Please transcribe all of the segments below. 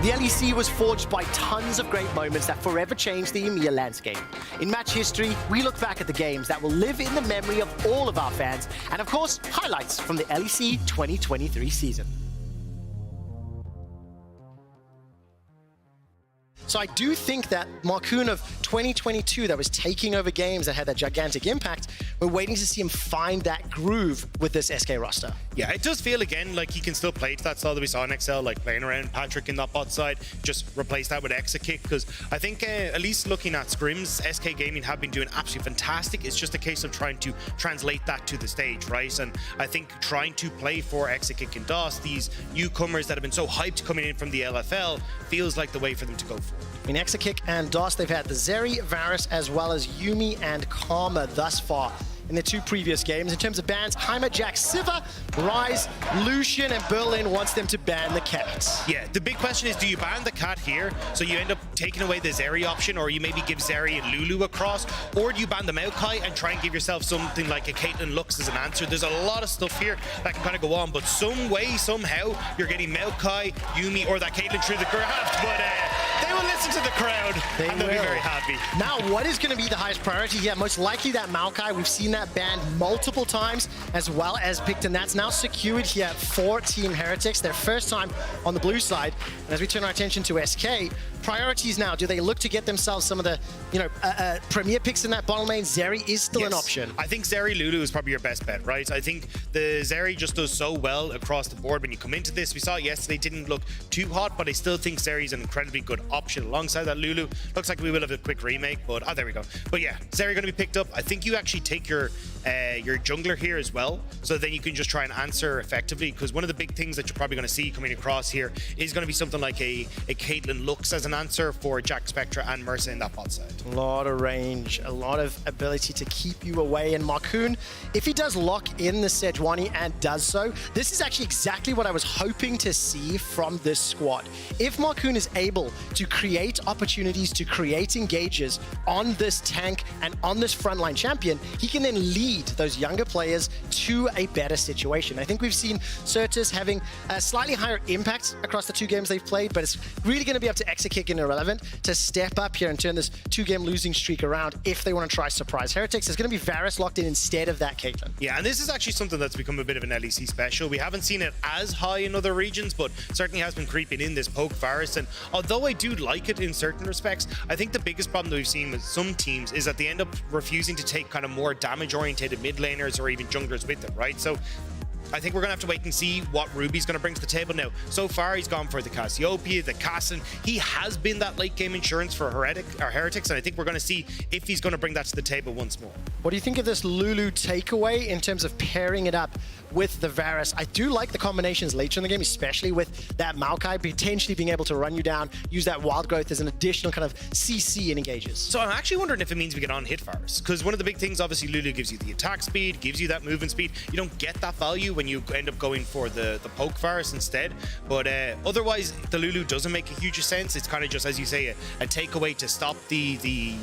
The LEC was forged by tons of great moments that forever changed the EMEA landscape. In match history, we look back at the games that will live in the memory of all of our fans, and of course, highlights from the LEC 2023 season. So I do think that Marcoon of 2022 that was taking over games that had that gigantic impact, we're waiting to see him find that groove with this SK roster. Yeah, it does feel again like he can still play to that style that we saw in XL, like playing around Patrick in that bot side, just replace that with Exit Kick, because I think at least looking at scrims, SK Gaming have been doing absolutely fantastic. It's just a case of trying to translate that to the stage, right? And I think trying to play for Exit Kick and DOS, these newcomers that have been so hyped coming in from the LFL, feels like the way for them to go for. I mean, Exit Kick and DOS, they've had the Zeri, Varus, as well as Yuumi and Karma thus far in the two previous games. In terms of bans, Heimer, Jack, Siva, Rise, Lucian, and Berlin wants them to ban the cat. Yeah, the big question is, do you ban the cat here, so you end up taking away the Zeri option, or you maybe give Zeri and Lulu across, or do you ban the Maokai and try and give yourself something like a Caitlyn Lux as an answer? There's a lot of stuff here that can kind of go on, but some way, somehow, you're getting Maokai, Yuumi, or that Caitlyn through the graft, but they will listen to the crowd, and they'll be very happy. Now, what is going to be the highest priority? Yeah, most likely that Maokai. We've seen that banned multiple times, as well as picked, and that's now secured here for Team Heretics, their first time on the blue side. And as we turn our attention to SK, priorities now, do they look to get themselves some of the, premier picks in that bottom lane? Zeri is still an option. I think Zeri Lulu is probably your best bet, right? I think the Zeri just does so well across the board when you come into this. We saw it yesterday, didn't look too hot, but I still think Zeri is an incredibly good option alongside that Lulu. Looks like we will have a quick remake, but there we go. But yeah, Zeri going to be picked up. I think you actually take your jungler here as well, so then you can just try and answer effectively, because one of the big things that you're probably going to see coming across here is going to be something like a Caitlyn Lux as an answer for Jack, Spectra, and Mercy in that bot side. A lot of range, a lot of ability to keep you away. And Marcoon, if he does lock in the Sejuani and does so, this is actually exactly what I was hoping to see from this squad. If Marcoon is able to create opportunities, to create engages on this tank and on this frontline champion, he can then lead those younger players to a better situation. I think we've seen Certus having a slightly higher impact across the two games they've played, but it's really going to be up to Exit Kick and Irrelevant to step up here and turn this two-game losing streak around if they want to try surprise Heretics. There's going to be Varus locked in instead of that Caitlyn. Yeah, and this is actually something that's become a bit of an LEC special. We haven't seen it as high in other regions, but certainly has been creeping in, this poke Varus. And although I do like it in certain respects, I think the biggest problem that we've seen with some teams is that they end up refusing to take kind of more damage-oriented mid laners or even junglers with them, right? So I think we're going to have to wait and see what Ruby's going to bring to the table now. So far, he's gone for the Cassiopeia, the Cassin. He has been that late game insurance for Heretics, and I think we're going to see if he's going to bring that to the table once more. What do you think of this Lulu takeaway in terms of pairing it up with the Varus? I do like the combinations later in the game, especially with that Maokai potentially being able to run you down, use that wild growth as an additional kind of CC in engages. So I'm actually wondering if it means we get on hit Varus, because one of the big things, obviously, Lulu gives you the attack speed, gives you that movement speed. You don't get that value when you end up going for the poke Varus instead. But otherwise, the Lulu doesn't make a huge sense. It's kind of just, as you say, a takeaway to stop the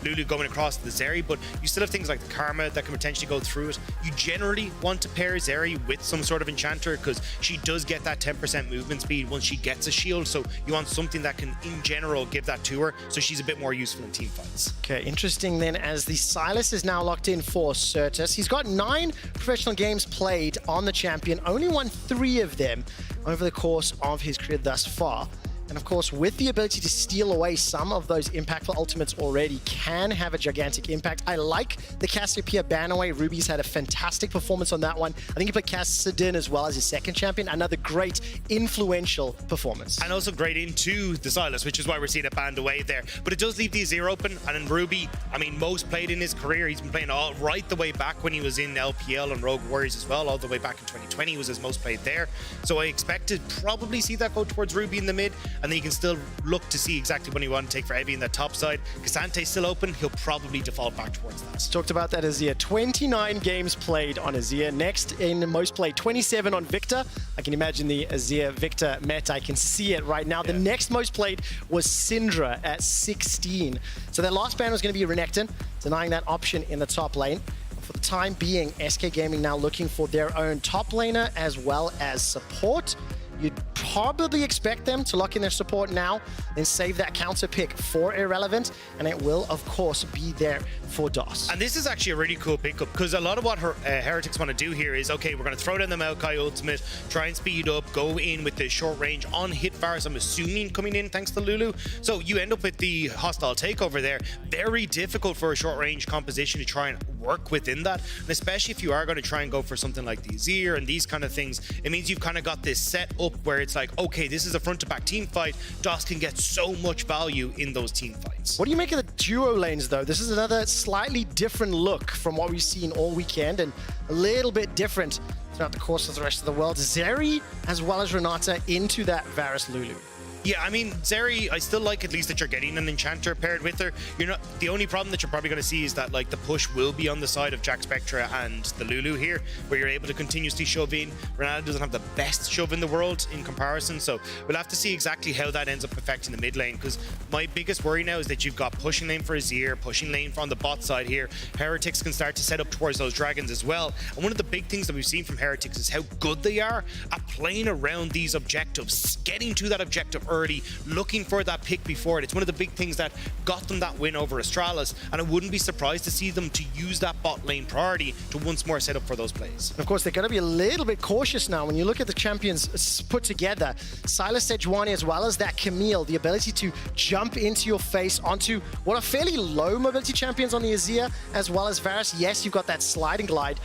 Lulu going across the Zeri, but you still have things like the Karma that can potentially go through it. You generally want to pair Zeri with some sort of enchanter, because she does get that 10% movement speed once she gets a shield, so you want something that can, in general, give that to her, so she's a bit more useful in team fights. Okay, interesting then, as the Silas is now locked in for Certus. He's got 9 professional games played on the champion, only won 3 of them over the course of his career thus far. And of course, with the ability to steal away some of those impactful ultimates already, can have a gigantic impact. I like the Cassiopeia ban away. Ruby's had a fantastic performance on that one. I think he put Cassidin as well as his second champion. Another great, influential performance. And also great into the Silas, which is why we're seeing it banned away there. But it does leave the Azir open. And in Ruby, I mean, most played in his career. He's been playing all right the way back when he was in LPL and Rogue Warriors as well. All the way back in 2020 was his most played there. So I expect to probably see that go towards Ruby in the mid. And then you can still look to see exactly what you want to take for Evie in that top side. Casante's still open. He'll probably default back towards that. Talked about that Azir. 29 games played on Azir. Next in most played, 27 on Victor. I can imagine the Azir Victor meta. I can see it right now. Yeah. The next most played was Syndra at 16. So their last ban was going to be Renekton, denying that option in the top lane. For the time being, SK Gaming now looking for their own top laner as well as support. you'd probably expect them to lock in their support now, then save that counter pick for Irrelevant, and it will, of course, be there for DOS. And this is actually a really cool pickup, because a lot of what Heretics want to do here is, okay, we're going to throw down the Maokai ultimate, try and speed up, go in with the short range on hit Varus, I'm assuming, coming in thanks to Lulu. So you end up with the hostile takeover there. Very difficult for a short range composition to try and work within that, and especially if you are going to try and go for something like the Azir and these kind of things, it means you've kind of got this set up where it's like, okay, this is a front to back team fight. DOS can get so much value in those team fights. What do you make of the duo lanes, though? This is another slightly different look from what we've seen all weekend, and a little bit different throughout the course of the rest of the world. Zeri as well as Renata into that Varus Lulu. Yeah, I mean, Zeri, I still like at least that you're getting an Enchanter paired with her. You're not, the only problem that you're probably going to see is that like the push will be on the side of Jack Spectra and the Lulu here, where you're able to continuously shove in. Renata doesn't have the best shove in the world in comparison, so we'll have to see exactly how that ends up affecting the mid lane, because my biggest worry now is that you've got pushing lane for Azir, pushing lane on the bot side here. Heretics can start to set up towards those dragons as well, and one of the big things that we've seen from Heretics is how good they are at playing around these objectives, getting to that objective early, looking for that pick before it. It's one of the big things that got them that win over Astralis, and I wouldn't be surprised to see them to use that bot lane priority to once more set up for those plays. Of course, they're going to be a little bit cautious now when you look at the champions put together. Sylas Sejuani as well as that Camille, the ability to jump into your face onto what are fairly low mobility champions on the Azir, as well as Varus. Yes, you've got that slide and glide,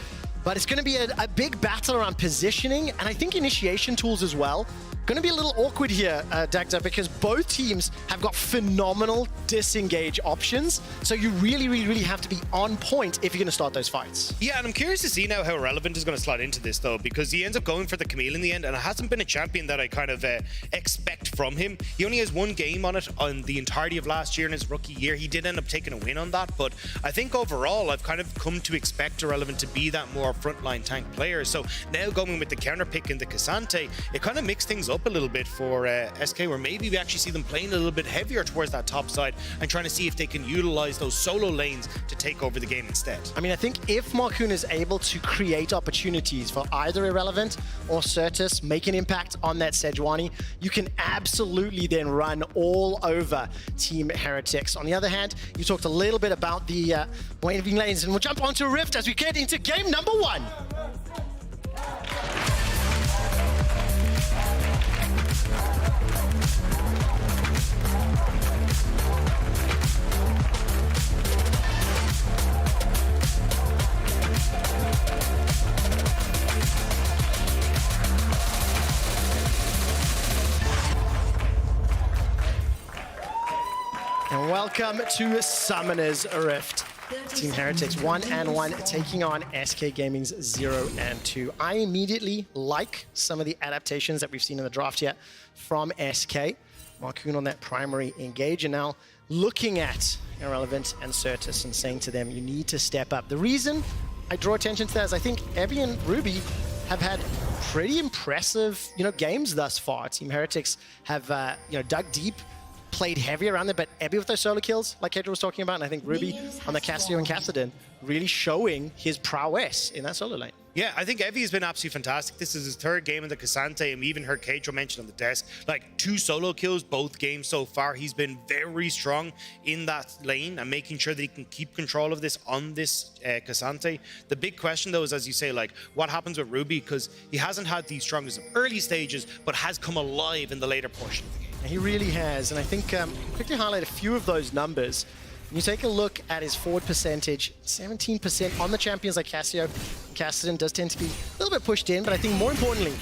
but it's going to be a big battle around positioning, and I think initiation tools as well. Going to be a little awkward here, Dagda, because both teams have got phenomenal disengage options. So you really have to be on point if you're going to start those fights. Yeah, and I'm curious to see now how Relevant is going to slot into this, though, because he ends up going for the Camille in the end, and it hasn't been a champion that I kind of expect from him. He only has one game on it on the entirety of last year in his rookie year. He did end up taking a win on that, but I think overall I've kind of come to expect Irrelevant to be that more frontline tank player. So now going with the counter pick in the Cassante, it kind of mixed things up a little bit for SK, where maybe we actually see them playing a little bit heavier towards that top side and trying to see if they can utilize those solo lanes to take over the game instead. I mean, I think if Marcoon is able to create opportunities for either Irrelevant or Certus, make an impact on that Sejuani, you can absolutely then run all over Team Heretics. On the other hand, you talked a little bit about the waving lanes, and we'll jump onto Rift as we get into game number 1. And welcome to Summoner's Rift. Team Heretics 1-1 taking on SK Gaming's 0-2. I immediately like some of the adaptations that we've seen in the draft yet from SK. Marcoon on that primary engage, and now looking at Irrelevant and Certus and saying to them, you need to step up. The reason I draw attention to that is I think Evie and Ruby have had pretty impressive, games thus far. Team Heretics have, dug deep, played heavy around there, but Ebby with those solo kills, like Kedra was talking about, and I think Ruby on the Cassio and Kassadin really showing his prowess in that solo lane. Yeah, I think Evie has been absolutely fantastic. This is his third game in the Cassante, and we even heard Kedro mention on the desk, like 2 solo kills both games so far. He's been very strong in that lane and making sure that he can keep control of this on this Cassante. The big question, though, is, as you say, like, what happens with Ruby? Because he hasn't had the strongest early stages, but has come alive in the later portion of the game. He really has, and I think quickly highlight a few of those numbers. When you take a look at his forward percentage, 17% on the champions like Cassio. Kassadin does tend to be a little bit pushed in, but I think more importantly,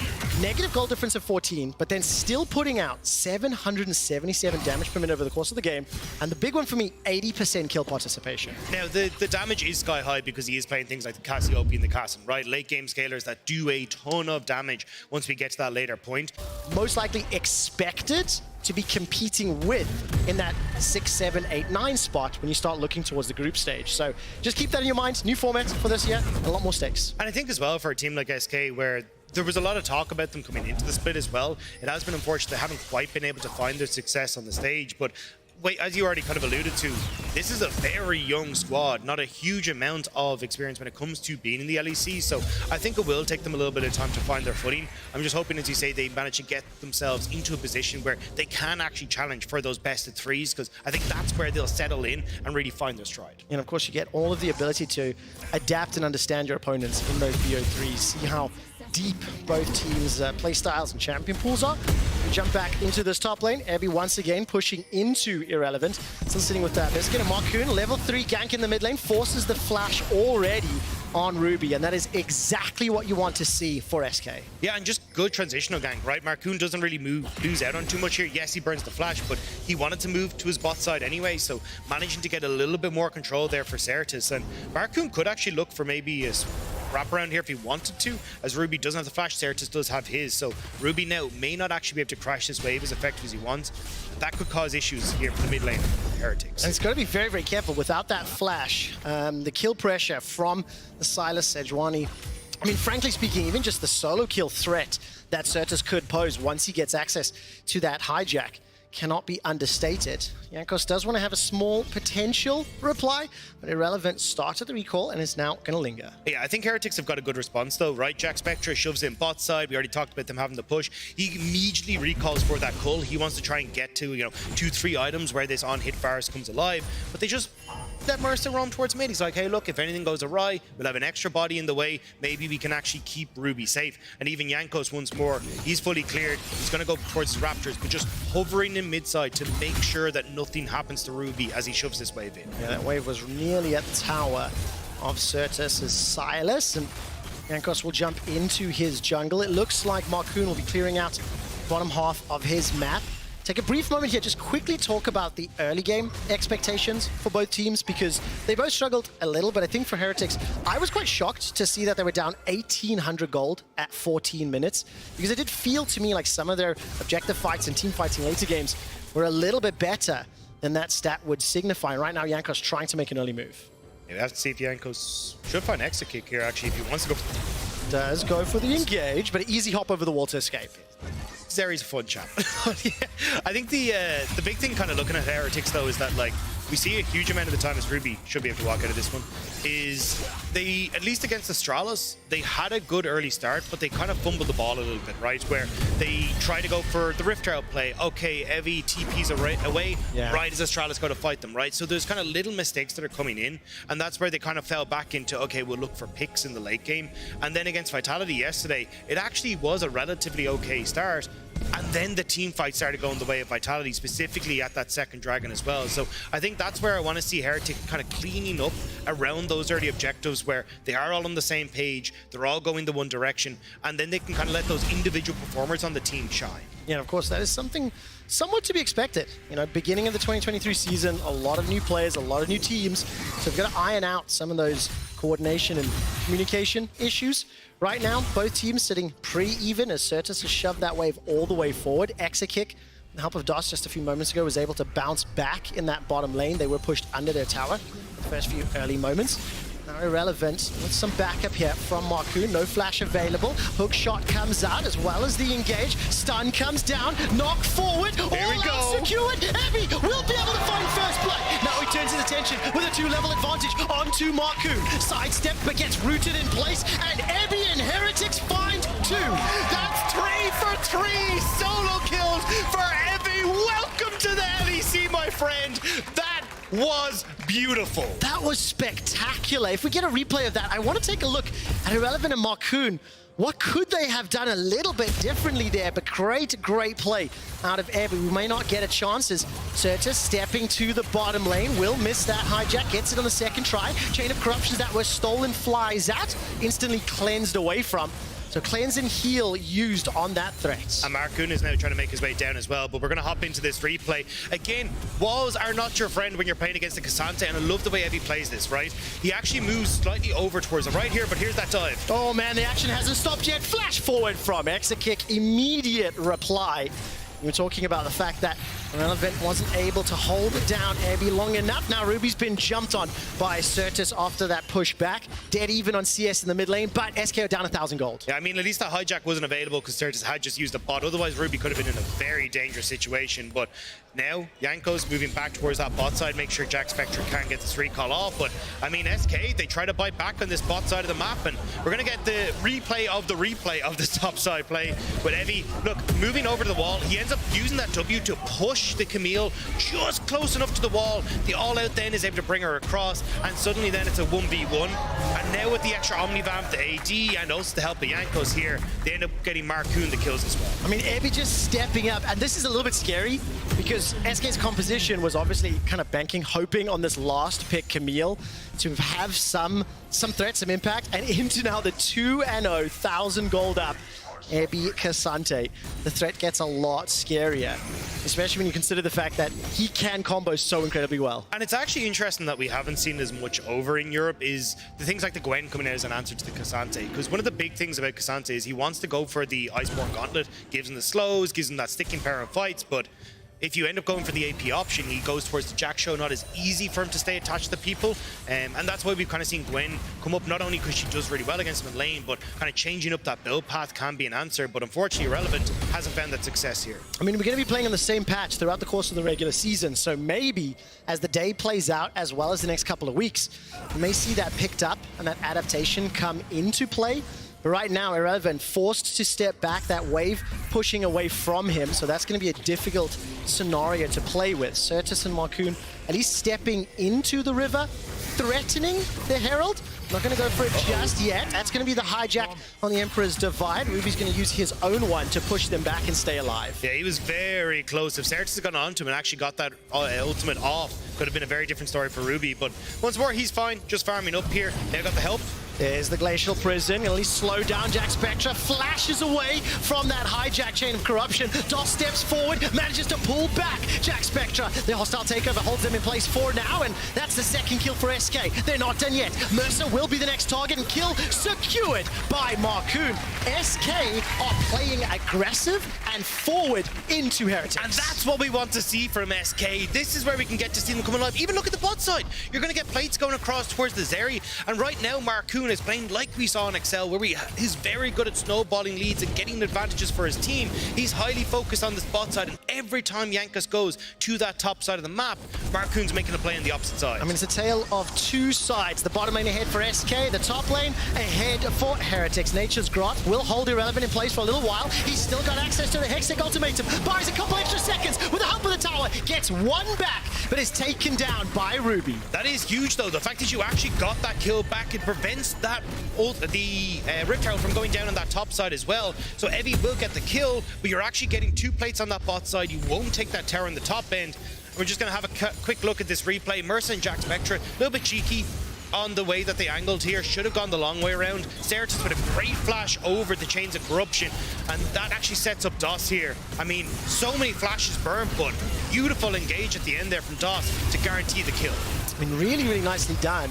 negative goal difference of 14, but then still putting out 777 damage per minute over the course of the game. And the big one for me, 80% kill participation. Now, the damage is sky high because he is playing things like the Cassiopeia and the Cassim, right? Late game scalers that do a ton of damage once we get to that later point. Most likely expected to be competing with in that 6, 7, 8, 9 spot when you start looking towards the group stage. So just keep that in your mind. New format for this year, a lot more stakes. And I think as well for a team like SK, where there was a lot of talk about them coming into the split as well, it has been unfortunate they haven't quite been able to find their success on the stage, but wait, as you already kind of alluded to, this is a very young squad, not a huge amount of experience when it comes to being in the LEC. So I think it will take them a little bit of time to find their footing. I'm just hoping, as you say, they manage to get themselves into a position where they can actually challenge for those best of threes, because I think that's where they'll settle in and really find their stride. And of course, you get all of the ability to adapt and understand your opponents in those BO3s. See how deep both teams' play styles and champion pools are. We jump back into this top lane. Abby once again pushing into Irrelevant. Still sitting with that biscuit. And Marcoon, level 3 gank in the mid lane, forces the flash already on Ruby, and that is exactly what you want to see for SK. Yeah, and just good transitional gank, right? Marcoon doesn't really lose out on too much here. Yes, he burns the flash, but he wanted to move to his bot side anyway, so managing to get a little bit more control there for Certus. And Marcoon could actually look for maybe a wrap around here if he wanted to, as Ruby doesn't have the flash, Certus does have his, so Ruby now may not actually be able to crash this wave as effective as he wants. That could cause issues here for the mid lane for Heretics. And it's got to be very, very careful. Without that flash, the kill pressure from the Silas Sejuani, I mean, frankly speaking, even just the solo kill threat that Certus could pose once he gets access to that hijack cannot be understated. Jankos does want to have a small potential reply, but Irrelevant started the recall and is now going to linger. Yeah, I think Heretics have got a good response though, right? Jack Spectre shoves in bot side. We already talked about them having the push. He immediately recalls for that cull. He wants to try and get to, 2-3 items where this on-hit Varus comes alive, but they just let Mercer roam towards mid. He's like, hey, look, if anything goes awry, we'll have an extra body in the way. Maybe we can actually keep Ruby safe. And even Jankos once more, he's fully cleared. He's going to go towards his Raptors, but just hovering in mid-side to make sure that nothing happens to Ruby as he shoves this wave in. Yeah, that wave was nearly at the tower of Certus' Silas, and Jankos will jump into his jungle. It looks like Marcoon will be clearing out the bottom half of his map. Take a brief moment here, just quickly talk about the early game expectations for both teams, because they both struggled a little, but I think for Heretics, I was quite shocked to see that they were down 1,800 gold at 14 minutes, because it did feel to me like some of their objective fights and team fights in later games were a little bit better than that stat would signify. Right now, Jankos trying to make an early move. Yeah, we have to see if Jankos should find exit kick here, actually, if he wants to go. Does go for the engage, but an easy hop over the wall to escape. Zeri's a fun chap. Yeah. I think the big thing kind of looking at Heretics though is that, like, we see a huge amount of the time, as Ruby should be able to walk out of this one, is they, at least against Astralis, they had a good early start, but they kind of fumbled the ball a little bit, right? Where they try to go for the Rift Herald play. Okay, Evie TP's away, yeah. Right as Astralis go to fight them, right? So there's kind of little mistakes that are coming in, and that's where they kind of fell back into, okay, we'll look for picks in the late game. And then against Vitality yesterday, it actually was a relatively okay start. And then the team fight started going the way of Vitality, specifically at that second dragon as well. So I think that's where I want to see Heretic kind of cleaning up around those early objectives where they are all on the same page, they're all going the one direction, and then they can kind of let those individual performers on the team shine. Yeah, of course, that is something somewhat to be expected. Beginning of the 2023 season, a lot of new players, a lot of new teams, so we've got to iron out some of those coordination and communication issues. Right now, both teams sitting pretty even as Certus has shoved that wave all the way forward. Exit kick, with the help of DOS just a few moments ago, was able to bounce back in that bottom lane. They were pushed under their tower the first few early moments. Now Irrelevant with some backup here from Marcoon. No flash available. Hook shot comes out as well as the engage. Stun comes down. Knock forward. There we go. Secured. Abby will be able to find first blood. Now he turns his attention with a 2-level advantage onto Marcoon. Sidestep but gets rooted in place. And Abby and Heretics find 2. That's 3 for 3 solo kills for Evie. Welcome to the LEC, my friend. That was beautiful. That was spectacular. If we get a replay of that, I want to take a look at Irrelevant and Marcoon. What could they have done a little bit differently there? But great play out of Abby. We may not get a chance as Certus stepping to the bottom lane. Will miss that hijack, gets it on the second try. Chain of Corruptions that were stolen flies out, instantly cleansed away from. So cleanse and heal used on that threat. And Marcoon is now trying to make his way down as well, but we're going to hop into this replay. Again, walls are not your friend when you're playing against the Cassandra, and I love the way Evie plays this, right? He actually moves slightly over towards the right here, but here's that dive. Oh man, the action hasn't stopped yet. Flash forward from Exit Kick, immediate reply. We were talking about the fact that Irrelevant wasn't able to hold down Abby long enough. Now Ruby's been jumped on by Certus after that push back. Dead even on CS in the mid lane, but SK are down 1,000 gold. Yeah, I mean, at least that hijack wasn't available because Certus had just used a bot. Otherwise, Ruby could have been in a very dangerous situation. But now, Yanko's moving back towards that bot side, make sure Jack Spectre can't get this recall off. But, I mean, SK, they try to bite back on this bot side of the map, and we're going to get the replay of this top side play. But Evie, look, moving over to the wall, he ends up using that W to push the Camille just close enough to the wall. The all-out then is able to bring her across, and suddenly then it's a 1v1. And now with the extra Omnivamp, the AD, and also the help of Yankos here, they end up getting Marcoon the kills as well. I mean, Abby just stepping up, and this is a little bit scary because SK's composition was obviously kind of banking, hoping on this last pick, Camille, to have some threat, some impact, and into now the 2-0, 1,000 gold up. Abby Cassante. The threat gets a lot scarier, especially when you consider the fact that he can combo so incredibly well. And it's actually interesting that we haven't seen as much over in Europe is the things like the Gwen coming out as an answer to the Cassante. Because one of the big things about Cassante is he wants to go for the Iceborne Gauntlet, gives him the slows, gives him that sticking power in fights, but if you end up going for the AP option, he goes towards the Jack Show, not as easy for him to stay attached to the people. And that's why we've kind of seen Gwen come up, not only because she does really well against him in lane, but kind of changing up that build path can be an answer. But unfortunately, Irrelevant hasn't found that success here. I mean, we're going to be playing on the same patch throughout the course of the regular season. So maybe as the day plays out, as well as the next couple of weeks, we may see that picked up and that adaptation come into play. But right now, Irrelevant forced to step back, that wave pushing away from him. So that's going to be a difficult scenario to play with. Certus and Marcoon at least stepping into the river, threatening the Herald. Not going to go for it just yet. That's going to be the hijack on the Emperor's Divide. Ruby's going to use his own one to push them back and stay alive. Yeah, he was very close. If Certus had gone on to him and actually got that ultimate off, could have been a very different story for Ruby. But once more, he's fine, just farming up here. Now got the help. There's the Glacial Prison. At least slow down Jack Spectre. Flashes away from that hijack chain of corruption. DOS steps forward, manages to pull back Jack Spectre. The hostile takeover holds them in place for now, and that's the second kill for SK. They're not done yet. Mercer will be the next target, and kill secured by Marcoon. SK are playing aggressive and forward into Heretics. And that's what we want to see from SK. This is where we can get to see them come alive. Even look at the bot side. You're going to get plates going across towards the Zeri, and right now Marcoon is playing like we saw in Excel, where he's very good at snowballing leads and getting advantages for his team. He's highly focused on this bot side, and every time Yankas goes to that top side of the map, Marcoon's making a play on the opposite side. I mean, it's a tale of two sides. The bottom lane ahead for SK, the top lane ahead for Heretics. Nature's Grot will hold Irrelevant in place for a little while. He's still got access to the Hextech Ultimatum, buys a couple extra seconds with the help of the tower, gets one back, but is taken down by Ruby. That is huge, though. The fact that you actually got that kill back, it prevents that Rift Herald from going down on that top side as well. So Evie will get the kill, but you're actually getting two plates on that bot side. You won't take that tower on the top end. We're just going to have a quick look at this replay. Mercer and Jack Spectre, a little bit cheeky on the way that they angled here. Should have gone the long way around. Certus with a great flash over the chains of corruption, and that actually sets up DOS here. I mean, so many flashes burned, but beautiful engage at the end there from DOS to guarantee the kill. I mean, really, really nicely done.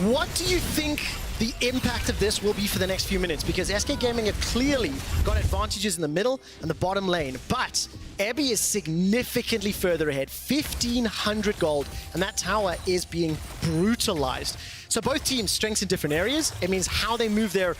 What do you think the impact of this will be for the next few minutes? Because SK Gaming have clearly got advantages in the middle and the bottom lane, but Abby is significantly further ahead, 1,500 gold, and that tower is being brutalized. So both teams' strengths in different areas. It means how they move their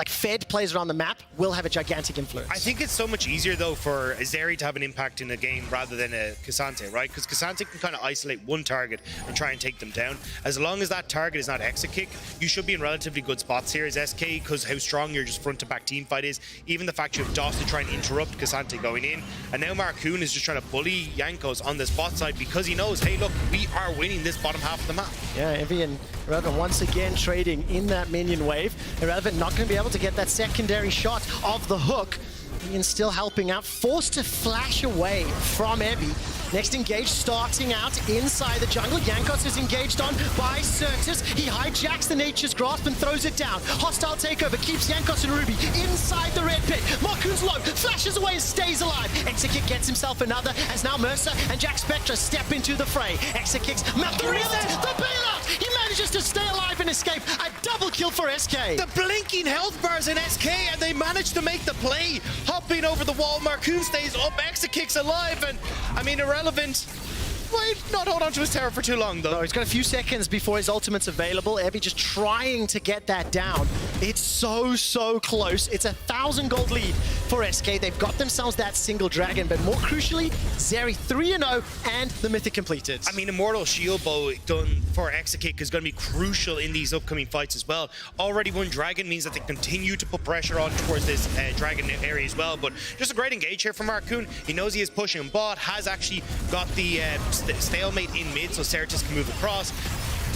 fed plays around the map will have a gigantic influence. I think it's so much easier, though, for a Zeri to have an impact in a game rather than a Cassante, right? Because Cassante can kind of isolate one target and try and take them down. As long as that target is not exit kick, you should be in relatively good spots here as SK, because how strong your just front-to-back team fight is. Even the fact you have DOS to try and interrupt Cassante going in. And now Marcoon is just trying to bully Yankos on this bot side because he knows, hey, look, we are winning this bottom half of the map. Yeah, Evie and Irrelevant once again trading in that minion wave. Irrelevant not going to be able to get that secondary shot of the hook. Ian still helping out, forced to flash away from Evie. Next engage starting out inside the jungle. Yankos is engaged on by Certus. He hijacks the Nature's Grasp and throws it down. Hostile takeover keeps Yankos and Ruby inside the red pit. Marcoon's low, flashes away and stays alive. Exekik gets himself another as now Mercer and Jack Spectre step into the fray. Exekik's mouth the bailout! He manages to stay alive an escape. A double kill for SK. The blinking health bars in SK, and they managed to make the play. Hopping over the wall, Marcoon stays up, Exakic's alive, and I mean, Irrelevant might not hold on to his tower for too long, though. No, he's got a few seconds before his ultimate's available. Ebby just trying to get that down. It's so close. It's 1,000 gold lead for SK. They've got themselves that single dragon, but more crucially, Zeri 3-0 and the mythic completed. I mean, Immortal Shield Bow done for Exakick is going to be crucial in these upcoming fights as well. Already one dragon means that they continue to put pressure on towards this dragon area as well, but just a great engage here from Marcoon. He knows he is pushing bot, has actually got the stalemate in mid so Certus can move across,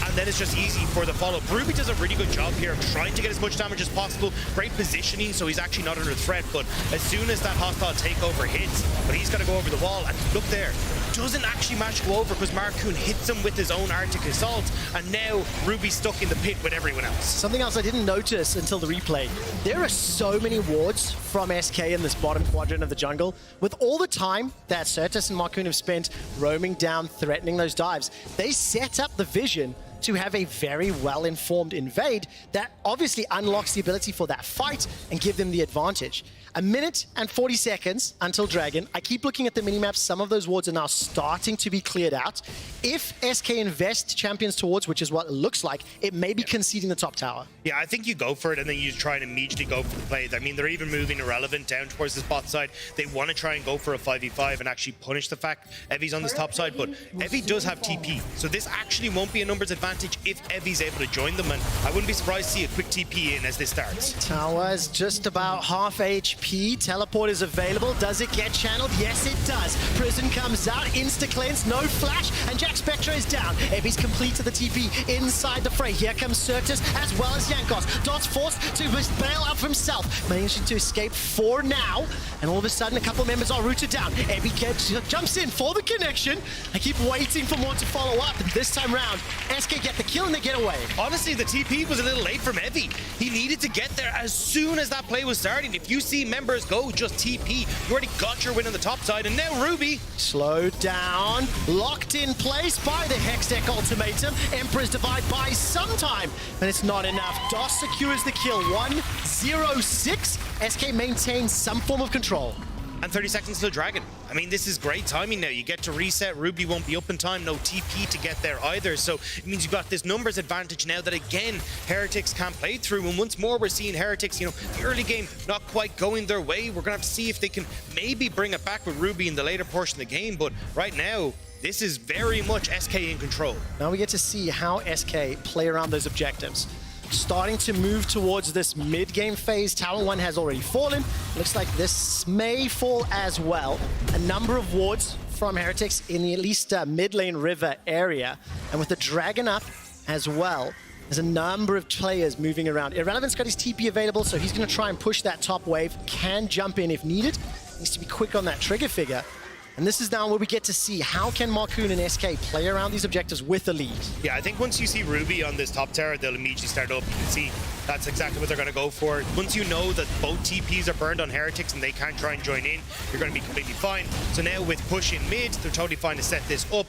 and then it's just easy for the follow. Ruby does a really good job here of trying to get as much damage as possible. Great positioning, so he's actually not under threat, but as soon as that hostile takeover hits, but he's got to go over the wall, and look there, doesn't actually manage to go over because Marcoon hits him with his own Arctic Assault, and now Ruby's stuck in the pit with everyone else. Something else I didn't notice until the replay, there are so many wards from SK in this bottom quadrant of the jungle. With all the time that Certus and Marcoon have spent roaming down, threatening those dives, they set up the vision to have a very well-informed invade that obviously unlocks the ability for that fight and give them the advantage. 1 minute and 40 seconds until Dragon. I keep looking at the minimaps. Some of those wards are now starting to be cleared out. If SK invest champions towards, which is what it looks like, it may be conceding the top tower. Yeah, I think you go for it and then you try and immediately go for the play. I mean, they're even moving Irrelevant down towards this bot side. They want to try and go for a 5v5 and actually punish the fact Evi's on this top side, but Evi does have TP. So this actually won't be a numbers advantage if Evi's able to join them, and I wouldn't be surprised to see a quick TP in as this starts. Tower's just about half HP. Teleport is available. Does it get channeled? Yes, it does. Prison comes out, insta-cleanse, no flash, and Jack Spectra is down. Evi's completed the TP inside the fray. Here comes Certus as well as Yankos. Dot's forced to bail out for himself, managing to escape for now, and all of a sudden a couple members are rooted down. Evi jumps in for the connection. I keep waiting for more to follow up, and this time round, SK get the kill and they get away. Honestly, the TP was a little late from Evi. He needed to get there as soon as that play was starting. If you see members go, just TP. You already got your win on the top side, and now Ruby slowed down, locked in place by the Hextech ultimatum. Emperor's Divide buys some time, but it's not enough. DOS secures the kill. 1-0-6. SK maintains some form of control. And 30 seconds till Dragon. I mean, this is great timing now. You get to reset. Ruby won't be up in time. No TP to get there either. So it means you've got this numbers advantage now that, again, Heretics can't play through. And once more, we're seeing Heretics, the early game not quite going their way. We're going to have to see if they can maybe bring it back with Ruby in the later portion of the game. But right now, this is very much SK in control. Now we get to see how SK play around those objectives. Starting to move towards this mid-game phase. Tower 1 has already fallen. Looks like this may fall as well. A number of wards from Heretics in the at least mid-lane river area. And with the Dragon up as well, there's a number of players moving around. Irrelevant's got his TP available, so he's going to try and push that top wave. Can jump in if needed. Needs to be quick on that trigger figure. And this is now where we get to see how can Marcoon and SK play around these objectives with the lead. Yeah, I think once you see Ruby on this top tower, they'll immediately start up. You can see that's exactly what they're going to go for. Once you know that both TPs are burned on Heretics and they can't try and join in, you're going to be completely fine. So now with push in mid, they're totally fine to set this up.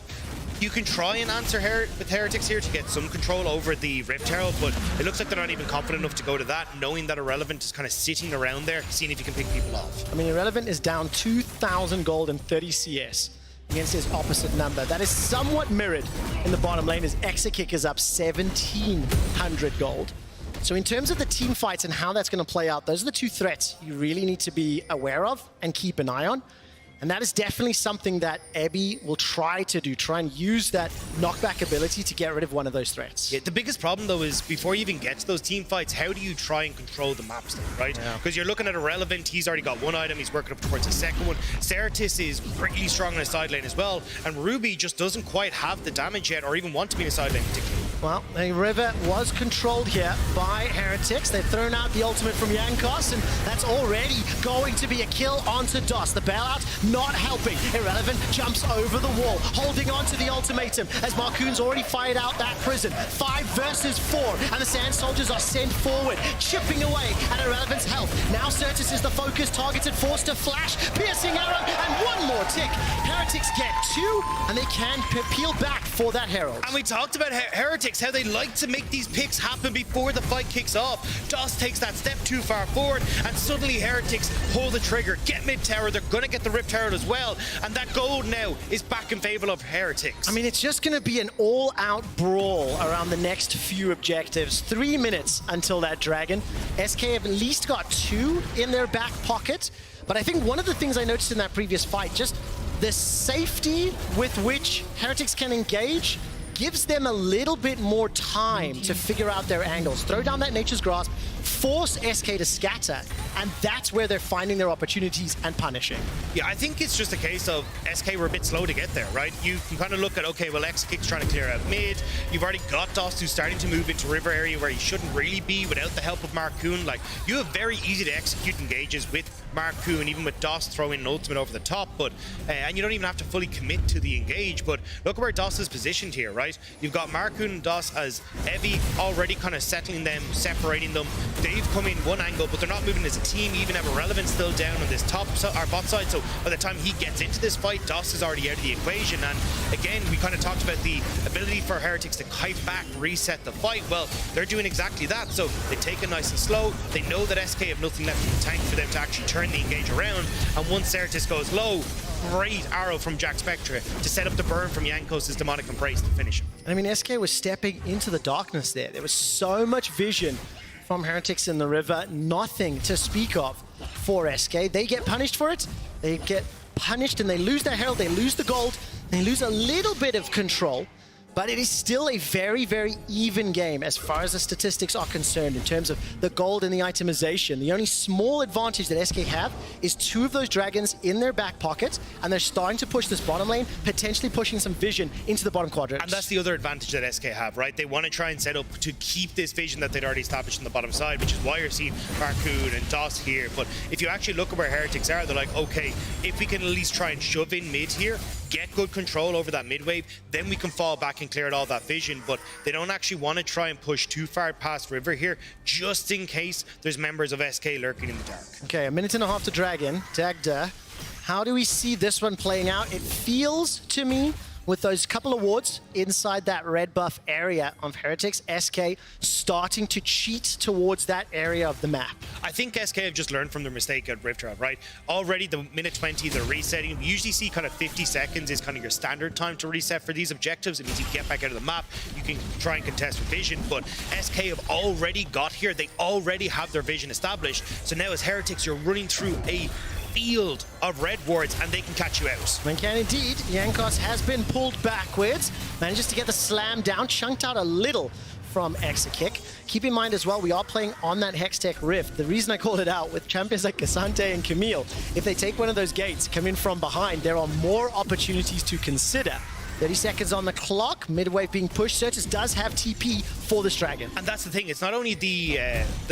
You can try and answer with Heretics here to get some control over the Rift Herald, but it looks like they're not even confident enough to go to that, knowing that Irrelevant is kind of sitting around there, seeing if he can pick people off. I mean, Irrelevant is down 2,000 gold and 30 CS against his opposite number. That is somewhat mirrored in the bottom lane as Exakick is up 1,700 gold. So in terms of the team fights and how that's going to play out, those are the two threats you really need to be aware of and keep an eye on. And that is definitely something that Ebby will try to do, try and use that knockback ability to get rid of one of those threats. Yeah, the biggest problem, though, is before you even get to those team fights, how do you try and control the maps, though, right? Because you're looking at Irrelevant, he's already got one item, he's working up towards his second one. Certus is really strong in the side lane as well, and Ruby just doesn't quite have the damage yet, or even want to be in the side lane particularly. Well, the river was controlled here by Heretics. They've thrown out the ultimate from Yankos, and that's already going to be a kill onto DOS. The bailout not helping. Irrelevant jumps over the wall, holding on to the ultimatum as Marcoon's already fired out that prison. 5 versus 4, and the Sand Soldiers are sent forward, chipping away at Irrelevant's health. Now Certus is the focus, targeted, forced to flash, piercing arrow, and one more 4 tick. Heretics get 2, and they can peel back for that Herald. And we talked about Heretics, how they like to make these picks happen before the fight kicks off. DOS takes that step too far forward, and suddenly Heretics pull the trigger, get mid-tower. They're going to get the Rift Herald as well, and that gold now is back in favor of Heretics. I mean, it's just going to be an all-out brawl around the next few objectives. 3 minutes until that dragon. SK have at least got 2 in their back pocket. But I think one of the things I noticed in that previous fight, just the safety with which Heretics can engage gives them a little bit more time to figure out their angles. Throw down that Nature's Grasp, force SK to scatter, and that's where they're finding their opportunities and punishing. Yeah, I think it's just a case of SK were a bit slow to get there, right? You can kind of look at, okay, well, X-Kick's trying to clear out mid. You've already got DOS who's starting to move into river area where he shouldn't really be without the help of Marcoon. Like, you have very easy to execute engages with Marcoon, even with DOS throwing an ultimate over the top, but and you don't even have to fully commit to the engage. But look at where DOS is positioned here, right? You've got Marcoon and DOS as Evie already kind of settling them, separating them. They've come in one angle, but they're not moving as a team. Even have Irrelevant still down on this top or bot side, so by the time he gets into this fight, DOS is already out of the equation. And again, we kind of talked about the ability for Heretics to kite back, reset the fight. Well, they're doing exactly that, so they take it nice and slow. They know that SK have nothing left in the tank for them to actually turn the engage around, and once Certus goes low, great arrow from Jack Spectra to set up the burn from Yankos' Demonic Embrace to finish him. I mean, SK was stepping into the darkness there. There was so much vision from Heretics in the river, nothing to speak of for SK. They get punished for it. They get punished and they lose their Herald, they lose the gold, they lose a little bit of control. But it is still a very, very even game as far as the statistics are concerned in terms of the gold and the itemization. The only small advantage that SK have is 2 of those dragons in their back pocket, and they're starting to push this bottom lane, potentially pushing some vision into the bottom quadrant. And that's the other advantage that SK have, right? They want to try and set up to keep this vision that they'd already established in the bottom side, which is why you're seeing Marcoon and DOS here. But if you actually look at where Heretics are, they're like, okay, if we can at least try and shove in mid here, get good control over that mid wave, then we can fall back and clear out all that vision. But they don't actually want to try and push too far past river here, just in case there's members of SK lurking in the dark. Okay, a minute and a half to Dragon. Dagda, how do we see this one playing out? It feels to me, with those couple of wards inside that red buff area of Heretics, SK starting to cheat towards that area of the map. I think SK have just learned from their mistake at Rift Herald, right? Already the minute 20, they're resetting. We usually see kind of 50 seconds is kind of your standard time to reset for these objectives. It means you get back out of the map, you can try and contest with vision, but SK have already got here. They already have their vision established. So now as Heretics, you're running through a field of red wards and they can catch you out. They can indeed. Yankos has been pulled backwards, manages to get the slam down, chunked out a little from Exakick. Keep in mind as well, we are playing on that Hextech Rift. The reason I called it out with champions like Cassante and Camille, if they take one of those gates, come in from behind, there are more opportunities to consider. 30 seconds on the clock, midwave being pushed. Certus does have TP for this dragon. And that's the thing, it's not only the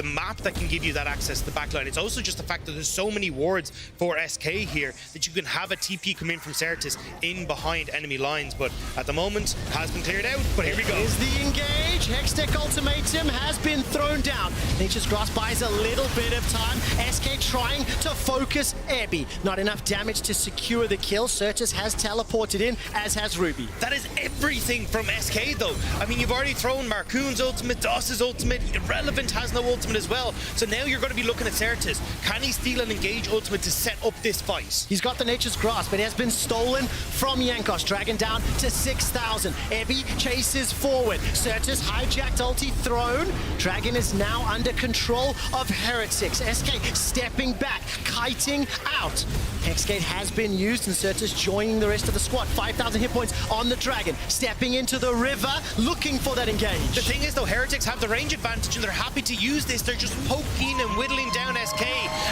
map that can give you that access to the backline, it's also just the fact that there's so many wards for SK here that you can have a TP come in from Certus in behind enemy lines. But at the moment, has been cleared out, but here we go. Is the engage. Hextech ultimatum has been thrown down. Nature's Grasp buys a little bit of time. SK trying to focus Ebby. Not enough damage to secure the kill. Certus has teleported in, as has Ruby. That is everything from SK though. I mean, you've already thrown Marcoon's ultimate, DOS's ultimate, Irrelevant has no ultimate as well. So now you're going to be looking at Certus. Can he steal an engage ultimate to set up this fight? He's got the Nature's Grasp, but it has been stolen from Yankos. Dragon down to 6,000. Ebby chases forward. Certus hijacked ulti thrown. Dragon is now under control of Heretics. SK stepping back, kiting out. Hexgate has been used and Certus joining the rest of the squad. 5,000 hit points on the Dragon, stepping into the river, looking for that engage. The thing is though, Heretics have the range advantage and they're happy to use this. They're just poking and whittling down SK,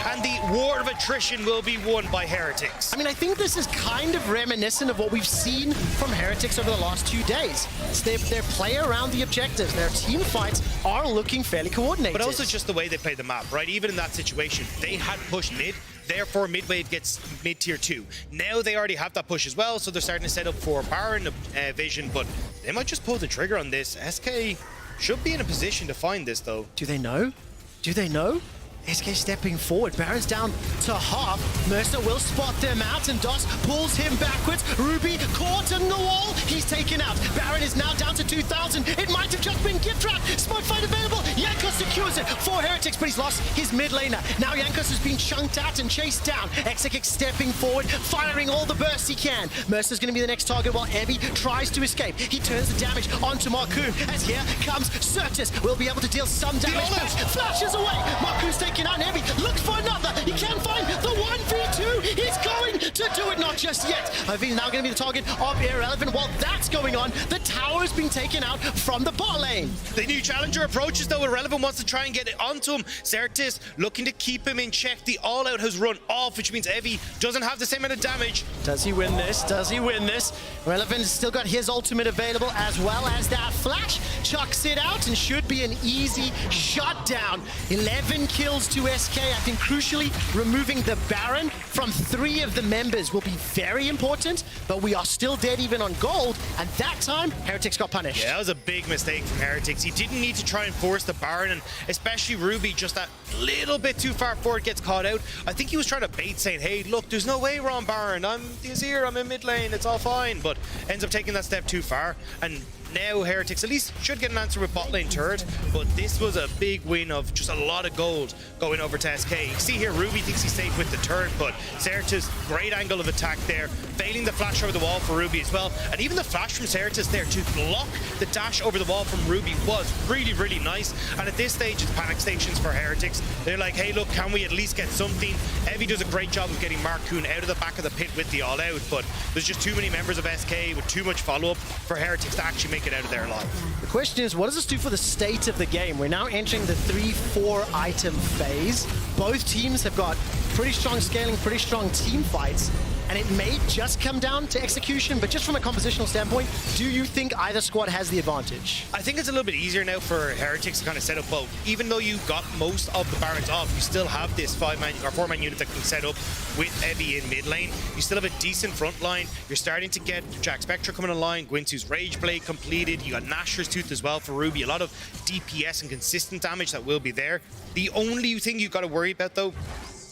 and the war of attrition will be won by Heretics. I mean, I think this is kind of reminiscent of what we've seen from Heretics over the last 2 days. It's their play around the objectives. Their team fights are looking fairly coordinated. But also just the way they play the map, right? Even in that situation, they had pushed mid, therefore midwave gets mid tier 2. Now they already have that push as well, so they're starting to set up for Baron vision, but they might just pull the trigger on this. SK should be in a position to find this though. Do they know? Do they know? SK stepping forward. Baron's down to half. Mercer will spot them out, and Dos pulls him backwards. Ruby caught in the wall. He's taken out. Baron is now down to 2,000. It might have just been gift wrap. Smoke fight available. Jankos secures it for Heretics, but he's lost his mid laner. Now Jankos has been chunked out and chased down. Exekik stepping forward, firing all the bursts he can. Mercer's going to be the next target while Evie tries to escape. He turns the damage onto Marcoon, as here comes Certus. Will be able to deal some damage. Flashes away. Marcoon's taken out. Evie looks for another. He can find the 1v2. He's going to do it, not just yet. Evie's now going to be the target of Irrelevant. While that's going on, the tower's being taken out from the bot lane. The new challenger approaches, though. Irrelevant wants to try and get it onto him. Certus looking to keep him in check. The all-out has run off, which means Evie doesn't have the same amount of damage. Does he win this? Does he win this? Irrelevant has still got his ultimate available, as well as that flash. Chucks it out and should be an easy shutdown. 11 kills to SK. I think crucially, removing the Baron from 3 of the members will be very important, but we are still dead even on gold, and that time, Heretics got punished. Yeah, that was a big mistake from Heretics. He didn't need to try and force the Baron, and especially Ruby just that little bit too far forward gets caught out. I think he was trying to bait, saying, hey, look, there's no way we're on Baron. He's here, I'm in mid lane, it's all fine, but ends up taking that step too far, and now Heretics at least should get an answer with bot lane turret, but this was a big win of just a lot of gold going over to SK. You see here, Ruby thinks he's safe with the turret, but Certus, great angle of attack there, failing the flash over the wall for Ruby as well, and even the flash from Certus there to block the dash over the wall from Ruby was really, really nice. And at this stage, it's panic stations for Heretics. They're like, hey, look, can we at least get something? Evie does a great job of getting Marcoon out of the back of the pit with the all-out, but there's just too many members of SK with too much follow-up for Heretics to actually make it out of there alive. The question is, what does this do for the state of the game? We're now entering the 3-4 item phase. Both teams have got pretty strong scaling, pretty strong team fights, and it may just come down to execution, but just from a compositional standpoint, do you think either squad has the advantage? I think it's a little bit easier now for Heretics to kind of set up both. Even though you got most of the Barons off, you still have this 5-man or 4-man unit that can set up with Evie in mid lane. You still have a decent front line. You're starting to get Jack Spectre coming online, Gwynsu's Rage Blade completed. You got Nashor's Tooth as well for Ruby. A lot of DPS and consistent damage that will be there. The only thing you've got to worry about, though,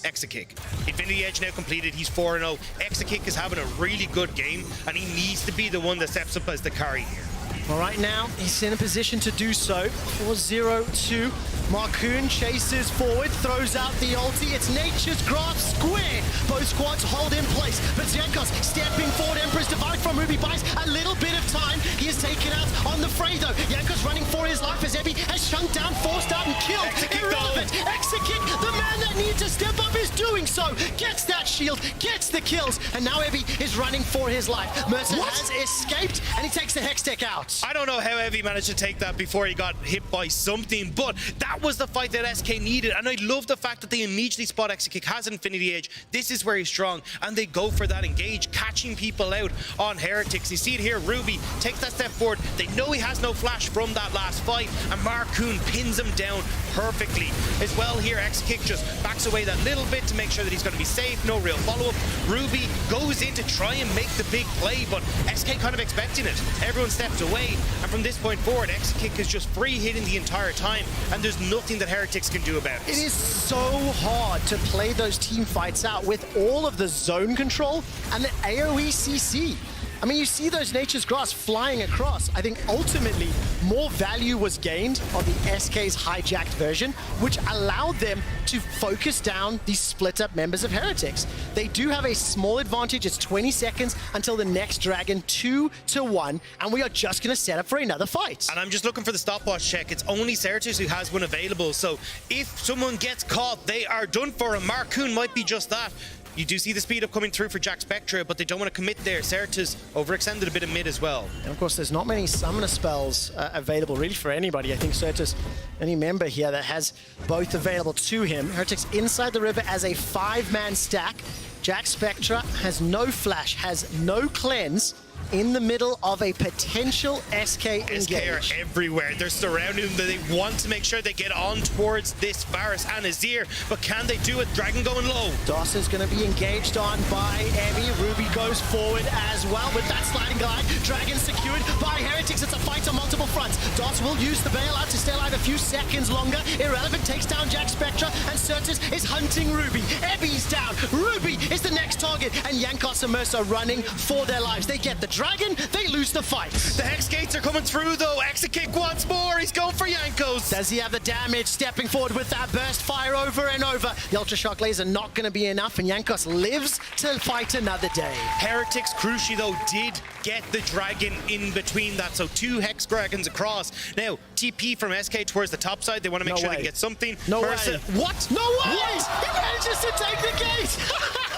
Exekik. Infinity Edge now completed, he's 4-0. Exekik is having a really good game, and he needs to be the one that steps up as the carry here. Well, right now, he's in a position to do so. 4-0-2. Marcoon chases forward, throws out the ulti. It's Nature's Grasp square. Both squads hold in place, but Jankos stepping forward. Emperor's Divide from Ruby buys a little bit of time. He is taken out on the fray, though. Jankos running for his life as Evie has chunked down, forced out, and killed. Irrelevant. Exekik, the man that needs to step up, is doing so. Gets that shield, gets the kills, and now Evie is running for his life. Mercer has escaped, and he takes the Hex Tech out. I don't know how Evie managed to take that before he got hit by something, but that was the fight that SK needed, and I love the fact that they immediately spot Exekik has Infinity Edge. This is where he's strong, and they go for that engage, catching people out on Heretics. You see it here, Ruby takes that step forward. They know he has no flash from that last fight, and Marcoon pins him down perfectly. As well here, Exekik just backs away that little bit to make sure that he's going to be safe, no real follow-up. Ruby goes in to try and make the big play, but SK kind of expecting it. Everyone steps away, and from this point forward, Exekik is just free hitting the entire time, and there's nothing that Heretics can do about it. It is so hard to play those team fights out with all of the zone control and the AoE CC. I mean, you see those Nature's Grasp flying across. I think ultimately more value was gained on the SK's hijacked version, which allowed them to focus down these split up members of Heretics. They do have a small advantage. It's 20 seconds until the next dragon, 2-1, and we are just going to set up for another fight. And I'm just looking for the stopwatch check. It's only Certus who has one available, so if someone gets caught, they are done for, and Marcoon might be just that. You do see the speed up coming through for Jack Spectre, but they don't want to commit there. Certus overextended a bit of mid as well. And of course, there's not many summoner spells available really for anybody. I think Certus, any member here that has both available to him. Heretics inside the river as a 5-man stack. Jack Spectre has no flash, has no cleanse. in the middle of a potential SK engage. SK are everywhere. They're surrounding them. They want to make sure they get on towards this Varus and Azir, but can they do it? Dragon going low. DOS is going to be engaged on by Emmy. Ruby goes forward as well with that sliding glide. Dragon secured by Heretics. It's a fight on multiple fronts. DOS will use the bailout to stay alive a few seconds longer. Irrelevant takes down Jack Spectra, and Certus is hunting Ruby. Ebby's down. Ruby is the next target, and Jankos and Mercer running for their lives. They get the dragon, they lose the fight. The Hex Gates are coming through though. Exekick once more. He's going for Jankos. Does he have the damage? Stepping forward with that burst fire over and over. The Ultra Shock laser not going to be enough, and Jankos lives to fight another day. Heretics, crucially though, did get the dragon in between that, so 2 Hex Dragons across. Now, TP from SK towards the top side. They want to make sure they can get something. No Mercer, way. What? No way! What? He manages to take the gate!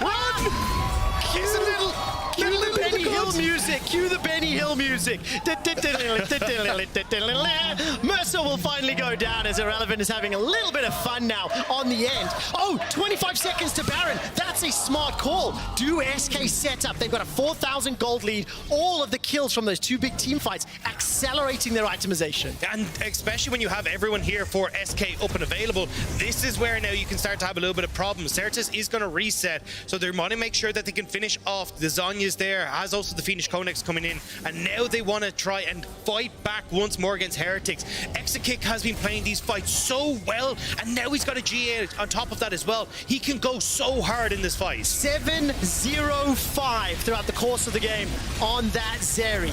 run! It's a little... Cue the Benny Hill music. Cue the Benny Hill music. Mercer will finally go down as Irrelevant is having a little bit of fun now on the end. Oh, 25 seconds to Baron. That's a smart call. Do SK set up? They've got a 4,000 gold lead. All of the kills from those 2 big team fights accelerating their itemization. And especially when you have everyone here for SK up and available, this is where now you can start to have a little bit of problems. Certus is going to reset, so they want to make sure that they can finish off the Zonya's there, as also the Phoenix Conex coming in, and now they want to try and fight back once more against Heretics. Exekick has been playing these fights so well, and now he's got a GA on top of that as well. He can go so hard in this fight. 7-0-5 throughout the course of the game on that Zeri.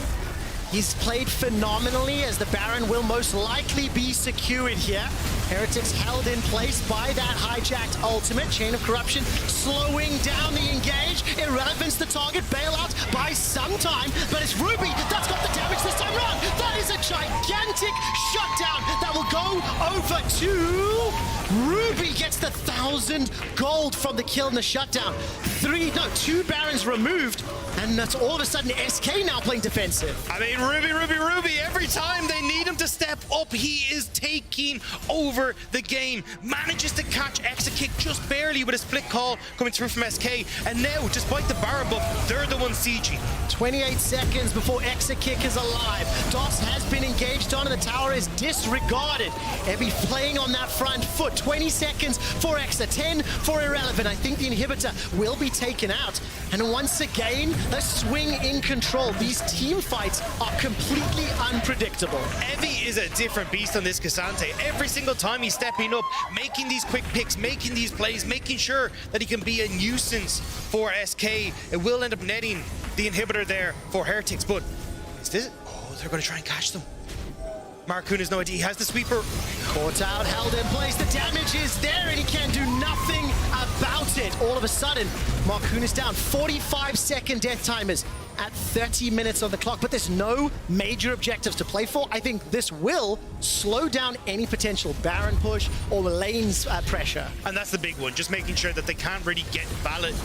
He's played phenomenally, as the Baron will most likely be secured here. Heretics held in place by that hijacked ultimate. Chain of Corruption slowing down the engage. Irrelevance the target. Bailout by some time, but it's Ruby that's got the damage this time round. That is a gigantic shutdown that will go over to Ruby. Gets the 1,000 gold from the kill and the shutdown. 2 Barons removed, and that's all of a sudden SK now playing defensive. I mean, Ruby, every time they need him to step up, he is taking over the game. Manages to catch Exekick just barely with a split call coming through from SK, and now, despite the Baron buff, they're the ones sieging. 28 seconds before Exekick is alive. DOS has been engaged on, and the tower is disregarded. Ebby playing on that front foot. 20 seconds for Exa, 10 for Irrelevant. I think the inhibitor will be taken out. And once again, the swing in control. These team fights are completely unpredictable. Evie is a different beast on this Cassante. Every single time he's stepping up, making these quick picks, making these plays, making sure that he can be a nuisance for SK. It will end up netting the inhibitor there for Heretics, but is this... Oh, they're going to try and catch them. Marcoon has no idea. He has the sweeper. Caught out, held in place. The damage is there, and he can do nothing about it. All of a sudden, Marcoon is down. 45-second death timers at 30 minutes on the clock, but there's no major objectives to play for. I think this will slow down any potential Baron push or lane's pressure. And that's the big one, just making sure that they can't really get valid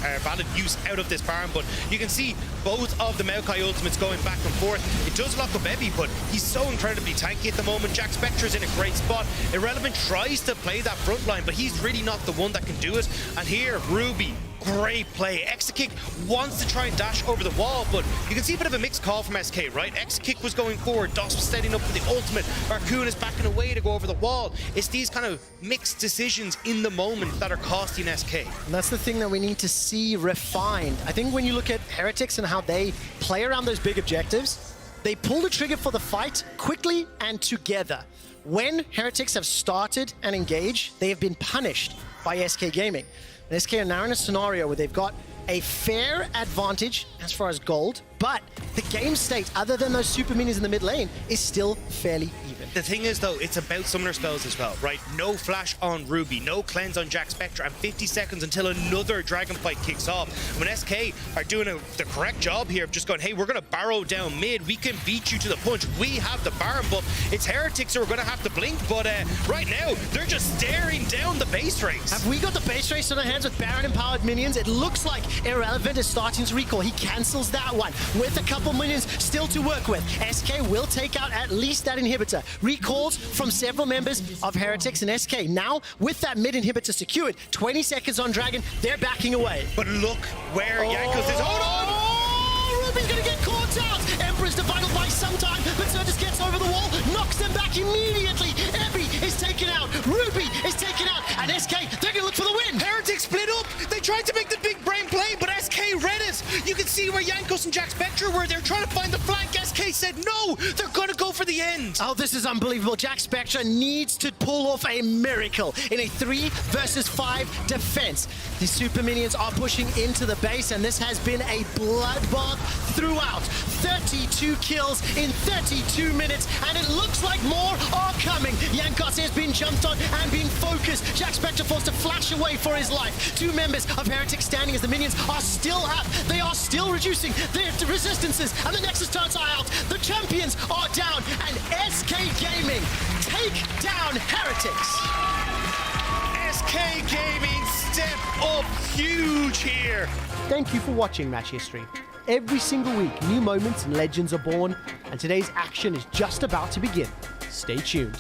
use out of this Baron. But you can see both of the Maokai ultimates going back and forth. It does lock up Ebby, but he's so incredibly tanky at the moment. Jack Spectra's in a great spot. Irrelevant tries to play that front line, but he's really not the one that can do it. And here, Ruby, great play. Exekick wants to try and dash over the wall, but you can see a bit of a mixed call from SK, right? Exekick was going forward, DOS was setting up for the ultimate, Marcoon is backing away to go over the wall. It's these kind of mixed decisions in the moment that are costing SK. And that's the thing that we need to see refined. I think when you look at Heretics and how they play around those big objectives, they pull the trigger for the fight quickly and together. When Heretics have started and engaged, they have been punished by SK Gaming. And SK are now in a scenario where they've got a fair advantage as far as gold, but the game state, other than those super minions in the mid lane, is still fairly even. The thing is, though, it's about summoner spells as well, right? No flash on Ruby, no cleanse on Jack Spectra, and 50 seconds until another dragon fight kicks off. When SK are doing the correct job here of just going, hey, we're going to barrow down mid, we can beat you to the punch, we have the Baron buff. It's Heretics who are going to have to blink, but right now, they're just staring down the base race. Have we got the base race on our hands with Baron-empowered minions? It looks like Irrelevant is starting to recall. He cancels that one with a couple minions still to work with. SK will take out at least that inhibitor. Recalls from several members of Heretics and SK. Now, with that mid inhibitor secured, 20 seconds on Dragon, they're backing away. But look where Jankos is. Hold on! Oh, Ruby's gonna get caught out! some time, but Certus gets over the wall, knocks them back immediately. Ebby is taken out, Ruby is taken out, and SK, they're gonna look for the win. Heretics split up. They tried to make the big brain play, but SK read it. You can see where Jankos and Jack Spectre were. They're trying to find the flank. SK said no. They're gonna go for the end. Oh, this is unbelievable. Jack Spectre needs to pull off a miracle in a 3 versus 5 defense. The super minions are pushing into the base, and this has been a bloodbath throughout. 32 kills in 32 minutes, and it looks like more are coming. Jankos has been jumped on and been focused. Jack Spectre forced to flash away for his life. 2 members of Heretics standing as the minions are still up. They are still reducing their resistances, and the Nexus turrets are out. The champions are down, and SK Gaming take down Heretics. SK Gaming step up huge here. Thank you for watching Match History. Every single week, new moments and legends are born, and today's action is just about to begin. Stay tuned.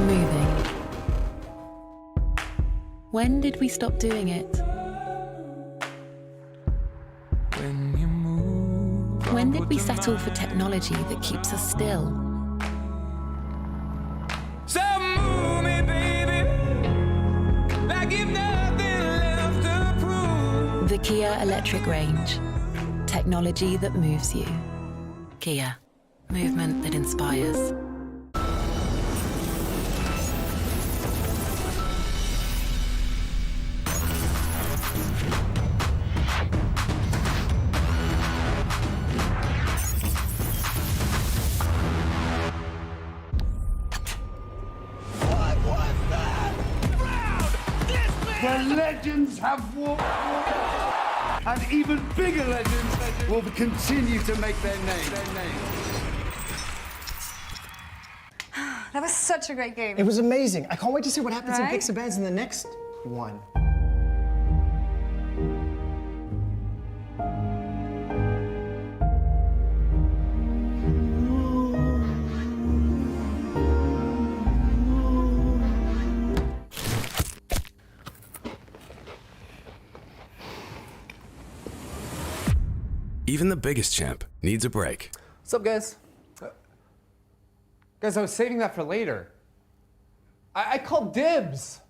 Moving. When did we stop doing it? When did we settle for technology that keeps us still? So move me, baby, like you've nothing left to prove. The Kia electric range. Technology that moves you. Kia. Movement that inspires. Where legends have walked, and even bigger legends will continue to make their name. La was such a great game. It was amazing. I can't wait to see what happens in Right? Picks and Bands in the next one. Even the biggest champ needs a break. What's up, guys? Guys, I was saving that for later. I called dibs.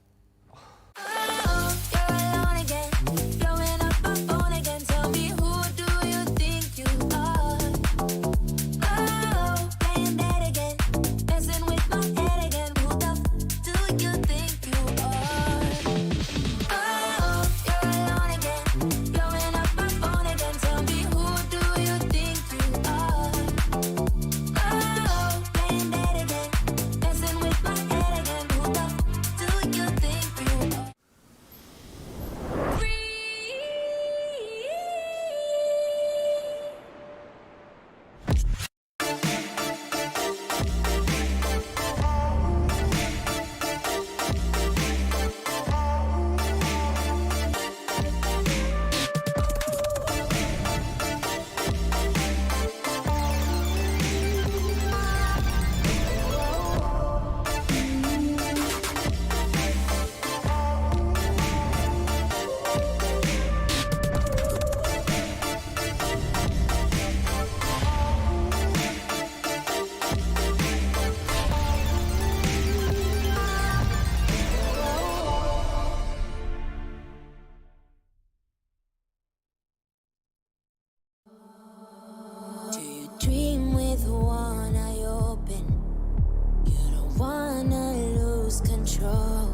Dream with one eye open. You don't wanna lose control.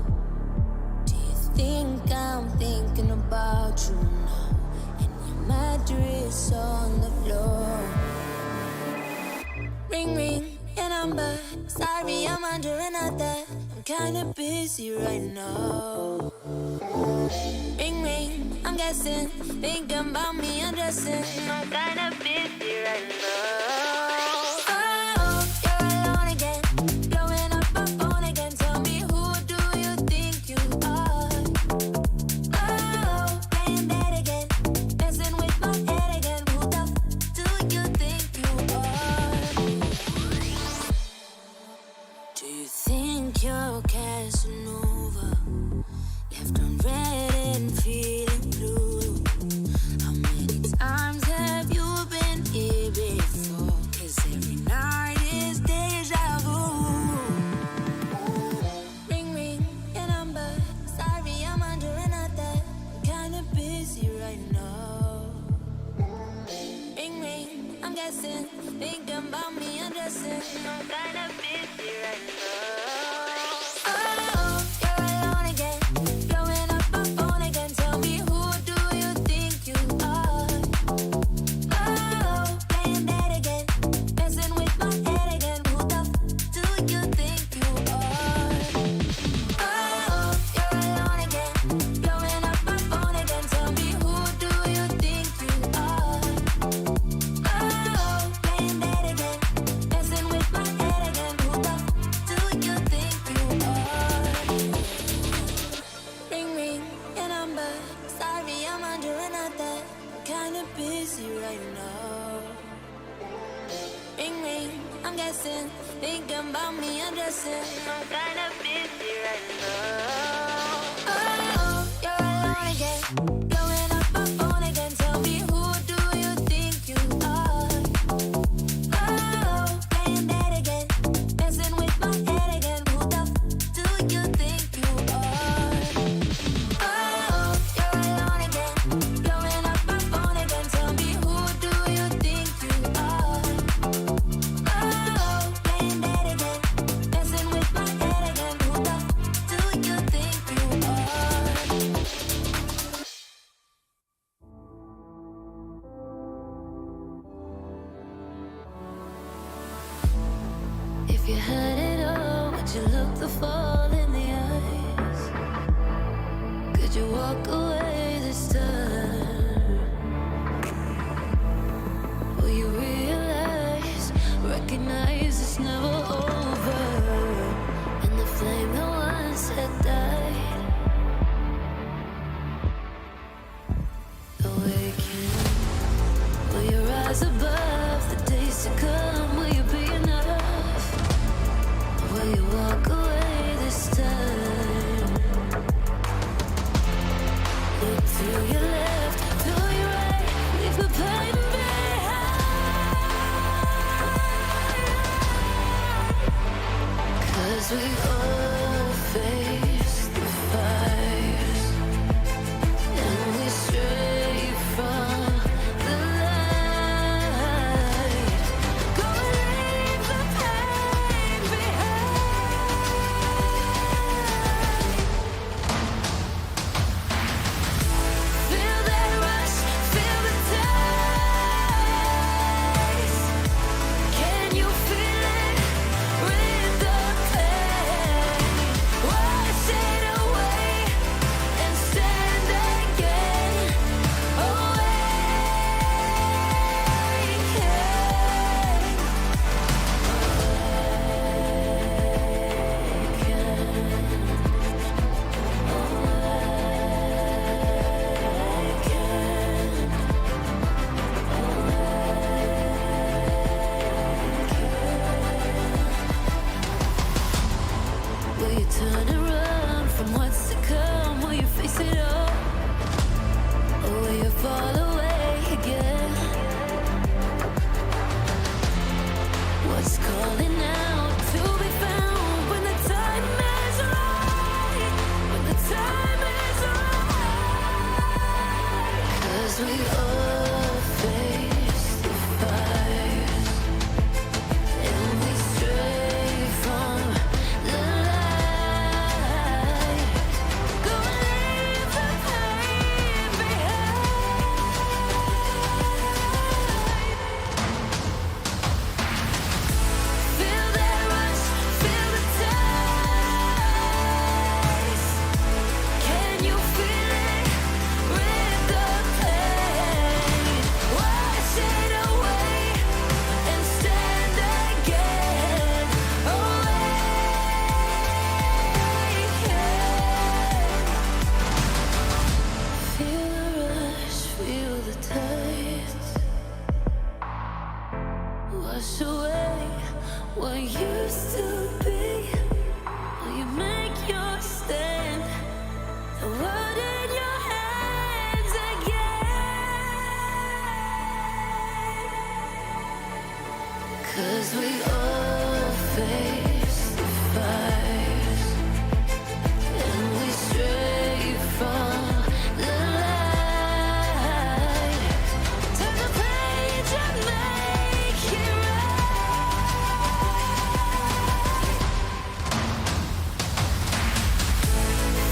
Do you think I'm thinking about you now? And your mattress on the floor. Ring ring, your number. Sorry, I'm under another. I'm kinda busy right now. Ring ring, I'm guessing. Thinking about me undressing. I'm kinda busy right now. Oh, you're alone again. Blowing up my phone again. Tell me, who do you think you are? Oh, playing dead again. Messing with my head again. Who the f do you think you are? Do you think you're Casanova? Left on red and feeling blue. How many times have you been here before? 'Cause every night is deja vu. Ring ring, your number. Sorry, I'm under another. I'm kinda busy right now. Ring ring, I'm guessing. Thinking about me undressing. I'm kinda busy right now. Oh, you're alone again. Blowing up my phone again. Tell me, who do you think you are? Oh, playing dead again. Messing with my head again. Who the f do you think you are? Oh, you're alone again. Blowing up my phone again. Tell me, who do you think you are? Oh, playing dead again. Messing with my head again. Who the f do you think you are? Ring ring, your number. Sorry, I'm under another. I'm kinda busy right now. Ring ring, I'm guessing. Thinking about me undressing. I'm kinda busy right now. Oh, you're alone again. Blowing up my phone again. Tell me, who do you think you are? Oh, playing dead again. Messing with my head again. Who the f do you think you are? Oh, you're alone again. Blowing up my phone again. Tell me, who do you think you are? Oh, playing dead again. Messing with my head you turn and run from what's to come? Will you face it all? Or will you fall away again? What's calling out to be found when the time is right? When the time is right. 'Cause we all face the fires, and we stray from the light. Go and leave the pain behind. Feel that rush, feel the taste. Can you feel it with the pain? Wash it away and stand again. Feel the rush, feel the taste. Wash away what used to be. Will you make your stand? The world in your hands again. 'Cause we all face the fires, and we stray from the light. Turn the page and make it right.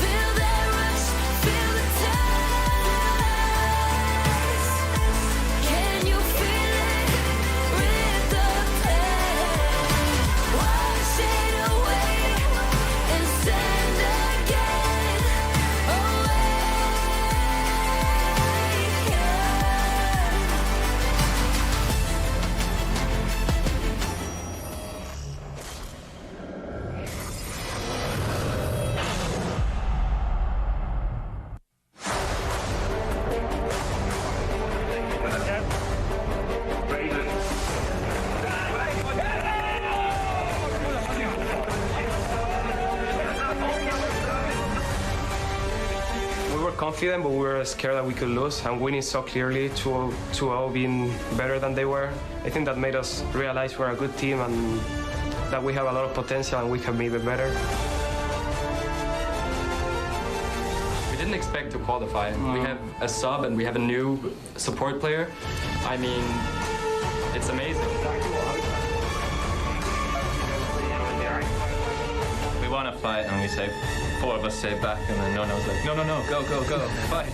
Feel that rush, feel the taste. Can you feel it with the pain? Wash it away and stand again. We were confident, but we were scared that we could lose, and winning so clearly, 2-0 being better than they were. I think that made us realize we're a good team and that we have a lot of potential and we can be even better. We didn't expect to qualify. We have a sub and we have a new support player. I mean, it's amazing. We want to fight and we say, 4 of us say back, and then Nono's like, no, go, fight.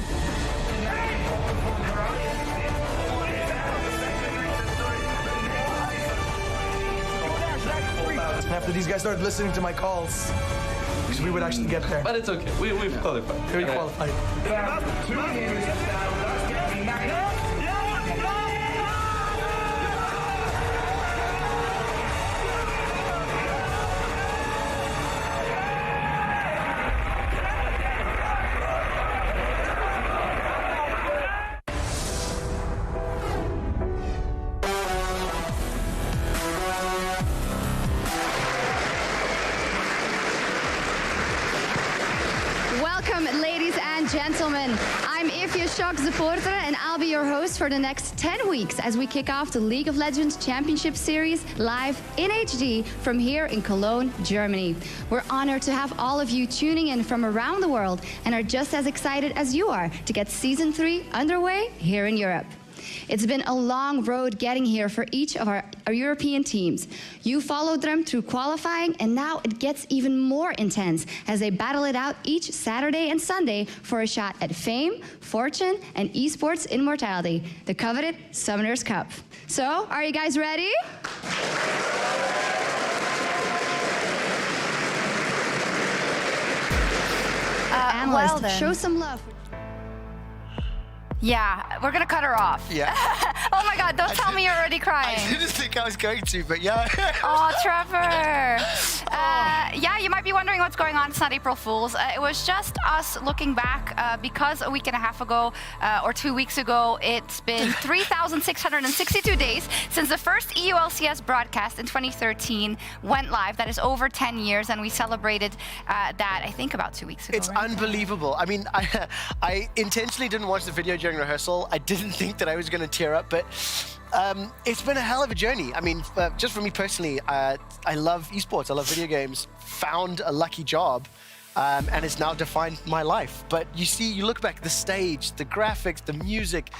After these guys started listening to my calls, we would actually get there. But it's okay. We've qualified. We qualified. Welcome, ladies and gentlemen. I'm Ifje Shock supporter, and I'll be your host for the next 10 weeks as we kick off the League of Legends Championship Series live in HD from here in Cologne, Germany. We're honored to have all of you tuning in from around the world and are just as excited as you are to get Season 3 underway here in Europe. It's been a long road getting here for each of our European teams. You followed them through qualifying, and now it gets even more intense as they battle it out each Saturday and Sunday for a shot at fame, fortune, and esports immortality, the coveted Summoners Cup. So, are you guys ready? Analyst, well then. show some love. Yeah, we're gonna cut her off. Yeah. Oh my God, don't tell me you're already crying. I didn't think I was going to, but yeah. Oh, Trevor. Yeah, you might be wondering what's going on. It's not April Fool's. It was just us looking back because a week and a half ago or 2 weeks ago, it's been 3,662 days since the first EULCS broadcast in 2013 went live. That is over 10 years, and we celebrated that, I think, about 2 weeks ago. It's unbelievable. I mean, I intentionally didn't watch the video during rehearsal. I didn't think that I was going to tear up, but it's been a hell of a journey. I mean, just for me personally, I love esports. I love video games. Found a lucky job, and it's now defined my life. But you see, you look back, the stage, the graphics, the music,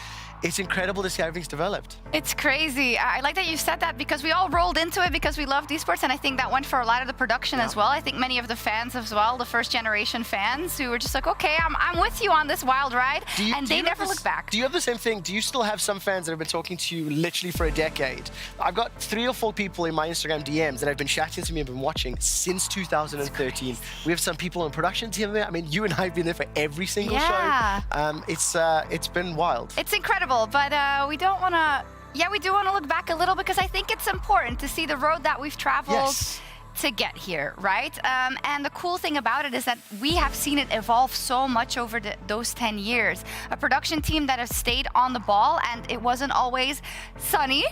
it's incredible to see how everything's developed. It's crazy. I like that you said that because we all rolled into it because we loved esports, and I think that went for a lot of the production as well. I think many of the fans as well, the first generation fans who were just like, okay, I'm with you on this wild ride, and they never look back. Do you have the same thing? Do you still have some fans that have been talking to you literally for a decade? I've got 3 or 4 people in my Instagram DMs that have been chatting to me and been watching since 2013. We have some people on production team there. I mean, you and I have been there for every single show. It's been wild. It's incredible. But we don't want to, we do want to look back a little because I think it's important to see the road that we've traveled to get here, right? And the cool thing about it is that we have seen it evolve so much over those 10 years. A production team that has stayed on the ball, and it wasn't always sunny,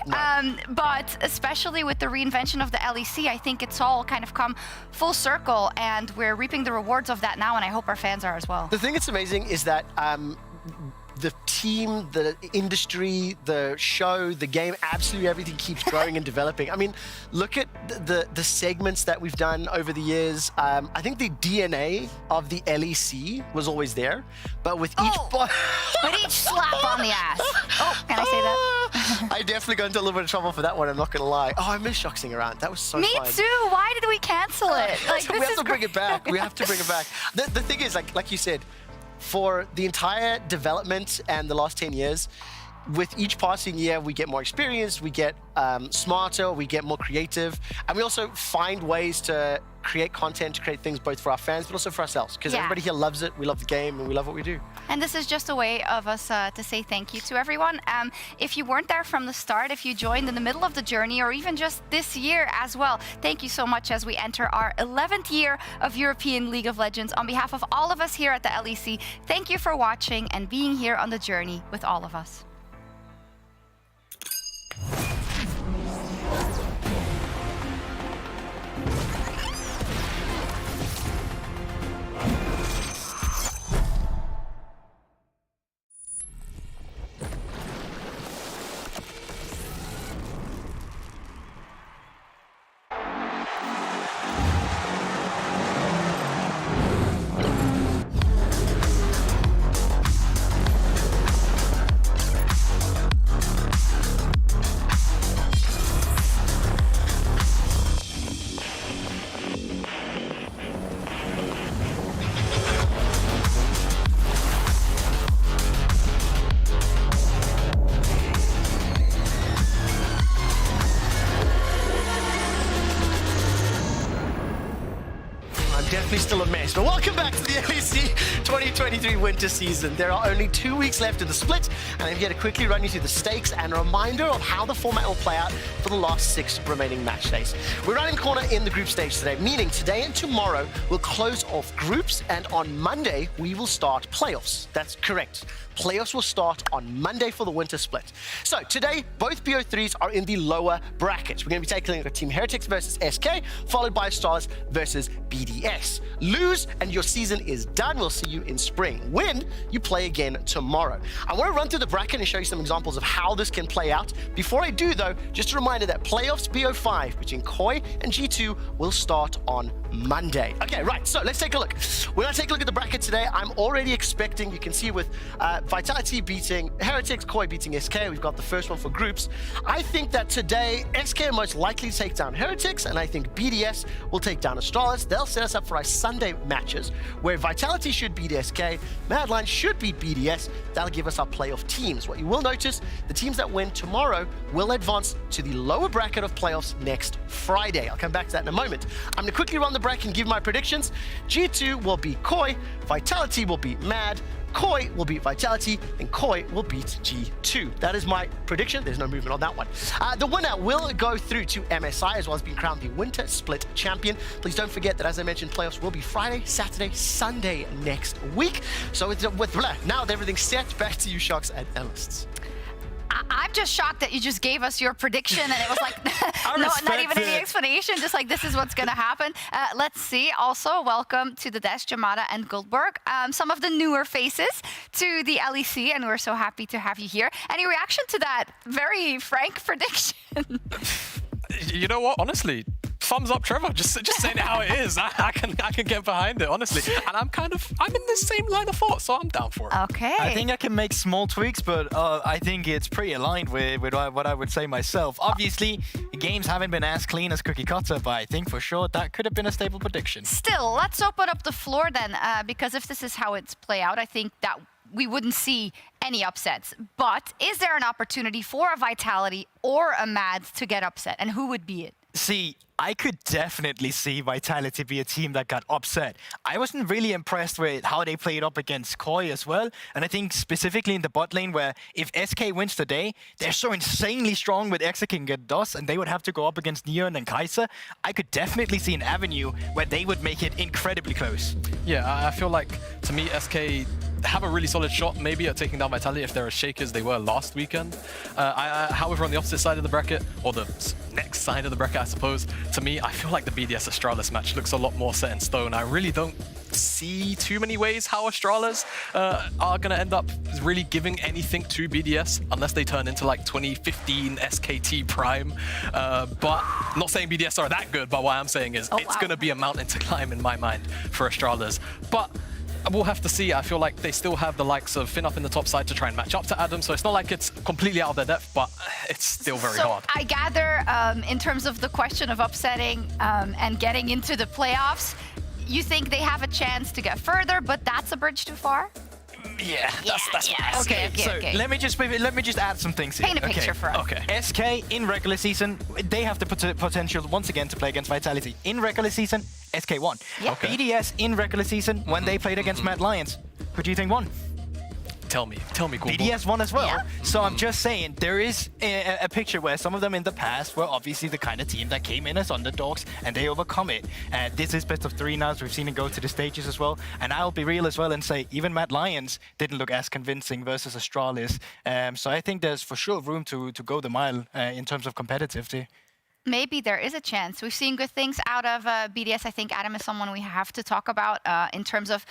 but especially with the reinvention of the LEC, I think it's all kind of come full circle, and we're reaping the rewards of that now, and I hope our fans are as well. The thing that's amazing is that the team, the industry, the show, the game, absolutely everything keeps growing and developing. I mean, look at the segments that we've done over the years. I think the DNA of the LEC was always there, but with each slap on the ass. Oh, can I say that? I definitely got into a little bit of trouble for that one, I'm not gonna lie. Oh, I miss Shoxing around. That was so fun. Me too. Why did we cancel it? Like, we have to bring it back. We have to bring it back. The thing is, like you said, for the entire development and the last 10 years, with each passing year, we get more experience, we get smarter, we get more creative, and we also find ways to create content, to create things both for our fans, but also for ourselves, because everybody here loves it, we love the game, and we love what we do. And this is just a way of us to say thank you to everyone. If you weren't there from the start, if you joined in the middle of the journey, or even just this year as well, thank you so much as we enter our 11th year of European League of Legends. On behalf of all of us here at the LEC, thank you for watching and being here on the journey with all of us. Definitely still a mess, but welcome back to the LEC 2023 winter season. There are only 2 weeks left in the split, and I'm here to quickly run you through the stakes and a reminder of how the format will play out for the last 6 remaining match days. We're running corner in the group stage today, meaning today and tomorrow we'll close off groups, and on Monday we will start playoffs. That's correct. Playoffs will start on Monday for the winter split. So today, both BO3s are in the lower brackets. We're going to be taking a Team Heretics versus SK, followed by Stars versus BDS. Lose and your season is done. We'll see you in spring. Win, you play again tomorrow. I want to run through the bracket and show you some examples of how this can play out. Before I do though, just a reminder that playoffs BO5 between Koi and G2 will start on Monday. Okay, right, so let's take a look. When I take a look at the bracket today, I'm already expecting, you can see with Vitality beating Heretics, Koi beating SK, we've got the first one for groups. I think that today, SK are most likely to take down Heretics, and I think BDS will take down Astralis. They'll set us up for our Sunday matches, where Vitality should beat SK, Madline should beat BDS. That'll give us our playoff teams. What you will notice, the teams that win tomorrow will advance to the lower bracket of playoffs next Friday. I'll come back to that in a moment. I'm going to quickly run the bracket and give my predictions. G2 will beat Koi, Vitality will beat Mad, Koi will beat Vitality, and Koi will beat G2. That is my prediction. There's no movement on that one. The winner will go through to MSI, as well as being crowned the Winter Split Champion. Please don't forget that, as I mentioned, playoffs will be Friday, Saturday, Sunday next week. So now that everything's set, back to you, Shocks and analysts. I'm just shocked that you just gave us your prediction and it was like not even any explanation, just like this is what's going to happen. Let's see. Also, welcome to the desk, Jamada and Goldberg, some of the newer faces to the LEC, and we're so happy to have you here. Any reaction to that very frank prediction? You know what? Honestly, thumbs up, Trevor. Just saying it how it is. I can get behind it, honestly. And I'm in the same line of thought, so I'm down for it. Okay. I think I can make small tweaks, but I think it's pretty aligned with what I would say myself. Obviously, the games haven't been as clean as cookie cutter, but I think for sure that could have been a stable prediction. Still, let's open up the floor then, because if this is how it's play out, I think that we wouldn't see any upsets. But is there an opportunity for a Vitality or a Mad to get upset, and who would be it? See, I could definitely see Vitality be a team that got upset. I wasn't really impressed with how they played up against Koi as well. And I think specifically in the bot lane, where if SK wins today, they're so insanely strong with Exeking and DOS, and they would have to go up against Neon and Kaiser. I could definitely see an avenue where they would make it incredibly close. Yeah, I feel like, to me, SK have a really solid shot, maybe at taking down Vitality if they're as shaky as they were last weekend. However, on the opposite side of the bracket, or the next side of the bracket, I suppose, to me, I feel like the BDS Astralis match looks a lot more set in stone. I really don't see too many ways how Astralis are going to end up really giving anything to BDS unless they turn into like 2015 SKT Prime. But not saying BDS are that good, but what I'm saying is it's going to be a mountain to climb in my mind for Astralis. But we'll have to see. I feel like they still have the likes of Finn up in the top side to try and match up to Adam, so it's not like it's completely out of their depth, but it's still very hard. I gather, in terms of the question of upsetting and getting into the playoffs, you think they have a chance to get further, but that's a bridge too far? Yeah, that's Okay. Let me just add some things here. Paint a picture for us. Okay. SK in regular season, they have the potential once again to play against Vitality. In regular season, SK won. Yep. Okay. BDS in regular season, when they played against Mad Lions, who do you think won? Tell me, Google. BDS won as well. Yeah. So I'm just saying, there is a picture where some of them in the past were obviously the kind of team that came in as underdogs and they overcome it. This is best of 3 now, so we've seen it go to the stages as well. And I'll be real as well and say, even Mad Lions didn't look as convincing versus Astralis. So I think there's for sure room to go the mile in terms of competitivity. Maybe there is a chance. We've seen good things out of BDS. I think Adam is someone we have to talk about in terms of,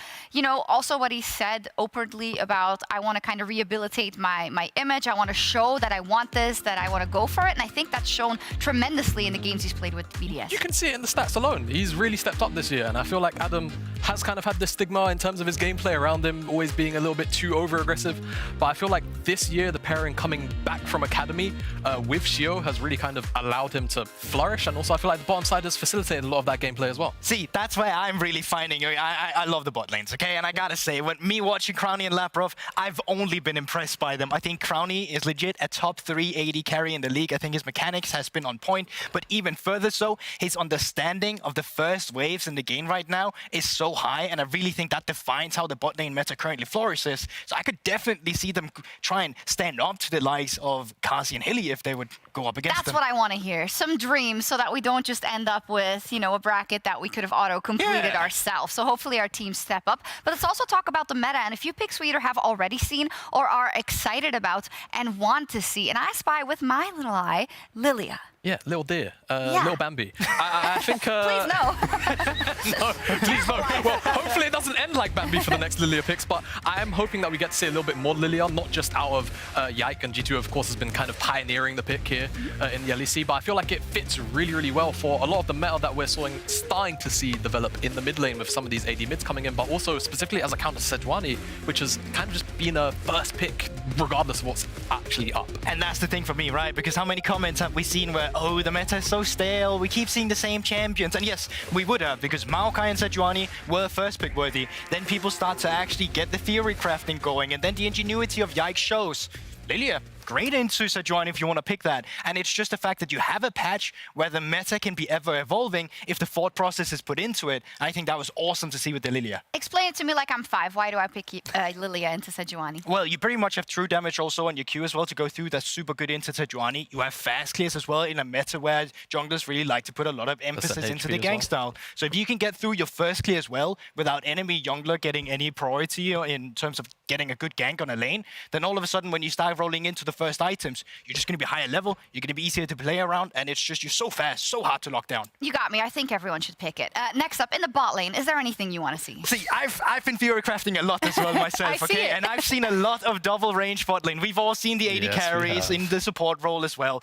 also what he said openly about, I want to kind of rehabilitate my image. I want to show that I want this, that I want to go for it. And I think that's shown tremendously in the games he's played with BDS. You can see it in the stats alone. He's really stepped up this year. And I feel like Adam has kind of had this stigma in terms of his gameplay around him, always being a little bit too over-aggressive. But I feel like this year, the pairing coming back from Academy with Shio has really kind of allowed him to flourish, and also I feel like the bottom side has facilitated a lot of that gameplay as well. See, that's why I'm really finding, I love the bot lanes, okay? And I gotta say, when me watching Crowny and Laprov, I've only been impressed by them. I think Crowny is legit a top 3 AD carry in the league. I think his mechanics has been on point, but even further so, his understanding of the first waves in the game right now is so high, and I really think that defines how the bot lane meta currently flourishes. So I could definitely see them try and stand up to the likes of Kazi and Hilly if they would go up against them. That's what I want to hear. Some dreams, so that we don't just end up with, a bracket that we could have auto-completed ourselves. So hopefully our teams step up. But let's also talk about the meta and a few picks we either have already seen or are excited about and want to see. And I spy with my little eye, Lilia. Yeah, little deer, little Bambi. I think... Please no. No, please no. Well, hopefully it doesn't end like Bambi for the next Lilia picks, but I am hoping that we get to see a little bit more Lilia, not just out of Yike, and G2 of course has been kind of pioneering the pick here in the LEC, but I feel like it fits really, really well for a lot of the meta that we're starting to see develop in the mid lane with some of these AD mids coming in, but also specifically as a counter to Sejuani, which has kind of just been a first pick regardless of what's actually up. And that's the thing for me, right? Because how many comments have we seen where, oh, the meta is so stale, we keep seeing the same champions? And yes, we would have, because Maokai and Sejuani were first pick worthy. Then people start to actually get the theory crafting going, and then the ingenuity of Yike shows. Lilia, great into Sejuani if you want to pick that. And it's just the fact that you have a patch where the meta can be ever evolving if the thought process is put into it. I think that was awesome to see with the Lilia. Explain it to me like I'm 5. Why do I pick Lilia into Sejuani? Well, you pretty much have true damage also on your Q as well to go through. That's super good into Sejuani. You have fast clears as well in a meta where junglers really like to put a lot of emphasis into the gang style. So if you can get through your first clear as well without enemy jungler getting any priority in terms of getting a good gank on a lane, then all of a sudden when you start rolling into the first items, you're just going to be higher level, you're going to be easier to play around, and it's just, you're so fast, so hard to lock down. You got me. I think everyone should pick it. Next up, in the bot lane, is there anything you want to see? See, I've been theory crafting a lot as well myself, okay? And I've seen a lot of double range bot lane. We've all seen the AD carries in the support role as well.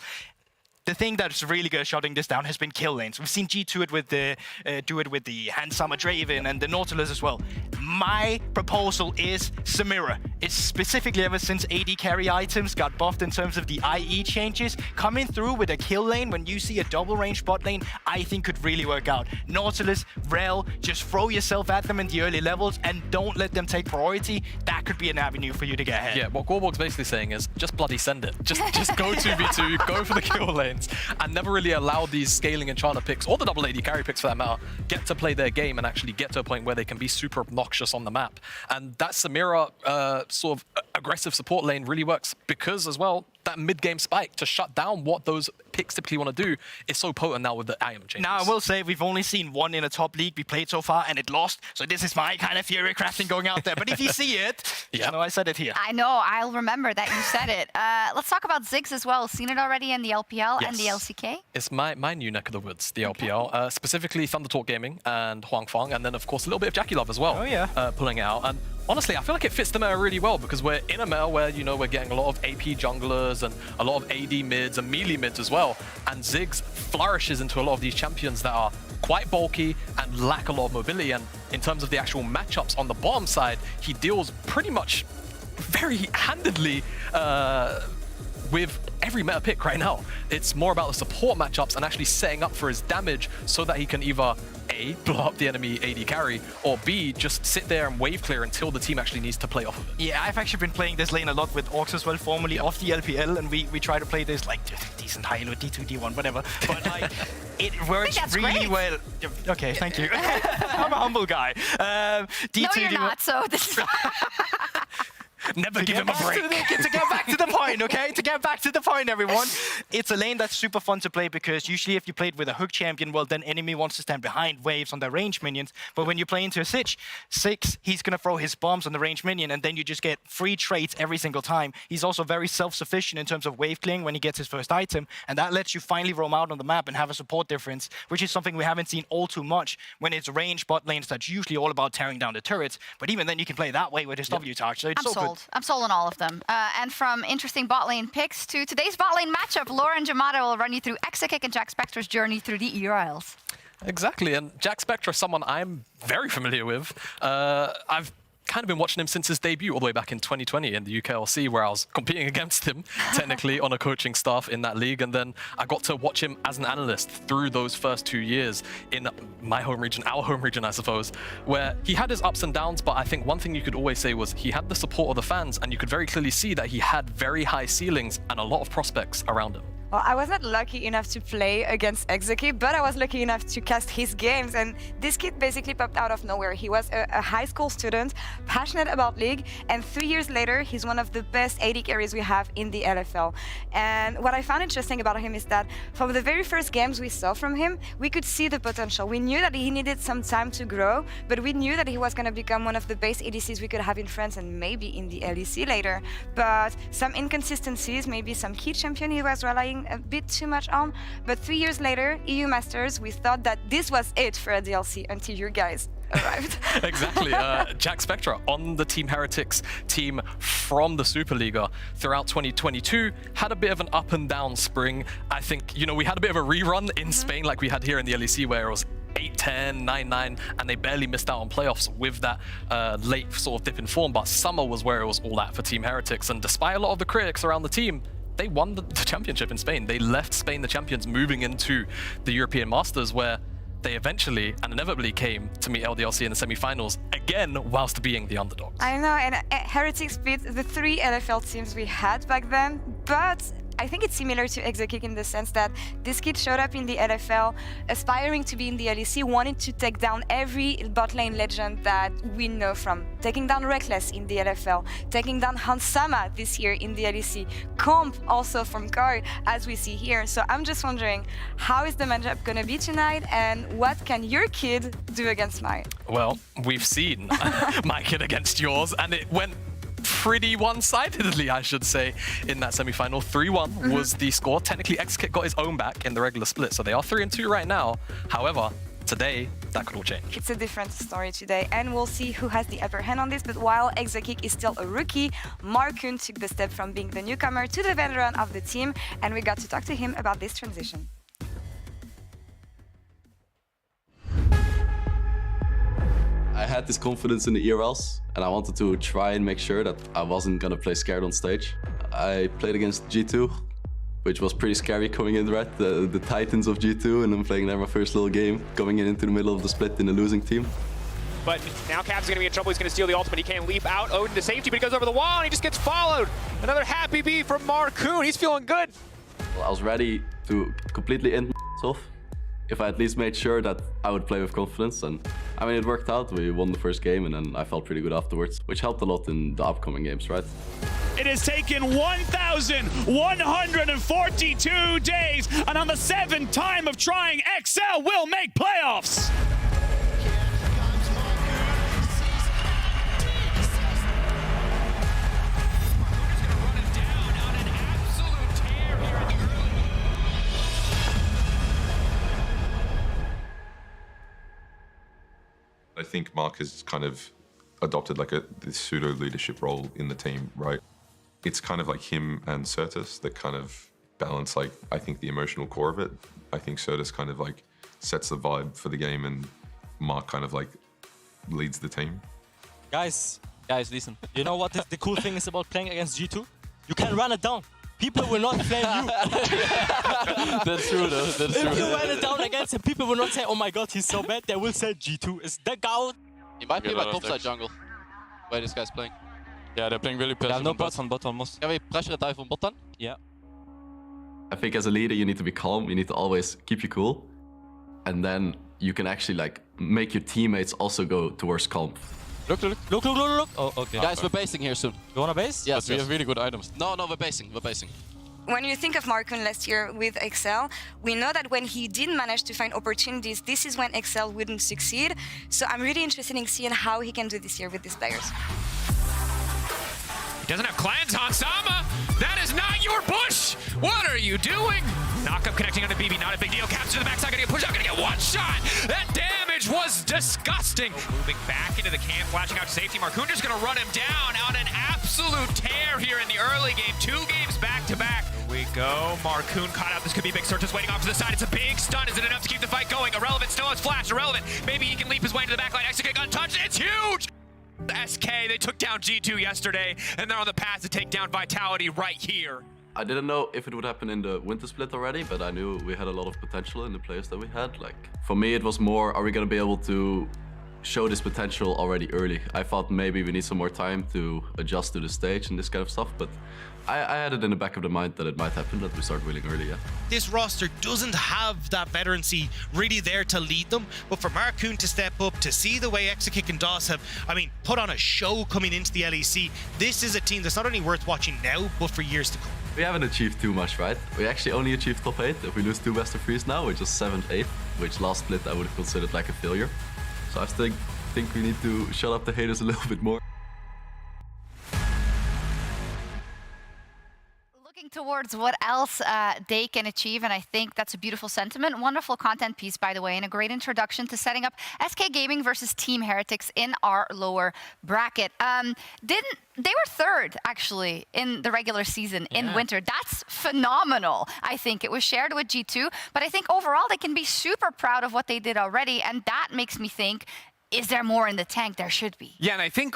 The thing that's really good at shutting this down has been kill lanes. We've seen G do it with the Handsama Draven and the Nautilus as well. My proposal is Samira. It's specifically ever since AD carry items got buffed in terms of the IE changes, coming through with a kill lane when you see a double range bot lane, I think could really work out. Nautilus, Rel, just throw yourself at them in the early levels and don't let them take priority. That could be an avenue for you to get ahead. Yeah, what Gorbog's basically saying is just bloody send it. Just go 2v2, go for the kill lanes, and never really allow these scaling Enchanter picks, or the double AD carry picks for that matter, get to play their game and actually get to a point where they can be super obnoxious on the map. And that Samira sort of aggressive support lane really works because, as well, that mid-game spike to shut down what those picks typically want to do is so potent now with the item changes. Now, I will say we've only seen one in a top league we played so far, and it lost. So this is my kind of theory crafting going out there. But if you see it, you know I said it here. I know. I'll remember that you said it. Let's talk about Ziggs as well. Seen it already in the LPL and the LCK? It's my new neck of the woods, the LPL. Specifically Thunder Talk Gaming and Huang Fang, and then, of course, a little bit of Jackie Love as well. Oh, yeah. Pulling it out. And honestly, I feel like it fits the meta really well because we're in a meta where, you know, we're getting a lot of AP junglers and a lot of AD mids and melee mids as well. And Ziggs flourishes into a lot of these champions that are quite bulky and lack a lot of mobility. And in terms of the actual matchups on the bottom side, he deals pretty much very handedly with every meta pick right now. It's more about the support matchups and actually setting up for his damage so that he can either A, blow up the enemy AD carry, or B, just sit there and wave clear until the team actually needs to play off of it. Yeah, I've actually been playing this lane a lot with Orcs as well, formerly off the LPL, and we try to play this like decent high-elo, D2, D1, whatever. But like, it works really well. Okay, thank you. I'm a humble guy. D2, no, you're D1. not, so this is... Never give him a break. To get back to the point, okay? To get back to the point, everyone. It's a lane that's super fun to play because usually if you played with a hook champion, well, then enemy wants to stand behind waves on their range minions. But when you play into a Sitch, he's going to throw his bombs on the range minion, and then you just get free trades every single time. He's also very self-sufficient in terms of wave clearing when he gets his first item, and that lets you finally roam out on the map and have a support difference, which is something we haven't seen all too much when it's range bot lanes that's usually all about tearing down the turrets. But even then, you can play that way with his W touch, so it's so good. I'm sold on all of them. And from interesting bot lane picks to today's bot lane matchup, Lauren Jamada will run you through Exakick and Jack Spector's journey through the ERLs. Exactly, and Jack Spector is someone I'm very familiar with. I've kind of been watching him since his debut all the way back in 2020 in the UKLC, where I was competing against him technically on a coaching staff in that league, and then I got to watch him as an analyst through those first 2 years in my home region, our home region, I suppose, where he had his ups and downs, but I think one thing you could always say was he had the support of the fans, and you could very clearly see that he had very high ceilings and a lot of prospects around him. Well, I was not lucky enough to play against Exaki, but I was lucky enough to cast his games, and this kid basically popped out of nowhere. He was a high school student, passionate about League, and 3 years later, he's one of the best AD carries we have in the LFL. And what I found interesting about him is that from the very first games we saw from him, we could see the potential. We knew that he needed some time to grow, but we knew that he was going to become one of the best ADCs we could have in France and maybe in the LEC later. But some inconsistencies, maybe some key champion he was relying a bit too much on, but 3 years later, EU Masters, we thought that this was it for a DLC until you guys arrived. Exactly. Jack Spector on the Team Heretics team from the Superliga throughout 2022 had a bit of an up and down spring. I think, you know, we had a bit of a rerun in Spain like we had here in the LEC, where it was 8-10, 9-9, and they barely missed out on playoffs with that late sort of dip in form. But summer was where it was all at for Team Heretics, and despite a lot of the critics around the team, they won the championship in Spain. They left Spain the champions, moving into the European Masters, where they eventually and inevitably came to meet LDLC in the semi-finals again, whilst being the underdogs. I know, and Heretics beat the 3 LFL teams we had back then, but I think it's similar to Exokick in the sense that this kid showed up in the LFL, aspiring to be in the LEC, wanted to take down every bot lane legend that we know from. Taking down Reckless in the LFL, taking down Hansama this year in the LEC, Comp also from Guard, as we see here. So I'm just wondering, how is the matchup gonna be tonight, and what can your kid do against mine? Well, we've seen my kid against yours, and it went pretty one-sidedly, I should say, in that semi-final. 3-1 was the score. Technically, XKit got his own back in the regular split, so they are 3-2 right now. However, today, that could all change. It's a different story today, and we'll see who has the upper hand on this. But while Exokick is still a rookie, Markun took the step from being the newcomer to the veteran of the team, and we got to talk to him about this transition. I had this confidence in the ERLs, and I wanted to try and make sure that I wasn't gonna play scared on stage. I played against G2, which was pretty scary coming in, right? The titans of G2, and I'm playing there my first little game, coming into the middle of the split in the losing team. But now Cap's gonna be in trouble. He's gonna steal the ultimate. He can't leap out Odin to safety, but he goes over the wall and he just gets followed. Another happy B from Markun. He's feeling good. Well, I was ready to completely end myself if I at least made sure that I would play with confidence. And I mean, it worked out. We won the first game, and then I felt pretty good afterwards, which helped a lot in the upcoming games, right? It has taken 1,142 days, and on the 7th time of trying, XL will make playoffs. I think Mark has kind of adopted like this pseudo leadership role in the team, right? It's kind of like him and Certus that kind of balance, like, I think the emotional core of it. I think Certus kind of like sets the vibe for the game, and Mark kind of like leads the team. Guys, listen. You know what the cool thing is about playing against G2? You can run it down. People will not blame you. That's true, though. That's true. If you run it down against him, people will not say, oh my god, he's so bad. They will say G2 is the goat. He might be like topside jungle, where this guy's playing. Yeah, they're playing really passive. Yeah, no bots on bot almost. Can we pressure a dive on bot then? Yeah. I think as a leader, you need to be calm. You need to always keep you cool. And then you can actually like make your teammates also go towards calm. Look. Oh, okay. Guys, we're basing here soon. You wanna base? Yes, But we have really good items. No, we're basing. When you think of Markun last year with Excel, we know that when he didn't manage to find opportunities, this is when Excel wouldn't succeed. So I'm really interested in seeing how he can do this year with these players. He doesn't have cleanse on Sama. That is not your push. What are you doing? Knockup connecting on the BB, not a big deal. Caps to the backside, gonna get pushed out, gonna get one shot. That damage was disgusting. Moving back into the camp, flashing out to safety. Markun just gonna run him down on an absolute tear here in the early game. 2 games back to back. Here we go. Markun caught out. This could be big. Certus waiting off to the side. It's a big stun. Is it enough to keep the fight going? Irrelevant still has flash. Irrelevant. Maybe he can leap his way into the backline. Execute untouched. It's huge. SK, they took down G2 yesterday, and they're on the path to take down Vitality right here. I didn't know if it would happen in the winter split already, but I knew we had a lot of potential in the players that we had. Like, for me, it was more, are we gonna be able to show this potential already early? I thought maybe we need some more time to adjust to the stage and this kind of stuff, but I had it in the back of the mind that it might happen, that we start wheeling early, yeah. This roster doesn't have that veterancy really there to lead them, but for Markun to step up, to see the way Exokick and DOS have, put on a show coming into the LEC, this is a team that's not only worth watching now, but for years to come. We haven't achieved too much, right? We actually only achieved top 8. If we lose 2 best of 3s now, we're just 7th, 8th, which last split I would have considered like a failure. So I think we need to shut up the haters a little bit more. Towards what else they can achieve, and I think that's a beautiful sentiment. Wonderful content piece, by the way, and a great introduction to setting up SK Gaming versus Team Heretics in our lower bracket. They were 3rd, actually, in the regular season in winter. That's phenomenal, I think. It was shared with G2, but I think overall they can be super proud of what they did already, and that makes me think is there more in the tank? There should be. Yeah, and I think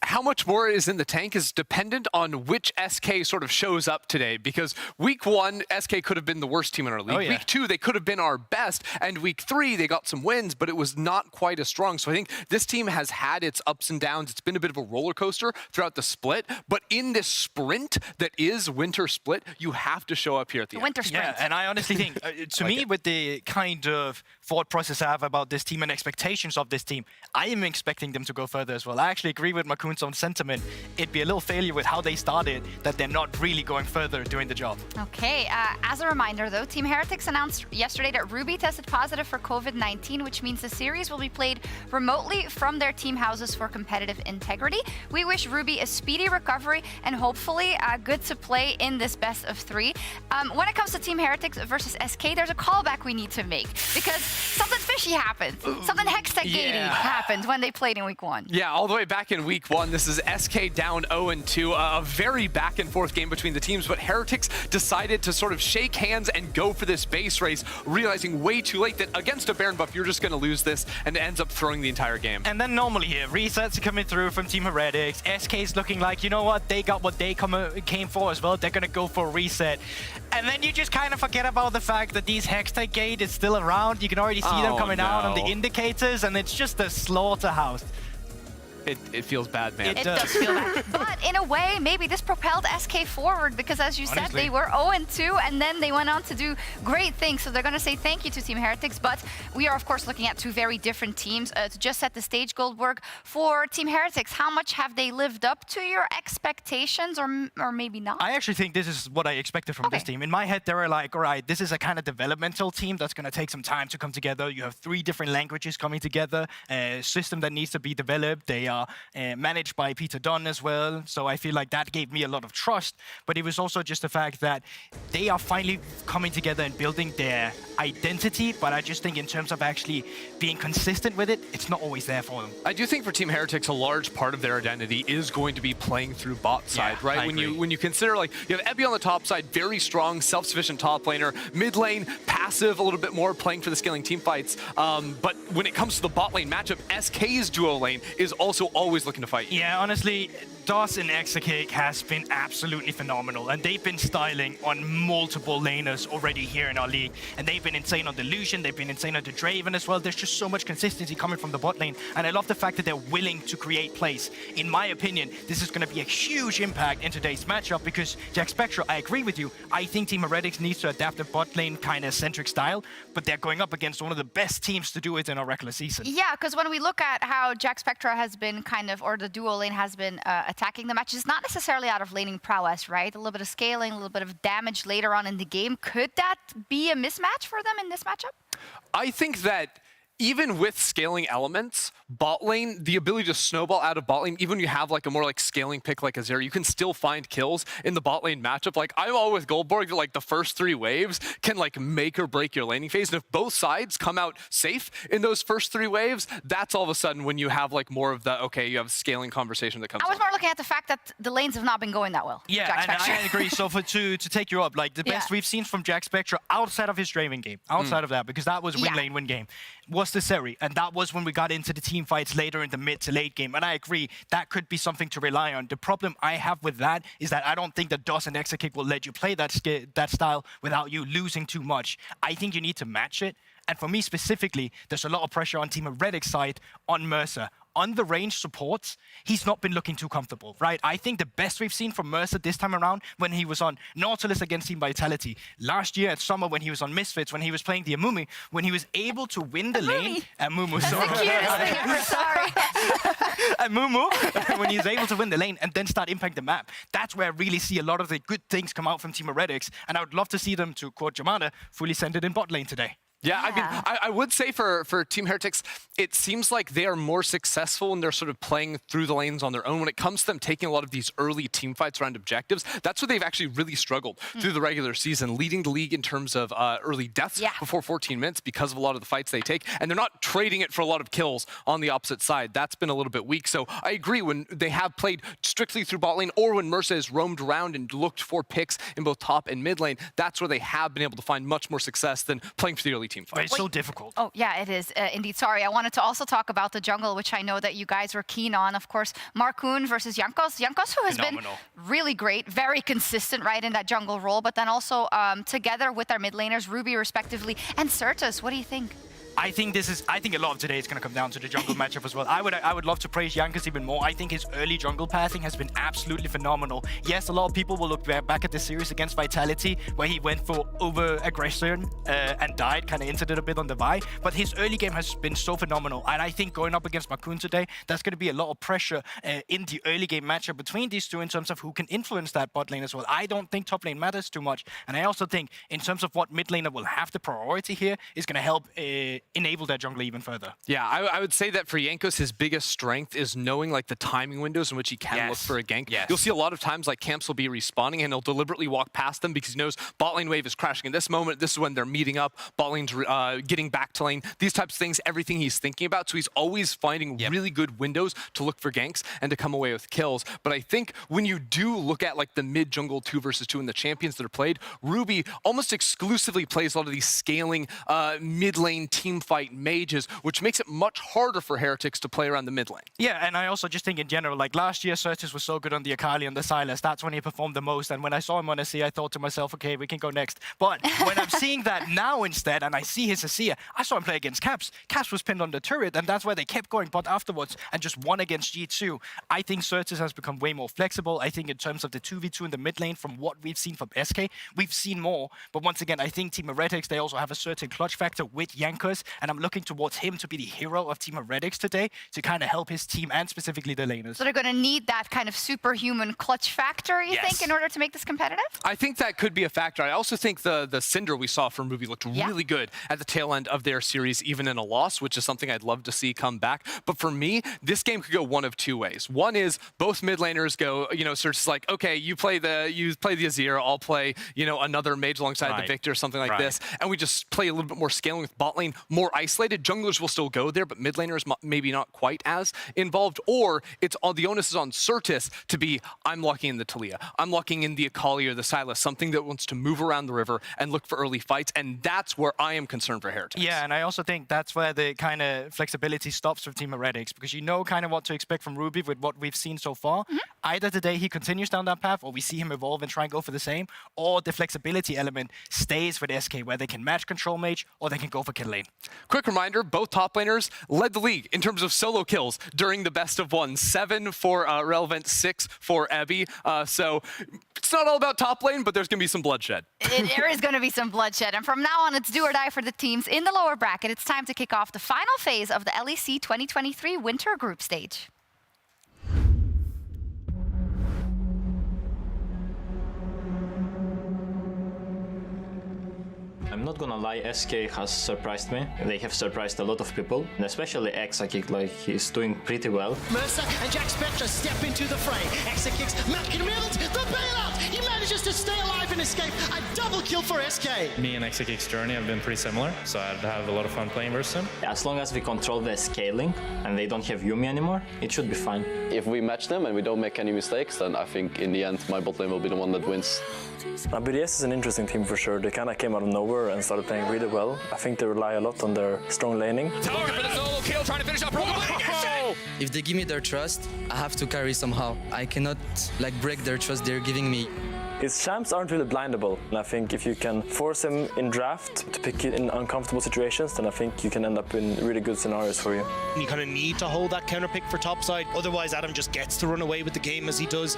how much more is in the tank is dependent on which SK sort of shows up today, because week 1, SK could have been the worst team in our league. Oh, yeah. Week 2, they could have been our best, and week 3, they got some wins, but it was not quite as strong. So I think this team has had its ups and downs. It's been a bit of a roller coaster throughout the split, but in this sprint that is winter split, you have to show up here at the end. Winter sprint. Yeah, and I honestly think, to me, with the kind of thought process I have about this team and expectations of this team, I am expecting them to go further as well. I actually agree with Makoon's own sentiment. It'd be a little failure with how they started that they're not really going further doing the job. Okay, as a reminder though, Team Heretics announced yesterday that Ruby tested positive for COVID-19, which means the series will be played remotely from their team houses for competitive integrity. We wish Ruby a speedy recovery and hopefully good to play in this best of 3. When it comes to Team Heretics versus SK, there's a callback we need to make because something fishy happened. Something Hextech-gaty happened when they played in week 1. Yeah, all the way back in week 1, this is SK down 0-2, a very back and forth game between the teams, but Heretics decided to sort of shake hands and go for this base race, realizing way too late that against a Baron buff, you're just going to lose this, and it ends up throwing the entire game. And then normally here, resets are coming through from Team Heretics. SK's looking like, you know what, they got what they came for as well. They're going to go for a reset. And then you just kind of forget about the fact that these Hextech Gate is still around. You can already see them coming out on the indicators, and it's just a slaughterhouse. It feels bad, man. It does feel bad. But in a way, maybe this propelled SK forward because, as you said, they were 0-2 and then they went on to do great things. So they're going to say thank you to Team Heretics. But we are, of course, looking at 2 very different teams. To just set the stage, Goldberg, for Team Heretics, how much have they lived up to your expectations or maybe not? I actually think this is what I expected from this team. In my head, they were like, all right, this is a kind of developmental team that's going to take some time to come together. You have 3 different languages coming together, a system that needs to be developed. They are managed by Peter Dunn as well, so I feel like that gave me a lot of trust, but it was also just the fact that they are finally coming together and building their identity, but I just think in terms of actually being consistent with it, it's not always there for them. I do think for Team Heretics, a large part of their identity is going to be playing through bot side, right? When you consider, like, you have Ebby on the top side, very strong, self-sufficient top laner, mid lane, passive a little bit more, playing for the scaling team fights, but when it comes to the bot lane matchup, SK's duo lane is also always looking to fight. Yeah, honestly, DOS and Exakik has been absolutely phenomenal, and they've been styling on multiple laners already here in our league, and they've been insane on Delusion, they've been insane on the Draven as well. There's just so much consistency coming from the bot lane, and I love the fact that they're willing to create plays. In my opinion, this is going to be a huge impact in today's matchup because Jack Spectra, I agree with you, I think Team Heretics needs to adapt a bot lane kind of centric style, but they're going up against one of the best teams to do it in our regular season. Yeah, because when we look at how Jack Spectra has been kind of, or the duo lane has been attacking the matches, not necessarily out of laning prowess, right? A little bit of scaling, a little bit of damage later on in the game. Could that be a mismatch for them in this matchup? I think that even with scaling elements, bot lane, the ability to snowball out of bot lane, even when you have like a more like scaling pick like Azir, you can still find kills in the bot lane matchup. Like I'm all with Goldberg that like the first 3 waves can like make or break your laning phase. And if both sides come out safe in those first 3 waves, that's all of a sudden when you have like more of the, okay, you have a scaling conversation that comes I was up. more looking at the fact that the lanes have not been going that well. Yeah, Jack and Spectra. I agree. So to take you up, like the best we've seen from Jack Spectra outside of his Draven game, outside of that, because that was win lane win game, was the Seri, and that was when we got into the team fights later in the mid to late game. And I agree, that could be something to rely on. The problem I have with that is that I don't think that DOS and Exakik will let you play that style without you losing too much. I think you need to match it. And for me specifically, there's a lot of pressure on Team Heretics side on Mercer. On the range supports, he's not been looking too comfortable, right? I think the best we've seen from Mercer this time around when he was on Nautilus against Team Vitality. Last year at Summer when he was on Misfits, when he was playing the Amumi, when he was able to win the lane. Amumu, sorry. That's the cutest thing ever, sorry. Amumu, when he's able to win the lane and then start impacting the map. That's where I really see a lot of the good things come out from Team Heretics. And I would love to see them, to quote Jamada, fully send it in bot lane today. Yeah, I mean, I would say for Team Heretics, it seems like they are more successful when they're sort of playing through the lanes on their own. When it comes to them taking a lot of these early team fights around objectives, that's where they've actually really struggled through the regular season, leading the league in terms of early deaths before 14 minutes because of a lot of the fights they take. And they're not trading it for a lot of kills on the opposite side. That's been a little bit weak. So I agree, when they have played strictly through bot lane or when Mercer has roamed around and looked for picks in both top and mid lane, that's where they have been able to find much more success than playing for the early early team fights. It's so difficult. Oh, yeah, it is indeed. Sorry, I wanted to also talk about the jungle, which I know that you guys were keen on. Of course, Markoon versus Jankos. Jankos, who has been really great, very consistent, right, in that jungle role, but then also together with our mid laners, Ruby respectively, and Certus. What do you think? I think a lot of today is going to come down to the jungle matchup as well. I would love to praise Jankos even more. I think his early jungle pathing has been absolutely phenomenal. Yes, a lot of people will look back at the series against Vitality, where he went for over-aggression and died, kind of entered it a bit on the Vi. But his early game has been so phenomenal. And I think going up against Markoon today, that's going to be a lot of pressure in the early game matchup between these two in terms of who can influence that bot lane as well. I don't think top lane matters too much. And I also think in terms of what mid laner will have the priority here is going to help enable their jungle even further. Yeah, I would say that for Jankos, his biggest strength is knowing like the timing windows in which he can look for a gank. You'll see a lot of times like camps will be respawning and he'll deliberately walk past them because he knows bot lane wave is crashing in this moment. This is when they're meeting up. Bot lane's getting back to lane. These types of things, everything he's thinking about. So he's always finding really good windows to look for ganks and to come away with kills. But I think when you do look at like the mid jungle 2 versus 2 and the champions that are played, Ruby almost exclusively plays a lot of these scaling mid lane team fight mages, which makes it much harder for Heretics to play around the mid lane. Yeah, and I also just think in general, like last year, Certus was so good on the Akali and the Sylas. That's when he performed the most. And when I saw him on SC, I thought to myself, okay, we can go next. But when I'm seeing that now instead, and I see his Assia, I saw him play against Caps. Caps was pinned on the turret, and that's why they kept going bot afterwards and just won against G2. I think Certus has become way more flexible. I think in terms of the 2v2 in the mid lane, from what we've seen from SK, we've seen more. But once again, I think Team Heretics, they also have a certain clutch factor with Jankos, and I'm looking towards him to be the hero of Team Heretics today to kind of help his team and specifically the laners. So they're going to need that kind of superhuman clutch factor, you think, in order to make this competitive? I think that could be a factor. I also think the Cinder we saw from Ruby looked really good at the tail end of their series, even in a loss, which is something I'd love to see come back. But for me, this game could go one of two ways. One is both mid laners go, you know, Search is like, okay, you play the Azir, I'll play, you know, another mage alongside the Victor or something like this, and we just play a little bit more scaling with bot lane, more isolated. Junglers will still go there, but mid laners maybe not quite as involved. Or it's all the onus is on Certus to be, I'm locking in the Talia, I'm locking in the Akali or the Sylas, something that wants to move around the river and look for early fights, and that's where I am concerned for Heretics. Yeah, and I also think that's where the kind of flexibility stops for Team Heretics, because you know kind of what to expect from Ruby with what we've seen so far. Either today he continues down that path, or we see him evolve and try and go for the same, or the flexibility element stays with SK, where they can match control mage, or they can go for kill lane. Quick reminder, both top laners led the league in terms of solo kills during the best of one. 7 for Relevant, 6 for Abby. So it's not all about top lane, but there's going to be some bloodshed. There is going to be some bloodshed. And from now on, it's do or die for the teams in the lower bracket. It's time to kick off the final phase of the LEC 2023 Winter Group Stage. I'm not gonna lie, SK has surprised me. They have surprised a lot of people, and especially Exakik, like he's doing pretty well. Mercer and Jack Spectre step into the fray. Exakik's Malkin Milt, the bailout! He manages to stay alive and escape. A double kill for SK. Me and Exakik's journey have been pretty similar, so I'd have a lot of fun playing versus him. As long as we control the scaling and they don't have Yumi anymore, it should be fine. If we match them and we don't make any mistakes, then I think in the end my bot lane will be the one that wins. BDS is an interesting team for sure. They kind of came out of nowhere and started playing really well. I think they rely a lot on their strong laning. Looking for the solo kill, trying to finish up. If they give me their trust, I have to carry somehow. I cannot break their trust they're giving me. His champs aren't really blindable, and I think if you can force him in draft to pick it in uncomfortable situations, then I think you can end up in really good scenarios for you. You kind of need to hold that counter pick for topside, otherwise Adam just gets to run away with the game as he does.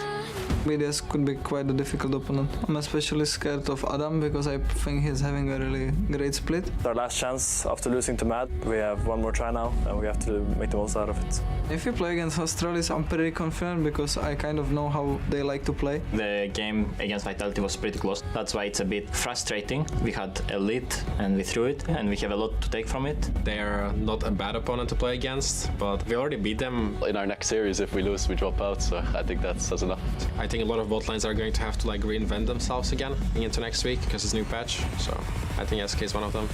BDS could be quite a difficult opponent. I'm especially scared of Adam because I think he's having a really great split. Our last chance after losing to Mad. We have one more try now, and we have to make the most out of it. If you play against Astralis, I'm pretty confident because I kind of know how they like to play. The game against Vitality was pretty close. That's why it's a bit frustrating. We had a lead and we threw it, and we have a lot to take from it. They're not a bad opponent to play against, but we already beat them. In our next series, if we lose, we drop out, so I think that's enough. I think a lot of bot lanes are going to have to reinvent themselves again into next week because it's a new patch, so I think SK is one of them.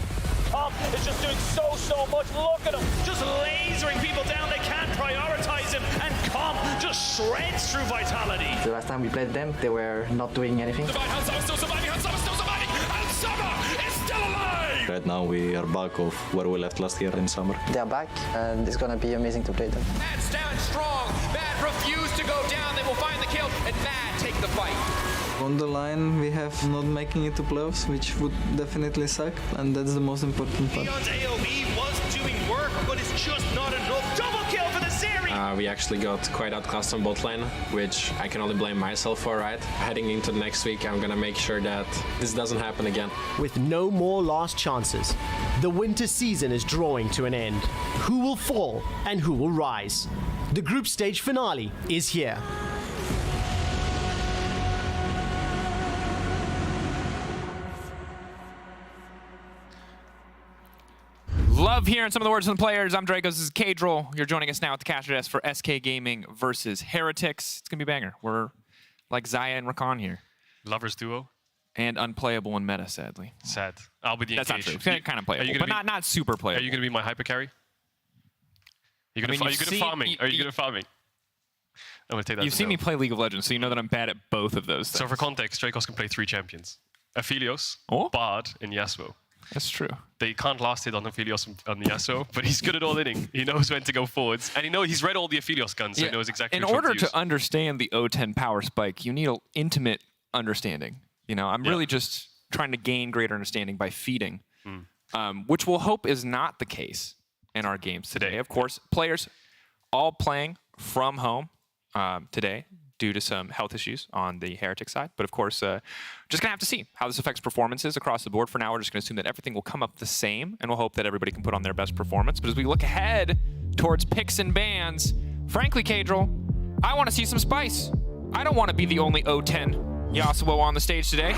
Comp is just doing so much. Look at him, just lasering people down. They can't prioritize him, and Comp just shreds through Vitality. The last time we played them, they were not doing anything. Handsama still surviving, Handsama still surviving. Summer is still alive! Right now we are back of where we left last year in summer. They are back, and it's gonna be amazing to play them. Mad stand strong. Mad refuse to go down. They will find the kill, and Mad take the fight. On the line, we have not making it to playoffs, which would definitely suck, and that's the most important part. Neon's AoE was doing work, but it's just not enough. Double kill for the Zeri! We actually got quite outclassed on bot lane, which I can only blame myself for, right? Heading into next week, I'm gonna make sure that this doesn't happen again. With no more last chances, the winter season is drawing to an end. Who will fall and who will rise? The group stage finale is here. Love hearing some of the words from the players. I'm Dracos. This is Kadril. You're joining us now at the Cash Desk for SK Gaming versus Heretics. It's going to be a banger. We're like Zaya and Rakan here. Lovers duo. And unplayable in meta, sadly. Sad. I'll be the That's engage. not true. Kind of playable, but not super playable. Are you going to be my hyper carry? Are you good at farming? Are you good at farming? I'm going to take that. You've seen me play League of Legends, so you know that I'm bad at both of those things. So for context, Dracos can play 3 champions. Aphelios, Bard, and Yasuo. That's true. They can't last it on Aphelios and on Yasuo, but he's good at all inning. He knows when to go forwards. And he's read all the Aphelios guns, so he knows exactly In which one order to use. to understand the O10 power spike, you need an intimate understanding. You know, I'm really just trying to gain greater understanding by feeding, which we'll hope is not the case in our games today. Of course, players all playing from home today due to some health issues on the Heretic side. But of course, just going to have to see how this affects performances across the board. For now, we're just going to assume that everything will come up the same, and we'll hope that everybody can put on their best performance. But as we look ahead towards picks and bans, frankly, Kadril, I want to see some spice. I don't want to be the only O10 Yasuo on the stage today.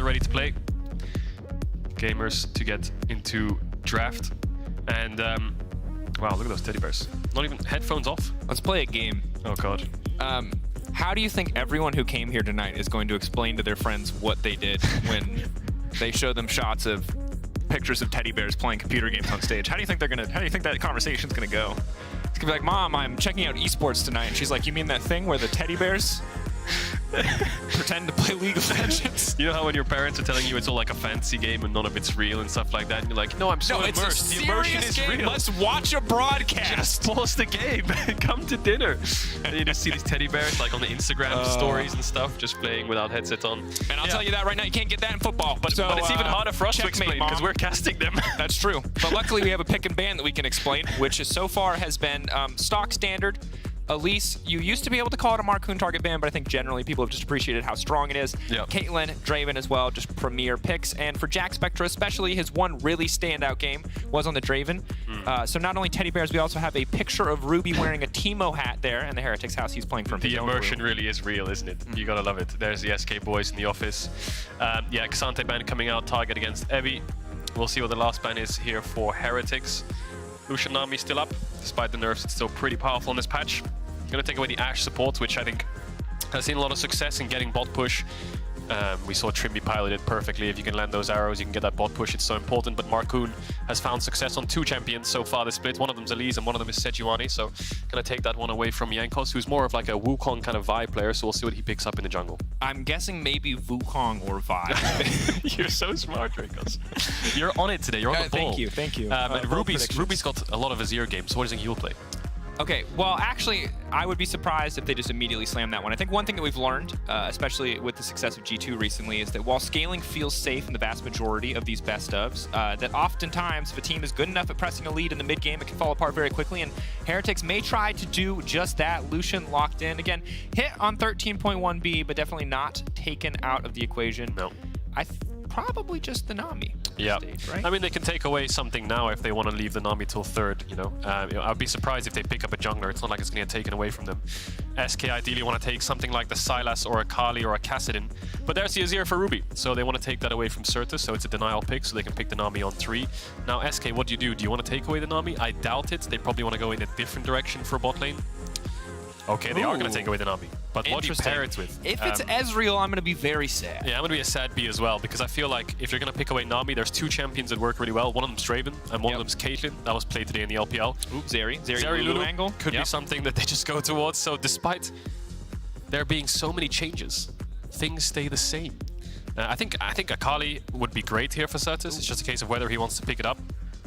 Ready to play. Gamers to get into draft. And wow, look at those teddy bears. Not even headphones off. Let's play a game. Oh god. How do you think everyone who came here tonight is going to explain to their friends what they did when they show them shots of pictures of teddy bears playing computer games on stage? How do you think that conversation's gonna go? It's gonna be like, Mom, I'm checking out esports tonight, and she's like, you mean that thing where the teddy bears pretend to play League of Legends? You know how when your parents are telling you it's all like a fantasy game and none of it's real and stuff like that, and you're like, no, I'm so immersed. The immersion is real. Let's watch a broadcast. Just pause the game and come to dinner. And you just see these teddy bears like on the Instagram stories and stuff, just playing without headsets on. And I'll tell you that right now, you can't get that in football. But it's even harder for us to explain because we're casting them. That's true. But luckily we have a pick and ban that we can explain, which is so far has been stock standard. Elise, you used to be able to call it a Marcoon target ban, but I think generally people have just appreciated how strong it is. Yep. Caitlyn, Draven as well, just premier picks. And for Jack Spectra especially, his one really standout game was on the Draven. So not only teddy bears, we also have a picture of Ruby wearing a Teemo hat there in the Heretics house he's playing from. The immersion really is real, isn't it? You gotta love it. There's the SK boys in the office. Yeah, Xante ban coming out, target against Evi. We'll see what the last ban is here for Heretics. Lucian Nami still up. Despite the nerfs, it's still pretty powerful in this patch. Going to take away the Ashe support, which I think has seen a lot of success in getting bot push. We saw Trimby pilot it perfectly. If you can land those arrows, you can get that bot push. It's so important. But Marcoon has found success on 2 champions so far this split. One of them is Elise and one of them is Sejuani. So going to take that one away from Jankos, who's more of like a Wukong kind of vibe player. So we'll see what he picks up in the jungle. I'm guessing maybe Wukong or Vi. You're so smart, Dracos. You're on it today. You're on the ball. Thank you. And Ruby's got a lot of Azir games. So what do you think you'll play? Okay, well, actually, I would be surprised if they just immediately slam that one. I think one thing that we've learned, especially with the success of G2 recently, is that while scaling feels safe in the vast majority of these best ofs, that oftentimes if a team is good enough at pressing a lead in the mid game, it can fall apart very quickly, and Heretics may try to do just that. Lucian locked in. Again, hit on 13.1B, but definitely not taken out of the equation. No. Probably just the Nami. Yeah, stage, right? I mean, they can take away something now if they want to leave the Nami till 3rd, you know. I'd be surprised if they pick up a jungler. It's not like it's going to get taken away from them. SK ideally want to take something like the Sylas or a Kali or a Kassadin. But there's the Azir for Ruby, so they want to take that away from Certus, so it's a denial pick, so they can pick the Nami on 3. Now, SK, what do? Do you want to take away the Nami? I doubt it. They probably want to go in a different direction for bot lane. Okay, they are going to take away the Nami. But what do you pair it with? If it's Ezreal, I'm going to be very sad. Yeah, I'm going to be a sad B as well, because I feel like if you're going to pick away Nami, there's two champions that work really well. One of them's Draven, and one of them's Caitlyn. That was played today in the LPL. Ooh, Zeri Lulu angle. Could be something that they just go towards. So despite there being so many changes, things stay the same. I think Akali would be great here for Certus. It's just a case of whether he wants to pick it up.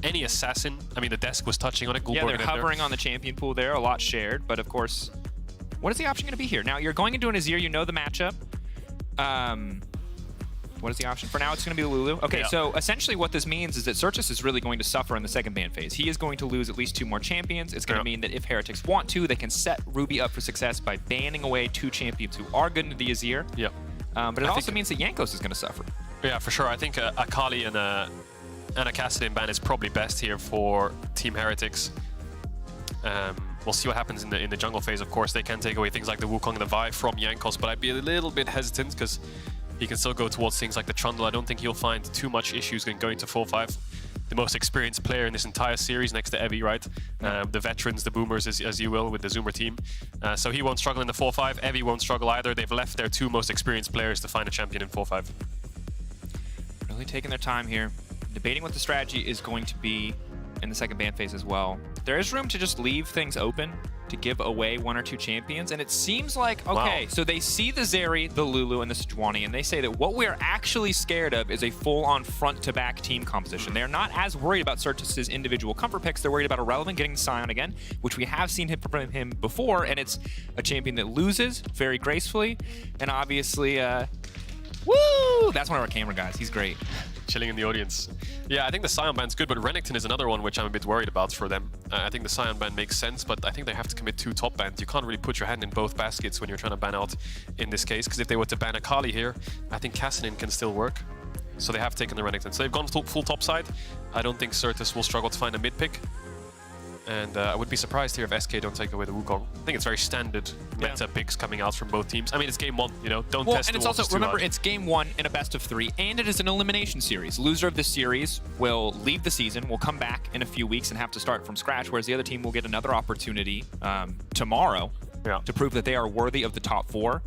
Any assassin, I mean, the desk was touching on it. Yeah, they're hovering on the champion pool there, a lot shared, but of course, what is the option going to be here? Now, you're going into an Azir, you know the matchup. What is the option? For now, it's going to be the Lulu. Okay, so essentially what this means is that Certus is really going to suffer in the second ban phase. He is going to lose at least 2 more champions. It's going to mean that if Heretics want to, they can set Ruby up for success by banning away 2 champions who are good into the Azir. Yeah. But it also means that Jankos is going to suffer. Yeah, for sure. I think Akali and a Kassadin ban is probably best here for Team Heretics. We'll see what happens in the jungle phase. Of course, they can take away things like the Wukong and the Vi from Jankos, but I'd be a little bit hesitant because he can still go towards things like the Trundle. I don't think he'll find too much issues going to 4-5. The most experienced player in this entire series next to Evie, right? The veterans, the boomers, as you will, with the Zoomer team. So he won't struggle in the 4-5. Evie won't struggle either. They've left their 2 most experienced players to find a champion in 4-5. Really taking their time here. Debating what the strategy is going to be in the second ban phase as well. There is room to just leave things open to give away 1 or 2 champions, and it seems like, okay, so they see the Zeri, the Lulu, and the Sejuani, and they say that what we're actually scared of is a full-on front-to-back team composition. They're not as worried about Certus's individual comfort picks. They're worried about Irrelevant getting the Scion again, which we have seen from him before, and it's a champion that loses very gracefully, and obviously, woo! That's one of our camera guys. He's great. Chilling in the audience. Yeah, I think the Scion ban's good, but Renekton is another one which I'm a bit worried about for them. I think the Scion ban makes sense, but I think they have to commit 2 top bans. You can't really put your hand in both baskets when you're trying to ban out in this case, because if they were to ban Akali here, I think Kassadin can still work. So they have taken the Renekton. So they've gone full top side. I don't think Certus will struggle to find a mid pick. And I would be surprised here if SK don't take away the Wukong. I think it's very standard meta picks coming out from both teams. I mean, it's game 1, you know, don't test and the it's also, remember, it's game 1 in a best of 3, and it is an elimination series. Loser of this series will leave the season, will come back in a few weeks and have to start from scratch, whereas the other team will get another opportunity tomorrow to prove that they are worthy of the top 4.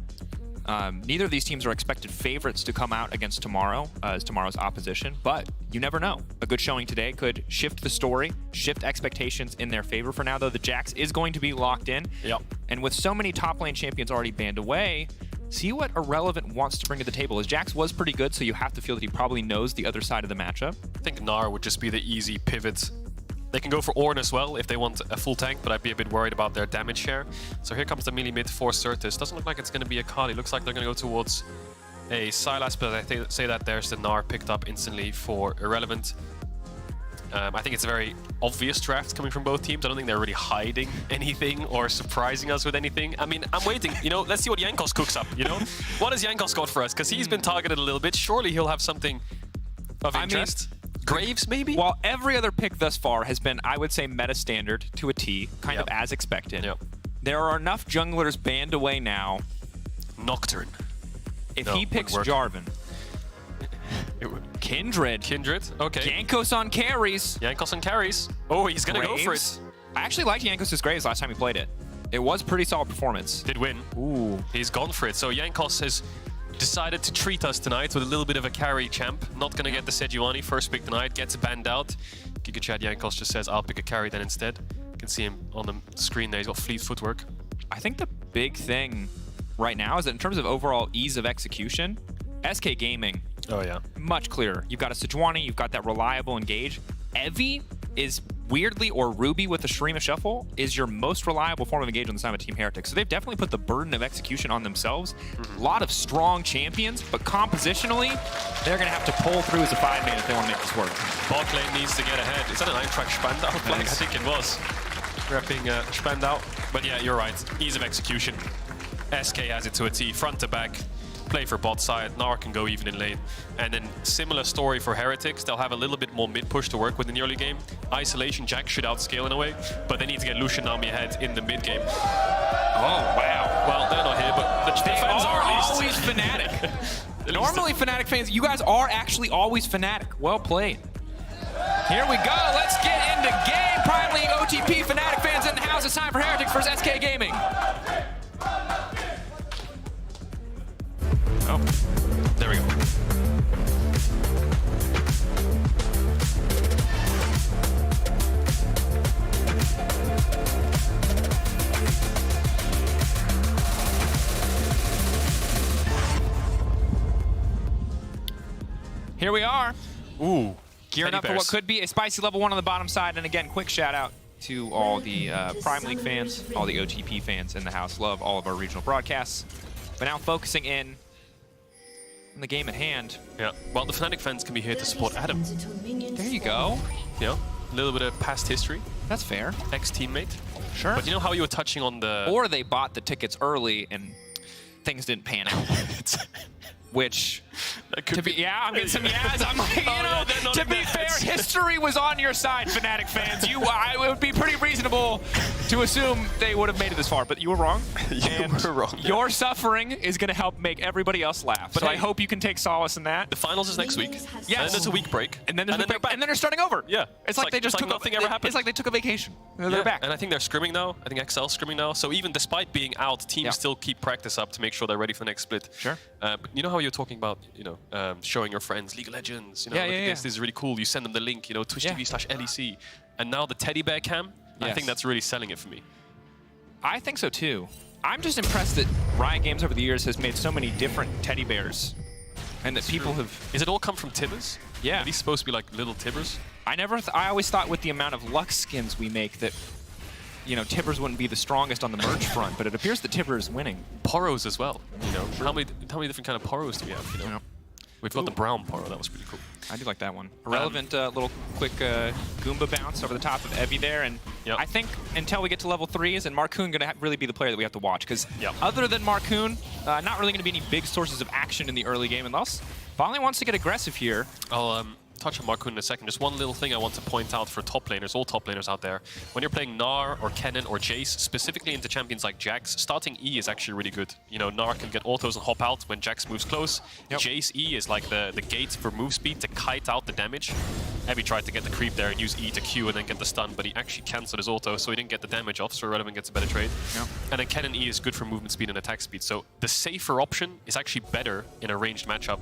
Neither of these teams are expected favorites to come out against tomorrow as tomorrow's opposition, but you never know. A good showing today could shift the story, shift expectations in their favor. For now, though, the Jax is going to be locked in. Yep. And with so many top lane champions already banned away, see what Irrelevant wants to bring to the table. As Jax was pretty good, so you have to feel that he probably knows the other side of the matchup. I think Gnar would just be the easy pivot. They can go for Ornn as well if they want a full tank, but I'd be a bit worried about their damage share. So here comes the melee mid for Certus. Doesn't look like it's going to be a Kali. Looks like they're going to go towards a Sylas, but I say that there's the Gnar picked up instantly for Irrelevant. I think it's a very obvious draft coming from both teams. I don't think they're really hiding anything or surprising us with anything. I mean, I'm waiting. You know, let's see what Jankos cooks up, you know? What has Jankos got for us? Because he's been targeted a little bit. Surely he'll have something of interest. Graves, maybe? While every other pick thus far has been, I would say, meta standard to a T, kind of as expected. There are enough junglers banned away now. Nocturne. If he picks Jarvan. Kindred. Okay. Jankos on carries. Jankos on carries. Oh, he's going to go for it. I actually liked Jankos' Graves last time he played it. It was pretty solid performance. Did win. Ooh. He's gone for it. So Jankos has decided to treat us tonight with a little bit of a carry champ. Not going to get the Sejuani first pick tonight. Gets banned out. GigaChad Jankos just says, I'll pick a carry then instead. You can see him on the screen there. He's got fleet footwork. I think the big thing right now is that in terms of overall ease of execution, SK Gaming, much clearer. You've got a Sejuani, you've got that reliable engage. Evie is weirdly, or Ruby with the Shurima Shuffle, is your most reliable form of engage on the side of Team Heretics. So they've definitely put the burden of execution on themselves. A lot of strong champions, but compositionally, they're going to have to pull through as a 5-man if they want to make this work. Bot lane needs to get ahead. Is that an Eintracht Spandau flag? I think it was. Repping Spandau. But yeah, you're right. Ease of execution. SK has it to a T, front to back. Play for bot side, Gnar can go even in lane. And then similar story for Heretics. They'll have a little bit more mid push to work with in the early game. Isolation Jack should outscale in a way, but they need to get Lucian Nami ahead in the mid game. Oh, wow. Well, they're not here, but the fans are at least. Always Fnatic. Normally Fnatic fans, you guys are actually always Fnatic. Well played. Here we go. Let's get into game. Prime League OTP Fnatic fans in the house. It's time for Heretics versus SK Gaming. here we are. Ooh. Gearing up for what could be a spicy level 1 on the bottom side. And again, quick shout out to all the Prime League fans, all the OTP fans in the house. Love all of our regional broadcasts. But now focusing in on the game at hand. Yeah, well, the Fnatic fans can be here to support Adam. There you go. Yeah, a little bit of past history. That's fair. Ex-teammate. Sure. But you know how you were touching on the... Or they bought the tickets early and things didn't pan out. Which, to be, yeah, I'm getting some yeahs. I'm like, you know, to be fair, history was on your side, Fnatic fans. It would be pretty reasonable to assume they would have made it this far, but you were wrong. You were wrong. Your suffering is going to help make everybody else laugh. But so I hope you can take solace in that. The finals is next week. Yes. And then there's a week break. And then there's a break, and then they're starting over. Yeah. It's like they just took nothing ever happened. It's like they took a vacation. They're back. And I think they're scrimming now. I think XL's scrimming now. So even despite being out, teams still keep practice up to make sure they're ready for the next split. Sure. But you know how you're talking about, you know, showing your friends League of Legends, you know, look at this is really cool. You send them the link, you know, twitch.tv/LEC. And now the teddy bear cam, I think that's really selling it for me. I think so too. I'm just impressed that Riot Games over the years has made so many different teddy bears. And that people have... Is it all come from Tibbers? Yeah. Are these supposed to be like little Tibbers? I always thought with the amount of Lux skins we make that, you know, Tibbers wouldn't be the strongest on the merge front, but it appears that Tibber is winning. Poros as well, you know. How many different kind of Poros do we have, you know? We've got the brown Poro, that was pretty cool. I do like that one. A relevant little quick Goomba bounce over the top of Evie there, and I think until we get to level 3s, and Marcoon going to really be the player that we have to watch, because other than Marcoon, not really going to be any big sources of action in the early game, unless Volley wants to get aggressive here. I'll touch on Marcoon in a second. Just one little thing I want to point out for top laners, all top laners out there. When you're playing Gnar or Kennen or Jace, specifically into champions like Jax, starting E is actually really good. You know, Gnar can get autos and hop out when Jax moves close. Jace E is like the gate for move speed to kite out the damage. Evie tried to get the creep there and use E to Q and then get the stun, but he actually cancelled his auto, so he didn't get the damage off, so Irrelevant gets a better trade. And then Kennen E is good for movement speed and attack speed, so the safer option is actually better in a ranged matchup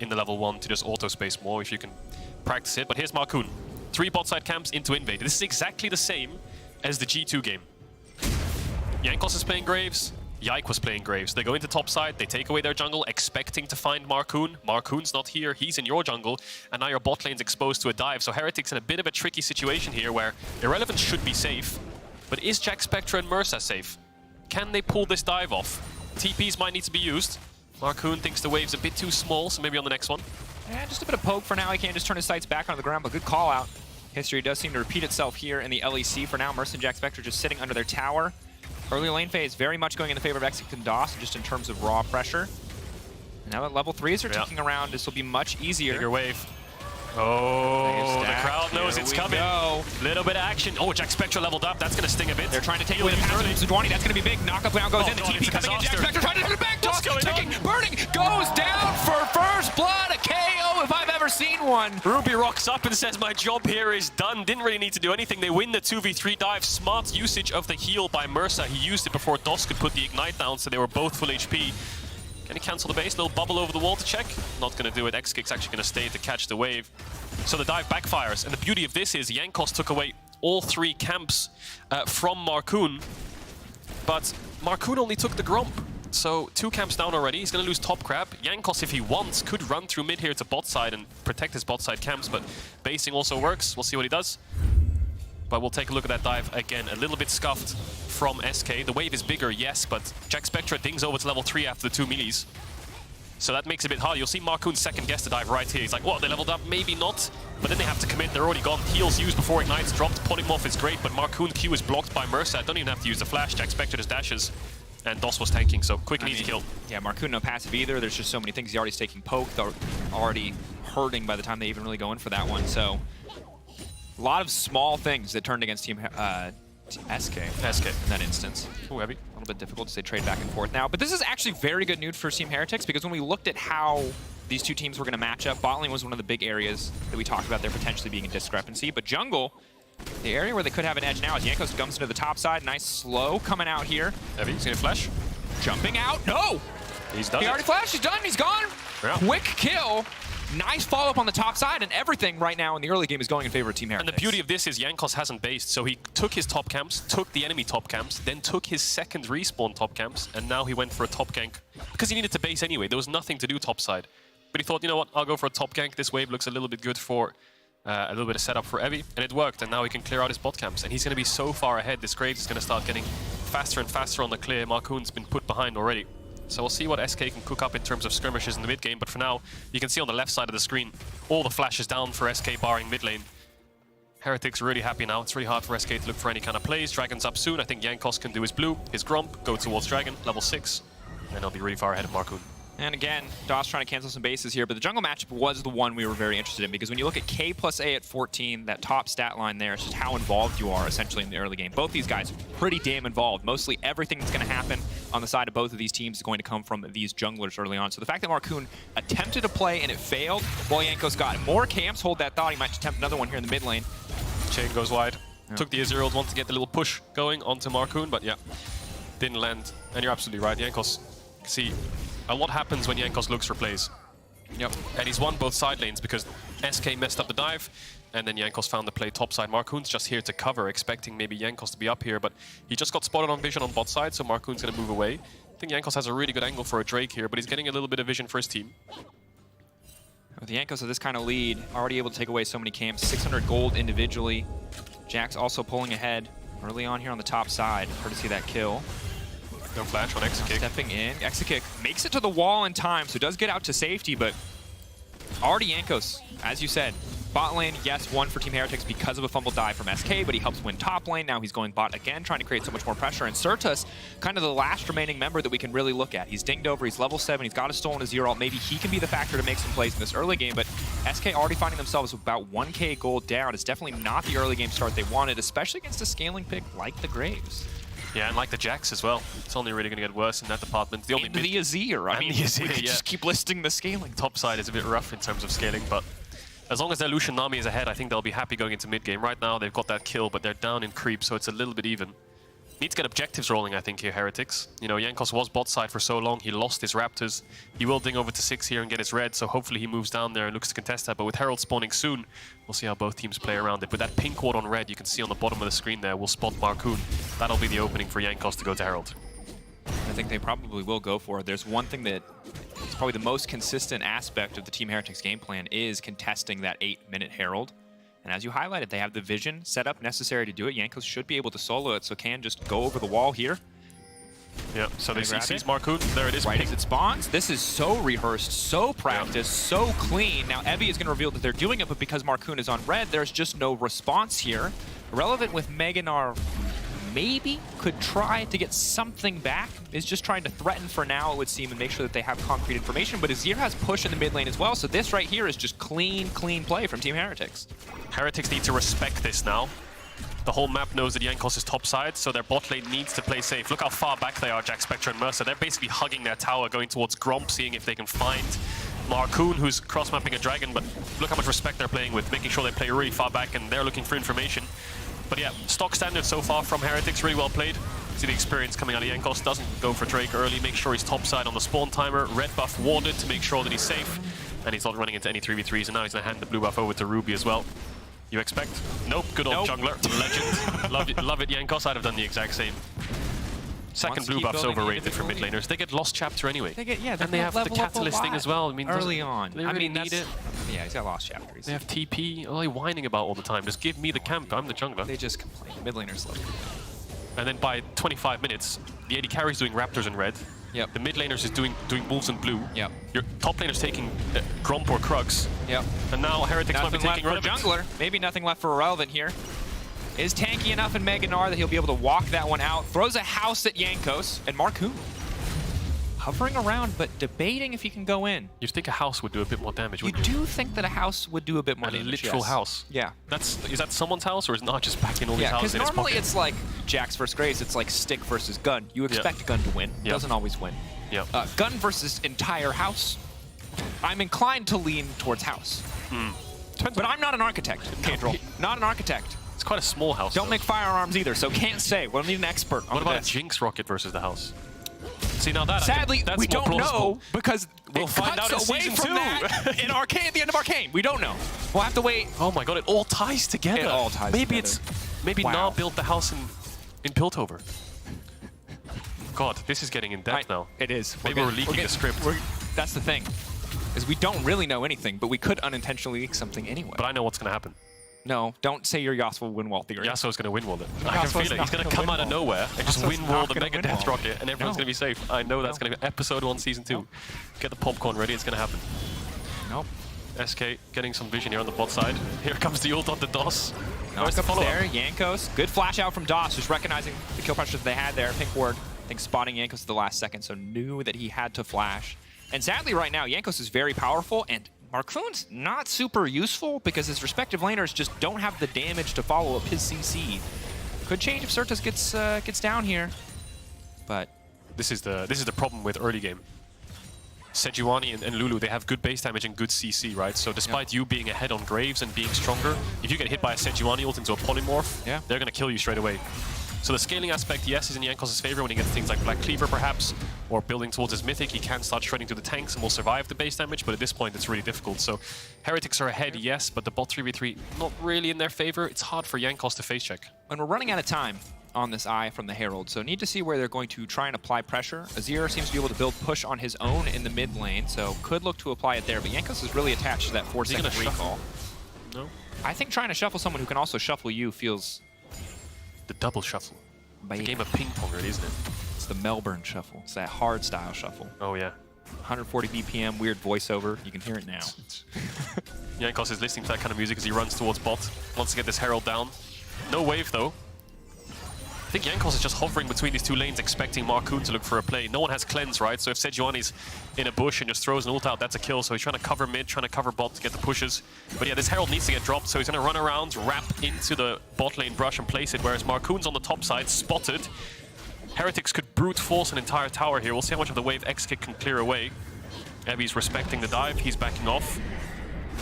in the level 1 to just auto space more if you can practice it. But here's Marcoon. 3 bot side camps into invade. This is exactly the same as the G2 game. Jankos is playing Graves. Yike was playing Graves. They go into top side, they take away their jungle, expecting to find Marcoon. Marcoon's not here, he's in your jungle, and now your bot lane's exposed to a dive. So Heretics in a bit of a tricky situation here where Irrelevant should be safe. But is Jack Spectre and Mersa safe? Can they pull this dive off? TPs might need to be used. Marcoon thinks the wave's a bit too small, so maybe on the next one. Yeah, just a bit of poke for now. He can't just turn his sights back onto the ground, but good call out. History does seem to repeat itself here in the LEC for now. Mercy and Jack Spectre just sitting under their tower. Early lane phase very much going in the favor of Exec and DOS, just in terms of raw pressure. And now that level 3s are ticking around, this will be much easier. Bigger wave. Oh, the crowd knows it's coming. Little bit of action. Oh, Jack Spectre leveled up. That's going to sting a bit. They're trying to take away the passive from Sejuani. That's going to be big. Knockup down goes in. The TP coming in. Jack Spectre trying to turn it back. DOS ticking, burning, goes down for first blood. A KO if I've ever seen one. Ruby rocks up and says, my job here is done. Didn't really need to do anything. They win the 2v3 dive. Smart usage of the heal by Mersa. He used it before DOS could put the ignite down, so they were both full HP. Can he cancel the base? Little bubble over the wall to check. Not going to do it. X-Kick's actually going to stay to catch the wave. So the dive backfires. And the beauty of this is Jankos took away all 3 camps from Marcoon. But Marcoon only took the Gromp. So 2 camps down already. He's going to lose top crab. Jankos, if he wants, could run through mid here to bot side and protect his bot side camps. But basing also works. We'll see what he does. But we'll take a look at that dive again. A little bit scuffed from SK. The wave is bigger, yes, but Jack Spectre dings over to level 3 after the 2 melees. So that makes it a bit hard. You'll see Marcoon second guess the dive right here. He's like, what, they leveled up? Maybe not. But then they have to commit. They're already gone. Heals used before Ignite's dropped. Polymorph is great, but Marcoon Q is blocked by Mersa. Don't even have to use the flash. Jack Spectre just dashes. And DOS was tanking, so quick and easy kill. Yeah, Marcoon no passive either. There's just so many things. He's already taking poke. They're already hurting by the time they even really go in for that one. So a lot of small things that turned against Team SK in that instance. Ooh, heavy. A little bit difficult to say trade back and forth now. But this is actually very good news for Team Heretics, because when we looked at how these two teams were going to match up, bot lane was one of the big areas that we talked about there potentially being a discrepancy. But jungle, the area where they could have an edge now is Jankos comes into the top side. Nice slow coming out here. Heavy, he's going to flash. Jumping out. No! He's done. He already flashed. He's done. He's gone. Yeah. Quick kill. Nice follow-up on the top side, and everything right now in the early game is going in favor of Team Heretics. And the beauty of this is Jankos hasn't based, so he took his top camps, took the enemy top camps, then took his second respawn top camps, and now he went for a top gank because he needed to base anyway. There was nothing to do top side. But he thought, you know what, I'll go for a top gank. This wave looks a little bit good for a little bit of setup for Evie, and it worked, and now he can clear out his bot camps, and he's going to be so far ahead. This Graves is going to start getting faster and faster on the clear. Marcoon's been put behind already. So we'll see what SK can cook up in terms of skirmishes in the mid game, but for now, you can see on the left side of the screen, all the flashes down for SK barring mid lane. Heretics really happy now. It's really hard for SK to look for any kind of plays. Dragon's up soon. I think Jankos can do his blue, his Gromp, go towards Dragon, level 6, and he'll be really far ahead of Marcoon. And again, DOS trying to cancel some bases here, but the jungle matchup was the one we were very interested in, because when you look at K plus A at 14, that top stat line there is just how involved you are essentially in the early game. Both these guys are pretty damn involved. Mostly everything that's going to happen on the side of both of these teams is going to come from these junglers early on. So the fact that Marcoon attempted to play and it failed, while Jankos got more camps, hold that thought, he might attempt another one here in the mid lane. Chain goes wide. Yeah. Took the Azerial one to get the little push going onto Marcoon, but yeah, didn't land. And you're absolutely right, Jankos. See, a lot happens when Jankos looks for plays. Yep. And he's won both side lanes because SK messed up the dive, and then Jankos found the play topside. Marcoon's just here to cover, expecting maybe Jankos to be up here, but he just got spotted on vision on bot side, so Marcoon's going to move away. I think Jankos has a really good angle for a Drake here, but he's getting a little bit of vision for his team. With the Jankos of this kind of lead, already able to take away so many camps, 600 gold individually. Jack's also pulling ahead early on here on the top side, courtesy of that kill. No flash on Exekick. Stepping in. Exekick makes it to the wall in time, so does get out to safety, but already Jankos, as you said, bot lane, yes, won for Team Heretics because of a fumble dive from SK, but he helps win top lane. Now he's going bot again, trying to create so much more pressure. And Certus, kind of the last remaining member that we can really look at. He's dinged over, he's level 7, he's got a stolen a zero ult. Maybe he can be the factor to make some plays in this early game, but SK already finding themselves about 1k gold down. It's definitely not the early game start they wanted, especially against a scaling pick like the Graves. Yeah, and like the Jax as well. It's only really going to get worse in that department. The only the Azir, I mean, we could just keep listing the scaling. Top side is a bit rough in terms of scaling, but as long as their Lucian Nami is ahead, I think they'll be happy going into mid game. Right now, they've got that kill, but they're down in creep, so it's a little bit even. Need to get objectives rolling, I think, here, Heretics. You know, Jankos was bot side for so long, he lost his Raptors. He will ding over to 6 here and get his red, so hopefully he moves down there and looks to contest that. But with Herald spawning soon, we'll see how both teams play around it. With that pink ward on red, you can see on the bottom of the screen there, we'll spot Marcoon. That'll be the opening for Jankos to go to Herald. I think they probably will go for it. There's one thing that is probably the most consistent aspect of the Team Heretics game plan is contesting that 8-minute Herald. And as you highlighted, they have the vision set up necessary to do it. Jankos should be able to solo it, so can just go over the wall here. Yeah, so they sees Marcoon. There it is. Right as it spawns. This is so rehearsed, so practiced, so clean. Now Evie is going to reveal that they're doing it, but because Marcoon is on red, there's just no response here. Relevant with Meganar maybe could try to get something back. Is just trying to threaten for now, it would seem, and make sure that they have concrete information. But Azir has push in the mid lane as well, so this right here is just clean play from Team Heretics. Heretics need to respect this now. The whole map knows that Jankos is top side, so their bot lane needs to play safe. Look how far back they are, Jack, Spectre, and Mercer. They're basically hugging their tower, going towards Gromp, seeing if they can find Marcoon, who's cross-mapping a dragon, but look how much respect they're playing with, making sure they play really far back, and they're looking for information. But yeah, stock standard so far from Heretics, really well played. See the experience coming out of Jankos, doesn't go for Drake early, make sure he's topside on the spawn timer, red buff warded to make sure that he's safe, and he's not running into any 3v3s, and now he's gonna hand the blue buff over to Ruby as well. You expect? Nope, good old jungler, legend. Love it, Jankos, I'd have done the exact same. Second blue buff's overrated for mid laners. They get Lost Chapter anyway. They get, yeah, and they have the Catalyst thing as well. I mean, early on. They really need it. Yeah, he's got Lost Chapter. They have TP. What are they whining about all the time? Just give me the camp. I'm the jungler. They just complain. Mid laners love it. And then by 25 minutes, the AD carry's doing Raptors in red. Yep. The mid laners is doing Wolves in blue. Yep. Your top laner's taking Gromp or Krugs. Yep. And now Heretics might be taking Relevant. Jungler. Maybe nothing left for Relevant here. Is tanky enough in Meganar that he'll be able to walk that one out. Throws a house at Jankos and Marcoon. Hovering around, but debating if he can go in. You'd think a house would do a bit more damage, wouldn't you? You do think that a house would do a bit more damage, literal house? Yeah. Is that someone's house, or is not just packing all these houses in his pocket? Yeah, because normally it's like Jax versus Graves. It's like stick versus gun. You expect gun to win. Doesn't always win. Yeah. Gun versus entire house. I'm inclined to lean towards house. But I'm not an architect, Pedro. Not an architect. It's quite a small house. Don't make firearms either, so can't say. We'll need an expert on What about this. a Jinx rocket versus the house? See, now that Sadly, that's we don't know because we'll find out in away season from 2. That in Arcane, at the end of Arcane. We don't know. We'll have to wait. Oh my god, it all ties together. It all ties maybe together. Maybe Na built the house in Piltover. God, this is getting in depth now. It is. Maybe we're leaking the script. That's the thing. is we don't really know anything, but we could unintentionally leak something anyway. But I know what's going to happen. No, don't say your Yasuo win wall theory. Yasuo's going to win wall it. I can feel it. He's going to come out of nowhere and just win wall the Mega Death Rocket, and everyone's going to be safe. I know that's going to be episode 1, season 2. Get the popcorn ready. It's going to happen. Nope. SK getting some vision here on the bot side. Here comes the ult on the DOS. Nice up there, Jankos. Good flash out from DOS, just recognizing the kill pressures they had there. Pink ward, I think spotting Jankos at the last second, so knew that he had to flash. And sadly right now, Jankos is very powerful, and Marcoon's not super useful because his respective laners just don't have the damage to follow up his CC. Could change if Certus gets down here, but this is the problem with early game. Sejuani and Lulu, they have good base damage and good CC, right? So despite you being ahead on Graves and being stronger, if you get hit by a Sejuani ult into a polymorph, they're going to kill you straight away. So the scaling aspect, yes, is in Jankos' favor when he gets things like Black Cleaver, perhaps, or building towards his Mythic. He can start shredding through the tanks and will survive the base damage, but at this point, it's really difficult. So Heretics are ahead, yes, but the bot 3v3, not really in their favor. It's hard for Jankos to face check. And we're running out of time on this eye from the Herald, so need to see where they're going to try and apply pressure. Azir seems to be able to build push on his own in the mid lane, so could look to apply it there, but Jankos is really attached to that 4-second recall. No? I think trying to shuffle someone who can also shuffle you feels... The double shuffle. It's a game of ping pong, really, isn't it? It's the Melbourne shuffle. It's that hard style shuffle. Oh, yeah. 140 BPM, weird voiceover. You can hear it now. Jankos is listening to that kind of music as he runs towards bot. Wants to get this Herald down. No wave, though. I think Jankos is just hovering between these two lanes, expecting Marcoon to look for a play. No one has cleanse, right? So if Sejuani's in a bush and just throws an ult out, that's a kill. So he's trying to cover mid, trying to cover bot to get the pushes. But yeah, this Herald needs to get dropped, so he's going to run around, wrap into the bot lane brush and place it, whereas Marcoon's on the top side, spotted. Heretics could brute force an entire tower here. We'll see how much of the wave X-Kick can clear away. Evi's respecting the dive, he's backing off.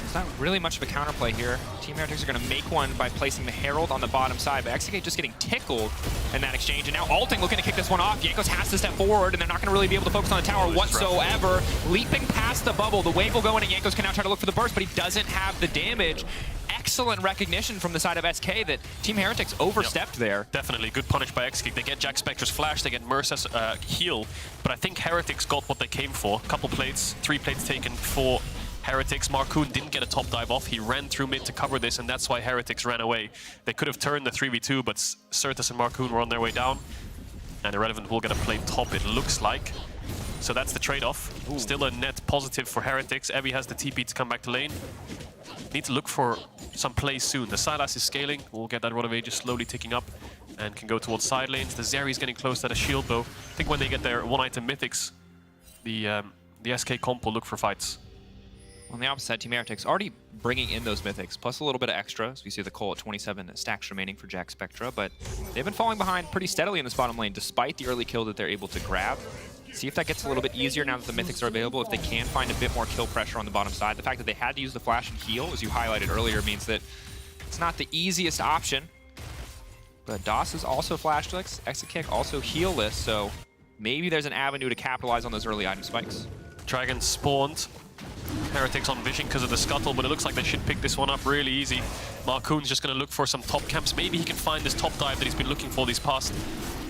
It's not really much of a counterplay here. Team Heretics are going to make one by placing the Herald on the bottom side, but XK just getting tickled in that exchange, and now ulting looking to kick this one off. Jankos has to step forward, and they're not going to really be able to focus on the tower whatsoever. Leaping past the bubble, the wave will go in, and Jankos can now try to look for the burst, but he doesn't have the damage. Excellent recognition from the side of SK that Team Heretics overstepped there. Definitely, good punish by XK. They get Jack Spectre's flash, they get Mercer's heal, but I think Heretics got what they came for. Couple plates, 3 plates taken for Heretics. Marcoon didn't get a top dive off. He ran through mid to cover this, and that's why Heretics ran away. They could have turned the 3v2, but Certus and Marcoon were on their way down. And Irrelevant will get a play top, it looks like. So that's the trade-off. Still a net positive for Heretics. Evi has the TP to come back to lane. Need to look for some plays soon. The Sylas is scaling. We'll get that Rod of Ages slowly ticking up and can go towards side lanes. The Zeri's getting close to the shield, though. I think when they get their one-item mythics, the SK comp will look for fights. On the opposite side, Team Heretics already bringing in those mythics, plus a little bit of extra. So we see the Cole at 27 stacks remaining for Jack Spectra, but they've been falling behind pretty steadily in this bottom lane, despite the early kill that they're able to grab. See if that gets a little bit easier now that the mythics are available, if they can find a bit more kill pressure on the bottom side. The fact that they had to use the flash and heal, as you highlighted earlier, means that it's not the easiest option. But DOS is also flashless, exit kick also heal-less, so maybe there's an avenue to capitalize on those early item spikes. Dragon spawned. Heretics on vision because of the scuttle, but it looks like they should pick this one up really easy. Marcoon's just going to look for some top camps. Maybe he can find this top dive that he's been looking for these past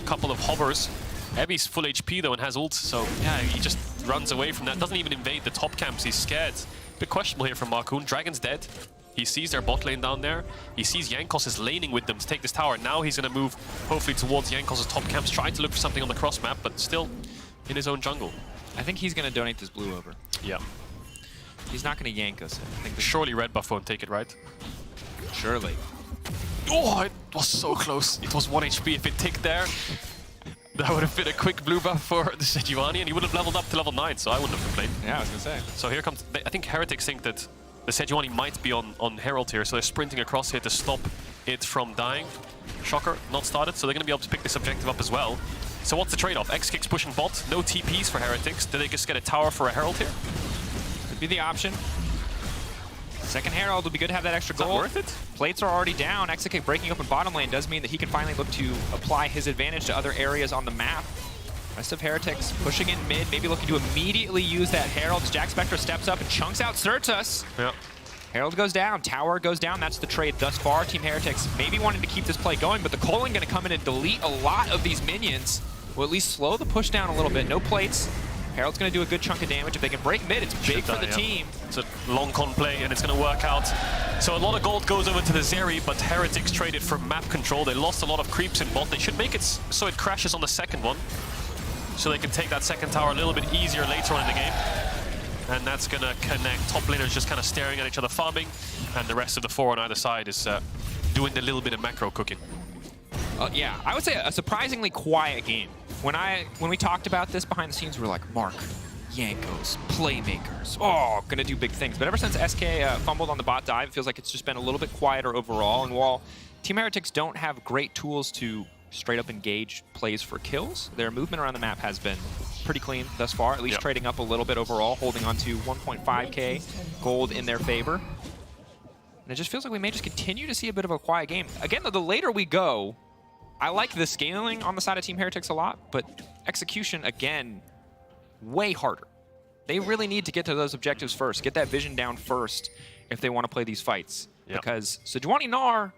couple of hovers. Evi's full HP though and has ult, so yeah, he just runs away from that. Doesn't even invade the top camps, he's scared. Bit questionable here from Marcoon. Dragon's dead. He sees their bot lane down there. He sees Jankos is laning with them to take this tower. Now he's going to move hopefully towards Jankos' top camps, trying to look for something on the cross map, but still in his own jungle. I think he's going to donate this blue over. Yeah. He's not going to yank us. I think surely red buff won't take it, right? Surely. Oh, it was so close. It was 1 HP. If it ticked there, that would have been a quick blue buff for the Sejuani, and he would have leveled up to level 9, so I wouldn't have complained. Yeah, I was going to say. So here comes... I think Heretics think that the Sejuani might be on Herald here, so they're sprinting across here to stop it from dying. Shocker, not started, so they're going to be able to pick this objective up as well. So what's the trade-off? X-Kick's pushing bot, no TPs for Heretics. Do they just get a tower for a Herald here? Could be the option. Second Herald would be good to have that extra gold. Worth it? Plates are already down. XK breaking up in bottom lane does mean that he can finally look to apply his advantage to other areas on the map. Rest of Heretics pushing in mid, maybe looking to immediately use that Herald as Jack Spectre steps up and chunks out Certus. Yeah. Herald goes down, tower goes down. That's the trade thus far. Team Heretics maybe wanting to keep this play going, but the Colin going to come in and delete a lot of these minions. Will at least slow the push down a little bit. No plates. Herald's going to do a good chunk of damage. If they can break mid, it's big for the team. It's a long con play, and it's going to work out. So a lot of gold goes over to the Zeri, but Heretics traded for map control. They lost a lot of creeps in bot. They should make it so it crashes on the second one, so they can take that second tower a little bit easier later on in the game. And that's going to connect. Top laners just kind of staring at each other farming, and the rest of the 4 on either side is doing a little bit of macro cooking. Yeah, I would say a surprisingly quiet game. When we talked about this behind the scenes, we were like, Mark, Yankos, playmakers, gonna do big things. But ever since SK fumbled on the bot dive, it feels like it's just been a little bit quieter overall. And while Team Heretics don't have great tools to straight up engage plays for kills, their movement around the map has been pretty clean thus far, at least trading up a little bit overall, holding on to 1.5k gold in their favor. And it just feels like we may just continue to see a bit of a quiet game. Again, though, the later we go, I like the scaling on the side of Team Heretics a lot, but execution, again, way harder. They really need to get to those objectives first, get that vision down first if they want to play these fights. Because Sejuani Gnar,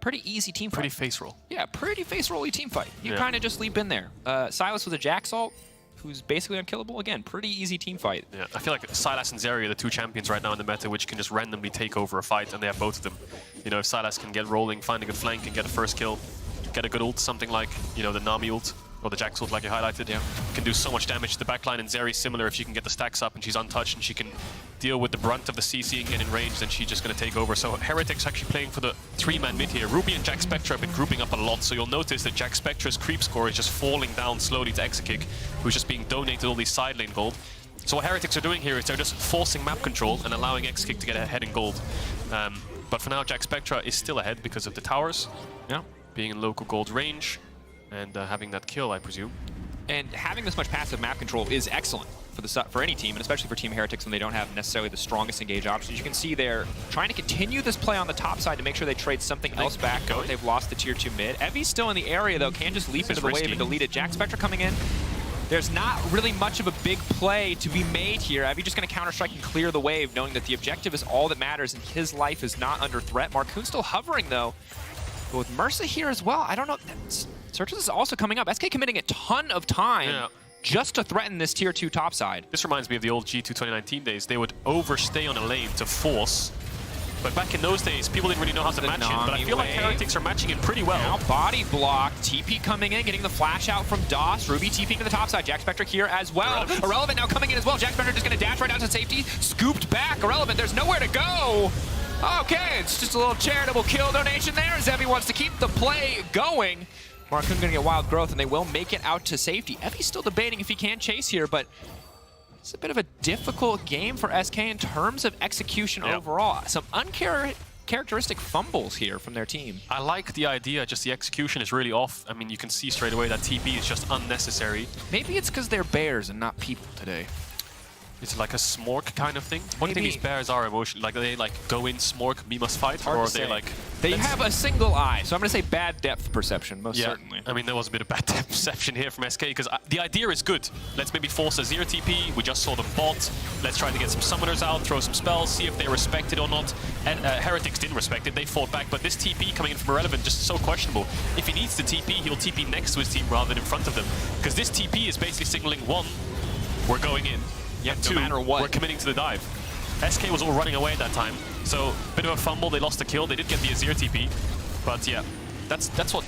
pretty easy team fight. Pretty face roll. Yeah, pretty face rolly team fight. You kind of just leap in there. Silas with a Jax ult, who's basically unkillable. Again, pretty easy team fight. Yeah, I feel like Silas and Zeri are the 2 champions right now in the meta which can just randomly take over a fight, and they have both of them. You know, if Silas can get rolling, find a good flank, and get a first kill, get a good ult, something like, you know, the Nami ult, or the Jax ult like you highlighted, can do so much damage to the backline. And Zeri similar, if she can get the stacks up and she's untouched and she can deal with the brunt of the CC and get in range, then she's just going to take over. So Heretics actually playing for the 3-man mid here. Ruby and Jack Spectra have been grouping up a lot, so you'll notice that Jack Spectra's creep score is just falling down slowly to Exekick, who's just being donated all these side lane gold. So what Heretics are doing here is they're just forcing map control and allowing Exekick to get ahead in gold. But for now, Jack Spectra is still ahead because of the towers, being in local gold range, and having that kill, I presume. And having this much passive map control is excellent for any team, and especially for Team Heretics when they don't have necessarily the strongest engage options. You can see they're trying to continue this play on the top side to make sure they trade something else back. They've lost the tier 2 mid. Evi's still in the area, though, can just leap into the wave and delete it. Jack Spectra coming in. There's not really much of a big play to be made here. Evi just going to counter-strike and clear the wave, knowing that the objective is all that matters and his life is not under threat. Marcoon still hovering, though. But with Mercy here as well, I don't know. Certus is also coming up. SK committing a ton of time just to threaten this tier 2 topside. This reminds me of the old G2 2019 days. They would overstay on a lane to force. But back in those days, people didn't really know how to match it. But I feel like Heretics are matching it pretty well. Now body block, TP coming in, getting the flash out from DOS. Ruby TPing to the top side. Jack Spectra here as well. Irrelevant now coming in as well. Jack Spectra just going to dash right out to safety. Scooped back. Irrelevant, there's nowhere to go. Okay, it's just a little charitable kill donation there as Evi wants to keep the play going. Marcoon going to get wild growth, and they will make it out to safety. Evi's still debating if he can chase here, but it's a bit of a difficult game for SK in terms of execution overall. Some uncharacteristic fumbles here from their team. I like the idea, just the execution is really off. I mean, you can see straight away that TP is just unnecessary. Maybe it's because they're bears and not people today. It's like a smork kind of thing. What do you think these bears are emotionally? Like, they like go in smork, we must fight, or are they like? They have a single eye, so I'm gonna say bad depth perception, most certainly. I mean, there was a bit of bad depth perception here from SK because the idea is good. Let's maybe force a 0 TP. We just saw them bot. Let's try to get some summoners out, throw some spells, see if they respect it or not. And Heretics didn't respect it. They fought back, but this TP coming in from Irrelevant just so questionable. If he needs to TP, he'll TP next to his team rather than in front of them, because this TP is basically signaling 1, we're going in. Yeah, no matter what, we're committing to the dive. SK was all running away at that time, so bit of a fumble. They lost the kill. They did get the Azir TP, but yeah, that's what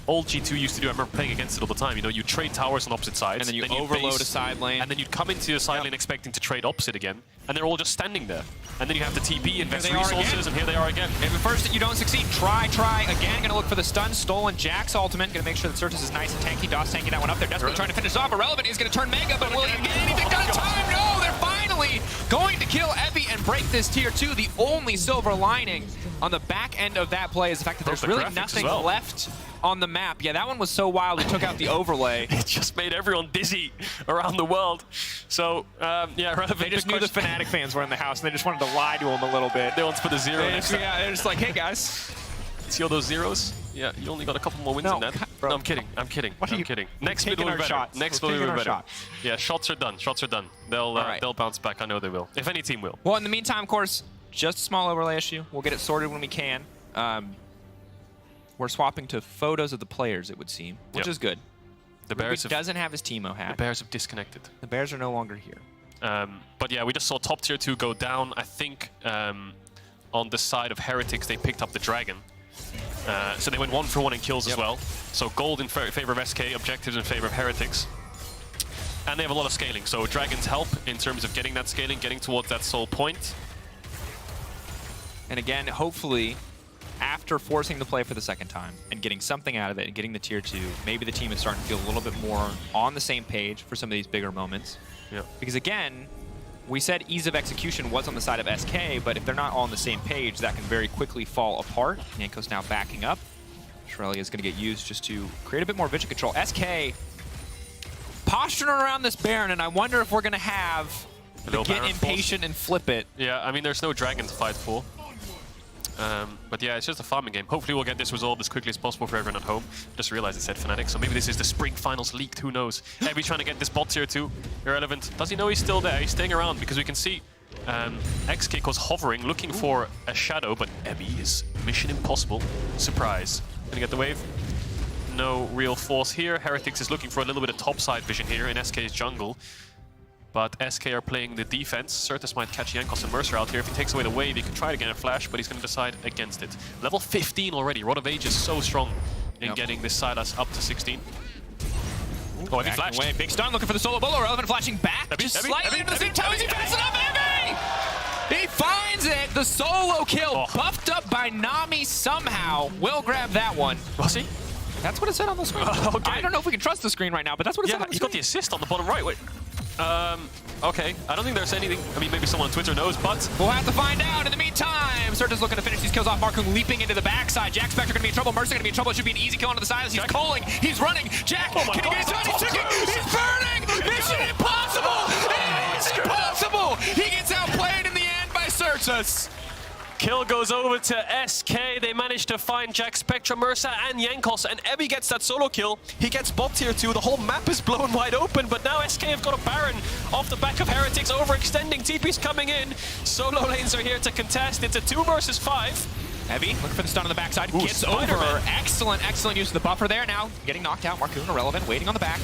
old G2 used to do. I remember playing against it all the time. You know, you trade towers on opposite sides, and then you overload a side lane, and then you'd come into your side lane expecting to trade opposite again, and they're all just standing there. And then you have to TP, invest resources, and here they are again. If at first you don't succeed, try again. Gonna look for the stun, stolen Jack's ultimate. Gonna make sure that Certus is nice and tanky. DOS tanking that one up there. Desperately trying to finish off. Irrelevant is gonna turn Mega, but will he get anything done in time? No, they're finally going to kill Evi and break this tier 2. The only silver lining on the back end of that play is the fact that there's really nothing left on the map. Yeah, that one was so wild, we took out the overlay. It just made everyone dizzy around the world. So, yeah, Irrelevant. They just knew the Fnatic fans were in the house, and they just wanted to lie to them a little bit. They want to put a 0 next to they're just like, hey, guys. See all those zeros? Yeah, you only got a couple more wins in that. Bro. No, I'm kidding. I'm kidding. I'm kidding. Next mid will be better. Shots. Next mid will be better. Yeah, shots are done. Shots are done. They'll bounce back. I know they will. If any team will. Well, in the meantime, of course, just a small overlay issue. We'll get it sorted when we can. We're swapping to photos of the players, it would seem, which is good. The Bears doesn't have his Teemo hat. The Bears have disconnected. The Bears are no longer here. But yeah, we just saw top tier 2 go down. I think on the side of Heretics, they picked up the Dragon. So they went 1 for 1 in kills as well. So gold in favor of SK, objectives in favor of Heretics. And they have a lot of scaling. So Dragons help in terms of getting that scaling, getting towards that soul point. And again, hopefully, after forcing the play for the second time and getting something out of it and getting the tier 2, maybe the team is starting to feel a little bit more on the same page for some of these bigger moments. Yeah. Because again, we said ease of execution was on the side of SK, but if they're not all on the same page, that can very quickly fall apart. Jankos now backing up. Shrelia is going to get used just to create a bit more vision control. SK posturing around this Baron, and I wonder if we're going to have the get impatient and flip it. Yeah, I mean, there's no Dragon to fight for. But yeah, it's just a farming game. Hopefully we'll get this resolved as quickly as possible for everyone at home. Just realized it said Fnatic, so maybe this is the spring finals leaked, who knows. Heavy trying to get this bot tier 2. Irrelevant. Does he know he's still there? He's staying around because we can see X-Kick was hovering, looking for a shadow, but Ebby is mission impossible. Surprise. Gonna get the wave. No real force here. Heretics is looking for a little bit of topside vision here in SK's jungle. But SK are playing the defense. Certus might catch Jankos and Mercer out here. If he takes away the wave, he can try to get a flash, but he's going to decide against it. Level 15 already. Rod of Age is so strong in getting this Silas up to 16. Oh, he flashed. Away. Big stun looking for the solo bolo. Relevant flashing back. Just slightly into the same time. Is he fast enough? Ebby! He finds it. The solo kill buffed up by Nami somehow. Will grab that one. Was he? That's what it said on the screen. Okay. I don't know if we can trust the screen right now, but that's what it said on the screen. He got the assist on the bottom right. Wait. Okay. I don't think there's anything. I mean, maybe someone on Twitter knows, but we'll have to find out. In the meantime, Certus looking to finish these kills off. Markung leaping into the backside. Jack Spectre going to be in trouble. Mercer going to be in trouble. It should be an easy kill onto the side. He's calling. He's running. Jack, can he get his shot? He's ticking. He's burning. Mission impossible. It is impossible. He gets outplayed in the end by Certus. Kill goes over to SK. They manage to find Jack, Spectra, Mercer, and Jankos, and Ebby gets that solo kill. He gets bot tier 2. The whole map is blown wide open, but now SK have got a Baron off the back of Heretics, overextending. TP's coming in. Solo lanes are here to contest. It's a 2 versus 5. Ebby looking for the stun on the backside. Gets over. Excellent buffer there. Now getting knocked out. Marcoon irrelevant, waiting on the back.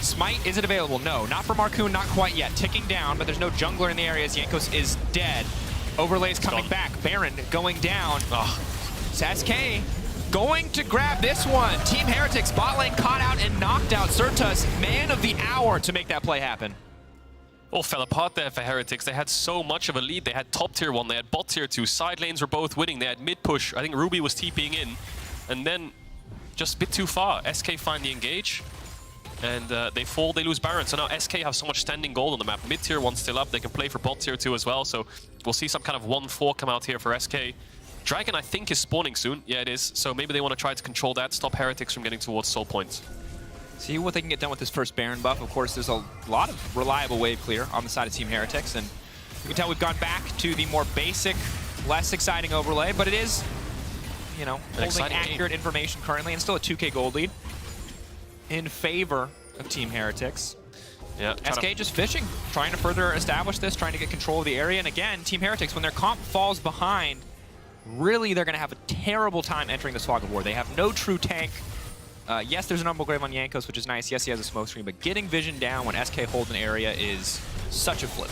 Smite, is it available? No, not for Marcoon, not quite yet. Ticking down, but there's no jungler in the area as Jankos is dead. Overlay's coming back. Baron going down. SK going to grab this one. Team Heretics bot lane caught out and knocked out. Certus, man of the hour to make that play happen. All fell apart there for Heretics. They had so much of a lead. They had top tier 1, they had bot tier 2. Side lanes were both winning. They had mid push. I think Ruby was TPing in. And then just a bit too far. SK find the engage. And they fall, they lose Baron. So now SK have so much standing gold on the map. Mid tier 1 still up. They can play for bot tier 2 as well. So we'll see some kind of 1-4 come out here for SK. Dragon, I think, is spawning soon. Yeah, it is. So maybe they want to try to control that, stop Heretics from getting towards soul points. See what they can get done with this first Baron buff. Of course, there's a lot of reliable wave clear on the side of Team Heretics. And you can tell we've gone back to the more basic, less exciting overlay. But it is, you know, holding accurate information currently, and still a 2K gold lead in favor of Team Heretics. Yeah, SK just fishing, trying to further establish this, trying to get control of the area. And again, Team Heretics, when their comp falls behind, really they're going to have a terrible time entering the Slog of War. They have no true tank. Yes, there's an Umbral Grave on Jankos, which is nice. Yes, he has a smoke screen, but getting vision down when SK hold an area is such a flip.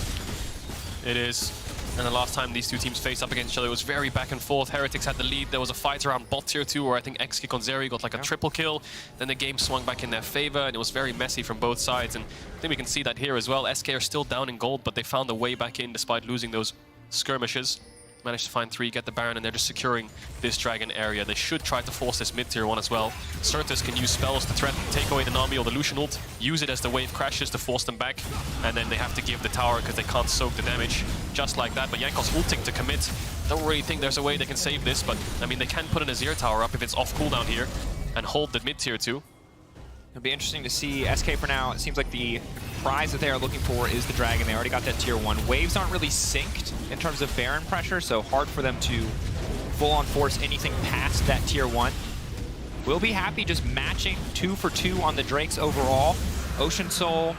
It is. And the last time these two teams faced up against each other, it was very back and forth. Heretics had the lead. There was a fight around bot tier 2 where I think X-Kick on Zeri got like a triple kill. Then the game swung back in their favor, and it was very messy from both sides. And I think we can see that here as well. SK are still down in gold, but they found a way back in despite losing those skirmishes. Managed to find 3, get the Baron, and they're just securing this Dragon area. They should try to force this mid-tier 1 as well. Certus can use spells to threaten, take away the Nami or the Lucian ult, use it as the wave crashes to force them back, and then they have to give the tower because they can't soak the damage just like that. But Jankos ulting to commit. Don't really think there's a way they can save this, but I mean, they can put an Azir tower up if it's off cooldown here and hold the mid-tier 2. It'll be interesting to see SK for now. It seems like the prize that they are looking for is the Dragon. They already got that tier 1. Waves aren't really synced in terms of Baron pressure, so hard for them to full-on force anything past that tier 1. We'll be happy just matching 2 for 2 on the Drakes overall. Ocean Soul,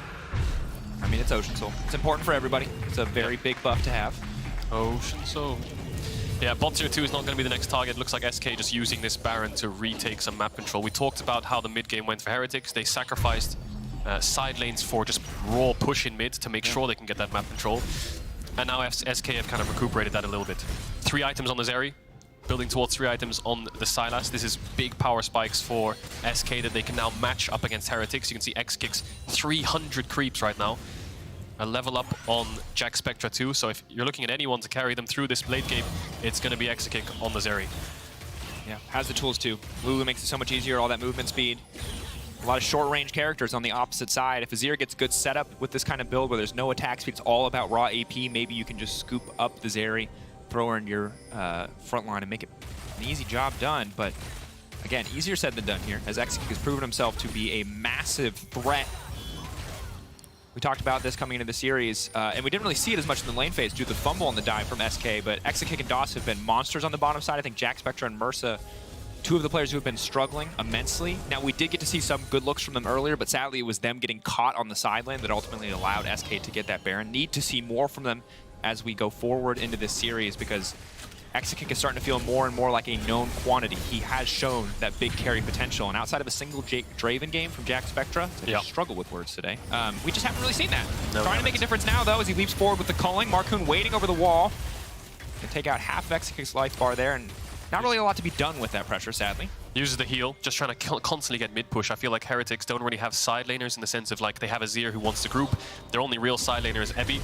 I mean, it's Ocean Soul. It's important for everybody. It's a very big buff to have. Ocean Soul. Yeah, bot tier 2 is not going to be the next target. Looks like SK just using this Baron to retake some map control. We talked about how the mid game went for Heretics. They sacrificed side lanes for just raw push in mid to make sure they can get that map control. And now SK have kind of recuperated that a little bit. 3 items on the Zeri, building towards 3 items on the Sylas. This is big power spikes for SK that they can now match up against Heretics. You can see X kicks 300 creeps right now. A level up on Jack Spectra too, so if you're looking at anyone to carry them through this late game, it's going to be Exakick on the Zeri. Yeah, has the tools too. Lulu makes it so much easier, all that movement speed. A lot of short-range characters on the opposite side. If Azir gets good setup with this kind of build where there's no attack speed, it's all about raw AP, maybe you can just scoop up the Zeri, throw her in your front line and make it an easy job done. But again, easier said than done here, as Exakick has proven himself to be a massive threat. We talked about this coming into the series, and we didn't really see it as much in the lane phase due to the fumble on the dive from SK, but Exakick and Doss have been monsters on the bottom side. I think Jack Spectra and Mursa, 2 of the players who have been struggling immensely. Now, we did get to see some good looks from them earlier, but sadly it was them getting caught on the side lane that ultimately allowed SK to get that Baron. Need to see more from them as we go forward into this series, because Exakick is starting to feel more and more like a known quantity. He has shown that big carry potential, and outside of a single Draven game from Jack Spectra, I just struggle with words today, we just haven't really seen that. Trying to make a difference now, though, as he leaps forward with the culling. Marcoon waiting over the wall. Can take out half of Exakick's life bar there, and not really a lot to be done with that pressure, sadly. Uses the heal, just trying to constantly get mid-push. I feel like Heretics don't really have side laners in the sense of, like, they have Azir who wants to group. Their only real side laner is Ebi.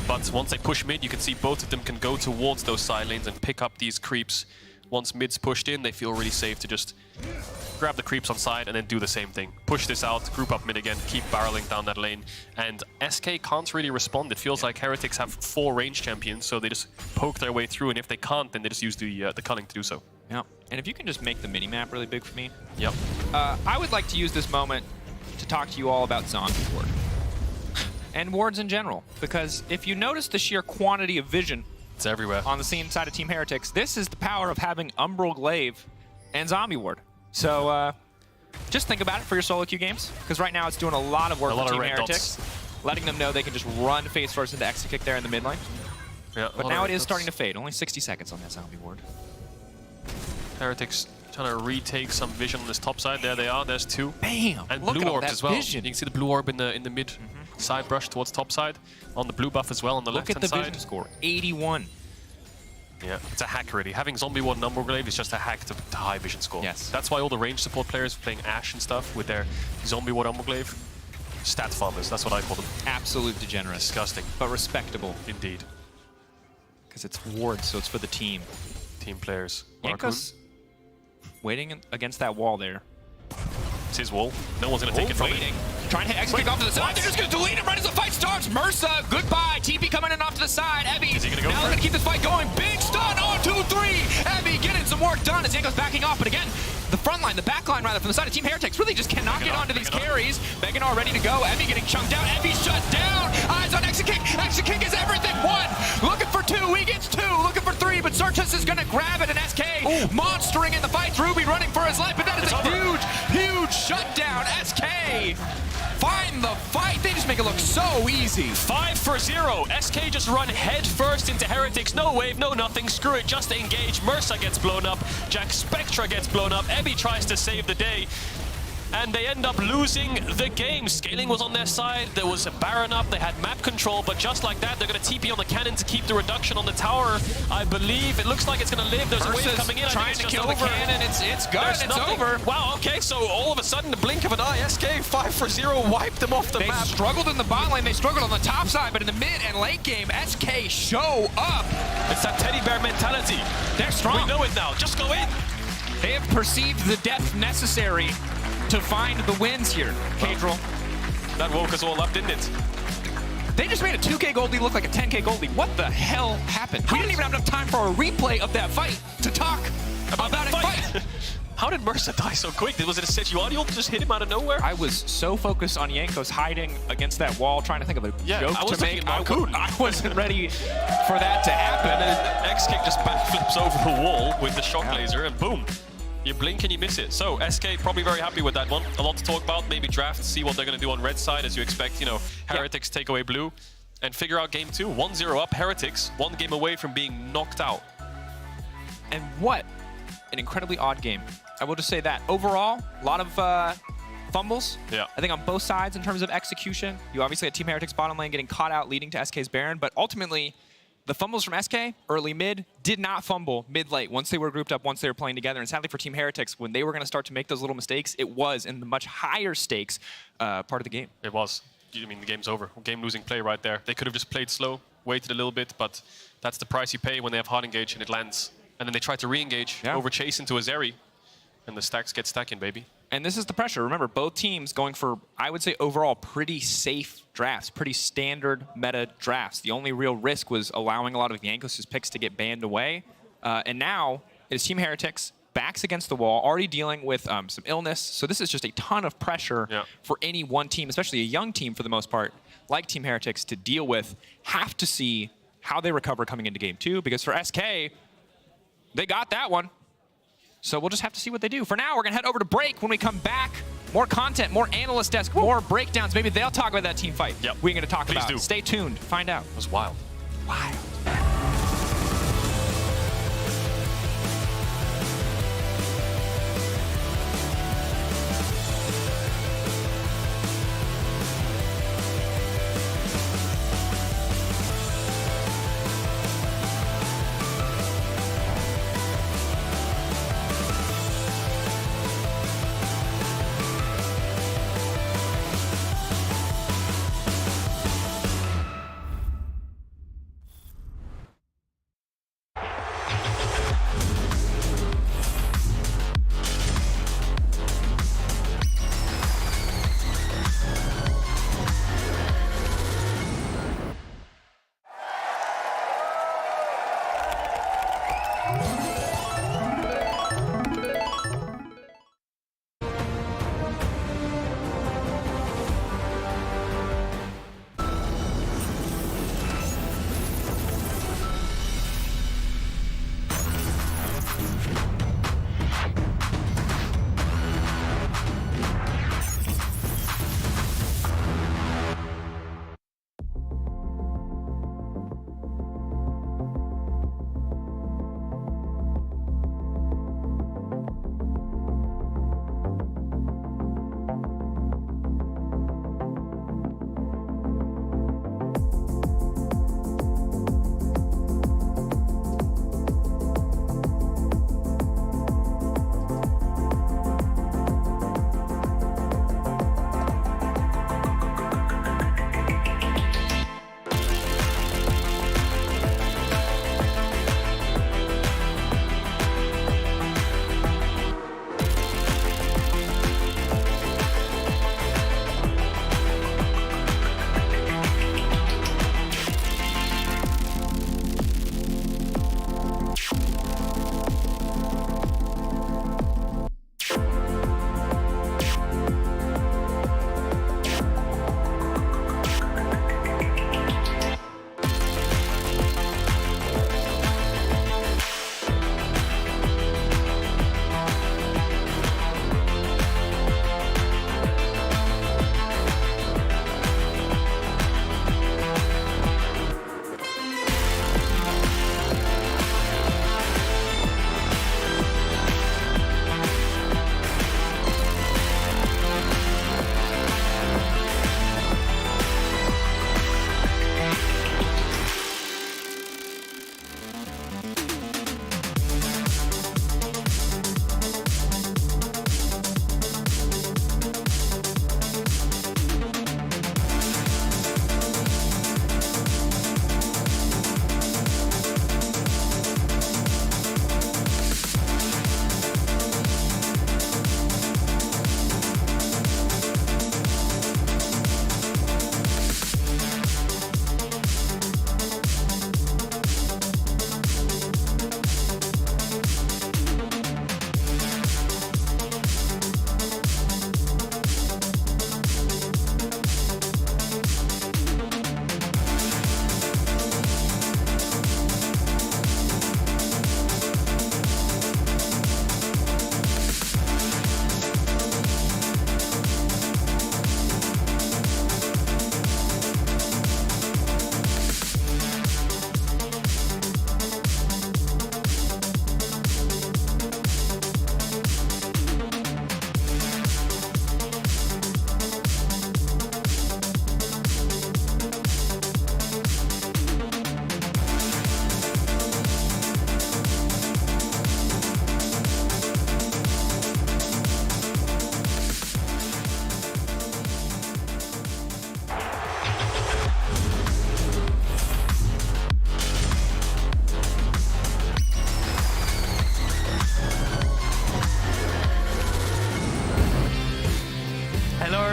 But once they push mid, you can see both of them can go towards those side lanes and pick up these creeps. Once mid's pushed in, they feel really safe to just grab the creeps on side and then do the same thing. Push this out, group up mid again, keep barreling down that lane. And SK can't really respond. It feels like Heretics have 4 range champions, so they just poke their way through, and if they can't, then they just use the culling to do so. Yeah, and if you can just make the mini-map really big for me. Yep. I would like to use this moment to talk to you all about Zombie Ward. And wards in general, because if you notice the sheer quantity of vision, it's everywhere on the scene side of Team Heretics. This is the power of having Umbral Glaive and Zombie Ward. So just think about it for your solo queue games, because right now it's doing a lot of work for Team Heretics, letting them know they can just run face first into Exakick there in the mid lane. Yeah, but now it is starting to fade. Only 60 seconds on that Zombie Ward. Heretics trying to retake some vision on this top side. There they are. There's 2. Bam! And Look blue at all orbs that as well. vision. You can see the blue orb in the mid side brush towards top side. On the blue buff as well on the left-hand side. Look at the vision score, 81. Yeah, it's a hack already. Having Zombie Ward and Umbral Glaive is just a hack to high vision score. Yes. That's why all the range support players playing Ashe and stuff with their Zombie Ward Umbral Glaive, stat farmers, that's what I call them. Absolute degenerates. Disgusting. But respectable. Indeed. Because it's wards, so it's for the team. Team players. Jankos waiting against that wall there. It's his wall. No one's going to take it from him. Trying to hit Exakick off to the side. They're just going to delete him right as the fight starts. Mursa, goodbye. TP coming in off to the side. Ebi, is he going to go now they're going to keep this fight going. Big stun on 2-3. Ebi getting some work done as Jankos backing off. But again, the front line, the back line rather, from the side of Team Heretics really just cannot get onto these carries. Beganar ready to go. Ebi getting chunked out. Ebi shut down. Eyes on Exakick. Exakick is everything. 1. Looking for 2. He gets 2. Looking for 3. But Sertus is going to grab it. And SK monstering in the fights. Ruby running for his life. But that is a huge shutdown. SK find the fight. They just make it look so easy. 5-0. SK just run head first into Heretics. No wave, no nothing. Screw it, just engage. Mursa gets blown up. Jack Spectra gets blown up. Ebi tries to save the day. And they end up losing the game. Scaling was on their side. There was a Baron up. They had map control. But just like that, they're going to TP on the cannon to keep the reduction on the tower. I believe it looks like it's going to live. There's a wave coming in. Trying to kill the cannon. It's good. It's over. Wow, okay. So all of a sudden, the blink of an eye, SK 5-0 wiped them off the map. They struggled in the bot lane. They struggled on the top side. But in the mid and late game, SK show up. It's that teddy bear mentality. They're strong. We know it now. Just go in. They have perceived the depth necessary to find the wins here. Cadril. That woke us all up, didn't it? They just made a 2K gold lead look like a 10K gold lead. What the hell happened? We didn't even have enough time for a replay of that fight to talk about that fight. How did Mursa die so quick? Was it a Sejuani ult just hit him out of nowhere? I was so focused on Jankos hiding against that wall, trying to think of a joke to make. I wasn't ready for that to happen. And then X-Kick just backflips over the wall with the shock laser, and boom. You blink and you miss it. So SK probably very happy with that one. A lot to talk about. Maybe draft, see what they're going to do on red side, as you expect. You know, Heretics take away blue. and figure out game 2. 1-0 up Heretics, 1 game away from being knocked out. And what an incredibly odd game. I will just say that. Overall, a lot of fumbles. Yeah. I think on both sides in terms of execution. You obviously had Team Heretics bottom lane getting caught out, leading to SK's Baron, but ultimately, the fumbles from SK, early mid, did not fumble mid-late once they were grouped up, once they were playing together. And sadly for Team Heretics, when they were going to start to make those little mistakes, it was in the much higher stakes part of the game. It was. I mean, the game's over. Game-losing play right there. They could have just played slow, waited a little bit, but that's the price you pay when they have hard engage and it lands. And then they try to re-engage, over-chase into a Zeri, and the stacks get stacking, baby. And this is the pressure. Remember, both teams going for, I would say, overall pretty safe drafts, pretty standard meta drafts. The only real risk was allowing a lot of Jankos' picks to get banned away. And now it is Team Heretics, backs against the wall, already dealing with some illness. So this is just a ton of pressure for any one team, especially a young team for the most part, like Team Heretics, to deal with. Have to see how they recover coming into game 2, because for SK, they got that one. So we'll just have to see what they do. For now, we're going to head over to break. When we come back, more content, more analyst desk, more breakdowns. Maybe they'll talk about that team fight we're going to talk about. Stay tuned. Find out. It was wild. Wild.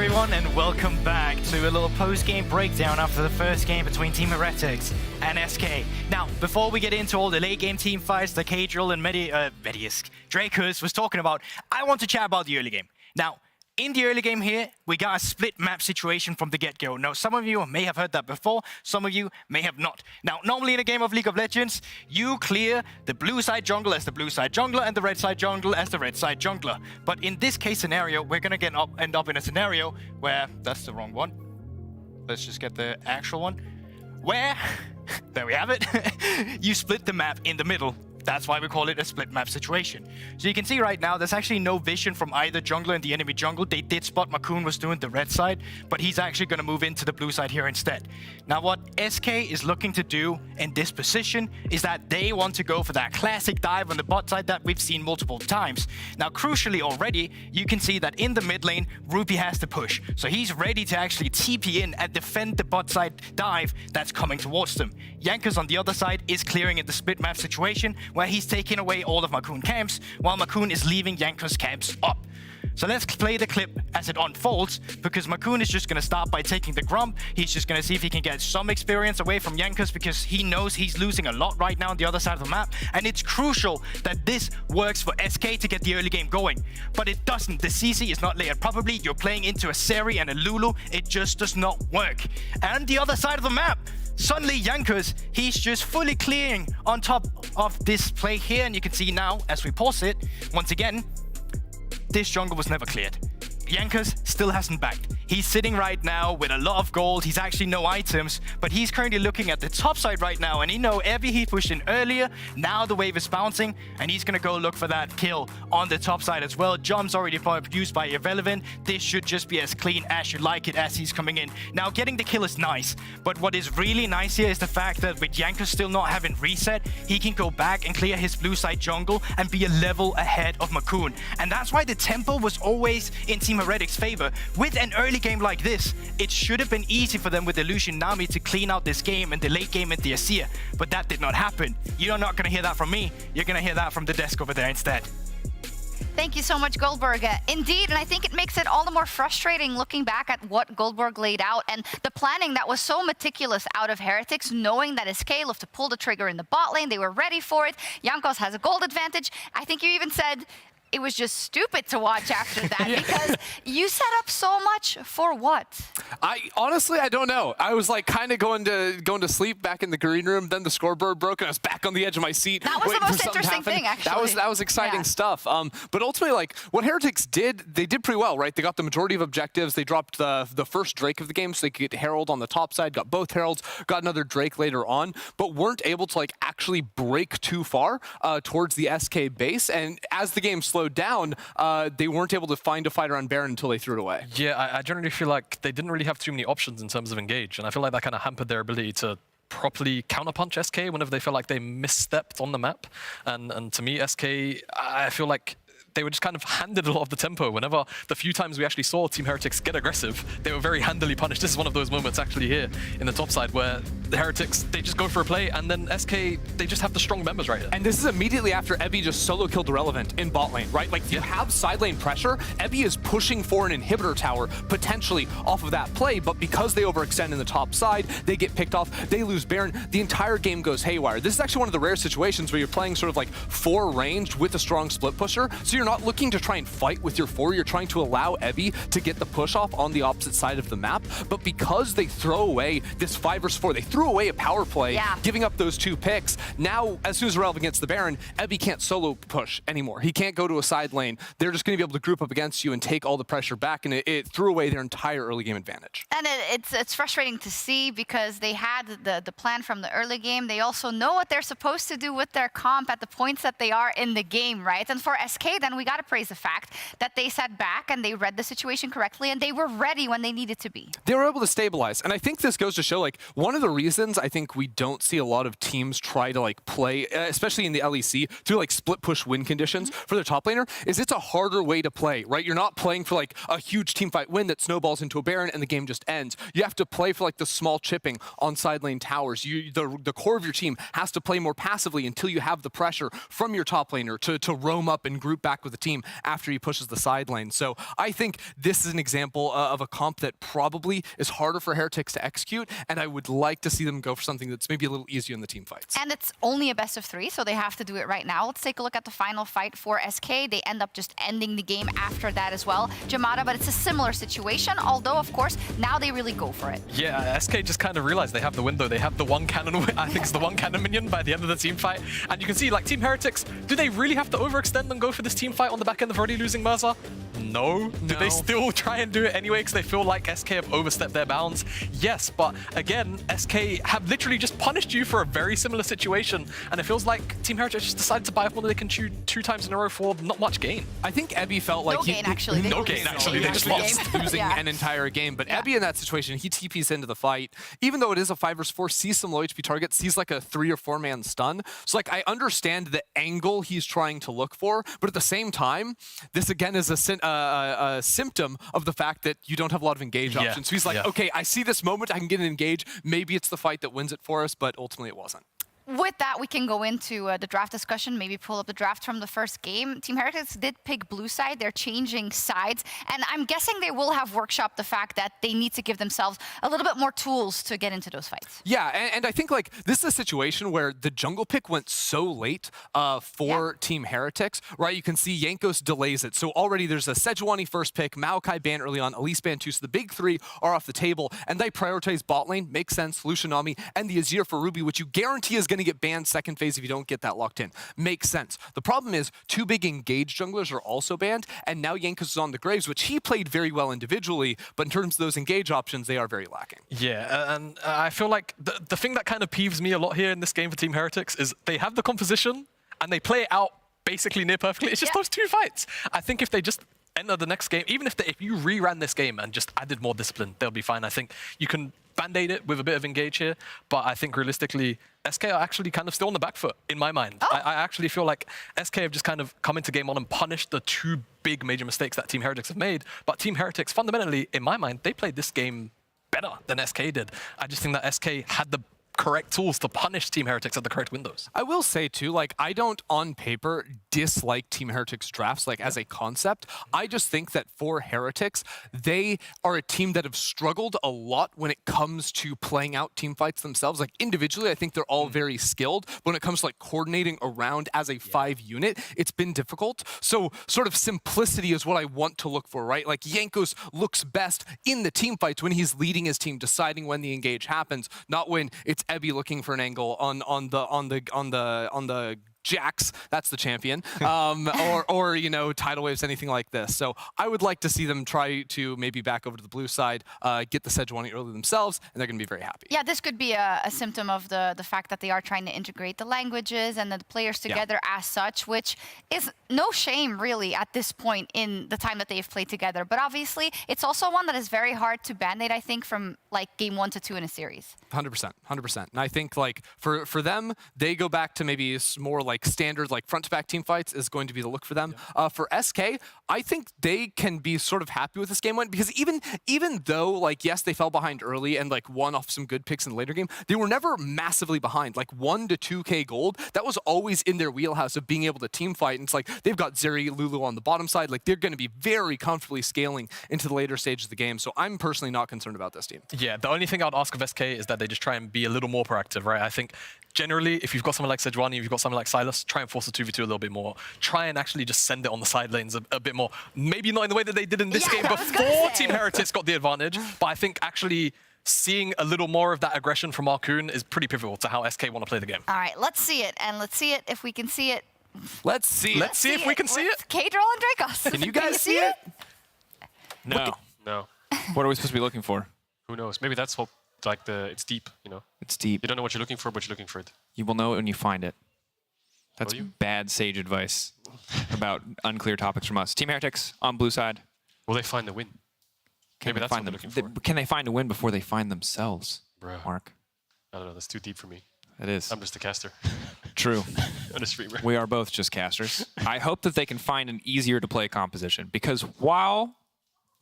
everyone, and welcome back to a little post-game breakdown after the first game between Team Heretics and SK. Now, before we get into all the late-game team fights that Cadriel and Dracus was talking about, I want to chat about the early game. Now, in the early game here, we got a split map situation from the get-go. Now, some of you may have heard that before, some of you may have not. Now, normally in a game of League of Legends, you clear the blue side jungle as the blue side jungler and the red side jungle as the red side jungler. But in this case scenario, we're gonna end up in a scenario where, that's the wrong one. Let's just get the actual one. Where, there we have it, you split the map in the middle. That's why we call it a split map situation. So you can see right now, there's actually no vision from either jungler in the enemy jungle. They did spot Makoon was doing the red side, but he's actually going to move into the blue side here instead. Now what SK is looking to do in this position is that they want to go for that classic dive on the bot side that we've seen multiple times. Now crucially already, you can see that in the mid lane, Rupee has to push. So he's ready to actually TP in and defend the bot side dive that's coming towards them. Jankos on the other side is clearing in the split map situation, where he's taking away all of Makoon camps, while Makoon is leaving Jankos camps up. So let's play the clip as it unfolds, because Makoon is just going to start by taking the Grump. He's just going to see if he can get some experience away from Jankos, because he knows he's losing a lot right now on the other side of the map, and it's crucial that this works for SK to get the early game going. But it doesn't. The CC is not layered properly. You're playing into a Seri and a Lulu. It just does not work. And the other side of the map, suddenly Jankos, he's just fully clearing on top of this play here, and you can see now, as we pause it, once again, this jungle was never cleared. Jankos still hasn't backed. He's sitting right now with a lot of gold. He's actually no items, but he's currently looking at the top side right now, and he know every he pushed in earlier, now the wave is bouncing, and he's gonna go look for that kill on the top side as well. Jump's already used by Irrelevant. This should just be as clean as you like it as he's coming in. Now, getting the kill is nice, but what is really nice here is the fact that with Jankos still not having reset, he can go back and clear his blue side jungle and be a level ahead of Makoon. And that's why the tempo was always in Team Heretics' favor. With an early game like this, it should have been easy for them with Illusion Nami to clean out this game and the late game in the Asir, but that did not happen. You're not going to hear that from me. You're going to hear that from the desk over there instead. Thank you so much, Goldberg. Indeed, and I think it makes it all the more frustrating looking back at what Goldberg laid out and the planning that was so meticulous out of Heretics, knowing that SK loved to pull the trigger in the bot lane. They were ready for it. Jankos has a gold advantage. I think you even said it was just stupid to watch after that because you set up so much for what? Honestly, I don't know. I was like kind of going to sleep back in the green room. Then the scoreboard broke, and I was back on the edge of my seat. That was the most interesting thing, actually. That was exciting stuff. But ultimately, like what Heretics did, they did pretty well, right? They got the majority of objectives. They dropped the first Drake of the game, so they could get Herald on the top side. Got both Heralds. Got another Drake later on, but weren't able to like actually break too far towards the SK base. And as the game slowed down, they weren't able to find a fighter on Baron until they threw it away. Yeah, I generally feel like they didn't really have too many options in terms of engage, and I feel like that kind of hampered their ability to properly counterpunch SK whenever they felt like they misstepped on the map. And to me, SK, I feel like they were just kind of handed a lot of the tempo. Whenever the few times we actually saw Team Heretics get aggressive, they were very handily punished. This is one of those moments actually here in the top side where the Heretics, they just go for a play, and then SK, they just have the strong members right here. And this is immediately after Ebby just solo killed Irrelevant in bot lane, right? Like, you have side lane pressure, Ebby is pushing for an inhibitor tower, potentially off of that play, but because they overextend in the top side, they get picked off, they lose Baron, the entire game goes haywire. This is actually one of the rare situations where you're playing sort of like 4 ranged with a strong split pusher, so you're not looking to try and fight with your 4, you're trying to allow Ebby to get the push off on the opposite side of the map, but because they throw away this 5 versus 4, they threw away a power play, giving up those 2 picks. Now, as soon as Irrelevant gets the Baron, Ebby can't solo push anymore. He can't go to a side lane. They're just going to be able to group up against you and take all the pressure back, and it threw away their entire early game advantage. And it's frustrating to see because they had the plan from the early game. They also know what they're supposed to do with their comp at the points that they are in the game, right? And for SK, then we got to praise the fact that they sat back and they read the situation correctly and they were ready when they needed to be. They were able to stabilize, and I think this goes to show, like, one of the reasons I think we don't see a lot of teams try to like play, especially in the LEC, through like split push win conditions for their top laner, is it's a harder way to play, right? You're not playing for like a huge team fight win that snowballs into a Baron and the game just ends. You have to play for like the small chipping on side lane towers. The core of your team has to play more passively until you have the pressure from your top laner to roam up and group back back with the team after he pushes the side lane. So I think this is an example of a comp that probably is harder for Heretics to execute, and I would like to see them go for something that's maybe a little easier in the team fights. And it's only a best of 3, so they have to do it right now. Let's take a look at the final fight for SK. They end up just ending the game after that as well, Jamada, but it's a similar situation, although, of course, now they really go for it. Yeah, SK just kind of realized they have the window. They have the one cannon, I think it's the one cannon minion by the end of the team fight. And you can see, like, Team Heretics, do they really have to overextend and go for this team fight on the back end of already losing Merza? No. Do they still try and do it anyway because they feel like SK have overstepped their bounds? Yes, but again, SK have literally just punished you for a very similar situation, and it feels like Team Heretics just decided to buy up one they can chew 2 times in a row for not much gain. I think Ebby felt like no gain, actually. No gain, actually. They just lost, losing an entire game. But Ebby in that situation, he TPs into the fight. Even though it is a 5 versus 4, sees some low HP targets, sees like a 3 or 4 man stun. So like I understand the angle he's trying to look for, but at the same time, this again is a symptom of the fact that you don't have a lot of engage options. So he's like, okay, I see this moment, I can get an engage. Maybe it's the fight that wins it for us, but ultimately it wasn't. With that, we can go into the draft discussion, maybe pull up the draft from the first game. Team Heretics did pick blue side. They're changing sides. And I'm guessing they will have workshopped the fact that they need to give themselves a little bit more tools to get into those fights. Yeah, and I think like this is a situation where the jungle pick went so late for Team Heretics, right? You can see Jankos delays it. So already there's a Sejuani first pick, Maokai ban early on, Elise ban 2. So the big 3 are off the table. And they prioritize bot lane, makes sense, Lucianami, and the Azir for Ruby, which you guarantee is going to get banned second phase if you don't get that locked in. Makes sense. The problem is 2 big engaged junglers are also banned, and now Jankos is on the Graves, which he played very well individually, but in terms of those engage options, they are very lacking. Yeah, and I feel like the thing that kind of peeves me a lot here in this game for Team Heretics is they have the composition, and they play it out basically near perfectly. It's just those 2 fights. I think if they just enter the next game, even if you reran this game and just added more discipline, they'll be fine. I think you can band-aid it with a bit of engage here, but I think realistically, SK are actually kind of still on the back foot, in my mind. I actually feel like SK have just kind of come into game 1 and punished the 2 big major mistakes that Team Heretics have made, but Team Heretics, fundamentally, in my mind, they played this game better than SK did. I just think that SK had the correct tools to punish Team Heretics at the correct windows. I will say too, like I don't on paper dislike Team Heretics drafts like as a concept. I just think that for Heretics, they are a team that have struggled a lot when it comes to playing out team fights themselves. Like individually, I think they're all very skilled, but when it comes to like coordinating around as a 5 unit, it's been difficult. So sort of simplicity is what I want to look for, right? Like Jankos looks best in the team fights when he's leading his team, deciding when the engage happens, not when it's Ebby looking for an angle on the Jax, that's the champion, or you know, tidal waves, anything like this. So I would like to see them try to maybe back over to the blue side, get the Sejuani early themselves, and they're going to be very happy. Yeah, this could be a symptom of the fact that they are trying to integrate the languages and the players together as such, which is no shame really at this point in the time that they've played together. But obviously, it's also one that is very hard to band-aid, I think, from like game 1 to 2 in a series. 100%, 100%. And I think like for them, they go back to maybe more like standard like front to back team fights is going to be the look for them. For SK, I think they can be sort of happy with this game 1 because even though like yes they fell behind early and like won off some good picks in the later game, they were never massively behind. Like 1 to 2K gold, that was always in their wheelhouse of being able to team fight. And it's like they've got Zeri, Lulu on the bottom side. Like they're going to be very comfortably scaling into the later stages of the game. So I'm personally not concerned about this team. Yeah, the only thing I'd ask of SK is that they just try and be a little more proactive, right? I think generally, if you've got someone like Sejuani, if you've got someone like Silas, try and force a 2v2 a little bit more. Try and actually just send it on the side lanes a bit more. Maybe not in the way that they did in this game before Team Heretics got the advantage, but I think actually seeing a little more of that aggression from Marcoon is pretty pivotal to how SK want to play the game. All right, let's see it, and let's see it if we can see it. Let's see if we can see it. K-Droll and Dracos. Can you guys see it? No. No. What are we supposed to be looking for? Who knows? Maybe that's what, like it's deep, you know? It's deep. You don't know what you're looking for, but you're looking for it. You will know it when you find it. That's Will you? bad sage advice about unclear topics from us. Team Heretics on blue side. Will they find the win? Maybe that's what they're looking for. Can they find a win before they find themselves, Bruh. Mark? I don't know. That's too deep for me. It is. I'm just a caster. True. I'm a streamer. We are both just casters. I hope that they can find an easier to play composition because while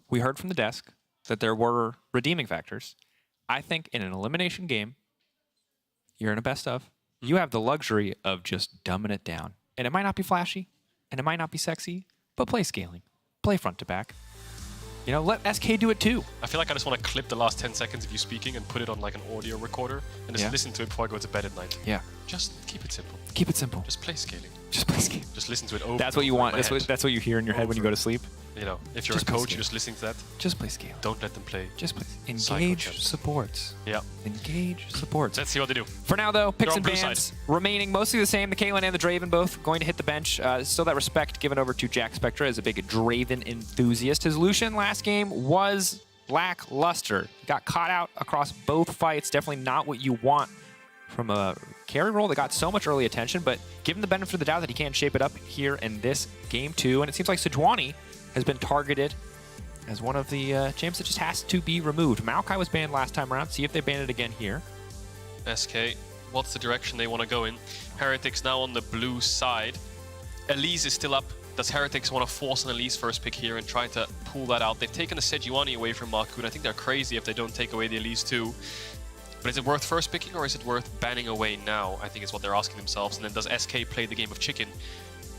we heard from the desk that there were redeeming factors, I think in an elimination game, you're in a best of, you have the luxury of just dumbing it down. And it might not be flashy, And it might not be sexy, but play scaling. Play front to back. You know, let SK do it too. I feel like I just want to clip the last 10 seconds of you speaking and put it on like an audio recorder and just listen to it before I go to bed at night. Yeah. Just keep it simple. Keep it simple. Just play scaling. Just play scaling. Just listen to it over. That's what you want. That's What you hear in your head when you go to sleep. You know, if you're a coach, you're just listening to that. Just play scale. Don't let them play. Just play. Engage supports. Yeah. Engage supports. Let's see what they do. For now, though, picks and bans side. remaining mostly the same. The Caitlyn and the Draven both going to hit the bench. Still that respect given over to Jack Spectra as a big Draven enthusiast. His Lucian last game was lackluster. Got caught out across both fights. Definitely not what you want from a carry role that got so much early attention, but given the benefit of the doubt that he can shape it up here in this game too, and it seems like Sejuani has been targeted as one of the champs that just has to be removed. Maokai was banned last time around. See if they ban it again here. SK, what's the direction they want to go in? Heretics now on the blue side. Elise is still up. Does Heretics want to force an Elise first pick here and try to pull that out? They've taken the Sejuani away from Marcoon. I think they're crazy if they don't take away the Elise too. But is it worth first picking or is it worth banning away now? I think is what they're asking themselves. And then does SK play the game of chicken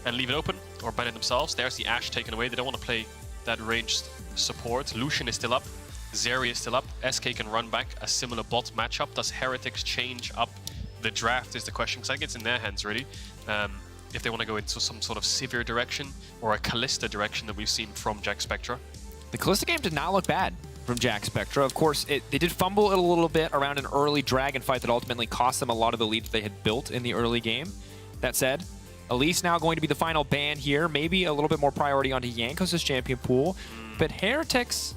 and leave it open or ban it themselves? There's the Ashe taken away. They don't want to play that ranged support. Lucian is still up. Zeri is still up. SK can run back a similar bot matchup. Does Heretics change up the draft is the question, because I think it's in their hands really. If they want to go into some sort of Sivir direction or a Kalista direction that we've seen from Jack Spectra. The Kalista game did not look bad from Jack Spectra. Of course, they did fumble it a little bit around an early dragon fight that ultimately cost them a lot of the leads they had built in the early game. That said, Elise now going to be the final ban here. Maybe a little bit more priority onto Jankos' champion pool. But Heretics,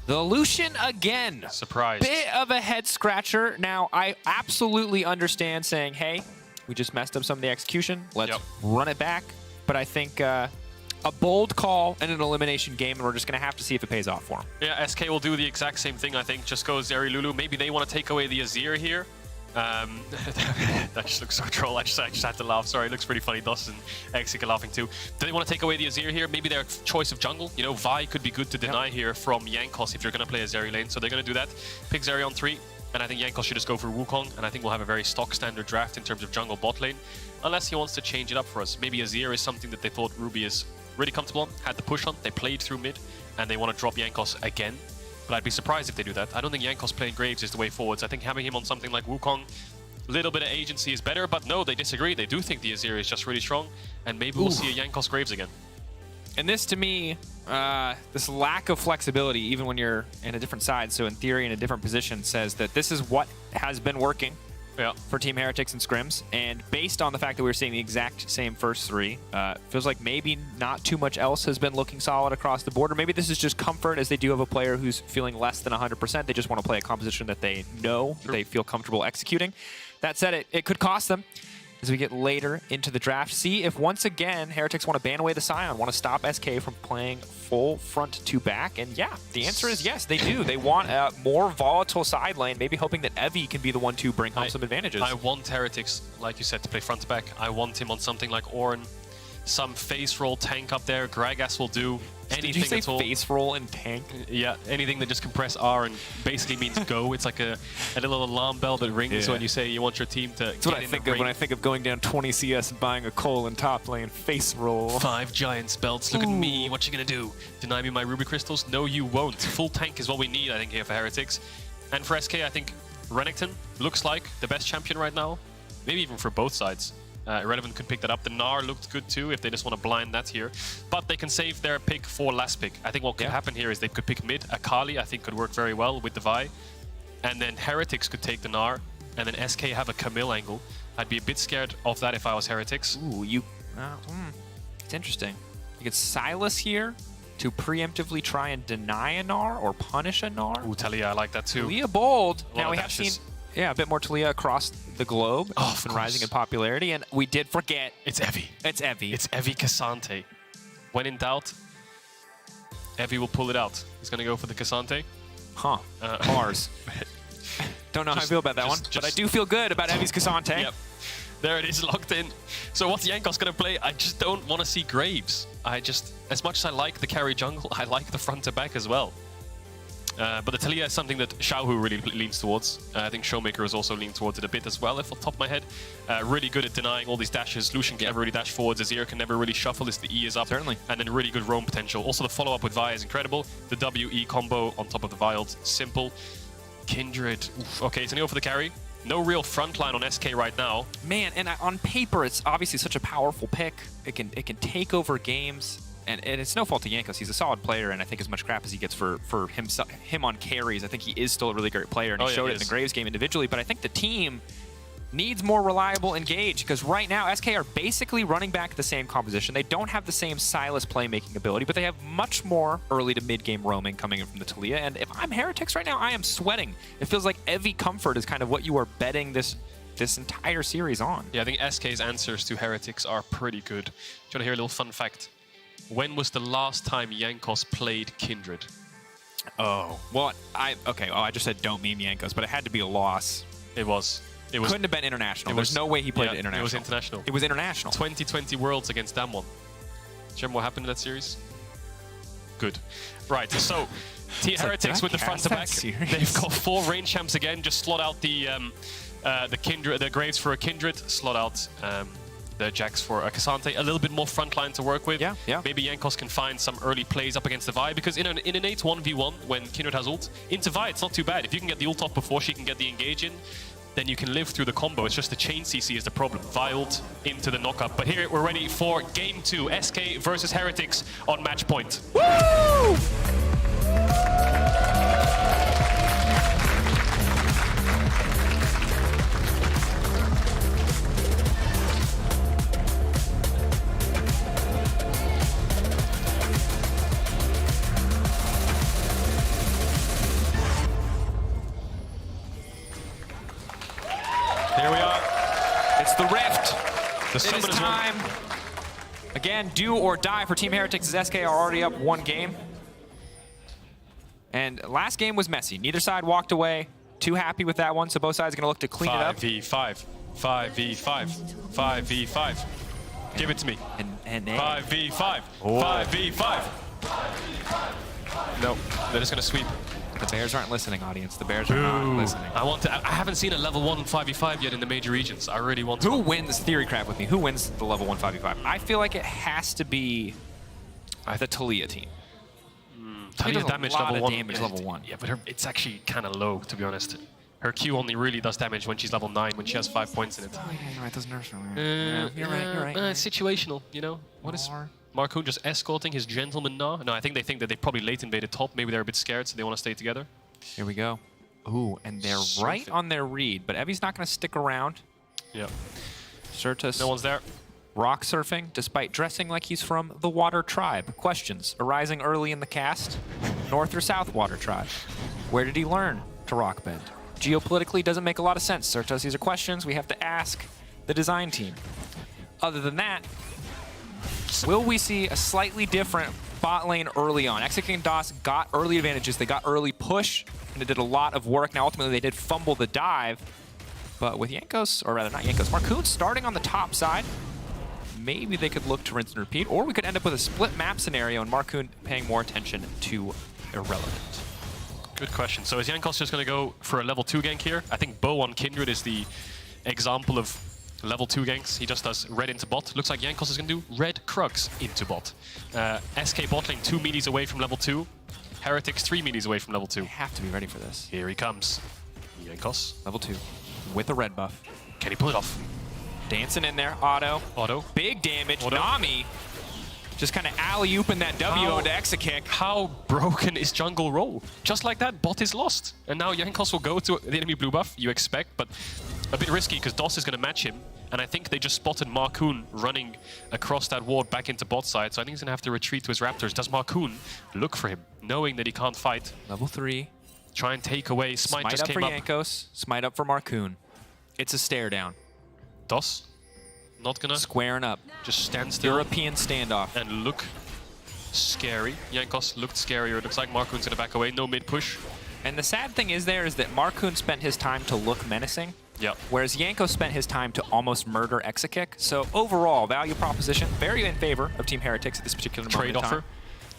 the Lucian again. Surprise. Bit of a head scratcher. Now, I absolutely understand saying, hey, we just messed up some of the execution. Let's run it back. But I think a bold call in an elimination game, and we're just going to have to see if it pays off for him. Yeah, SK will do the exact same thing, I think. Just go Zeri Lulu. Maybe they want to take away the Azir here. That just looks so troll. I just had to laugh. Sorry, it looks pretty funny. Dawson and Exik are laughing too. Do they want to take away the Azir here? Maybe their choice of jungle. You know, Vi could be good to deny here from Jankos if you're going to play a Zeri lane. So they're going to do that. Pick Zeri on 3. And I think Jankos should just go for Wukong. And I think we'll have a very stock standard draft in terms of jungle bot lane. Unless he wants to change it up for us. Maybe Azir is something that they thought Ruby is really comfortable on. Had the push on. They played through mid. And they want to drop Jankos again. But I'd be surprised if they do that. I don't think Jankos playing Graves is the way forwards. I think having him on something like Wukong, a little bit of agency is better. But no, they disagree. They do think the Azir is just really strong. And maybe we'll see a Jankos Graves again. And this, to me, this lack of flexibility, even when you're in a different side, so in theory in a different position, says that this is what has been working for Team Heretics and Scrims. And based on the fact that we're seeing the exact same first 3, feels like maybe not too much else has been looking solid across the board. Or maybe this is just comfort, as they do have a player who's feeling less than 100%. They just want to play a composition that they know, they feel comfortable executing. That said, it could cost them as we get later into the draft. See if once again Heretics want to ban away the Scion, want to stop SK from playing full front to back. And yeah, the answer is yes, they do. They want a more volatile side lane, maybe hoping that Evie can be the one to bring home some advantages. I want Heretics, like you said, to play front to back. I want him on something like Ornn, some face roll tank up there. Gragas will do anything. Did you say at all. face roll and tank? Yeah, anything that just compress R and basically means go. It's like a little alarm bell that rings when you say you want your team to That's what I think of when I think of going down 20 CS and buying a Cole in top lane. Face roll. 5 giant belts. Look at me. What you gonna do? Deny me my ruby crystals? No, you won't. Full tank is what we need, I think, here for Heretics. And for SK, I think Renekton looks like the best champion right now. Maybe even for both sides. Irrelevant could pick that up. The Gnar looked good too if they just want to blind that here. But they can save their pick for last pick. I think what could happen here is they could pick mid. Akali, I think, could work very well with the Vi. And then Heretics could take the Gnar. And then SK have a Camille angle. I'd be a bit scared of that if I was Heretics. Ooh, it's interesting. You get Silas here to preemptively try and deny a Gnar or punish a Gnar. Ooh, Talia, I like that too. Talia bold. Now we have seen... Yeah, a bit more Talia across the globe. Oh, it's been rising in popularity, and we did forget. It's Evie. It's Evie. It's Evie Cassante. When in doubt, Evie will pull it out. He's going to go for the Cassante. Huh. Mars. Don't know how I feel about that one, but I do feel good about Evie's Cassante. Yep. There it is, locked in. So what's Jankos going to play? I just don't want to see Graves. As much as I like the carry jungle, I like the front to back as well. But the Talia is something that Xiaohu really leans towards. I think Showmaker is also leaning towards it a bit as well, if off the top of my head. Really good at denying all these dashes. Lucian can never really dash forwards. Azir can never really shuffle as the E is up. Certainly. And then really good roam potential. Also the follow-up with Vi is incredible. The W-E combo on top of the Wild, simple. Kindred. Oof. Okay, it's an 0 for the carry. No real frontline on SK right now. Man, and on paper, it's obviously such a powerful pick. It can take over games. And it's no fault to Jankos. He's a solid player, and I think as much crap as he gets for him on carries, I think he is still a really great player, and he showed it in the Graves game individually. But I think the team needs more reliable engage, because right now SK are basically running back the same composition. They don't have the same Sylas playmaking ability, but they have much more early to mid-game roaming coming in from the Talia. And if I'm Heretics right now, I am sweating. It feels like Evi comfort is kind of what you are betting this entire series on. Yeah, I think SK's answers to Heretics are pretty good. Do you want to hear a little fun fact? When was the last time Jankos played Kindred? Oh, well, I just said don't meme Jankos, but it had to be a loss. It was. Couldn't have been international. There's no way he played it international. It was international. It was international. 2020 Worlds against Damwon. Do you remember what happened in that series? Good. Right, so Heretics with the front to back. They've got 4 range champs again. Just slot out the Kindred, the Graves for a Kindred. Slot out the Jax for a Cassante. A little bit more frontline to work with. Yeah. Maybe Jankos can find some early plays up against the Vi, because in an 8-1v1, when Kindred has ult, into Vi, it's not too bad. If you can get the ult off before she can get the engage in, then you can live through the combo. It's just the chain CC is the problem. Vi ult into the knockup. But here we're ready for Game 2. SK versus Heretics on match point. Woo! Here we are. It's the Rift. The it is time. Again, do or die for Team Heretics as SK are already up 1 game. And last game was messy. Neither side walked away. Too happy with that one, so both sides are going to look to clean it up. 5v5. 5v5. 5v5. Give it to me. And 5v5. 5v5. Nope. They're just going to sweep. The Bears aren't listening, audience. The Bears are not listening. I haven't seen a level 1 5v5 yet in the major regions. I really want to. Who wins theory crap with me? Who wins the level 1 5v5? I feel like it has to be the Talia team. Talia damage level 1. Damage level 1. Yeah, but it's actually kind of low, to be honest. Her Q only really does damage when she's level 9, when she has 5 points in it. Oh, yeah, you're right. Those nerfs are You're right. Situational, you know? What is Marcoon just escorting his gentleman now? No, I think they think that they probably late invaded top. Maybe they're a bit scared, so they want to stay together. Here we go. Ooh, and they're right on their read, but Evi's not going to stick around. Yeah. Certus. No one's there. Rock surfing, despite dressing like he's from the Water Tribe. Questions arising early in the cast. North or South Water Tribe? Where did he learn to rock bend? Geopolitically doesn't make a lot of sense, Certus. These are questions we have to ask the design team. Other than that, will we see a slightly different bot lane early on? Exeking and DOS got early advantages. They got early push, and it did a lot of work. Now, ultimately, they did fumble the dive. But with Jankos, or rather not Jankos, Marcoon starting on the top side, maybe they could look to rinse and repeat, or we could end up with a split map scenario and Marcoon paying more attention to Irrelevant. Good question. So is Jankos just going to go for a level 2 gank here? I think Bo on Kindred is the example of level 2 ganks. He just does red into bot. Looks like Jankos is going to do red Krugs into bot. SK bot lane 2 meaties away from level 2. Heretics 3 meaties away from level 2. They have to be ready for this. Here he comes. Jankos. Level 2 with a red buff. Can he pull it off? Dancing in there. Auto. Big damage. Nami just kind of alley-ooping that W onto Exakick. How broken is jungle roll? Just like that, bot is lost. And now Jankos will go to the enemy blue buff, you expect, but a bit risky because DOS is going to match him. And I think they just spotted Marcoon running across that ward back into bot side, so I think he's going to have to retreat to his Raptors. Does Marcoon look for him, knowing that he can't fight? Level 3. Try and take away. Smite just up came for Jankos. Smite up for Marcoon. It's a stare down. DOS? Not gonna squaring up. Just stand still. European standoff. And look scary. Jankos looked scarier. It looks like Marcoon's gonna back away. No mid push. And the sad thing is there is that Marcoon spent his time to look menacing. Yep. Whereas Jankos spent his time to almost murder Exakick. So overall, value proposition very in favor of Team Heretics at this particular moment in time. Trade offer.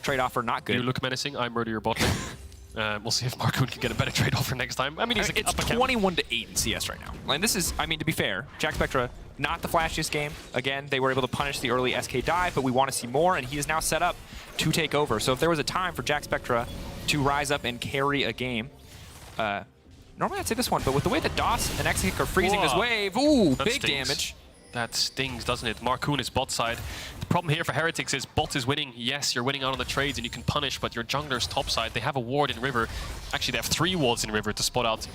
Trade offer not good. You look menacing. I murder your bot lane. We'll see if Marcoon can get a better trade offer next time. I mean, it's 21-8 in CS right now. And this is, I mean, to be fair, Jack Spectra, not the flashiest game. Again, they were able to punish the early SK dive, but we want to see more, and he is now set up to take over. So if there was a time for Jack Spectra to rise up and carry a game, normally I'd say this one, but with the way that DOS and Exekick are freezing this wave, ooh, that big stings. damage. That stings, doesn't it? Marcoon is bot side. The problem here for Heretics is bot is winning. Yes, you're winning out on the trades and you can punish, but your jungler's top side, they have a ward in River. Actually, they have 3 wards in River to spot out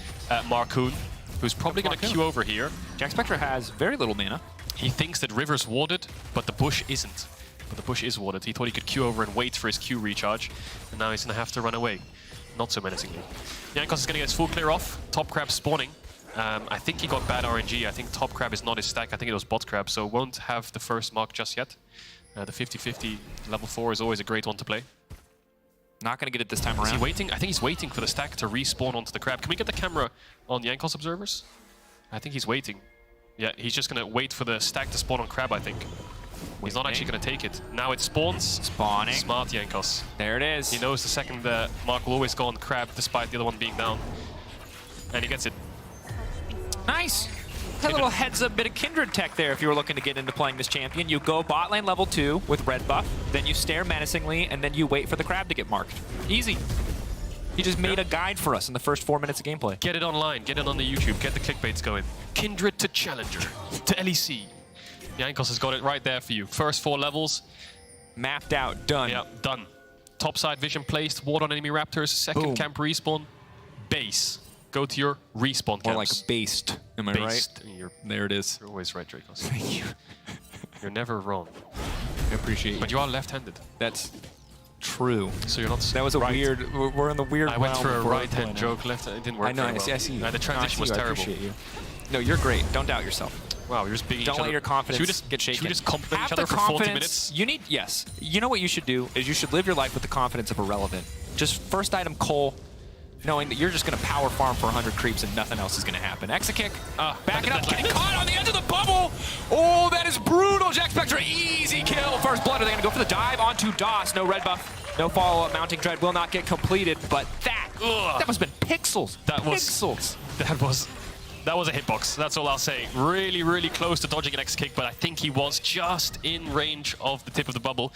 Marcoon, who's probably going to queue over here. Jack Spectra has very little mana. He thinks that River's warded, but the bush isn't. But the bush is warded. He thought he could queue over and wait for his Q recharge, and now he's going to have to run away. Not so menacingly. Jankos is going to get his full clear off. Top crab spawning. I think he got bad RNG. I think top crab is not his stack. I think it was bot crab, so won't have the first mark just yet. The 50-50 level 4 is always a great one to play. Not going to get it this time around. Is he waiting? I think he's waiting for the stack to respawn onto the crab. Can we get the camera on Jankos observers? I think he's waiting. Yeah, he's just going to wait for the stack to spawn on crab, I think. He's not actually going to take it. Now it spawns. Spawning. Smart Jankos. There it is. He knows the second mark will always go on crab despite the other one being down. And he gets it. Nice. A little heads up bit of Kindred tech there if you were looking to get into playing this champion. You go bot lane level 2 with red buff, then you stare menacingly, and then you wait for the crab to get marked. Easy. He just made a guide for us in the first 4 minutes of gameplay. Get it online, get it on the YouTube, get the clickbaits going. Kindred to Challenger, to LEC. Jankos has got it right there for you. First 4 levels. Mapped out, done. Yeah, done. Topside vision placed, ward on enemy raptors, second Boom. camp respawn, base. Go to your respawn camps. More like based, am I Based. right? There it is. You're always right, Dracos. Thank you. You're never wrong. I appreciate you. But you are left-handed. That's true. So you're not. That was a weird. We're in the weird. I went realm for a before right-hand now. joke, left. It didn't work. I know. very well. I see you. The transition was I terrible. appreciate you. No, you're great. Don't doubt yourself. Wow, you're just being each Don't other. let your confidence Should we just, get shaken. Should we just compliment Have each other the for 40 confidence. minutes? You need, yes. You know what you should do is you should live your life with the confidence of irrelevant. Just first item Cole, knowing that you're just going to power farm for 100 creeps and nothing else is going to happen. Exekick, back it up, getting caught on the edge of the bubble. Oh, that is brutal. Jack Spectra, easy kill. First blood. Are they going to go for the dive onto DOS? No red buff, no follow-up. Mounting Dread will not get completed, but that must have been pixels. That was pixels. That was a hitbox. That's all I'll say. Really, really close to dodging an X kick, but I think he was just in range of the tip of the bubble.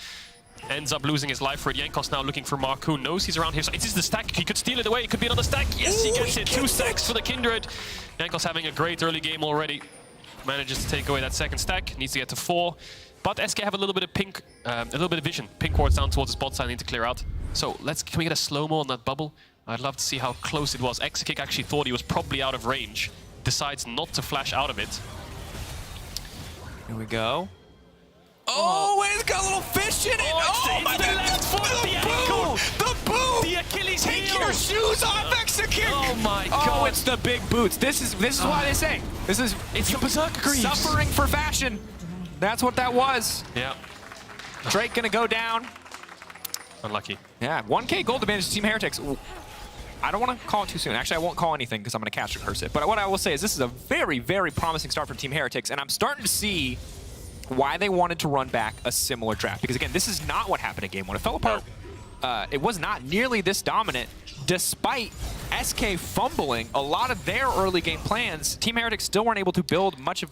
Ends up losing his life for it. Jankos now looking for Marcoon. Knows he's around here. So it is the stack. He could steal it away. It could be another stack. Yes, he gets it. 2 stacks for the Kindred. Jankos having a great early game already. Manages to take away that second stack. Needs to get to 4. But SK have a little bit of pink, a little bit of vision. Pink wards down towards the spot side. Need to clear out. So can we get a slow-mo on that bubble? I'd love to see how close it was. Exekick actually thought he was probably out of range. Decides not to flash out of it. Here we go. Oh, and it's got a little fish in it. Oh my goodness. The ankle. The boot. The Achilles Take heel. your shoes off, Exekick. Oh my Oh, god. it's the big boots. This is why they say. It's the Berserker Greaves. Suffering for fashion. That's what that was. Yeah. Drake gonna go down. Unlucky. Yeah, 1K gold advantage to Team Heretics. Ooh. I don't want to call it too soon. Actually, I won't call anything because I'm going to cast a curse it. But what I will say is this is a very, very promising start for Team Heretics, and I'm starting to see why they wanted to run back a similar draft. Because again, this is not what happened in Game 1. It fell apart. It was not nearly this dominant, despite SK fumbling a lot of their early game plans. Team Heretics still weren't able to build much of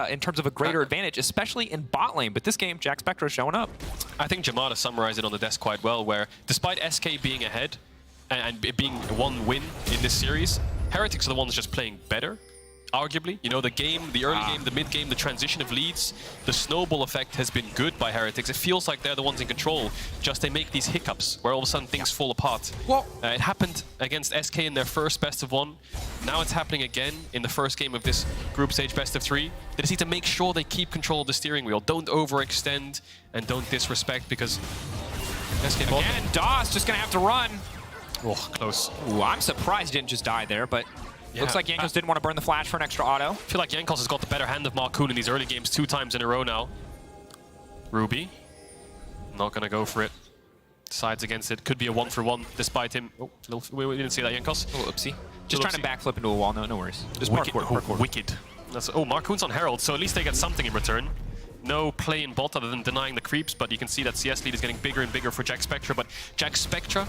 in terms of a greater advantage, especially in bot lane. But this game, Jack Spectra showing up. I think Jamada summarized it on the desk quite well, where despite SK being ahead and it being 1 win in this series, Heretics are the ones just playing better, arguably. You know, the game, the early game, the mid game, the transition of leads, the snowball effect has been good by Heretics. It feels like they're the ones in control, just they make these hiccups where all of a sudden things fall apart. Well, it happened against SK in their first best of 1. Now it's happening again in the first game of this group stage best of 3. They just need to make sure they keep control of the steering wheel. Don't overextend and don't disrespect, because SK bot. Again, DOS just going to have to run. Oh, close. Ooh, I'm surprised he didn't just die there, but looks like Jankos didn't want to burn the flash for an extra auto. I feel like Jankos has got the better hand of Marcoon in these early games 2 times in a row now. Ruby, not going to go for it. Decides against it. Could be a 1-for-1 despite him. Oh, we didn't see that, Jankos. A little oopsie. Just trying to backflip into a wall. No worries. Just parkour. Wicked. Oh, Marcoon's on Herald, so at least they get something in return. No play in bot other than denying the creeps, but you can see that CS lead is getting bigger and bigger for Jack Spectra. But Jack Spectra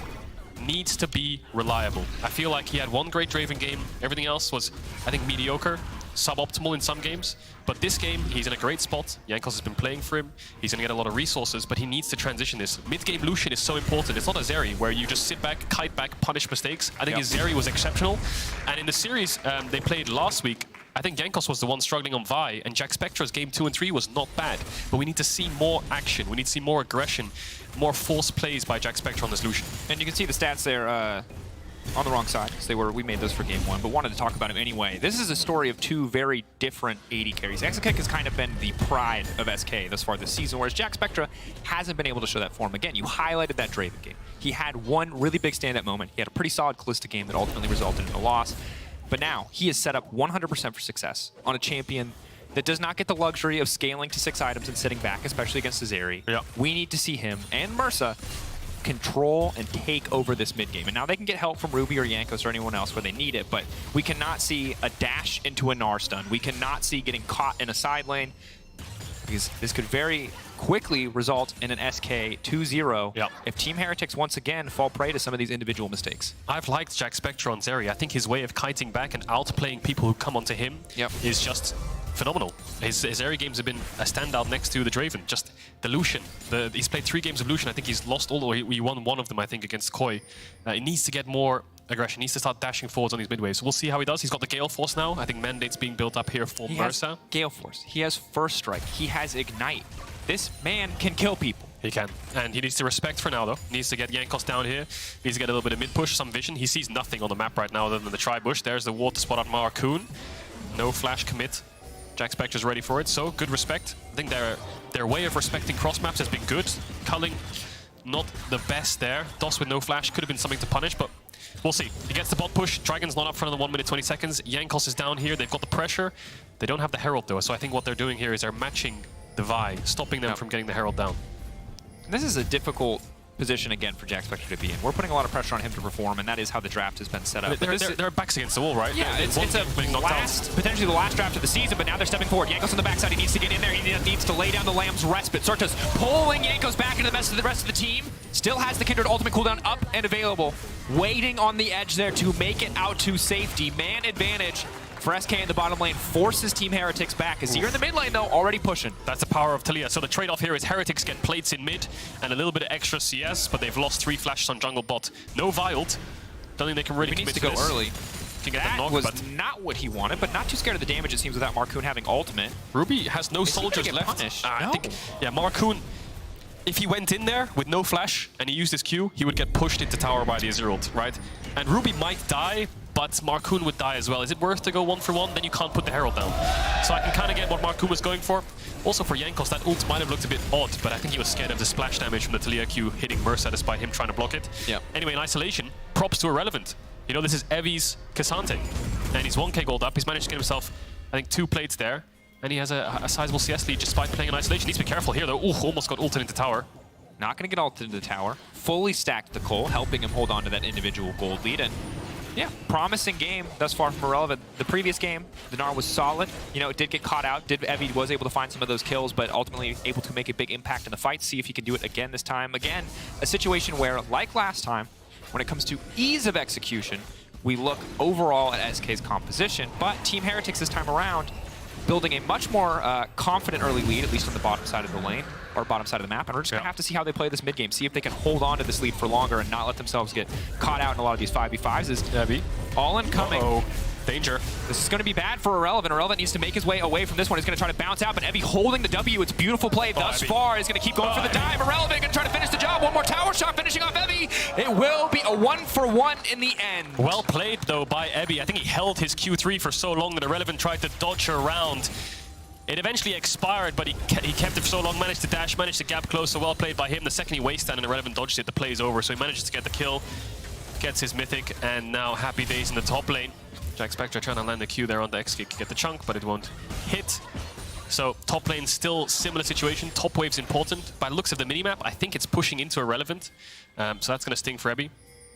needs to be reliable. I feel like he had one great Draven game. Everything else was, I think, mediocre, suboptimal in some games. But this game, he's in a great spot. Jankos has been playing for him. He's going to get a lot of resources, but he needs to transition this. Mid-game Lucian is so important. It's not a Zeri where you just sit back, kite back, punish mistakes. I think his Zeri was exceptional. And in the series they played last week, I think Jankos was the one struggling on Vi, and Jack Spectra's game 2 and 3 was not bad. But we need to see more action. We need to see more aggression, more forced plays by Jack Spectra on this Lucian. And you can see the stats there on the wrong side, because we made those for game 1, but wanted to talk about him anyway. This is a story of two very different AD carries. Exekek has kind of been the pride of SK thus far this season, whereas Jack Spectra hasn't been able to show that form. Again, you highlighted that Draven game. He had one really big stand-up moment. He had a pretty solid Kalista game that ultimately resulted in a loss. But now, he is set up 100% for success on a champion that does not get the luxury of scaling to 6 items and sitting back, especially against the Zeri. We need to see him and Mursa control and take over this mid game. And now they can get help from Ruby or Jankos or anyone else where they need it, but we cannot see a dash into a Gnar stun. We cannot see getting caught in a side lane, because this could very quickly result in an SK 2-0 if Team Heretics once again fall prey to some of these individual mistakes. I've liked Jack Spectra on Zeri. I think his way of kiting back and outplaying people who come onto him is just phenomenal. His Zeri games have been a standout next to the Draven. Just the Lucian. He's played 3 games of Lucian. I think he's lost all, or he won one of them, I think, against Koi. He needs to get more aggression. He needs to start dashing forwards on these midways. So we'll see how he does. He's got the Gale Force now. I think Mandate's being built up here for Mursa. Gale Force. He has First Strike. He has Ignite. This man can kill people. He can. And he needs to respect for now, though. Needs to get Jankos down here. Needs to get a little bit of mid-push, some vision. He sees nothing on the map right now other than the tri-bush. There's the ward to spot out Marcoon. No flash commit. Jack Spectra's ready for it, so good respect. I think their way of respecting cross maps has been good. Culling, not the best there. DOS with no flash could have been something to punish, but we'll see. He gets the bot push. Dragon's not up front of the 1 minute 20 seconds. Jankos is down here. They've got the pressure. They don't have the Herald, though, so I think what they're doing here is they're matching the Vi, stopping them from getting the Herald down. This is a difficult position again for Jack Spectra to be in. We're putting a lot of pressure on him to perform, and that is how the draft has been set up. They're backs against the wall, right? Yeah, it's potentially the last draft of the season, but now they're stepping forward. Jankos on the backside, he needs to get in there. He needs to lay down the Lamb's respite. Sortas pulling Jankos back into the rest of the team. Still has the Kindred ultimate cooldown up and available. Waiting on the edge there to make it out to safety. Man advantage for SK in the bottom lane, forces Team Heretics back. Azir in the mid lane, though, already pushing. That's the power of Talia. So the trade-off here is Heretics get plates in mid and a little bit of extra CS, but they've lost 3 flashes on jungle bot. No Vild. Don't think they can really commit to go early. Can get that knock, was but not what he wanted, but not too scared of the damage, it seems, without Marcoon having ultimate. Ruby has no soldiers left. I think, yeah, Marcoon, if he went in there with no flash and he used his Q, he would get pushed into tower by the Azir ult, right? And Ruby might die, but Marcoon would die as well. Is it worth to go 1 for 1? Then you can't put the Herald down. So I can kind of get what Marcoon was going for. Also for Jankos, that ult might have looked a bit odd, but I think he was scared of the splash damage from the Talia Q hitting Mursa despite him trying to block it. Anyway, in isolation, props to Irrelevant. You know, this is Evi's Cassante, and he's 1k gold up. He's managed to get himself, I think, 2 plates there, and he has a sizable CS lead despite playing in isolation. Needs to be careful here, though. Ooh, almost got ulted into tower. Not going to get ulted into the tower. Fully stacked the Cole, helping him hold on to that individual gold lead. And yeah, promising game thus far from Irrelevant. The previous game, the Gnar was solid. You know, it did get caught out. Evi was able to find some of those kills, but ultimately able to make a big impact in the fight. See if he can do it again this time. Again, a situation where, like last time, when it comes to ease of execution, we look overall at SK's composition. But Team Heretics this time around, building a much more confident early lead, at least on the bottom side of the lane, or bottom side of the map, and we're just going to have to see how they play this mid game, see if they can hold on to this lead for longer and not let themselves get caught out in a lot of these 5v5s. Is all incoming. Danger. This is going to be bad for Irrelevant. Irrelevant needs to make his way away from this one. He's going to try to bounce out, but Evi holding the W. It's beautiful play thus far. He's going to keep going for the dive. Irrelevant going to try to finish the job. One more tower shot finishing off Evi. It will be a 1 for 1 in the end. Well played, though, by Evi. I think he held his Q3 for so long that Irrelevant tried to dodge around. It eventually expired, but he kept it for so long, managed to dash, managed to gap close, so well played by him. The second he waste stand and Irrelevant dodged it, the play is over, so he manages to get the kill, gets his mythic, and now happy days in the top lane. Jack Spectra trying to land the Q there on the X-Kick, get the chunk, but it won't hit. So top lane still similar situation, top wave's important. By the looks of the minimap, I think it's pushing into Irrelevant, so that's going to sting for Ebi.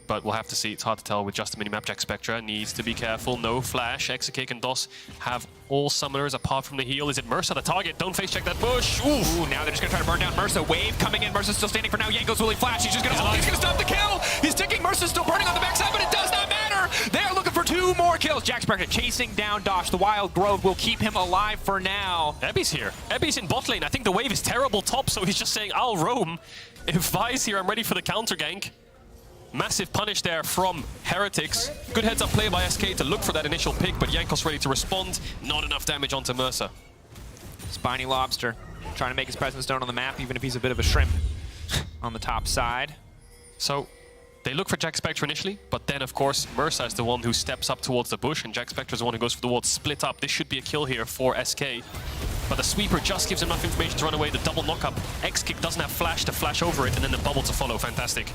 But we'll have to see. It's hard to tell with just the minimap. Jack Spectra needs to be careful. No flash. Exekake and DOS have all summoners apart from the heal. Is it Mursa the target? Don't face check that bush. Ooh, now they're just going to try to burn down Mursa. Wave coming in. Mursa's still standing for now. Jankos will flash. He's just going to stop the kill. He's taking Mursa Mercy's still burning on the backside, but it does not matter. They're looking for 2 more kills. Jack Spectre chasing down Dosh. The Wild Grove will keep him alive for now. Ebby's here. Ebby's in bot lane. I think the wave is terrible top, so he's just saying, I'll roam. If Vi's here, I'm ready for the counter gank. Massive punish there from Heretics. Good heads-up play by SK to look for that initial pick, but Jankos ready to respond. Not enough damage onto Mercer. Spiny Lobster trying to make his presence known on the map, even if he's a bit of a shrimp on the top side. So they look for Jack Spectre initially, but then, of course, Mercer is the one who steps up towards the bush, and Jack Spectre is the one who goes for the ward. Split up. This should be a kill here for SK. But the sweeper just gives him enough information to run away. The double knock-up. X-Kick doesn't have flash to flash over it, and then the bubble to follow. Fantastic.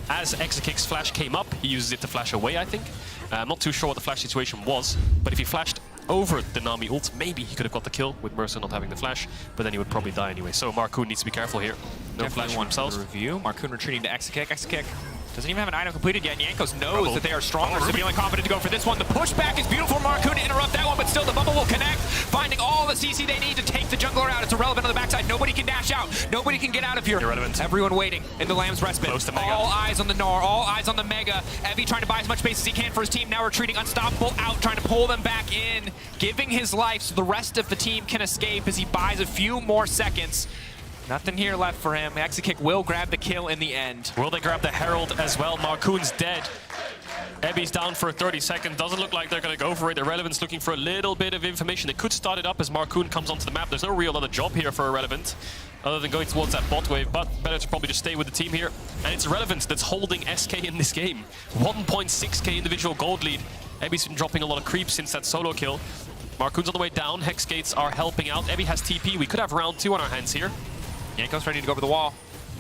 As X-Kick's flash came up, he uses it to flash away, I think. I'm not too sure what the flash situation was, but if he flashed over the Nami ult, maybe he could have got the kill with Mercer not having the flash, but then he would probably die anyway. So Marcoon needs to be careful here. No flash for himself. Review. Marcoon retreating to X-Kick. X-Kick doesn't even have an item completed yet. Jankos knows that they are stronger, so feeling confident to go for this one. The pushback is beautiful for Marcoon to interrupt that one, but still the bubble will connect, finding all the CC they need to take the jungler out. It's irrelevant on the backside. Nobody can dash out. Nobody can get out of here. Irrelevant. Everyone waiting in the Lamb's Respite. Close to Mega. All eyes on the Gnar, all eyes on the Mega. Evie trying to buy as much space as he can for his team. Now retreating, unstoppable out, trying to pull them back in, giving his life so the rest of the team can escape as he buys a few more seconds. Nothing here left for him. X-Kick will grab the kill in the end. Will they grab the Herald as well? Marcoon's dead. Ebby's down for 30 seconds. Doesn't look like they're going to go for it. Irrelevant's looking for a little bit of information. They could start it up as Marcoon comes onto the map. There's no real other job here for Irrelevant other than going towards that bot wave, but better to probably just stay with the team here. And it's Irrelevant that's holding SK in this game. 1.6k individual gold lead. Ebby's been dropping a lot of creep since that solo kill. Marcoon's on the way down. Hex gates are helping out. Ebby has TP. We could have round 2 on our hands here. Jankos ready to go over the wall.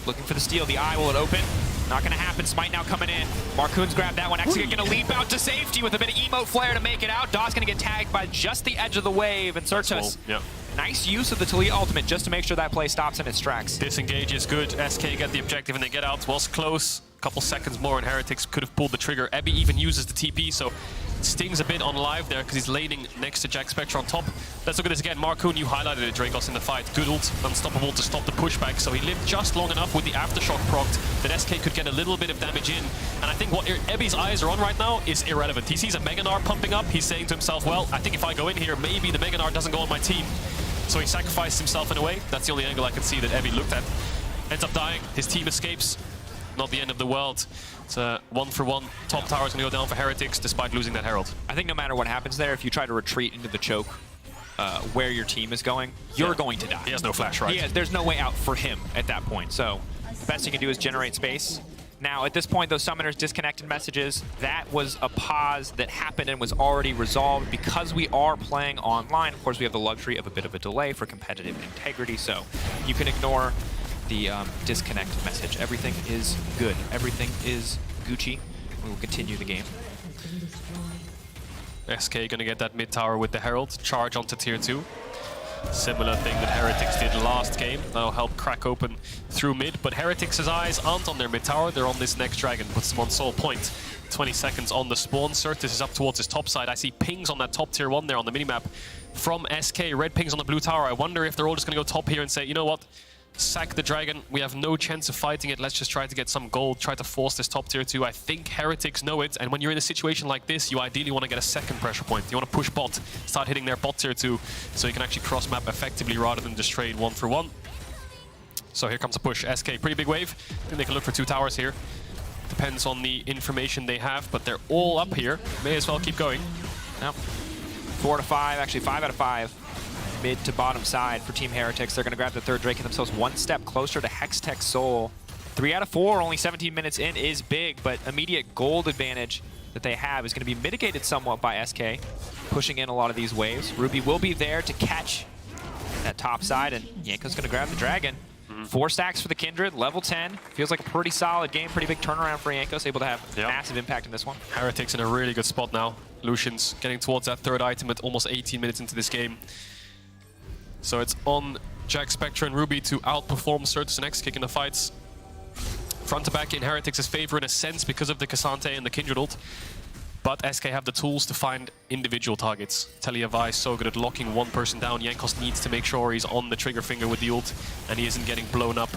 Looking for the steal. The eye, will it open? Not going to happen. Smite now coming in. Marcoon's grabbed that one. X-Kick going to leap out to safety with a bit of emote flare to make it out. Daw's going to get tagged by just the edge of the wave, and Certus. Yep. Nice use of the Talia ultimate just to make sure that play stops in its tracks. Disengage is good. SK get the objective and they get out. Was close. A couple seconds more and Heretics could have pulled the trigger. Ebby even uses the TP, so stings a bit on live there because he's laning next to Jack Spectre on top. Let's look at this again. Marcoon, you highlighted it, Dracos, in the fight. Good ult, unstoppable to stop the pushback. So he lived just long enough with the aftershock procced that SK could get a little bit of damage in. And I think what Ebby's eyes are on right now is Irrelevant. He sees a Mega Gnar pumping up. He's saying to himself, well, I think if I go in here, maybe the Mega Gnar doesn't go on my team. So he sacrificed himself in a way. That's the only angle I can see that Ebby looked at. Ends up dying. His team escapes. Not the end of the world. It's a 1-for-1. Top tower is going to go down for Heretics despite losing that Herald. I think no matter what happens there, if you try to retreat into the choke where your team is going, you're going to die. He has no flash, right? There's no way out for him at that point. So the best you can do is generate space. Now, at this point, those summoners disconnected messages. That was a pause that happened and was already resolved. Because we are playing online, of course, we have the luxury of a bit of a delay for competitive integrity. So you can ignore the disconnect message. Everything is good. Everything is Gucci. We will continue the game. SK gonna get that mid tower with the Herald. Charge onto tier 2. Similar thing that Heretics did last game. That'll help crack open through mid. But Heretics' eyes aren't on their mid tower. They're on this next dragon. Puts them on soul point. 20 seconds on the spawn. Certus is up towards his top side. I see pings on that top tier 1 there on the minimap from SK. Red pings on the blue tower. I wonder if they're all just gonna go top here and say, you know what? Sack the dragon. We have no chance of fighting it. Let's just try to get some gold, try to force this top tier 2. I think Heretics know it, and when you're in a situation like this, you ideally want to get a second pressure point. You want to push bot, start hitting their bot tier 2, so you can actually cross map effectively rather than just trade 1-for-1. So here comes a push. SK, pretty big wave. I think they can look for 2 towers here. Depends on the information they have, but they're all up here. May as well keep going. Yep. 4 to 5, actually 5 out of 5. Mid to bottom side for Team Heretics. They're going to grab the third Drake and themselves one step closer to Hextech Soul. 3 out of 4, only 17 minutes in is big, but immediate gold advantage that they have is going to be mitigated somewhat by SK, pushing in a lot of these waves. Ruby will be there to catch that top side, and Yanko's going to grab the dragon. 4 stacks for the Kindred, level 10. Feels like a pretty solid game, pretty big turnaround for Jankos, able to have massive impact in this one. Heretics in a really good spot now. Lucian's getting towards that third item at almost 18 minutes into this game. So it's on Jack Spectre and Ruby to outperform Certus and X-Kick in the fights. Front to back in Heretics' favor in a sense because of the Cassante and the Kindred ult. But SK have the tools to find individual targets. Talia Vi is so good at locking one person down. Jankos needs to make sure he's on the trigger finger with the ult and he isn't getting blown up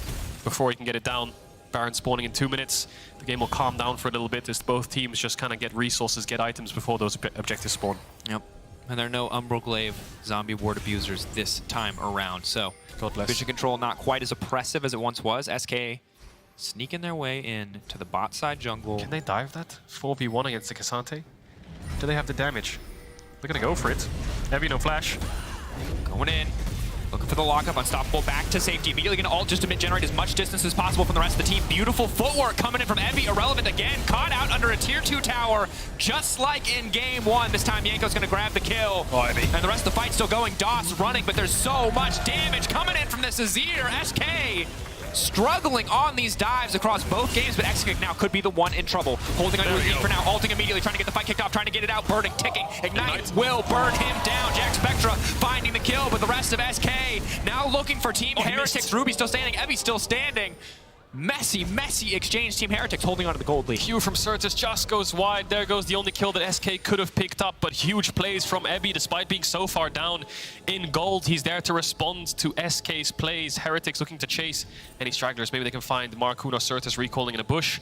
before he can get it down. Baron spawning in 2 minutes. The game will calm down for a little bit as both teams just kind of get resources, get items before those objectives spawn. Yep. And there are no Umbral zombie ward abusers this time around. So God bless. vision control not quite as oppressive as it once was. SK sneaking their way in to the bot side jungle. Can they dive that? 4v1 against the K'Sante? Do they have the damage? They're gonna go for it. Heavy, no flash. Going in. Looking for the lockup, unstoppable, back to safety. Immediately gonna ult just to generate as much distance as possible from the rest of the team. Beautiful footwork coming in from Evie. Irrelevant again, caught out under a tier 2 tower, just like in game 1. This time Yanko's gonna grab the kill. Oh, Evie. And the rest of the fight's still going. DOS running, but there's so much damage coming in from this Azir. SK struggling on these dives across both games, but Exkick now could be the one in trouble. Holding onto his feet for now, ulting immediately, trying to get the fight kicked off, trying to get it out, burning, ticking, ignite will burn him down. Jack Spectra finding the kill, but the rest of SK now looking for Team Heretics. Ruby still standing, Evie still standing. Messy, messy exchange. Team Heretics holding on to the gold lead. Q from Certus just goes wide. There goes the only kill that SK could have picked up, but huge plays from Ebby despite being so far down in gold. He's there to respond to SK's plays. Heretics looking to chase any stragglers. Maybe they can find Marcoon or Certus recalling in a bush.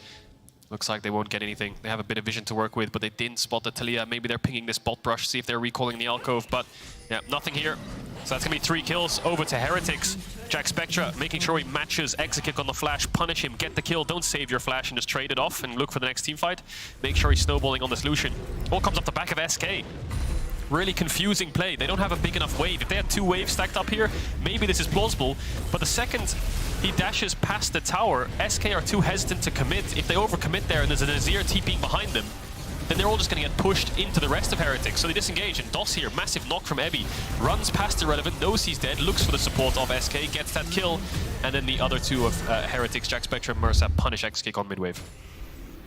Looks like they won't get anything. They have a bit of vision to work with, but they didn't spot the Talia. Maybe they're pinging this bot brush, see if they're recalling the alcove, but yeah, nothing here. So that's gonna be 3 kills over to Heretics. Jack Spectra making sure he matches Exekick on the flash, punish him, get the kill, don't save your flash and just trade it off and look for the next team fight. Make sure he's snowballing on this Lucian. All comes off the back of SK. Really confusing play. They don't have a big enough wave. If they had 2 waves stacked up here, maybe this is plausible. But the second he dashes past the tower, SK are too hesitant to commit. If they overcommit there and there's an Azir TPing behind them, then they're all just going to get pushed into the rest of Heretics. So they disengage, and DOS here, massive knock from Ebby, runs past Irrelevant, knows he's dead, looks for the support of SK, gets that kill, and then the other 2 of Heretics, Jack Spectra and Mersa, punish X-Kick on mid-wave.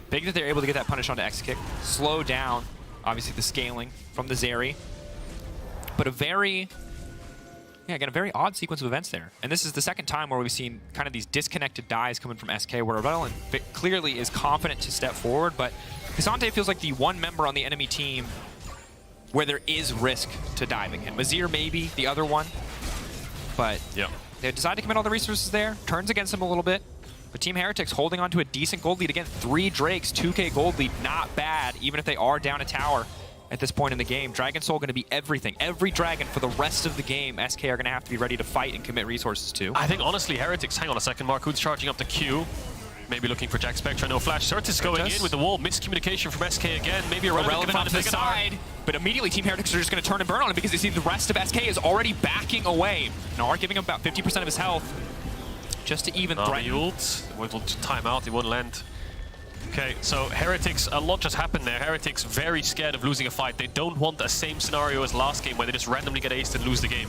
Big that they're able to get that punish onto X-Kick, slow down, obviously the scaling from the Zeri, but a very, again, a very odd sequence of events there. And this is the second time where we've seen kind of these disconnected dies coming from SK, where Irrelevant clearly is confident to step forward, but K'Sante feels like the one member on the enemy team where there is risk to diving him. Azir maybe the other one, but they decide to commit all the resources there. Turns against him a little bit, but Team Heretics holding on to a decent gold lead. Again, 3 Drakes, 2k gold lead, not bad, even if they are down a tower at this point in the game. Dragon Soul going to be everything. Every dragon for the rest of the game, SK are going to have to be ready to fight and commit resources to. I think, honestly, Heretics, hang on a second, Marcoon's charging up the Q. Maybe looking for Jack Spectra, no flash. Certus going in with the wall, miscommunication from SK again. Maybe Irrelevant onto the side, but immediately Team Heretics are just going to turn and burn on him because they see the rest of SK is already backing away. Nara giving him about 50% of his health just to even threaten. Ult will time out, it won't land. Okay, so Heretics, a lot just happened there. Heretics very scared of losing a fight. They don't want the same scenario as last game where they just randomly get aced and lose the game.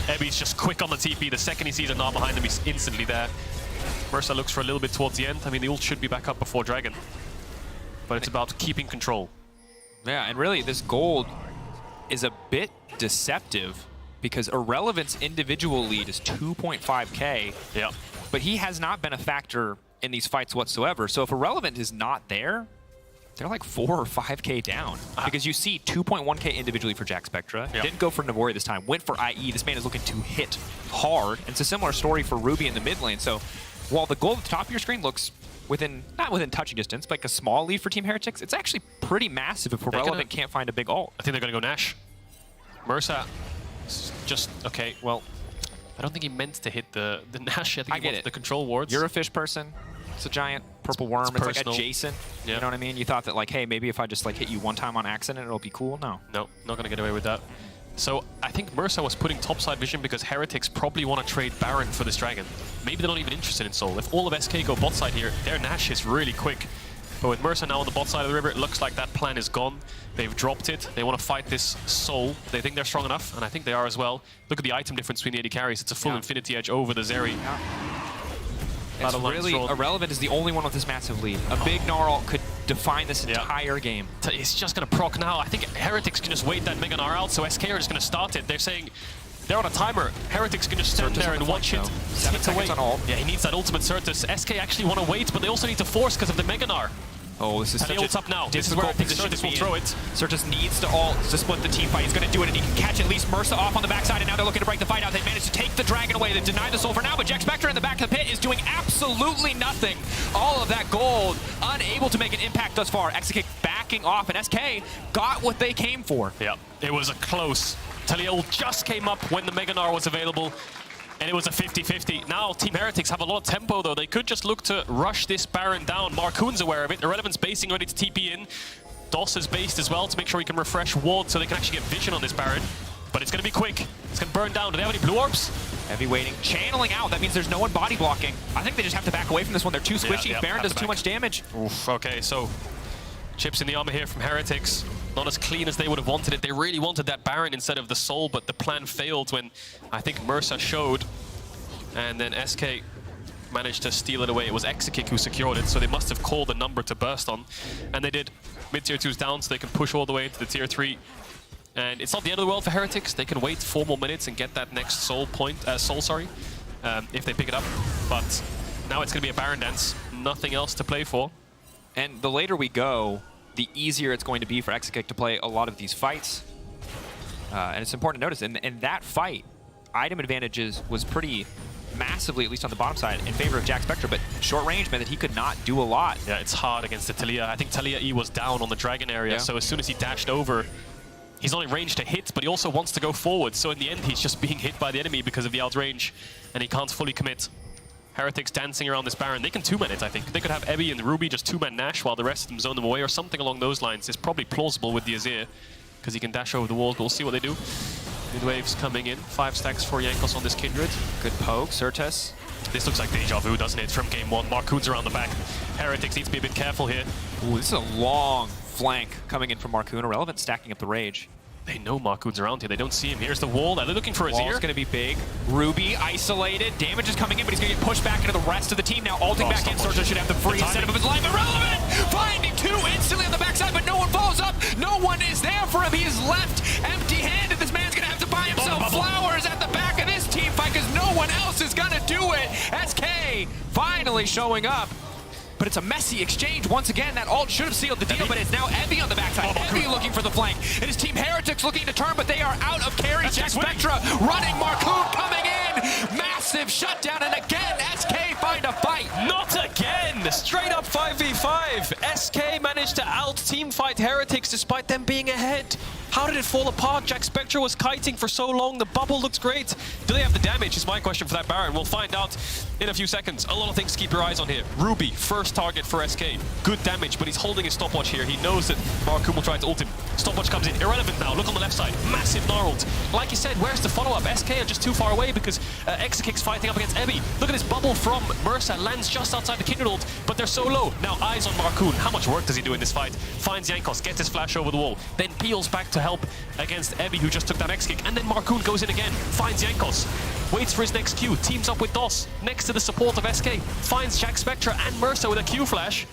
Ebby's just quick on the TP. The second he sees a Gnar behind him, he's instantly there. Mersa looks for a little bit towards the end. I mean, the ult should be back up before Dragon. But it's about keeping control. Yeah, and really, this gold is a bit deceptive because Irrelevant's individual lead is 2.5k. Yeah. But he has not been a factor in these fights whatsoever. So if Irrelevant is not there, they're like 4 or 5k down. Because you see 2.1k individually for Jack Spectra. Didn't go for Navori this time. Went for IE. This man is looking to hit hard. And it's a similar story for Ruby in the mid lane. So while the gold at the top of your screen looks not within touching distance, but like a small lead for Team Heretics, it's actually pretty massive if Irrelevant can't find a big ult. I think they're going to go Nash. Mersa, just, okay, well, I don't think he meant to hit the Nash. I think he wanted the control wards. You're a fish person. It's a giant purple worm. It's like adjacent. Yeah. You know what I mean? You thought that like, hey, maybe if I just like hit you one time on accident, it'll be cool. No. No, not going to get away with that. So I think Mersa was putting topside vision because Heretics probably want to trade Baron for this dragon. Maybe they're not even interested in Soul. If all of SK go bot side here, their Nash is really quick. But with Mersa now on the bot side of the river, it looks like that plan is gone. They've dropped it. They want to fight this Soul. They think they're strong enough, and I think they are as well. Look at the item difference between the AD carries. It's a full Infinity Edge over the Zeri. It's really Irrelevant is the only one with this massive lead. A big Gnarl could define this entire game. It's just going to proc now. I think Heretics can just wait that Mega Gnar out, so SK are just going to start it. They're saying they're on a timer. Heretics can just stand there and watch it. 7 seconds on ult. Yeah, he needs that ultimate Certus. SK actually want to wait, but they also need to force because of the Mega Gnar. Oh, this is and such he ults a up now. This is where I think Certus will throw it. Certus needs to ult to split the team fight. He's going to do it, and he can catch at least Mersa off on the backside, and now they're looking to break the fight out. They managed to take the Dragon away. They denied the soul for now, but Jack Spectre in the back of the pit is doing absolutely nothing. All of that gold, unable to make an impact thus far. Exekick backing off, and SK got what they came for. Yeah, it was a close. Talia ult just came up when the Mega Gnar was available. And it was a 50-50. Now Team Heretics have a lot of tempo though. They could just look to rush this Baron down. Marcoon's aware of it. Irrelevant's basing ready to TP in. Doss is based as well to make sure he can refresh ward so they can actually get vision on this Baron. But it's going to be quick. It's going to burn down. Do they have any blue orbs? Heavy waiting. Channeling out. That means there's no one body blocking. I think they just have to back away from this one. They're too squishy. Yeah, Baron does too much damage. Oof, okay, so chips in the armor here from Heretics. Not as clean as they would have wanted it. They really wanted that Baron instead of the Soul, but the plan failed when I think Mersa showed. And then SK managed to steal it away. It was Exekick who secured it, so they must have called a number to burst on. And they did. Mid-tier 2's down, so they can push all the way into the tier 3. And it's not the end of the world for Heretics. They can wait 4 more minutes and get that next soul, if they pick it up. But now it's going to be a Baron dance. Nothing else to play for. And the later we go, the easier it's going to be for Exekick to play a lot of these fights. And it's important to notice, in that fight, item advantages was pretty massively, at least on the bottom side, in favor of Jack Spectre, but short range meant that he could not do a lot. Yeah, it's hard against the Talia. I think Talia E was down on the Dragon area, so as soon as he dashed over, he's not in range to hit, but he also wants to go forward, so in the end he's just being hit by the enemy because of the outrange, and he can't fully commit. Heretics dancing around this Baron. They can 2-man it, I think. They could have Ebby and Ruby just 2-man Nash while the rest of them zone them away, or something along those lines. It's probably plausible with the Azir, because he can dash over the walls, but we'll see what they do. Mid-waves coming in. 5 stacks for Jankos on this Kindred. Good poke, Certus. This looks like deja vu, doesn't it, from game 1. Marcoon's around the back. Heretics needs to be a bit careful here. Ooh, this is a long flank coming in from Marcoon. Irrelevant stacking up the rage. They know Marcoon's around here. They don't see him. Here's the wall. They're looking for Azir. Wall's going to be big. Ruby isolated. Damage is coming in, but he's going to get pushed back into the rest of the team. Now ulting back in. Certus should have the free incentive of his life. Irrelevant! Finding 2 instantly on the backside, but no one follows up. No one is there for him. He is left empty-handed. This man's going to have to buy himself flowers at the back of this team fight because no one else is going to do it. SK finally showing up. But it's a messy exchange. Once again, that ult should have sealed the deal, but it's now Ebby on the backside. Ebby looking for the flank. It is Team Heretics looking to turn, but they are out of carry. Jack Spectre running. Marcoon coming in. Massive shutdown, and again, SK find a fight. Not again! Straight up 5v5. SK managed to out-team fight Heretics despite them being ahead. How did it fall apart? Jack Spectre was kiting for so long. The bubble looks great. Do they have the damage is my question for that Baron. We'll find out in a few seconds. A lot of things to keep your eyes on here. Ruby, first target for SK. Good damage, but he's holding his stopwatch here. He knows that Marcoon will try to ult him. Stopwatch comes in. Irrelevant now. Look on the left side. Massive Gnar ult. Like you said, where's the follow-up? SK are just too far away because Exekick's fighting up against Ebby. Look at this bubble from Mersa. Lands just outside the Kindred ult, but they're so low. Now eyes on Marcoon. How much work does he do in this fight? Finds Jankos, gets his flash over the wall, then peels back to help against Ebby, who just took that X-kick, and then Marcoon goes in again, finds Jankos, waits for his next Q, teams up with Doss, next to the support of SK, finds Jack Spectre and Mersa with a Q flash,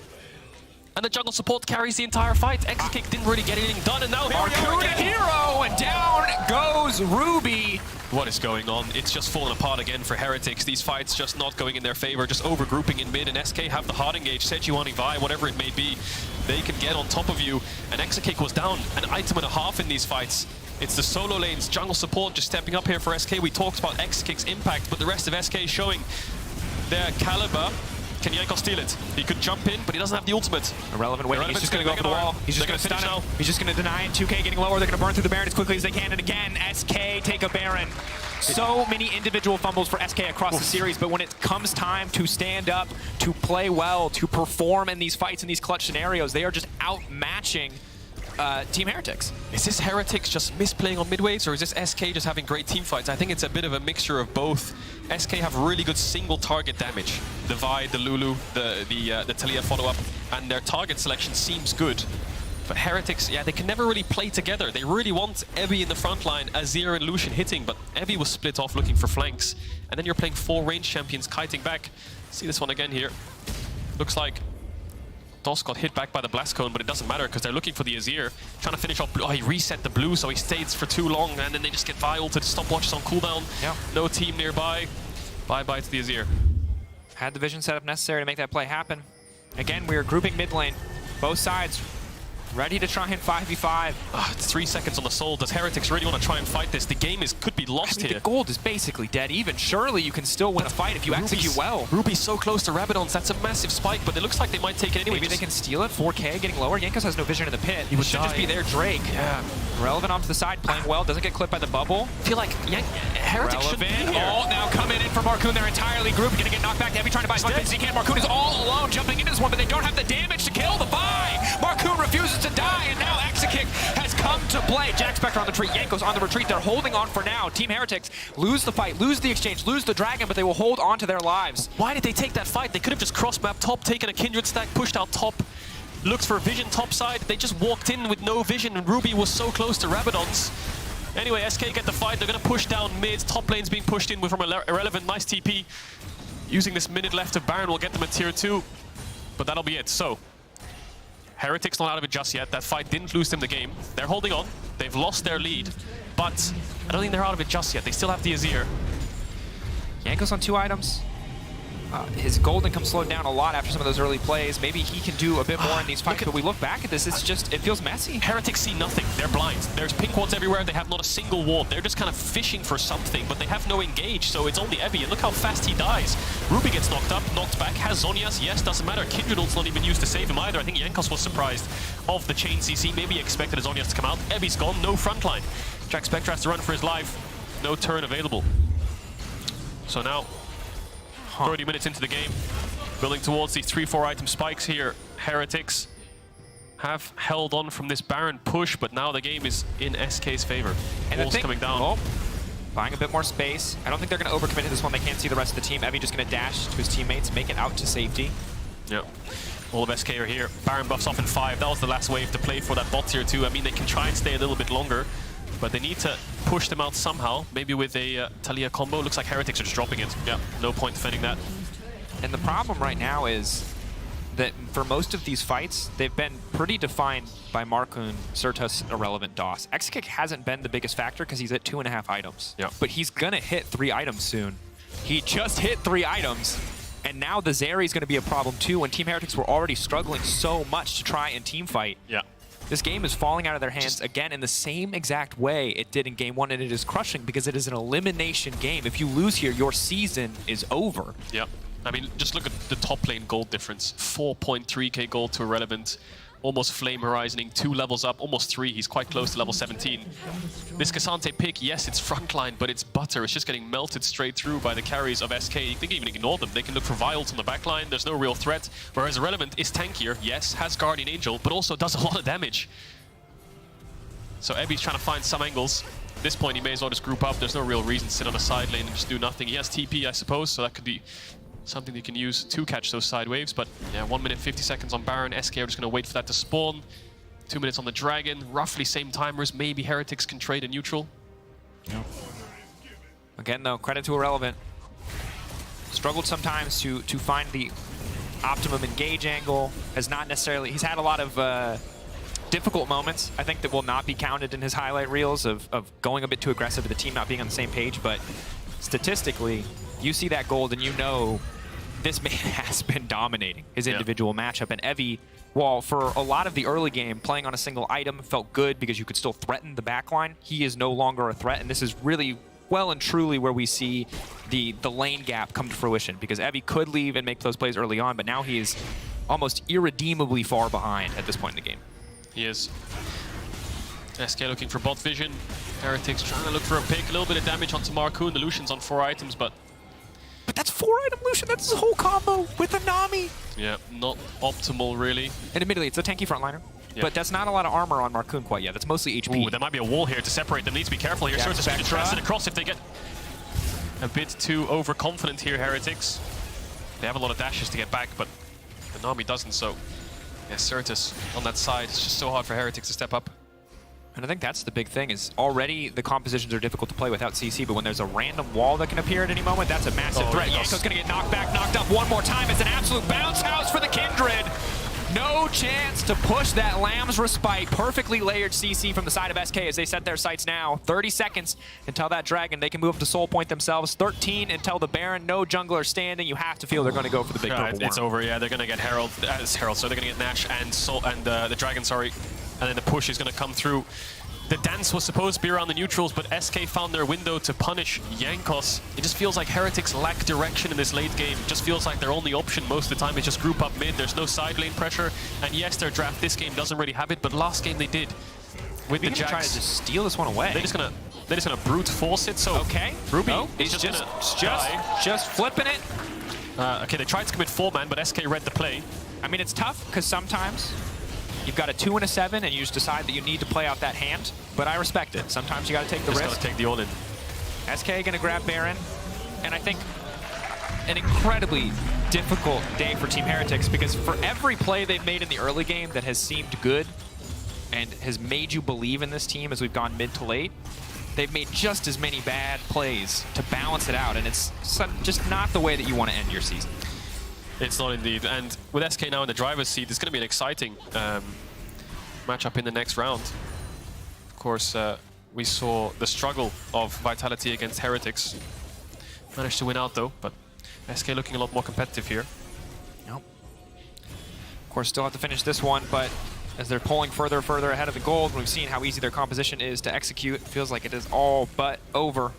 and the jungle support carries the entire fight. X-kick didn't really get anything done, and now here we are again. Hero, and down goes Ruby. What is going on? It's just fallen apart again for Heretics. These fights just not going in their favor, just overgrouping in mid, and SK have the hard engage, Sejuani Vi, whatever it may be. They can get on top of you, and Exekick was down an item and a half in these fights. It's the solo lanes, jungle support just stepping up here for SK. We talked about Exekick's impact, but the rest of SK showing their caliber. Can Jankos steal it? He could jump in, but he doesn't have the ultimate. Irrelevant waiting. He's just going to go for the wall. He's just going to stun him. He's just going to deny it. 2K getting lower. They're going to burn through the Baron as quickly as they can. And again, SK take a Baron. So many individual fumbles for SK across the series, but when it comes time to stand up, to play well, to perform in these fights, in these clutch scenarios, they are just outmatching Team Heretics. Is this Heretics just misplaying on midways, or is this SK just having great team fights? I think it's a bit of a mixture of both. SK have really good single target damage. The Vi, the Lulu, the Talia follow-up, and their target selection seems good. But Heretics, yeah, they can never really play together. They really want Ebby in the front line, Azir and Lucian hitting, but Ebby was split off looking for flanks. And then you're playing 4 range champions kiting back. See this one again here. Looks like Doss got hit back by the Blast Cone, but it doesn't matter because they're looking for the Azir. Trying to finish off blue. Oh, he reset the blue, so he stayed for too long, and then they just get Vi ulted. Stopwatch on cooldown. Yeah. No team nearby. Bye-bye to the Azir. Had the vision setup necessary to make that play happen. Again, we are grouping mid lane. Both sides ready to try and 5v5. It's 3 seconds on the soul. Does Heretics really want to try and fight this? The game could be lost here. The gold is basically dead even. Surely you can still win a fight if you execute well. Ruby's so close to Rabadons. That's a massive spike, but it looks like they might take it anyway. Maybe they can steal it. 4K getting lower. Jankos has no vision in the pit. He would should just be there. Drake. Yeah. Relevant off to the side, playing well. Doesn't get clipped by the bubble. I feel like Heretics should be here. Oh, now coming in for Marcoon. They're entirely grouped. Gonna get knocked back. Heavy trying to buy as much as he can. Marcoon is all alone, jumping into this one, but they don't have the damage to kill the buy. Marcoon refuses to die, and now Exekick has come to play. Jack Spectre on the retreat. Jankos on the retreat. They're holding on for now. Team Heretics lose the fight, lose the exchange, lose the dragon, but they will hold on to their lives. Why did they take that fight? They could have just cross-mapped top, taken a Kindred stack, pushed out top, looked for vision top side. They just walked in with no vision, and Ruby was so close to Rabadons. Anyway, SK get the fight. They're going to push down mid. Top lane's being pushed in with from Irrelevant. Nice TP. Using this minute left of Baron will get them a tier 2. But that'll be it. So, Heretics not out of it just yet. That fight didn't lose them the game. They're holding on. They've lost their lead. But I don't think they're out of it just yet. They still have the Azir. Jankos on 2 items. His gold income slowed down a lot after some of those early plays. Maybe he can do a bit more in these fights, but we look back at this, it's just, it feels messy. Heretics see nothing. They're blind. There's pink wards everywhere. They have not a single ward. They're just kind of fishing for something, but they have no engage, so it's only Ebby, and look how fast he dies. Ruby gets knocked up, knocked back, has Zhonya's. Yes, doesn't matter. Kindred ult's not even used to save him either. I think Jankos was surprised of the chain CC. Maybe he expected his Zhonya's to come out. Ebby's gone, no frontline. Jack Spectre has to run for his life. No turn available. So now, 30 minutes into the game, building towards these 3-4 item spikes here. Heretics have held on from this Baron push, but now the game is in SK's favor. And Walls coming down. Buying a bit more space. I don't think they're going to overcommit to this one. They can't see the rest of the team. Evie just going to dash to his teammates, make it out to safety. Yep. All of SK are here. Baron buffs off in 5. That was the last wave to play for that bot tier 2. I mean, they can try and stay a little bit longer, but they need to push them out somehow. Maybe with a Talia combo. Looks like Heretics are just dropping it. Yeah, no point defending that. And the problem right now is that for most of these fights, they've been pretty defined by Marcoon, Certus, Irrelevant, DOS. Exekick hasn't been the biggest factor because he's at 2.5 items. Yep. But he's gonna hit 3 items soon. He just hit 3 items, and now the Zeri is gonna be a problem too when Team Heretics were already struggling so much to try and team fight. Yeah. This game is falling out of their hands again in the same exact way it did in game 1, and it is crushing because it is an elimination game. If you lose here, your season is over. Yep. I mean, just look at the top lane gold difference. 4.3k gold to Irrelevant. Almost Flame Horizoning, 2 levels up, almost 3. He's quite close to level 17. This Cassante pick, yes, it's frontline, but it's butter. It's just getting melted straight through by the carries of SK. They can even ignore them. They can look for Vials on the backline. There's no real threat. Whereas Irrelevant is tankier, yes, has Guardian Angel, but also does a lot of damage. So Ebby's trying to find some angles. At this point, he may as well just group up. There's no real reason to sit on the side lane and just do nothing. He has TP, I suppose, so that could be something they can use to catch those side waves. But yeah, 1 minute 50 seconds on Baron. SK are just going to wait for that to spawn. 2 minutes on the Dragon. Roughly same timers. Maybe Heretics can trade a neutral. Yeah. Again, though, credit to Irrelevant. Struggled sometimes to find the optimum engage angle. Has not necessarily... He's had a lot of difficult moments, I think, that will not be counted in his highlight reels of going a bit too aggressive, the team not being on the same page. But statistically, you see that gold and you know this man has been dominating his individual matchup. And Evie, while for a lot of the early game, playing on a single item felt good because you could still threaten the backline, he is no longer a threat. And this is really well and truly where we see the lane gap come to fruition, because Evie could leave and make those plays early on, but now he is almost irredeemably far behind at this point in the game. He is. SK looking for bot vision. Heretics trying to look for a pick. A little bit of damage onto Marcoon. The Lucian's on 4 items, but that's 4-item Lucian. That's his whole combo with the Nami. Yeah, not optimal, really. And admittedly, it's a tanky frontliner. Yeah. But that's not a lot of armor on Marcoon quite yet. That's mostly HP. Ooh, there might be a wall here to separate them. Needs to be careful here. Certus can transit across if they get a bit too overconfident here, Heretics. They have a lot of dashes to get back, but the Nami doesn't, so yeah, Certus on that side. It's just so hard for Heretics to step up. And I think that's the big thing, is already the compositions are difficult to play without CC, but when there's a random wall that can appear at any moment, that's a massive threat. Jankos gonna get knocked back, knocked up one more time. It's an absolute bounce house for the Kindred. No chance to push that Lamb's Respite. Perfectly layered CC from the side of SK as they set their sights now. 30 seconds until that Dragon. They can move up to Soul Point themselves. 13 until the Baron. No jungler standing. You have to feel they're going to go for the big purple It's worm. over, yeah. They're going to get Herald, so they're going to get Nash and the Dragon, sorry. And then the push is going to come through. The dance was supposed to be around the neutrals, but SK found their window to punish Jankos. It just feels like Heretics lack direction in this late game. It just feels like their only option most of the time is just group up mid. There's no side lane pressure. And yes, their draft this game doesn't really have it, but last game they did. With the Jax. Try to just steal this one away. They're just gonna brute force it. So okay, Ruby is just flipping it. Okay, they tried to commit 4-man, but SK read the play. I mean, it's tough because sometimes you've got a 2 and a 7, and you just decide that you need to play out that hand. But I respect it. Sometimes you got to take the risk. Just got to take the all-in. SK going to grab Baron, and I think an incredibly difficult day for Team Heretics because for every play they've made in the early game that has seemed good and has made you believe in this team as we've gone mid to late, they've made just as many bad plays to balance it out, and it's just not the way that you want to end your season. It's not indeed, and with SK now in the driver's seat, it's going to be an exciting matchup in the next round. Of course, we saw the struggle of Vitality against Heretics. Managed to win out though, but SK looking a lot more competitive here. Nope. Of course, still have to finish this one, but as they're pulling further and further ahead of the goals, we've seen how easy their composition is to execute. It feels like it is all but over.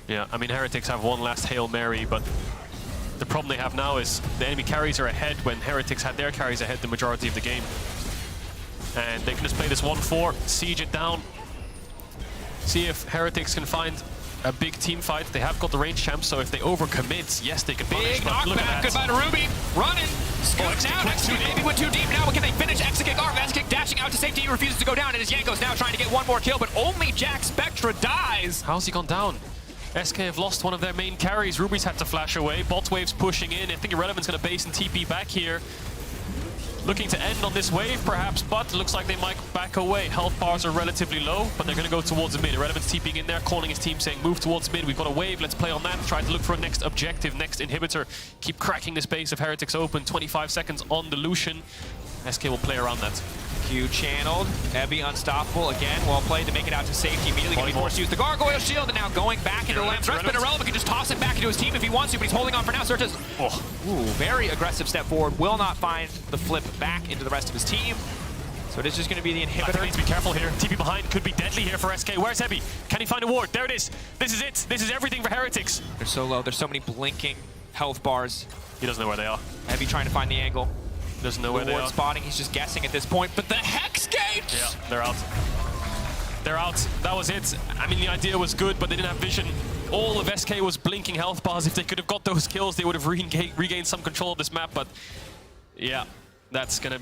Yeah, I mean, Heretics have one last Hail Mary, but the problem they have now is the enemy carries are ahead when Heretics had their carries ahead the majority of the game. And they can just play this 1-4, siege it down, see if Heretics can find a big team fight. They have got the range champ, so if they overcommit, yes, they can punish. Big knockback, goodbye to Ruby, running, scoots out, X-Kick maybe went too deep now, but can they finish? X-Kick off, X-Kick dashing out to safety, he refuses to go down, and his Jankos now trying to get one more kill, but only Jack Spectra dies. How's he gone down? SK have lost one of their main carries. Ruby's had to flash away. Bot wave's pushing in. I think Irrelevant's going to base and TP back here. Looking to end on this wave, perhaps, but looks like they might back away. Health bars are relatively low, but they're going to go towards the mid. Irrelevant's TPing in there, calling his team, saying, move towards mid. We've got a wave. Let's play on that. Try to look for a next objective, next inhibitor. Keep cracking the space of Heretics open. 25 seconds on the Lucian. SK will play around that. Q channeled. Ebby unstoppable again. Well played to make it out to safety. Immediately going to be forced to use the Gargoyle Shield, and now going back into the Lamb's Respite. Irrelevant can just toss it back into his team if he wants to, but he's holding on for now. Surta's very aggressive step forward. Will not find the flip back into the rest of his team. So it is just going to be the inhibitor. I think need to be careful here. TP behind could be deadly here for SK. Where's Ebby? Can he find a ward? There it is. This is it. This is everything for Heretics. They're so low. There's so many blinking health bars. He doesn't know where they are. Ebby trying to find the angle. Doesn't know where they are. Spotting, he's just guessing at this point, but the Hex Gates! Yeah, they're out. They're out. That was it. I mean, the idea was good, but they didn't have vision. All of SK was blinking health bars. If they could have got those kills, they would have regained some control of this map, but yeah, that's gonna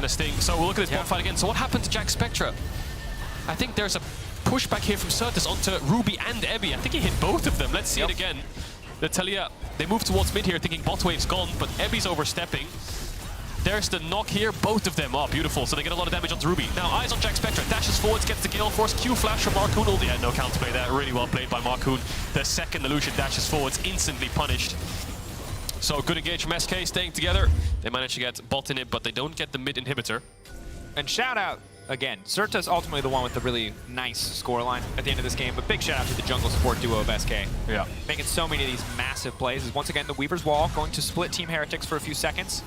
sting. So we'll look at this bot fight again. So what happened to Jack Spectra? I think there's a pushback here from Surtus onto Ruby and Ebby. I think he hit both of them. Let's see it again. The Talia, they move towards mid here thinking bot wave's gone, but Ebby's overstepping. There's the knock here, both of them. Oh, beautiful. So they get a lot of damage onto Ruby. Now, eyes on Jack Spectra. Dashes forwards, gets the kill. Force Q flash from Markoon. Yeah, no counterplay there. Really well played by Markoon. The second the Lucian dashes forwards, instantly punished. So good engage from SK, staying together. They manage to get bot in it, but they don't get the mid inhibitor. And shout out, again, Surta's ultimately the one with the really nice scoreline at the end of this game, but big shout out to the jungle support duo of SK. Yeah. Making so many of these massive plays. Is once again the Weaver's Wall going to split Team Heretics for a few seconds.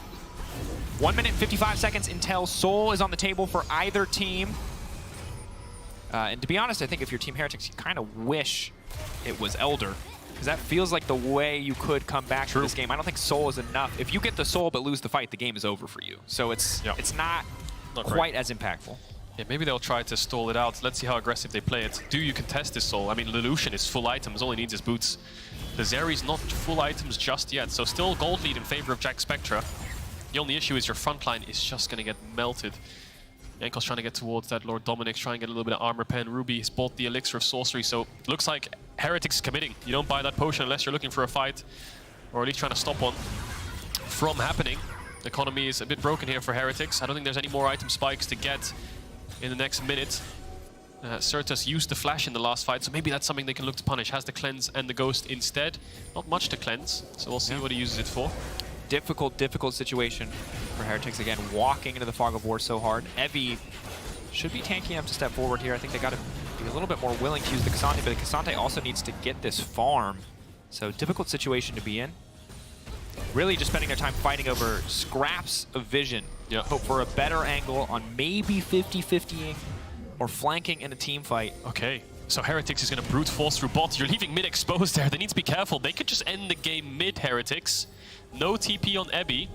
1 minute and 55 seconds until Soul is on the table for either team. And to be honest, I think if you're Team Heretics, you kind of wish it was Elder, because that feels like the way you could come back to this game. I don't think Soul is enough. If you get the Soul but lose the fight, the game is over for you. So it's not quite as impactful. Yeah, maybe they'll try to stall it out. Let's see how aggressive they play it. Do you contest this Soul? I mean, Lelouch is full items, all he needs is boots. The Zeri's not full items just yet, so still gold lead in favor of Jack Spectra. The only issue is your front line is just going to get melted. Jankos trying to get towards that Lord Dominic's, trying to get a little bit of armor pen. Ruby has bought the Elixir of Sorcery, so looks like Heretics committing. You don't buy that potion unless you're looking for a fight, or at least trying to stop one from happening. The economy is a bit broken here for Heretics. I don't think there's any more item spikes to get in the next minute. Surtus used the flash in the last fight, so maybe that's something they can look to punish. Has the cleanse and the ghost instead. Not much to cleanse, so we'll see what he uses it for. difficult situation for Heretics. Again, walking into the fog of war so hard. Evie should be tanking enough to step forward here. I think they got to be a little bit more willing to use the K'Sante, but the K'Sante also needs to get this farm. So difficult situation to be in. Really just spending their time fighting over scraps of vision. Yeah. Hope for a better angle on maybe 50-50ing or flanking in a team fight. Okay. So Heretics is going to brute force through bot. You're leaving mid exposed there. They need to be careful. They could just end the game mid, Heretics. No TP on Ebby.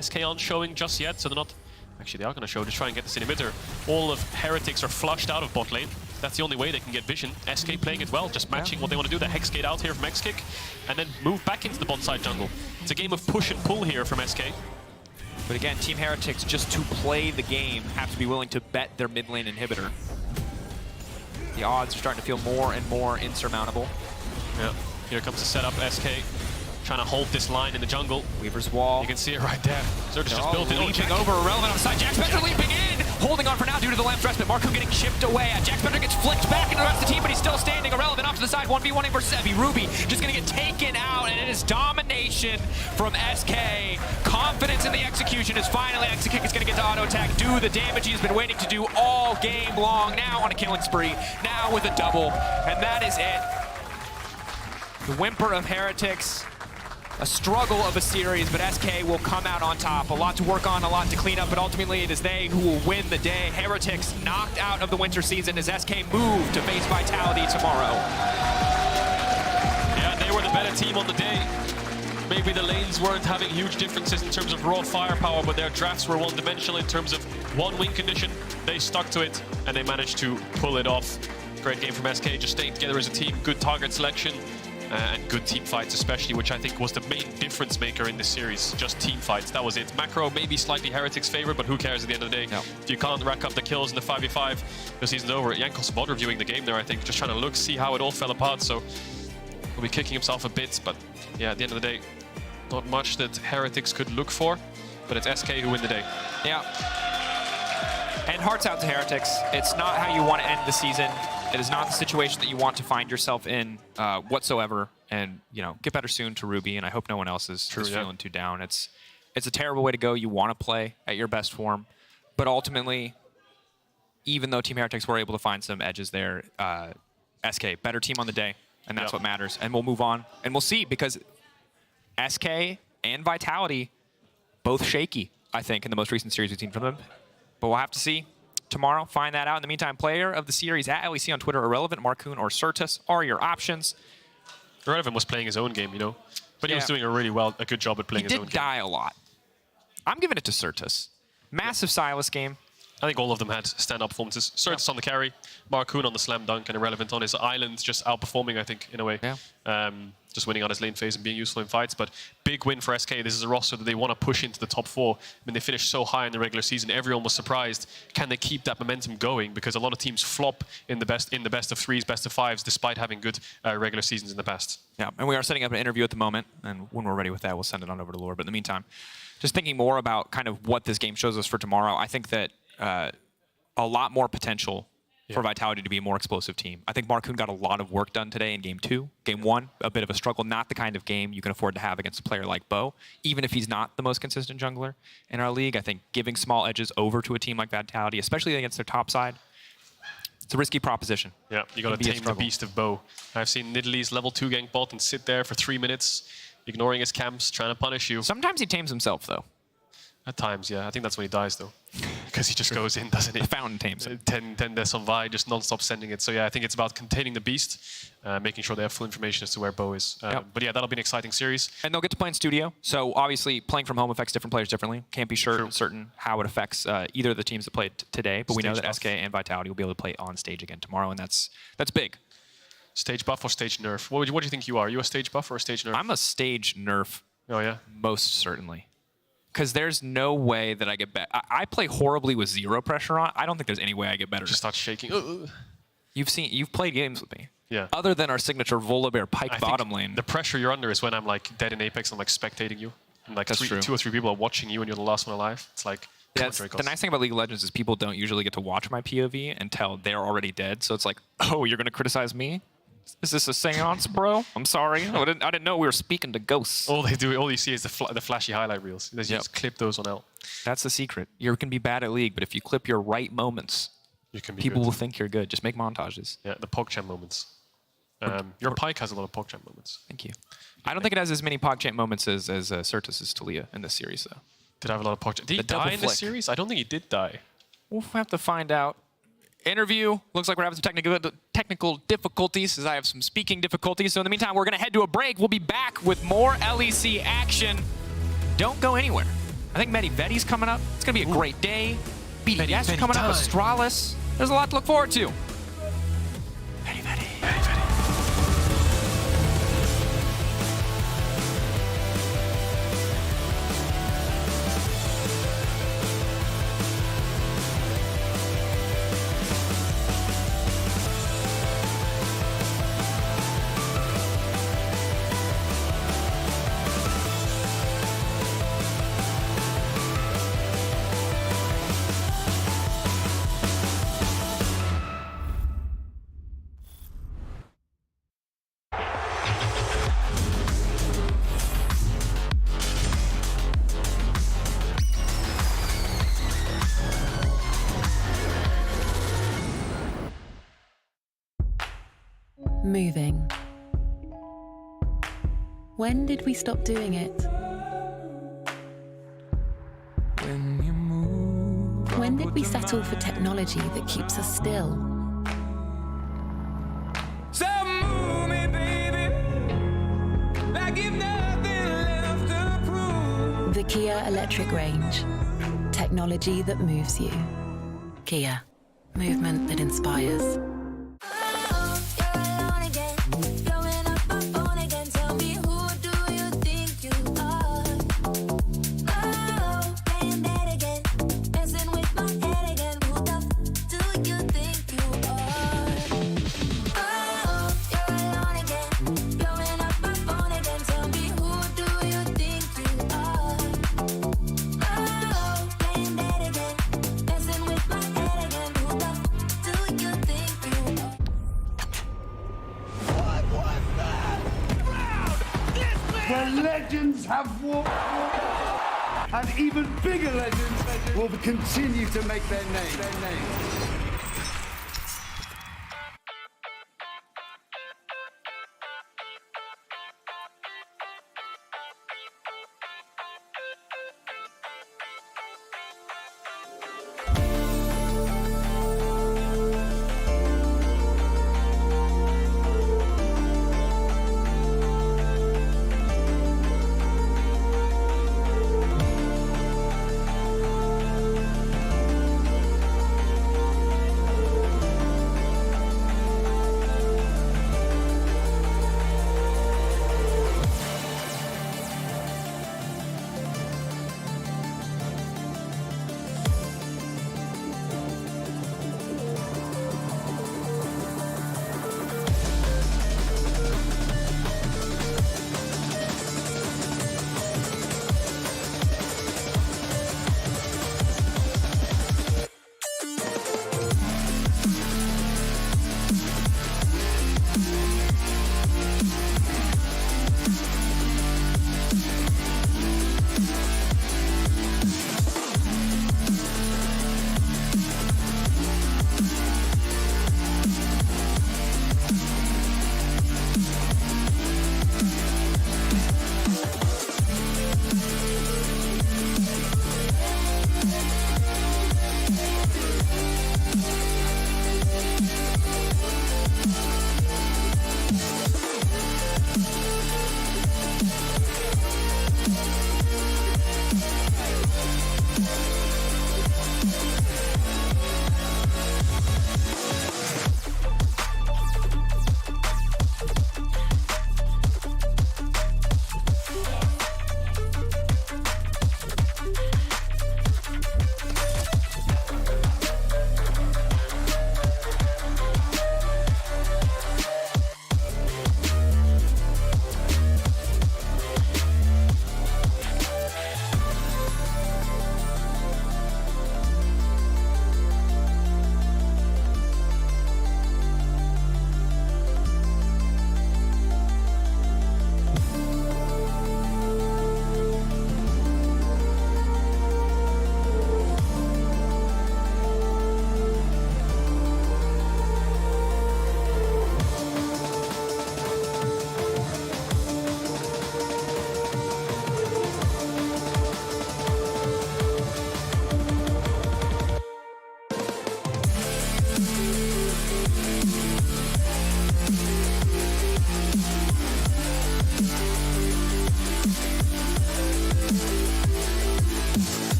SK aren't showing just yet, so they're not... Actually, they are going to show to try and get this inhibitor. All of Heretics are flushed out of bot lane. That's the only way they can get vision. SK playing it well, just matching what they want to do. The Hex Gate out here from X-Kick, and then move back into the bot side jungle. It's a game of push and pull here from SK. But again, Team Heretics, just to play the game, have to be willing to bet their mid lane inhibitor. The odds are starting to feel more and more insurmountable. Yeah, here comes the setup. SK trying to hold this line in the jungle. Weaver's wall. You can see it right there. Zertus just built it. Leaping over, Irrelevant on the side. Jack Spencer leaping in! Holding on for now due to the Lamb's Respite. Marku getting chipped away. Jack Spencer gets flicked back into the rest of the team, but he's still standing. Irrelevant off to the side. 1v1 versus Evie. Ruby just going to get taken out, and it is domination from SK. Confidence in the execution is finally X-Kick is going to get to auto attack, do the damage he's been waiting to do all game long. Now on a killing spree. Now with a double, and that is it. The whimper of Heretics. A struggle of a series, but SK will come out on top. A lot to work on, a lot to clean up, but ultimately it is they who will win the day. Heretics knocked out of the winter season as SK move to face Vitality tomorrow. Yeah, they were the better team on the day. Maybe the lanes weren't having huge differences in terms of raw firepower, but their drafts were one-dimensional in terms of one win condition. They stuck to it, and they managed to pull it off. Great game from SK, just staying together as a team, good target selection. And good team fights especially, which I think was the main difference maker in this series. Just team fights, that was it. Macro maybe slightly Heretics' favorite, but who cares at the end of the day? No. If you can't rack up the kills in the 5v5, the season's over. Jankos Bod reviewing the game there, I think, just trying to look, see how it all fell apart. So he'll be kicking himself a bit, but yeah, at the end of the day, not much that Heretics could look for, but it's SK who win the day. Yeah. And hearts out to Heretics. It's not how you want to end the season. It is not the situation that you want to find yourself in whatsoever. And, you know, get better soon to Ruby, and I hope no one else is feeling too down. It's a terrible way to go. You want to play at your best form. But ultimately, even though Team Heretics were able to find some edges there, SK, better team on the day, and that's what matters. And we'll move on. And we'll see, because SK and Vitality, both shaky, I think, in the most recent series we've seen from them. But we'll have to see tomorrow, find that out. In the meantime, player of the series at LEC on Twitter, Irrelevant, Markoon, or Certus are your options. Irrelevant was playing his own game, you know, but he was doing a good job at playing his own game. He did die a lot. I'm giving it to Certus. Massive Silas game. I think all of them had stand-up performances. Certus on the carry, Markoon on the slam dunk, and Irrelevant on his island, just outperforming, I think, in a way. Yeah. Just winning on his lane phase and being useful in fights. But big win for SK. This is a roster that they want to push into the top 4. I mean, they finished so high in the regular season. Everyone was surprised. Can they keep that momentum going? Because a lot of teams flop in the best of 3s, best of 5s, despite having good regular seasons in the past. Yeah, and we are setting up an interview at the moment. And when we're ready with that, we'll send it on over to Lore. But in the meantime, just thinking more about kind of what this game shows us for tomorrow, I think that a lot more potential for Vitality to be a more explosive team. I think Markoon got a lot of work done today in Game 2. Game 1, a bit of a struggle, not the kind of game you can afford to have against a player like Bo, even if he's not the most consistent jungler in our league. I think giving small edges over to a team like Vitality, especially against their top side, it's a risky proposition. Yeah, you got to tame the beast of Bo. I've seen Nidalee level 2 gank bot and sit there for 3 minutes, ignoring his camps, trying to punish you. Sometimes he tames himself, though. At times, yeah. I think that's when he dies, though. Because he just goes in, doesn't he? The fountain tames him. 10 deaths on Vi, just non-stop sending it. So yeah, I think it's about containing the beast, making sure they have full information as to where Bo is. But yeah, that'll be an exciting series. And they'll get to play in studio. So obviously, playing from home affects different players differently. Can't be certain how it affects either of the teams that played today. But we know that SK and Vitality will be able to play on stage again tomorrow, and that's big. Stage buff or stage nerf? What do you think you are? Are you a stage buff or a stage nerf? I'm a stage nerf. Oh yeah? Most certainly. Because there's no way that I get better. I play horribly with 0 pressure on. I don't think there's any way I get better. Just start shaking. You've played games with me. Yeah. Other than our signature Volibear Pike bottom lane. The pressure you're under is when I'm like dead in Apex and like spectating you. And like 2 or 3 people are watching you and you're the last one alive. It's like, the nice thing about League of Legends is people don't usually get to watch my POV until they're already dead. So it's like, oh, you're going to criticize me? Is this a seance, bro? I'm sorry. I didn't know we were speaking to ghosts. All you see is the flashy highlight reels. They just clip those on L. That's the secret. You can be bad at League, but if you clip your right moments, people will think you're good. Just make montages. Yeah, the PogChamp moments. Your Pyke has a lot of PogChamp moments. Thank you. I don't think it has as many PogChamp moments as Certus's Talia in this series, though. Did have a lot of PogChamp. Did he die in this series? I don't think he did die. We'll have to find out. Interview. Looks like we're having some technical difficulties, as I have some speaking difficulties. So in the meantime, we're going to head to a break. We'll be back with more LEC action. Don't go anywhere. I think Medivetti's coming up. It's going to be a great day. BDS coming up. Astralis. There's a lot to look forward to. Medivetti. Moving. When did we stop doing it? When did we settle for technology that keeps us still? So move me, baby, like you've nothing left to prove. The Kia electric range. Technology that moves you. Kia. Movement that inspires. The legends have walked, and even bigger legends will continue to make their name.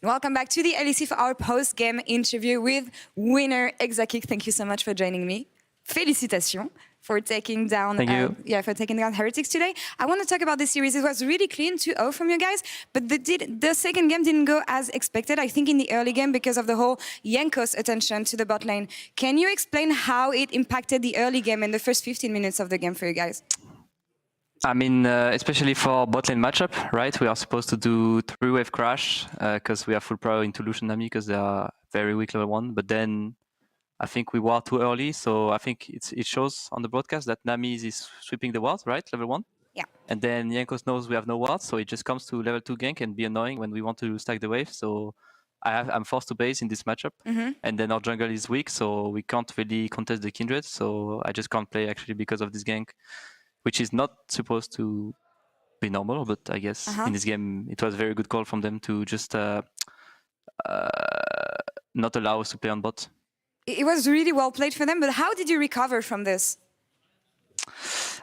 Welcome back to the LEC for our post-game interview with winner Exakik. Thank you so much for joining me. Félicitations for taking down Heretics today. I want to talk about this series. It was really clean 2-0 from you guys, but the second game didn't go as expected, I think, in the early game because of the whole Jankos attention to the bot lane. Can you explain how it impacted the early game and the first 15 minutes of the game for you guys? I mean, especially for bot lane matchup, right? We are supposed to do 3-wave crash because we have full power into Lucian Nami because they are very weak level 1. But then I think we were too early, so I think it shows on the broadcast that Nami is sweeping the ward, right? Level 1. Yeah. And then Jankos knows we have no ward, so it just comes to level 2 gank and be annoying when we want to stack the wave. So I'm forced to base in this matchup. And then our jungle is weak, so we can't really contest the Kindred. So I just can't play actually because of this gank, which is not supposed to be normal, but I guess in this game it was a very good call from them to just not allow us to play on bot. It was really well played for them, but how did you recover from this?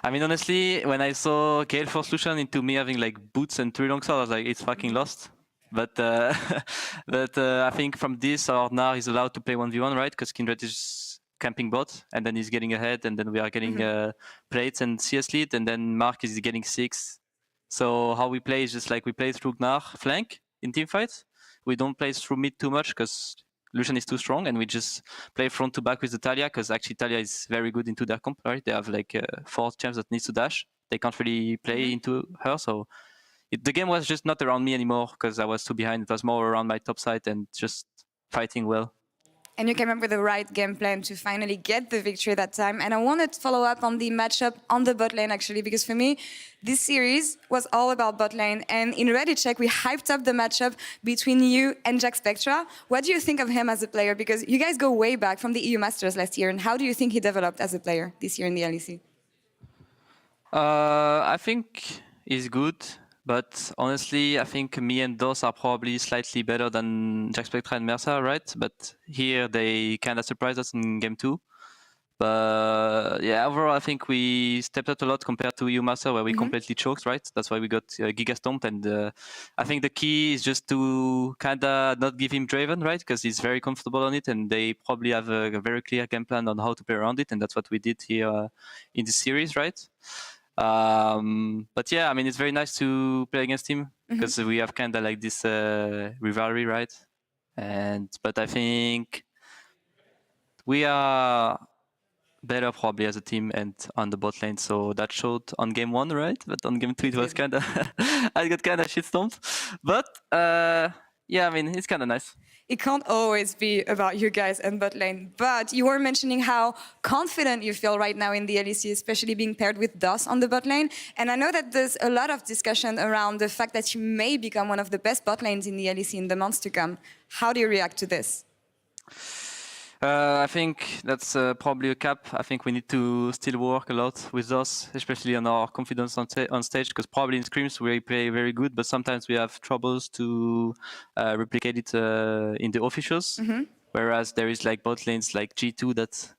I mean, honestly, when I saw Gale force Lucian into me having like boots and 3 longsword, I was like, it's fucking lost. But I think from this or now he's allowed to play 1v1, right? Because Kindred is camping bot, and then he's getting ahead, and then we are getting plates and CS lead, and then Mark is getting 6. So how we play is just like we play through Gnar flank in team fights. We don't play through mid too much because Lucian is too strong, and we just play front to back with the Talia because actually Talia is very good into their comp, right? They have like 4 champs that needs to dash. They can't really play into her, so the game was just not around me anymore because I was too behind. It was more around my top side and just fighting well. And you came up with the right game plan to finally get the victory that time. And I wanted to follow up on the matchup on the bot lane, actually, because for me, this series was all about bot lane. And in Ready Check, we hyped up the matchup between you and Jack Spectra. What do you think of him as a player? Because you guys go way back from the EU Masters last year. And how do you think he developed as a player this year in the LEC? I think he's good. But honestly, I think me and Dos are probably slightly better than Jack Spectra and Mercer, right? But here they kind of surprised us in game 2. But yeah, overall, I think we stepped up a lot compared to EU Master, where we completely choked, right? That's why we got Giga Stomped. And I think the key is just to kind of not give him Draven, right? Because he's very comfortable on it, and they probably have a very clear game plan on how to play around it. And that's what we did here in this series, right? But yeah, I mean, it's very nice to play against him because we have kind of like this rivalry, right? But I think we are better probably as a team and on the bot lane, so that showed on game 1, right? But on game 2 it was kind of I got kind of shit stomped. But yeah, I mean, it's kind of nice. It can't always be about you guys and bot lane, but you were mentioning how confident you feel right now in the LEC, especially being paired with Dos on the bot lane. And I know that there's a lot of discussion around the fact that you may become one of the best bot lanes in the LEC in the months to come. How do you react to this? I think that's probably a cap. I think we need to still work a lot with us, especially on our confidence on stage, because probably in scrims we play very good, but sometimes we have troubles to replicate it in the officials. Whereas there is like bot lanes like G2 that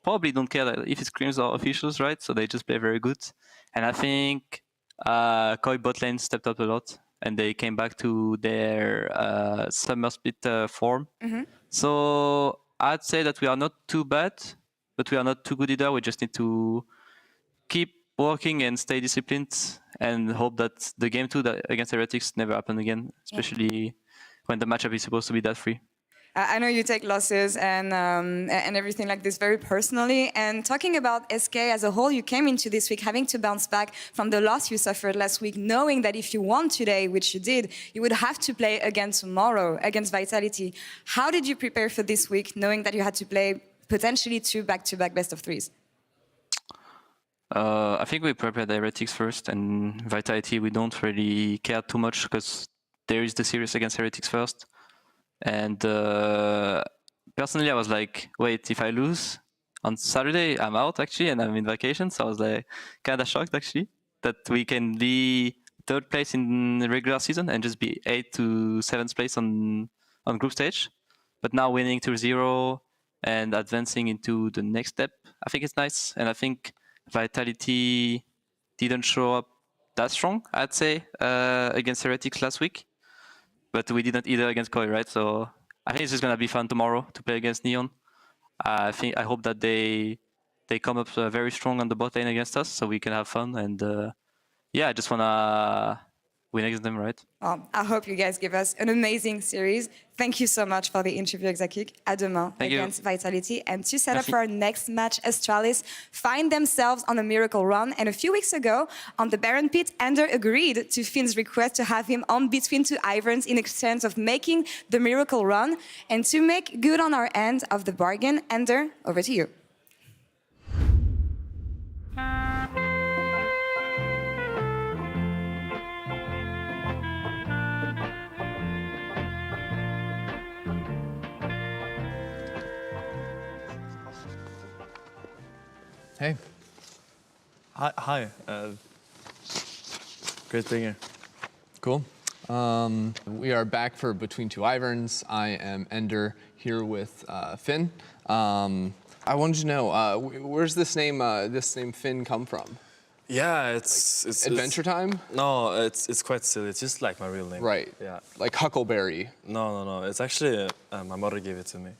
probably don't care if it's scrims or officials, right? So they just play very good. And I think Koi bot lane stepped up a lot, and they came back to their summer split form. So I'd say that we are not too bad, but we are not too good either. We just need to keep working and stay disciplined and hope that the game 2 against Heretics never happen again, especially when the matchup is supposed to be that free. I know you take losses and everything like this very personally. And talking about SK as a whole, you came into this week having to bounce back from the loss you suffered last week, knowing that if you won today, which you did, you would have to play again tomorrow against Vitality. How did you prepare for this week, knowing that you had to play potentially 2 back-to-back best-of-3s? I think we prepared the Heretics first, and Vitality we don't really care too much because there is the series against Heretics first. And personally, I was like, wait, if I lose on Saturday, I'm out actually, and I'm in vacation. So I was like kind of shocked actually that we can be 3rd place in the regular season and just be 8th to 7th place on group stage. But now winning 2-0 and advancing into the next step, I think it's nice. And I think Vitality didn't show up that strong, I'd say, against Heretics last week. but we didn't either against Koi, right? So I think it's just gonna be fun tomorrow to play against Neon. I hope that they come up very strong on the bot lane against us, so we can have fun. And yeah, I just wanna win against them, right? Well, I hope you guys give us an amazing series. Thank you so much for the interview, Exakik. À demain against Vitality. And to set up for our next match, Astralis find themselves on a miracle run. And a few weeks ago, on the Baron Pit, Ender agreed to Finn's request to have him on between two Iverns in exchange of making the miracle run. And to make good on our end of the bargain, Ender, over to you. Hey. Hi. Great being here. Cool. We are back for Between Two Iverns. I am Ender here with Finn. I wanted to know, where's this name Finn come from? Yeah, it's Adventure Time? No, it's quite silly. It's just like my real name. Right. Yeah. Like Huckleberry. No. It's actually my mother gave it to me.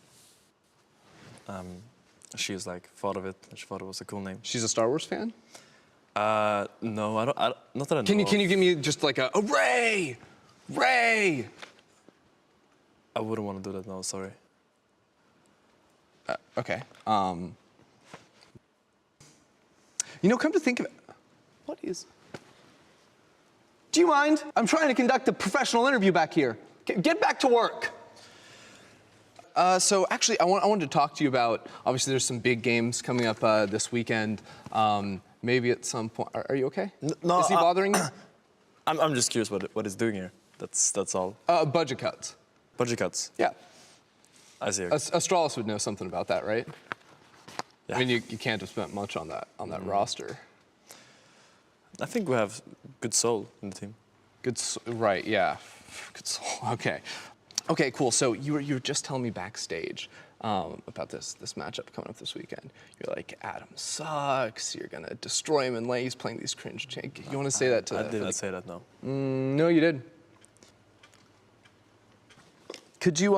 She was like thought of it. She thought it was a cool name. She's a Star Wars fan? No, I don't. Not that I know. Can you give me just like a Ray? Ray! I wouldn't want to do that. No, sorry. Okay. You know, come to think of it, what is? Do you mind? I'm trying to conduct a professional interview back here. Get back to work. So actually, I wanted to talk to you about, obviously there's some big games coming up this weekend. Maybe at some point, are you okay? No. Is he bothering you? I'm just curious what it's doing here. That's all. Budget cuts. Budget cuts? Yeah. I see. Astralis would know something about that, right? Yeah. I mean, you can't have spent much on that roster. I think we have good soul in the team. Right, yeah. Good soul, okay. Okay, cool. So you were just telling me backstage about this matchup coming up this weekend. You're like, Adam sucks. You're gonna destroy him in lane. He's playing these cringe. You want to say that to? I didn't say that. No. No, you did. Could you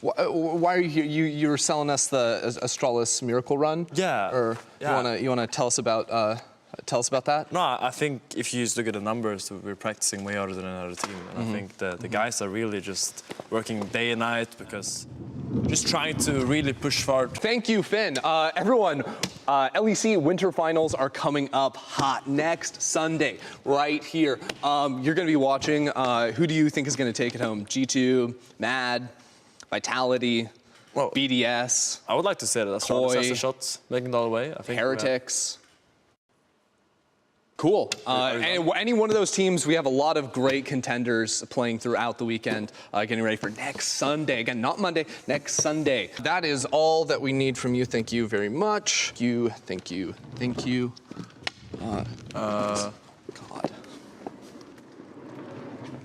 why are you here? You were selling us the Astralis Miracle Run. Yeah. Or you wanna tell us about? Tell us about that. No, I think if you just look at the numbers, we're practicing way harder than another team. And I think the guys are really just working day and night because just trying to really push forward. Thank you, Finn. Everyone, LEC Winter Finals are coming up hot next Sunday, right here. You're going to be watching. Who do you think is going to take it home? G2, Mad, Vitality, BDS? I would like to say that Astralis has the shots, making it all the way. I think Heretics. Cool. And any one of those teams, we have a lot of great contenders playing throughout the weekend, getting ready for next Sunday. Again, not Monday, next Sunday. That is all that we need from you. Thank you very much. Thank you. God.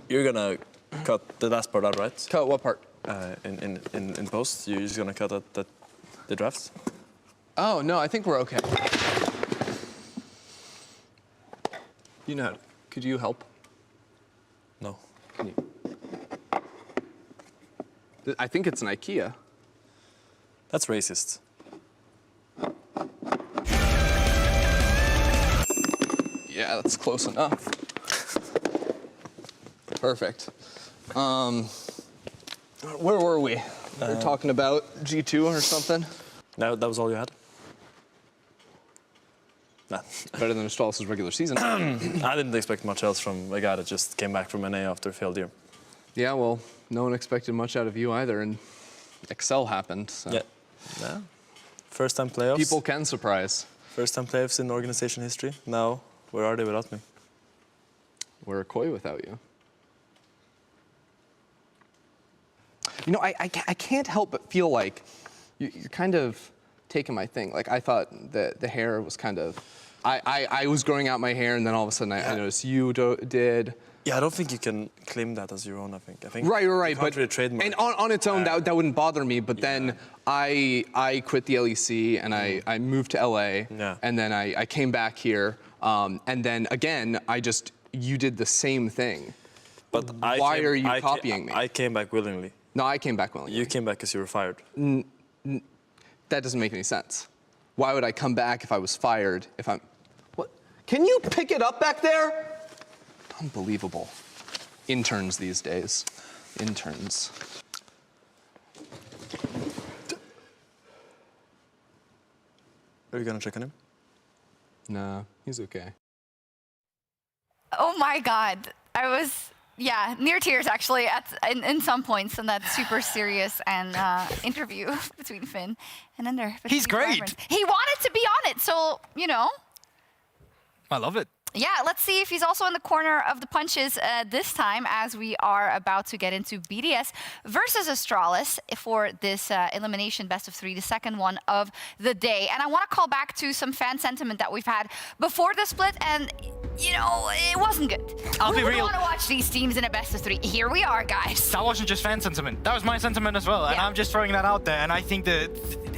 You're gonna cut the last part out, right? Cut what part? In post, you're just gonna cut out the drafts? Oh, no, I think we're okay. You know, could you help? No. Can you? I think it's an IKEA. That's racist. Yeah, that's close enough. Perfect. Where were we? We were talking about G2 or something? That was all you had? Nah. Better than Astralis' regular season. I didn't expect much else from a guy that just came back from NA after a failed year. Yeah, well, no one expected much out of you either, and Excel happened. So. Yeah. First time playoffs. People can surprise. First time playoffs in organization history. Now, where are they without me? Where are Koi without you? You know, I can't help but feel like you're kind of taking my thing. Like, I thought that the hair was kind of... I was growing out my hair, and then all of a sudden I noticed you did. Yeah, I don't think you can claim that as your own, I think. Right. But really trademark. And on its own, that wouldn't bother me. But then I quit the LEC, and I moved to LA. Yeah. And then I came back here. And then again, you did the same thing. But Why are you copying me? I came back willingly. No, I came back willingly. You came back because you were fired. That doesn't make any sense. Why would I come back if I was fired? If I'm... What? Can you pick it up back there? Unbelievable. Interns these days. Interns. Are you gonna check on him? No, he's okay. Oh my God. I was, yeah, near tears actually in some points in that super serious and interview between Finn and Ender. He's great. He wanted to be on it, so, you know. I love it. Yeah, let's see if he's also in the corner of the punches this time, as we are about to get into BDS versus Astralis for this elimination best of 3, the second one of the day. And I want to call back to some fan sentiment that we've had before the split, and you know, it wasn't good. I'll be real. We want to watch these teams in a best of 3. Here we are, guys. That wasn't just fan sentiment. That was my sentiment as well. And I'm just throwing that out there. And I think that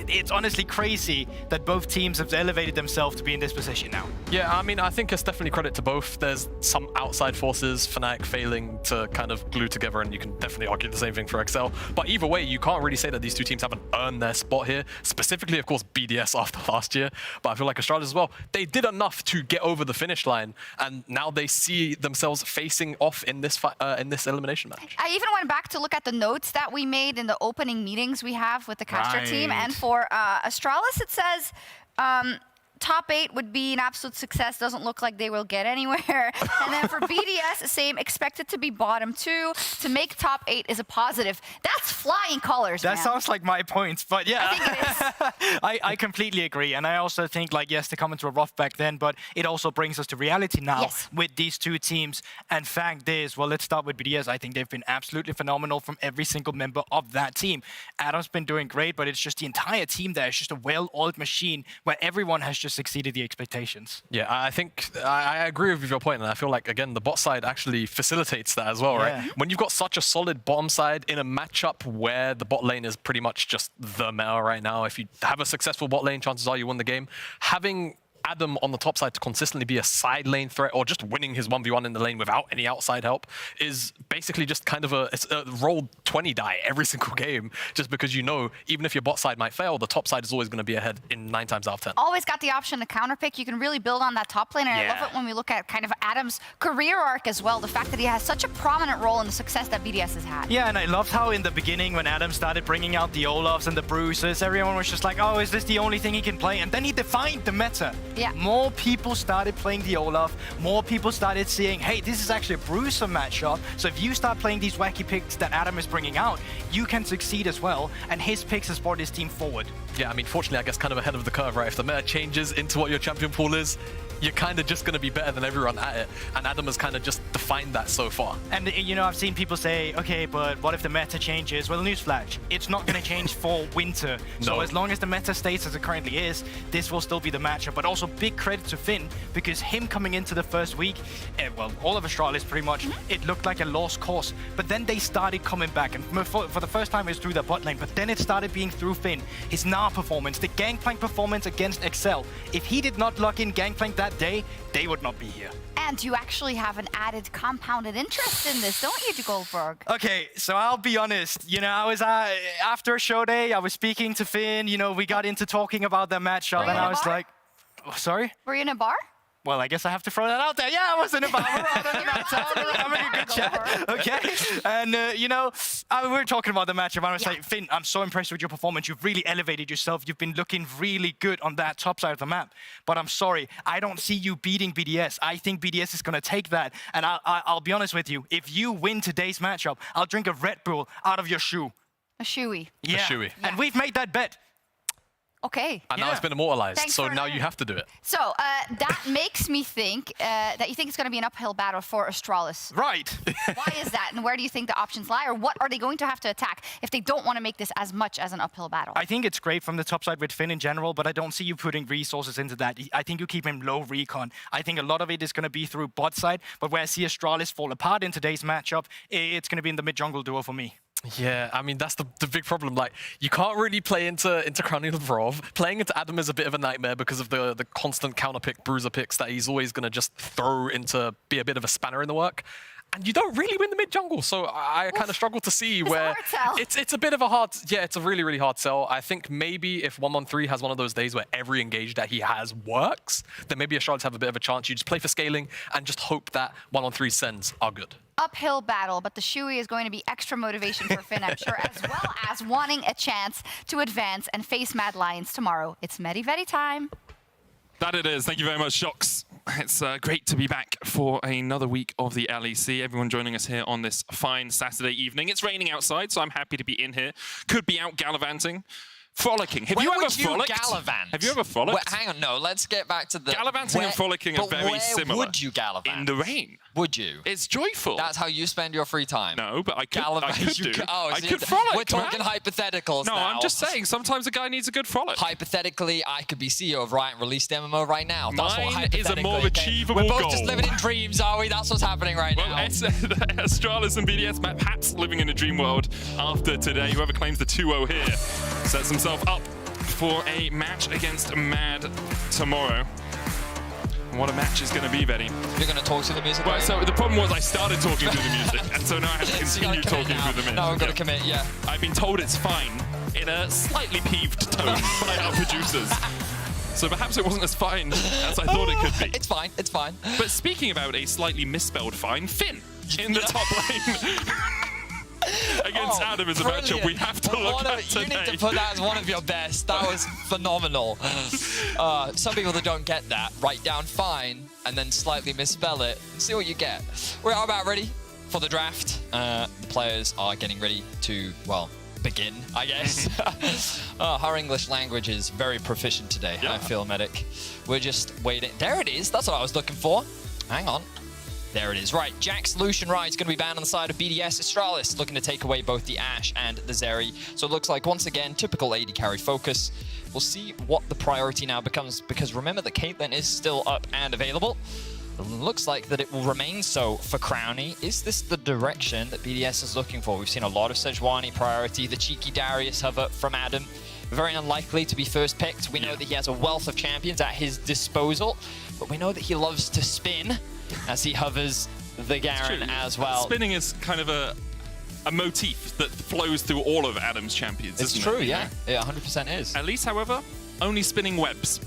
it's honestly crazy that both teams have elevated themselves to be in this position now. Yeah, I mean, I think it's definitely credit to both. There's some outside forces, Fnatic failing to kind of glue together, and you can definitely argue the same thing for Excel. But either way, you can't really say that these two teams haven't earned their spot here. Specifically, of course, BDS after last year. But I feel like Astralis as well, they did enough to get over the finish line, and now they see themselves facing off in this elimination match. I even went back to look at the notes that we made in the opening meetings we have with the caster team, and for Astralis it says top 8 would be an absolute success. Doesn't look like they will get anywhere. And then for BDS, same, expected to be bottom 2. To make top 8 is a positive. That's flying colors, That man. sounds like my points, but yeah. I think it is. I completely agree. And I also think, like, yes, the comments were rough back then, but it also brings us to reality now with these two teams. And fact is, well, let's start with BDS. I think they've been absolutely phenomenal from every single member of that team. Adam's been doing great, but it's just the entire team there. It's just a well-oiled machine where everyone has just exceeded the expectations. Yeah, I think I agree with your point, and I feel like, again, the bot side actually facilitates that as well, right? When you've got such a solid bottom side in a matchup where the bot lane is pretty much just the meta right now, if you have a successful bot lane, chances are you win the game. Having Adam on the top side to consistently be a side lane threat, or just winning his 1v1 in the lane without any outside help, is basically just kind of a roll 20 die every single game, just because you know, even if your bot side might fail, the top side is always going to be ahead in 9 times out of 10. Always got the option to counterpick. You can really build on that top lane, and I love it when we look at kind of Adam's career arc as well, the fact that he has such a prominent role in the success that BDS has had. Yeah, and I loved how in the beginning when Adam started bringing out the Olafs and the Bruises, everyone was just like, oh, is this the only thing he can play? And then he defined the meta. Yeah. More people started playing the Olaf, more people started seeing, hey, this is actually a Bruiser matchup, so if you start playing these wacky picks that Adam is bringing out, you can succeed as well, and his picks has brought his team forward. Yeah, I mean, fortunately, I guess kind of ahead of the curve, right? If the meta changes into what your champion pool is, you're kind of just going to be better than everyone at it. And Adam has kind of just defined that so far. And, you know, I've seen people say, okay, but what if the meta changes? Well, newsflash, it's not going to change for winter. So as long as the meta stays as it currently is, this will still be the matchup. But also big credit to Finn, because him coming into the first week, well, all of Astralis pretty much, it looked like a lost cause. But then they started coming back. And for the first time, it was through their bot lane. But then it started being through Finn. His Gnar performance, the Gangplank performance against Excel. If he did not lock in Gangplank that day, they would not be here. And you actually have an added compounded interest in this, don't you, Goldberg? Okay, so I'll be honest. You know, I was after a show day, I was speaking to Finn. You know, we got into talking about that matchup, and I was like, oh, sorry? Were you in a bar? Well, I guess I have to throw that out there. Yeah, I was in a bar. Having a good chat. Okay. And, you know, we were talking about the matchup. And I was like, Finn, I'm so impressed with your performance. You've really elevated yourself. You've been looking really good on that top side of the map. But I'm sorry, I don't see you beating BDS. I think BDS is going to take that. And I'll be honest with you. If you win today's matchup, I'll drink a Red Bull out of your shoe. A shoey. Yeah. A shoey. And we've made that bet. Okay. And now it's been immortalized, Thanks so for now you have to do it. So that makes me think that you think it's going to be an uphill battle for Astralis. Right. Why is that, and where do you think the options lie, or what are they going to have to attack if they don't want to make this as much as an uphill battle? I think it's great from the top side with Finn in general, but I don't see you putting resources into that. I think you keep him low recon. I think a lot of it is going to be through bot side, but where I see Astralis fall apart in today's matchup, it's going to be in the mid-jungle duo for me. Yeah, I mean, that's the big problem. Like, you can't really play into Crowning Vrov. Playing into Adam is a bit of a nightmare because of the constant counter pick, bruiser picks that he's always going to just throw into, be a bit of a spanner in the work. And you don't really win the mid jungle, so I kind of struggle to see where it's a bit of a hard, it's a really, really hard sell. I think maybe if 113 has one of those days where every engage that he has works, then maybe Astralis have a bit of a chance. You just play for scaling and just hope that 113 sends are good. Uphill battle, but the Shui is going to be extra motivation for Finn, I'm sure, as well as wanting a chance to advance and face Mad Lions tomorrow. It's Medi time. That it is. Thank you very much, Shox. It's great to be back for another week of the LEC. Everyone joining us here on this fine Saturday evening. It's raining outside, so I'm happy to be in here. Could be out gallivanting. Frolicking. Have you ever frolicked? Gallivant? Have you ever frolicked? Wait, hang on, no, let's get back to the... Gallivanting and frolicking are very similar. Where would you gallivant? In the rain. Would you? It's joyful. That's how you spend your free time? No, but I could, I could frolic, We're talking hypotheticals now. No, I'm just saying, sometimes a guy needs a good frolic. Hypothetically, I could be CEO of Riot and release the MMO right now. That's what Mine is a more achievable We're both goal. just living in dreams, are we? That's what's happening right now. Astralis and BDS, perhaps living in a dream world after today. Whoever claims the 2-0 here sets himself up for a match against Mad tomorrow. And what a match is going to be, Betty. You're going to talk to the music? Well, so the problem was I started talking through the music, and so now I have to continue talking through the music. No, I've got to commit, yeah. I've been told it's fine in a slightly peeved tone by our producers. So perhaps it wasn't as fine as I thought it could be. It's fine, it's fine. But speaking about a slightly misspelled fine, Finn in the top lane. Against Adam is a matchup we have to look at today. You need to put that as one of your best. That was phenomenal. Some people that don't get that, write down fine and then slightly misspell it and see what you get. We are about ready for the draft. The players are getting ready to, well, begin, I guess. Our English language is very proficient today, I feel, Medic. We're just waiting. There it is. That's what I was looking for. Hang on. There it is. Right, Jax Lucian Ride's going to be banned on the side of BDS. Astralis looking to take away both the Ashe and the Zeri. So it looks like, once again, typical AD carry focus. We'll see what the priority now becomes, because remember that Caitlyn is still up and available. It looks like that it will remain so for Crownie. Is this the direction that BDS is looking for? We've seen a lot of Sejuani priority, the cheeky Darius hover from Adam. Very unlikely to be first picked. We know that he has a wealth of champions at his disposal, but we know that he loves to spin as he hovers the Garen as well. Spinning is kind of a motif that flows through all of Adam's champions, It's isn't true, it? yeah. It 100% is. At least, however, only spinning webs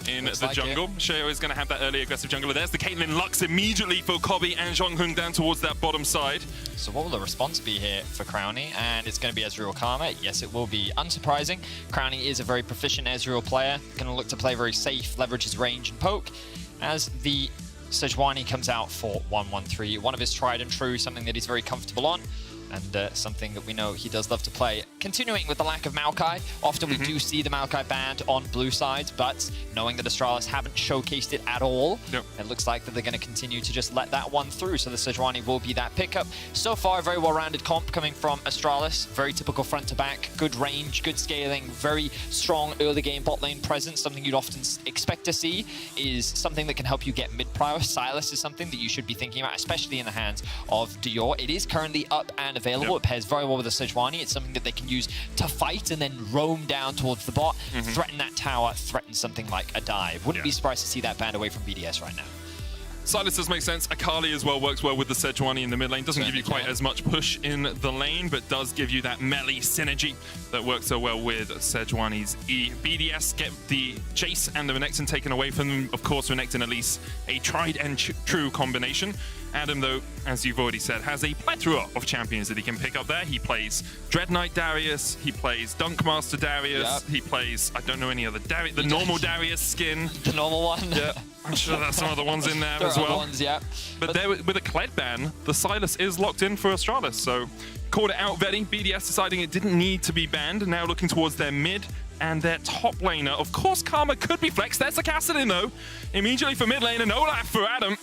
in Looks the like jungle. Sheo is going to have that early aggressive jungler. There's the Caitlyn Lux immediately for Kobe and Zhonghung down towards that bottom side. So what will the response be here for Crownie? And it's going to be Ezreal Karma. Yes, it will be. Unsurprising. Crownie is a very proficient Ezreal player. Going to look to play very safe, leverage his range and poke. As the Sejuani comes out for 113, one of his tried and true, something that he's very comfortable on, and something that we know he does love to play. Continuing with the lack of Maokai, often we do see the Maokai banned on blue sides, but knowing that Astralis haven't showcased it at all, it looks like that they're going to continue to just let that one through, so the Sejuani will be that pickup. So far, very well-rounded comp coming from Astralis, very typical front to back, good range, good scaling, very strong early game bot lane presence. Something you'd often expect to see is something that can help you get mid-prio. Silas is something that you should be thinking about, especially in the hands of Dior. It is currently up and available. It pairs very well with the Sejuani. It's something that they can use to fight and then roam down towards the bot, threaten that tower, threaten something like a dive. Wouldn't be surprised to see that banned away from BDS right now. Silas does make sense. Akali as well works well with the Sejuani in the mid lane. Doesn't give you quite as much push in the lane, but does give you that melee synergy that works so well with Sejuani's E. BDS get the Jace and the Renekton taken away from them. Of course, Renekton at least a tried and true combination. Adam, though, as you've already said, has a plethora of champions that he can pick up there. He plays Dread Knight Darius, he plays Dunkmaster Darius, he plays, I don't know any other Darius, the normal Darius skin. The normal one? Yeah, I'm sure there's some other ones in there as well. Ones, yeah. But there, with a Kled ban, the Silas is locked in for Astralis, so called it out, Vetty. BDS deciding it didn't need to be banned, now looking towards their mid and their top laner. Of course, Karma could be flexed. There's a Kassadin, though. Immediately for mid lane, and Olaf for Adam.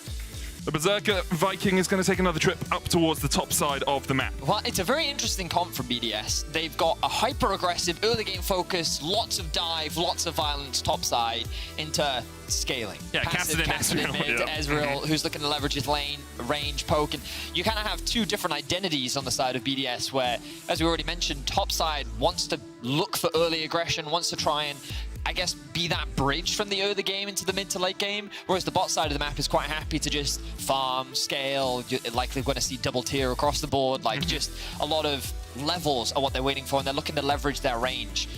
The Berserker Viking is going to take another trip up towards the top side of the map. Well, it's a very interesting comp from BDS. They've got a hyper-aggressive early game focus, lots of dive, lots of violence top side into scaling. Yeah, Passive, Kassadin, mid, Ezreal, who's looking to leverage his lane, range, poke, and you kind of have two different identities on the side of BDS where, as we already mentioned, top side wants to look for early aggression, wants to try and I guess, be that bridge from the early game into the mid to late game, whereas the bot side of the map is quite happy to just farm, scale, you're likely going to see double tier across the board, like just a lot of levels are what they're waiting for, and they're looking to leverage their range.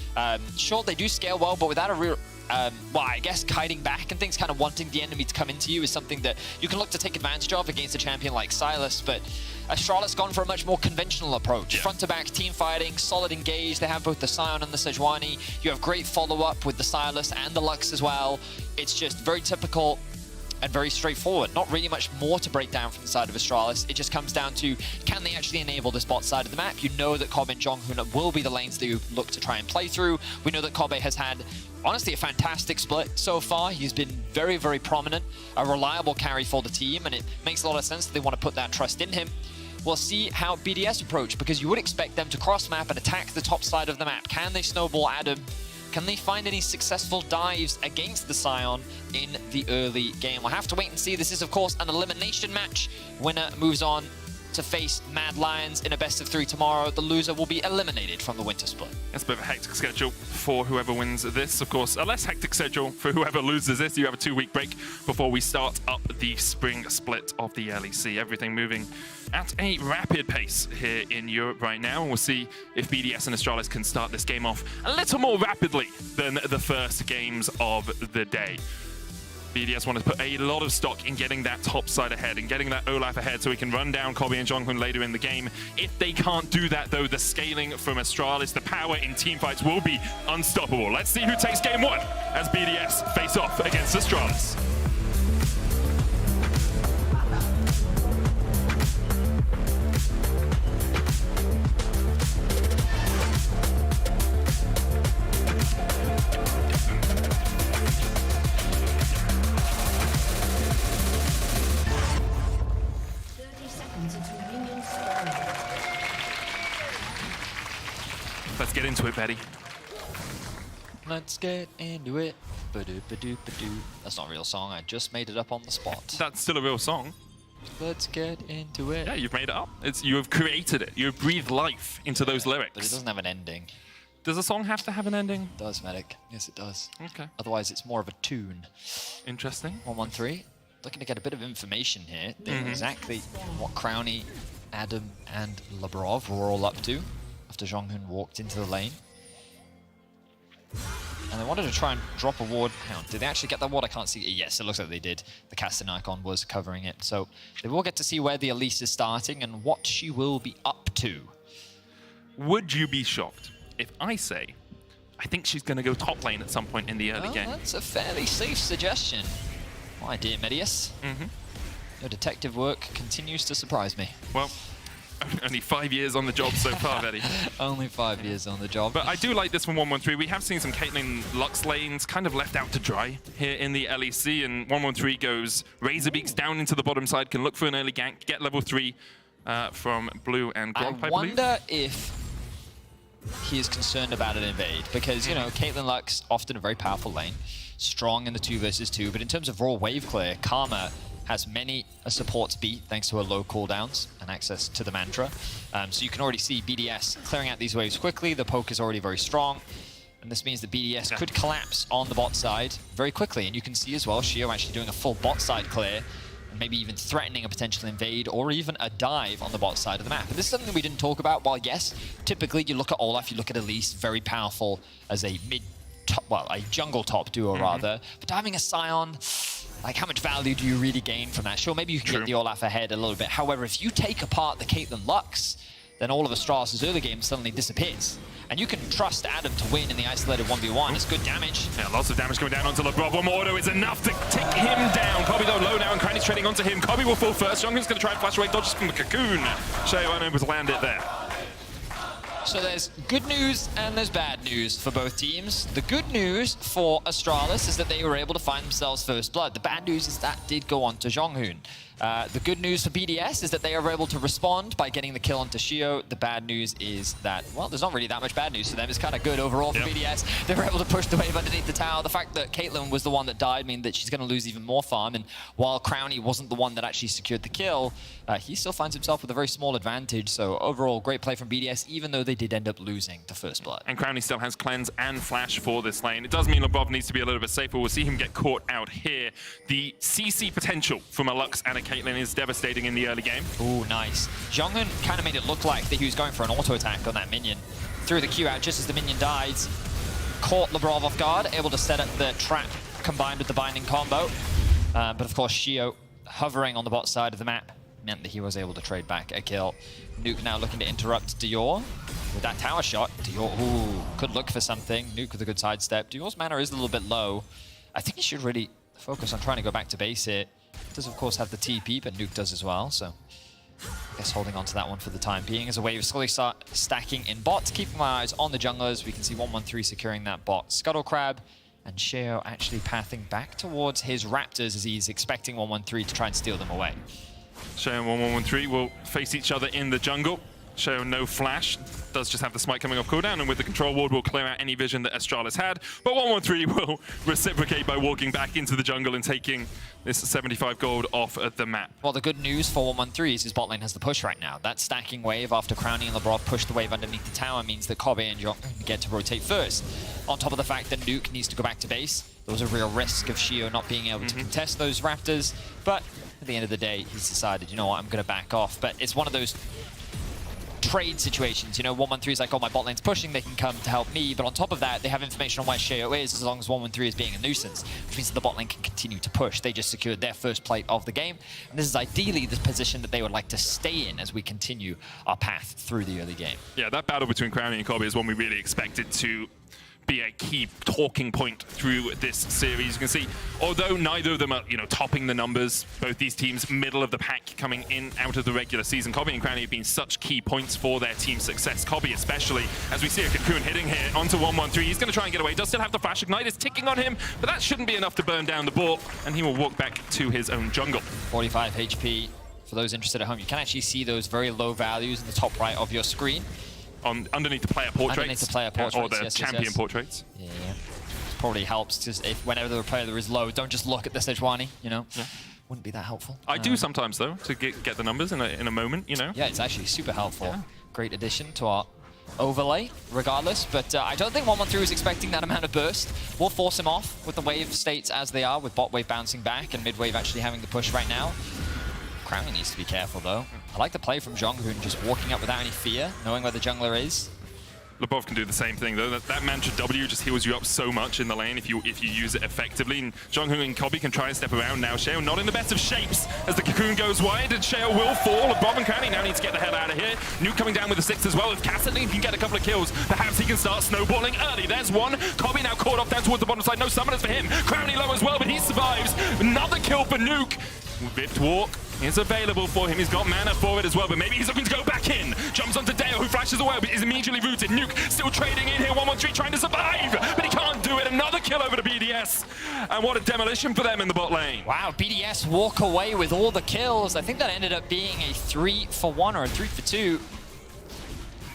Sure, they do scale well, but without a real, well, I guess kiting back and things, kind of wanting the enemy to come into you is something that you can look to take advantage of against a champion like Sylas, but Astralis gone for a much more conventional approach. Front to back team fighting, solid engage. They have both the Sion and the Sejuani. You have great follow-up with the Sylas and the Lux as well. It's just very typical and very straightforward. Not really much more to break down from the side of Astralis. It just comes down to, can they actually enable this bot side of the map? You know that Kobe and Jonghoon will be the lanes that you look to try and play through. We know that Kobe has had, honestly, a fantastic split so far. He's been very, very prominent, a reliable carry for the team, and it makes a lot of sense that they want to put that trust in him. We'll see how BDS approach, because you would expect them to cross map and attack the top side of the map. Can they snowball Adam? Can they find any successful dives against the Sion in the early game? We'll have to wait and see. This is, of course, an elimination match. Winner moves on to face Mad Lions in a best-of-3 tomorrow. The loser will be eliminated from the winter split. It's a bit of a hectic schedule for whoever wins this. Of course, a less hectic schedule for whoever loses this. You have a 2-week break before we start up the spring split of the LEC. Everything moving at a rapid pace here in Europe right now. We'll see if BDS and Astralis can start this game off a little more rapidly than the first games of the day. BDS want to put a lot of stock in getting that top side ahead and getting that Olaf ahead so we can run down Kobe and Jonghoon later in the game. If they can't do that, though, the scaling from Astralis, the power in teamfights will be unstoppable. Let's see who takes game 1 as BDS face off against Astralis. Let's get into it, Betty. Let's get into it. Ba-do-ba-do-ba-do. That's not a real song. I just made it up on the spot. That's still a real song. Let's get into it. Yeah, you've made it up. You have created it. You have breathed life into those lyrics. But it doesn't have an ending. Does a song have to have an ending? It does, Medic. Yes, it does. Okay. Otherwise, it's more of a tune. Interesting. 113. Looking to get a bit of information here. Exactly what Crownie, Adam, and Labrov were all up to after Jonghoon walked into the lane. And they wanted to try and drop a ward. Hang on, did they actually get that ward? I can't see it. Yes, it looks like they did. The casting icon was covering it. So they will get to see where the Elise is starting and what she will be up to. Would you be shocked if I say, I think she's going to go top lane at some point in the early game? That's a fairly safe suggestion. My dear Medius. Your detective work continues to surprise me. Well, only 5 years on the job so far, Betty. Only 5 years on the job. But I do like this from 113. We have seen some Caitlyn Lux lanes kind of left out to dry here in the LEC, and 113 goes Razorbeaks down into the bottom side, can look for an early gank, get level 3 from Blue and Gromp, I wonder if he is concerned about an invade, because, you know, Caitlyn Lux, often a very powerful lane, strong in the 2 versus 2, but in terms of raw wave clear, Karma has many a supports beat thanks to her low cooldowns and access to the mantra. So you can already see BDS clearing out these waves quickly. The poke is already very strong. And this means that BDS could collapse on the bot side very quickly. And you can see as well, Shio actually doing a full bot side clear, and maybe even threatening a potential invade or even a dive on the bot side of the map. And this is something we didn't talk about. While yes, typically you look at Olaf, you look at Elise, very powerful as a mid-top, well, a jungle top duo rather. But diving a Sion, like, how much value do you really gain from that? Sure, maybe you can get the Olaf ahead a little bit. However, if you take apart the Caitlyn Lux, then all of Astralis' early game suddenly disappears. And you can trust Adam to win in the isolated 1v1. It's good damage. Yeah, lots of damage going down onto Labrov. One more auto is enough to take him down. Kobe, though, low now, and Crownie's trading onto him. Kobe will fall first. Jonghoon's going to try and flash away, dodges from the cocoon. Sheo unable to land it there. So there's good news and there's bad news for both teams. The good news for Astralis is that they were able to find themselves first blood. The bad news is that did go on to Jonghoon. The good news for BDS is that they are able to respond by getting the kill onto Shio. The bad news is that, well, there's not really that much bad news for them. It's kind of good overall for BDS. They were able to push the wave underneath the tower. The fact that Caitlyn was the one that died means that she's going to lose even more farm. And while Crownie wasn't the one that actually secured the kill, he still finds himself with a very small advantage. So overall, great play from BDS, even though they did end up losing the first blood. And Crownie still has cleanse and flash for this lane. It does mean Lebrov needs to be a little bit safer. We'll see him get caught out here. The CC potential from a Lux and a Caitlyn is devastating in the early game. Ooh, nice. Jonghyun kind of made it look like that he was going for an auto attack on that minion. Threw the Q out just as the minion dies. Caught Lebrov off guard, able to set up the trap combined with the binding combo. But of course, Shio hovering on the bot side of the map meant that he was able to trade back a kill. Nuke now looking to interrupt Dior with that tower shot. Dior, ooh, could look for something. Nuke with a good sidestep. Dior's mana is a little bit low. I think he should really focus on trying to go back to base here. Does of course have the TP, but Nuke does as well, so I guess holding on to that one for the time being as a wave slowly start stacking in bot. Keeping my eyes on the junglers, we can see 113 securing that bot. Scuttle Crab and Sheo actually pathing back towards his Raptors as he's expecting 113 to try and steal them away. Sheo and 1113 will face each other in the jungle. Sheo no flash, does just have the smite coming off cooldown, and with the control ward will clear out any vision that Astralis had, but 113 will reciprocate by walking back into the jungle and taking this 75 gold off at the map. Well, the good news for 113 is his bot lane has the push right now. That stacking wave after Crownie and Lebrov push the wave underneath the tower means that Kobe and Jonghyun get to rotate first. On top of the fact that Nuke needs to go back to base, there was a real risk of Shio not being able to contest those Raptors, but at the end of the day, he's decided, you know what, I'm going to back off. But it's one of those trade situations, you know, 113 is like, oh, my bot lane's pushing, they can come to help me, but on top of that, they have information on where Sheo is, as long as 113 is being a nuisance, which means that the bot lane can continue to push. They just secured their first plate of the game, and this is ideally the position that they would like to stay in as we continue our path through the early game. Yeah, that battle between Crownie and Kobe is one we really expected to be a key talking point through this series. You can see, although neither of them are, you know, topping the numbers, both these teams middle of the pack coming in out of the regular season. Kobe and Crownie have been such key points for their team's success. Kobe especially, as we see a Cocoon hitting here onto 113. He's going to try and get away. Does still have the flash. Ignite is ticking on him, but that shouldn't be enough to burn down the ball, and he will walk back to his own jungle. 45 HP. For those interested at home, you can actually see those very low values in the top right of your screen. Underneath the player portraits. Underneath the player portraits, or the yes, champion yes. portraits. Yeah. Probably helps, because if whenever the player is low, don't just look at the Sejuani, you know? Yeah. Wouldn't be that helpful. I do sometimes, though, to get the numbers in a moment, you know? Yeah, it's actually super helpful. Yeah. Great addition to our overlay, regardless. But I don't think 113 was expecting that amount of burst. We'll force him off with the wave states as they are, with bot wave bouncing back and mid wave actually having the push right now. Crownie needs to be careful, though. I like the play from Jonghyun, just walking up without any fear, knowing where the jungler is. Lebrov can do the same thing, though. That mantra W just heals you up so much in the lane if you use it effectively. And Jonghyun and Kobe can try and step around now. Sheo not in the best of shapes as the Cocoon goes wide, and Sheo will fall. Lebrov and Crownie now need to get the hell out of here. Nuke coming down with the 6 as well. If Cassidy can get a couple of kills, perhaps he can start snowballing early. There's one. Kobe now caught off down towards the bottom side. No summoners for him. Crownie low as well, but he survives. Another kill for Nuke. Vift Walk is available for him. He's got mana for it as well, but maybe he's looking to go back in. Jumps onto Deo, who flashes away, but is immediately rooted. Nuke still trading in here. 113 trying to survive, but he can't do it. Another kill over to BDS. And what a demolition for them in the bot lane. Wow, BDS walk away with all the kills. I think that ended up being a 3-for-1 or a 3-for-2.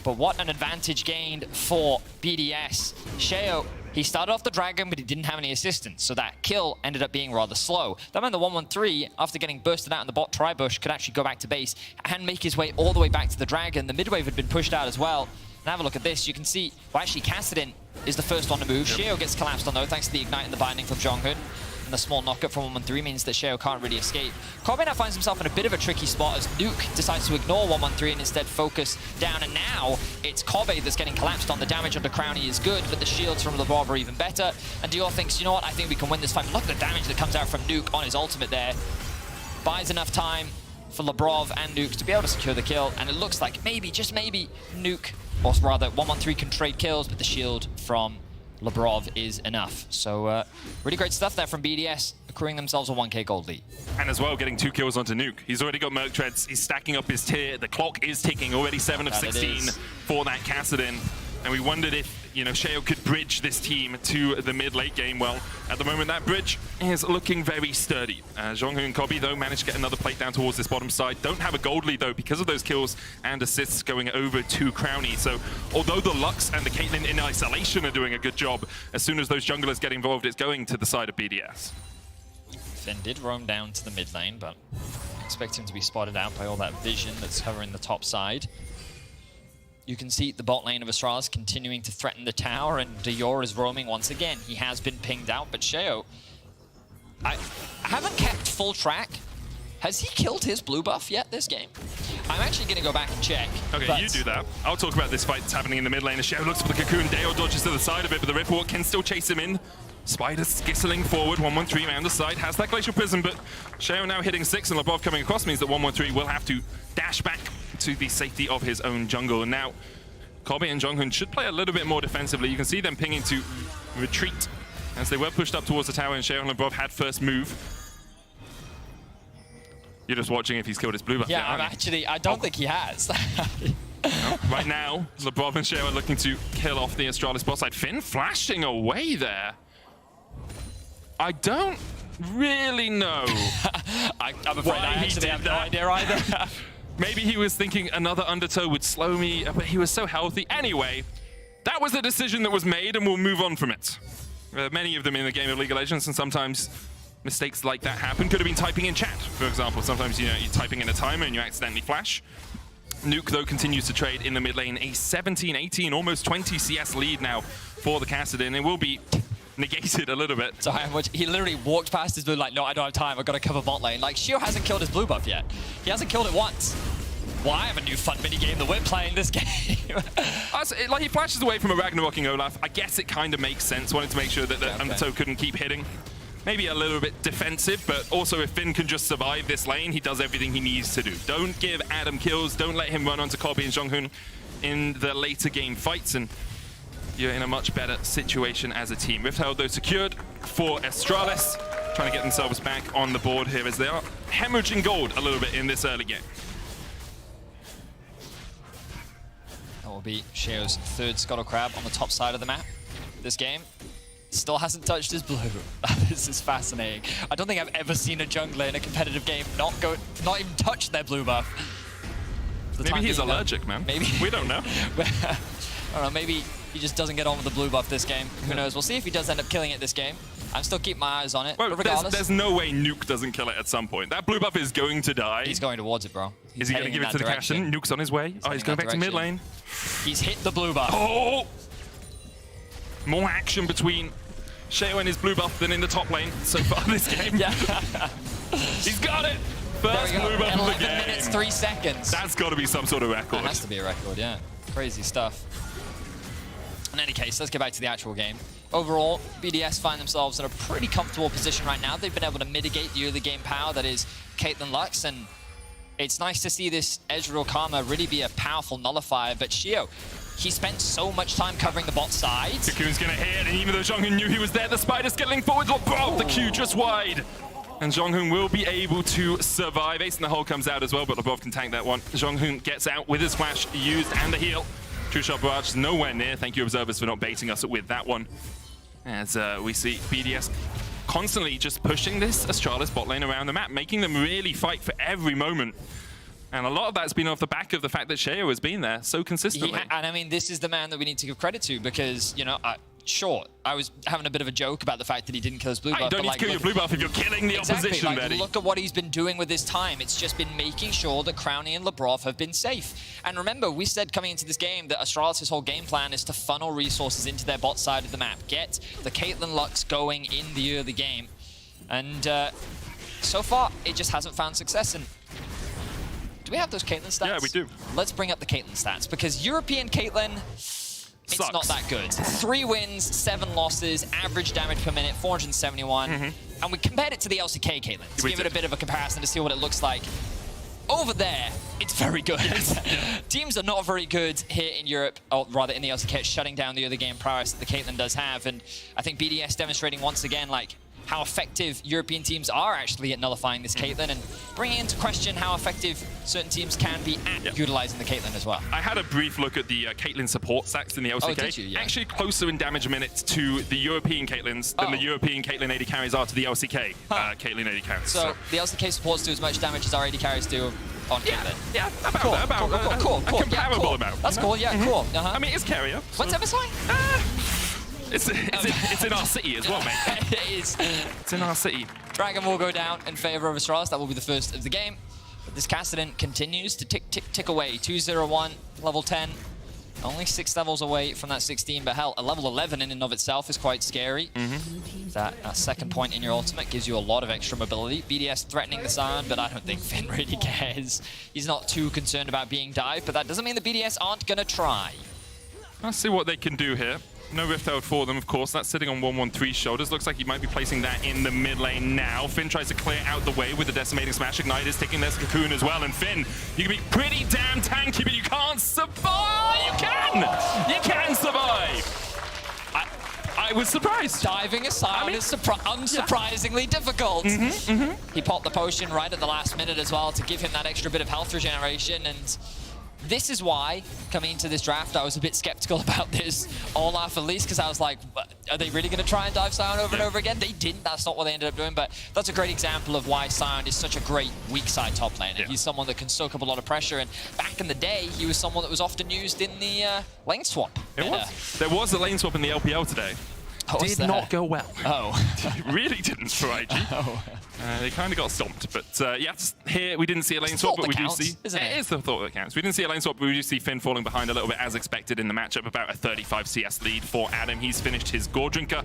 But what an advantage gained for BDS. Sheo, he started off the dragon, but he didn't have any assistance, so that kill ended up being rather slow. That meant the 113, after getting bursted out in the bot tri-bush, could actually go back to base and make his way all the way back to the dragon. The mid-wave had been pushed out as well. And have a look at this. You can see, well, actually, Kassadin is the first one to move. Sheo gets collapsed on, though, thanks to the ignite and the binding from Jonghyun. And the small knockup from 113 means that Sheo can't really escape. Kobe now finds himself in a bit of a tricky spot as Nuke decides to ignore 113 and instead focus down. And now it's Kobe that's getting collapsed on. The damage under Crownie is good, but the shields from Lebrov are even better. And Dior thinks, you know what, I think we can win this fight. Look at the damage that comes out from Nuke on his ultimate there. Buys enough time for Lebrov and Nuke to be able to secure the kill. And it looks like maybe, just maybe, Nuke, or rather 113 can trade kills, but the shield from Lebrov is enough. So really great stuff there from BDS, accruing themselves a 1k gold lead. And as well, getting 2 kills onto Nuke. He's already got Merc Treads. He's stacking up his tier. The clock is ticking. Already 7 of 16 for that Kassadin. And we wondered if you know, Sheo could bridge this team to the mid-late game. Well, at the moment, that bridge is looking very sturdy. Jonghoon and Kobe, though, managed to get another plate down towards this bottom side. Don't have a gold lead, though, because of those kills and assists going over to Crownie. So, although the Lux and the Caitlyn in isolation are doing a good job, as soon as those junglers get involved, it's going to the side of BDS. Finn did roam down to the mid lane, but expect him to be spotted out by all that vision that's covering the top side. You can see the bot lane of Astralis continuing to threaten the tower, and Dior is roaming once again. He has been pinged out, but Sheo, I haven't kept full track. Has he killed his blue buff yet this game? I'm actually going to go back and check. Okay, you do that. I'll talk about this fight that's happening in the mid lane. As Sheo looks for the cocoon, Deo dodges to the side of it, but the Riftwalk can still chase him in. Spider skittling forward, 113 around the side, has that Glacial Prism, but Sheo now hitting 6, and Lebrov coming across means that 113 will have to dash back to the safety of his own jungle. And now, Kobe and Jonghoon should play a little bit more defensively. You can see them pinging to retreat as they were pushed up towards the tower, and Sheo and Lebrov had first move. You're just watching if he's killed his blue buff. Yeah, I don't think he has. No, right now, Lebrov and Sheo are looking to kill off the Astralis bot side. Finn flashing away there. I don't really know. I'm afraid I actually have no idea either. Maybe he was thinking another undertow would slow me, but he was so healthy. Anyway, that was the decision that was made, and we'll move on from it. Many of them in the game of League of Legends, and sometimes mistakes like that happen. Could have been typing in chat, for example. Sometimes, you know, you're typing in a timer and you accidentally flash. Nuke, though, continues to trade in the mid lane. A 17-18, almost 20 CS lead now for the Kassadin. It will be negated a little bit. So he literally walked past his blue like, no, I don't have time. I've got to cover bot lane. Like, Sheo hasn't killed his blue buff yet. He hasn't killed it once. Well, I have a new fun minigame that we're playing this game. Like, he flashes away from a Ragnaroking Olaf. I guess it kind of makes sense. Wanted to make sure that the undertow couldn't keep hitting. Maybe a little bit defensive, but also if Finn can just survive this lane, he does everything he needs to do. Don't give Adam kills. Don't let him run onto Kobe and Jonghoon in the later game fights, and you're in a much better situation as a team. Rift Herald, though, secured for Astralis, trying to get themselves back on the board here as they are hemorrhaging gold a little bit in this early game. That will be Sheo's third Scuttle Crab on the top side of the map this game. Still hasn't touched his blue. This is fascinating. I don't think I've ever seen a jungler in a competitive game not even touch their blue buff. Maybe he's allergic, man. Maybe. We don't know. I don't know, maybe he just doesn't get on with the blue buff this game. Who knows? We'll see if he does end up killing it this game. I'm still keeping my eyes on it. Well, but regardless, there's no way Nuke doesn't kill it at some point. That blue buff is going to die. He's going towards it, bro. Is he going to give it to the Kassadin? Nuke's on his way. Oh, he's going back to mid lane. He's hit the blue buff. Oh! More action between Sheo and his blue buff than in the top lane so far this game. Yeah. He's got it! First blue buff of the game. 11 minutes, 3 seconds. That's got to be some sort of record. That has to be a record, yeah. Crazy stuff. In any case, let's get back to the actual game. Overall, BDS find themselves in a pretty comfortable position right now. They've been able to mitigate the early game power that is Caitlyn Lux, and it's nice to see this Ezreal Karma really be a powerful nullifier, but Sheo, he spent so much time covering the bot side. Cocoon's gonna hit, and even though Jonghoon knew he was there, the Spider scaling forward, oh, the Q just wide. And Jonghoon will be able to survive. Ace in the hole comes out as well, but Lebrov can tank that one. Jonghoon gets out with his flash used and the heal. True Shot Barrage is nowhere near. Thank you, observers, for not baiting us with that one. As we see BDS constantly just pushing this Astralis bot lane around the map, making them really fight for every moment. And a lot of that's been off the back of the fact that Sheo has been there so consistently. And I mean, this is the man that we need to give credit to because, you know, sure, I was having a bit of a joke about the fact that he didn't kill his blue buff. You don't need to kill your blue buff if you're killing the opposition, Betty. Look at what he's been doing with his time. It's just been making sure that Crownie and Lebrov have been safe. And remember, we said coming into this game that Astralis' whole game plan is to funnel resources into their bot side of the map. Get the Caitlyn Lux going in the early game. And so far, it just hasn't found success. And do we have those Caitlyn stats? Yeah, we do. Let's bring up the Caitlyn stats because European Caitlyn, it's not that good. 3 wins, 7 losses, average damage per minute, 471. And we compared it to the LCK Caitlyn to give it a bit of a comparison to see what it looks like. Over there, it's very good. Teams are not very good here in Europe, or rather in the LCK, shutting down the other game prowess that the Caitlyn does have. And I think BDS demonstrating once again, like, how effective European teams are actually at nullifying this Caitlyn and bringing into question how effective certain teams can be at utilizing the Caitlyn as well. I had a brief look at the Caitlyn support stacks in the LCK. Oh, did you? Yeah. Actually closer in damage minutes to the European Caitlyns than the European Caitlyn AD carries are to the LCK Caitlyn AD carries. So the LCK supports do as much damage as our AD carries do on Caitlyn. Yeah, cool. A comparable amount. That's cool, yeah, cool. I mean, it's carrier. What's MSI? It's in our city as well, mate. It is. It's in our city. Dragon will go down in favor of Astralis. That will be the first of the game. But this Kassadin continues to tick away. 2-0-1, level 10. Only 6 levels away from that 16, but hell, a level 11 in and of itself is quite scary. That second point in your ultimate gives you a lot of extra mobility. BDS threatening the Sion, but I don't think Finn really cares. He's not too concerned about being dived, but that doesn't mean the BDS aren't going to try. Let's see what they can do here. No Rift out for them, of course. That's sitting on 113's shoulders. Looks like he might be placing that in the mid lane now. Finn tries to clear out the way with the Decimating Smash. Ignite is taking this Cocoon as well. And Finn, you can be pretty damn tanky, but you can't survive. You can! You can survive! I was surprised. Diving aside is unsurprisingly difficult. He popped the potion right at the last minute as well to give him that extra bit of health regeneration. And this is why, coming into this draft, I was a bit skeptical about this Olaf at least, because I was like, are they really going to try and dive Sion over and over again? They didn't. That's not what they ended up doing, but that's a great example of why Sion is such a great weak side top laner. He's someone that can soak up a lot of pressure, and back in the day, he was someone that was often used in the lane swap. There was a lane swap in the LPL today. Did not go well. It really didn't for IG. They kind of got stomped, but yeah, here we didn't see a lane swap, but we do see. It is the thought that counts. We didn't see a lane swap, but we do see Finn falling behind a little bit as expected in the matchup. About a 35 CS lead for Adam. He's finished his Gore Drinker.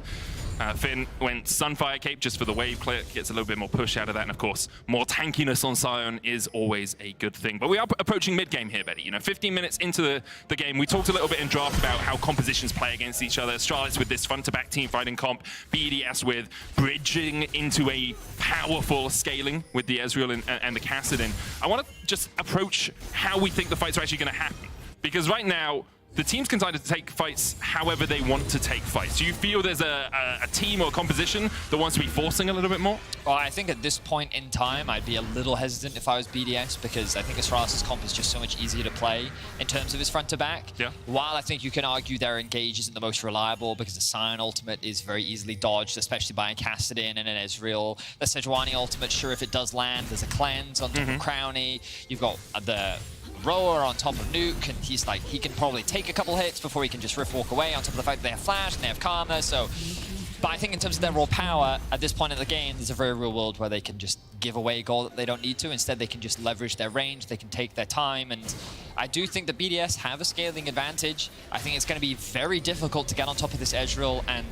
Finn went Sunfire Cape just for the wave clear, gets a little bit more push out of that, and of course, more tankiness on Sion is always a good thing. But we are approaching mid-game here, Betty. You know, 15 minutes into the game, we talked a little bit in draft about how compositions play against each other. Astralis with this front-to-back team fighting comp, BDS with bridging into a powerful scaling with the Ezreal and the Kassadin. I want to just approach how we think the fights are actually going to happen. Because right now, the teams can decide to take fights however they want to take fights. Do you feel there's a team or a composition that wants to be forcing a little bit more? Well, I think at this point in time, I'd be a little hesitant if I was BDS, because I think Astralis' comp is just so much easier to play in terms of his front-to-back. While I think you can argue their engage isn't the most reliable, because the Sion ultimate is very easily dodged, especially by a Kassadin and an Ezreal. The Sejuani ultimate, sure, if it does land, there's a cleanse on top of Crowny. You've got the Rower on top of Nuke, and he's like, he can probably take a couple hits before he can just riff walk away, on top of the fact that they have Flash and they have Karma. So, but I think in terms of their raw power, at this point in the game, there's a very real world where they can just give away goal that they don't need to. Instead, they can just leverage their range, they can take their time, and I do think the BDS have a scaling advantage. I think it's going to be very difficult to get on top of this Ezreal and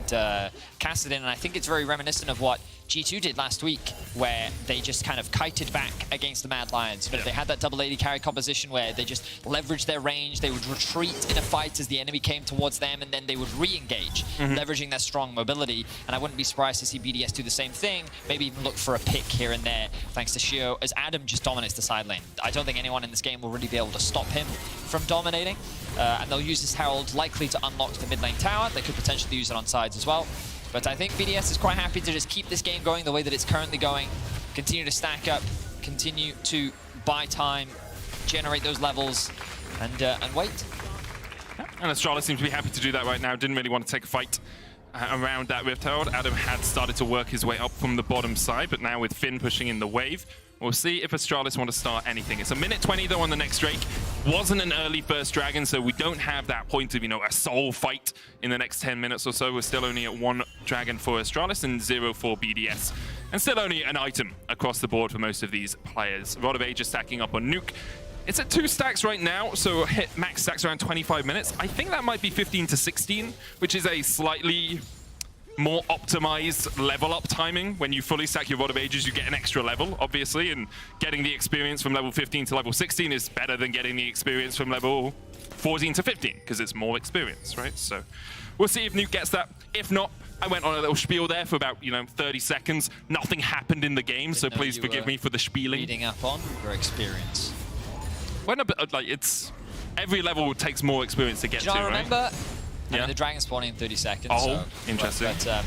Kassadin, and I think it's very reminiscent of what G2 did last week, where they just kind of kited back against the Mad Lions. But they had that double AD carry composition where they just leveraged their range, they would retreat in a fight as the enemy came towards them, and then they would re-engage, leveraging their strong mobility. And I wouldn't be surprised to see BDS do the same thing, maybe even look for a pick here and there, thanks to Shio, as Adam just dominates the side lane. I don't think anyone in this game will really be able to stop him from dominating. And they'll use this Herald likely to unlock the mid lane tower. They could potentially use it on sides as well. But I think BDS is quite happy to just keep this game going the way that it's currently going, continue to stack up, continue to buy time, generate those levels, and wait. And Astralis seems to be happy to do that right now. Didn't really want to take a fight around that Rift Herald. Adam had started to work his way up from the bottom side, but now with Finn pushing in the wave, we'll see if Astralis want to start anything. It's a minute 20 though on the next Drake. Wasn't an early first Dragon, so we don't have that point of, you know, a soul fight in the next 10 minutes or so. We're still only at 1 Dragon for Astralis and 0 for BDS. And still only an item across the board for most of these players. Rod of Age is stacking up on Nuke. It's at 2 stacks right now, so hit max stacks around 25 minutes. I think that might be 15 to 16, which is a slightly more optimized level up timing. When you fully stack your Rod of Ages, you get an extra level, obviously, and getting the experience from level 15 to level 16 is better than getting the experience from level 14 to 15, because it's more experience, right? So we'll see if Nuke gets that. If not, I went on a little spiel there for about, 30 seconds. Nothing happened in the game, so please forgive me for the spieling. Leading up on your experience. When it's every level takes more experience to get to, right? Remember? I mean, the dragon spawning in 30 seconds. Oh, so, interesting. But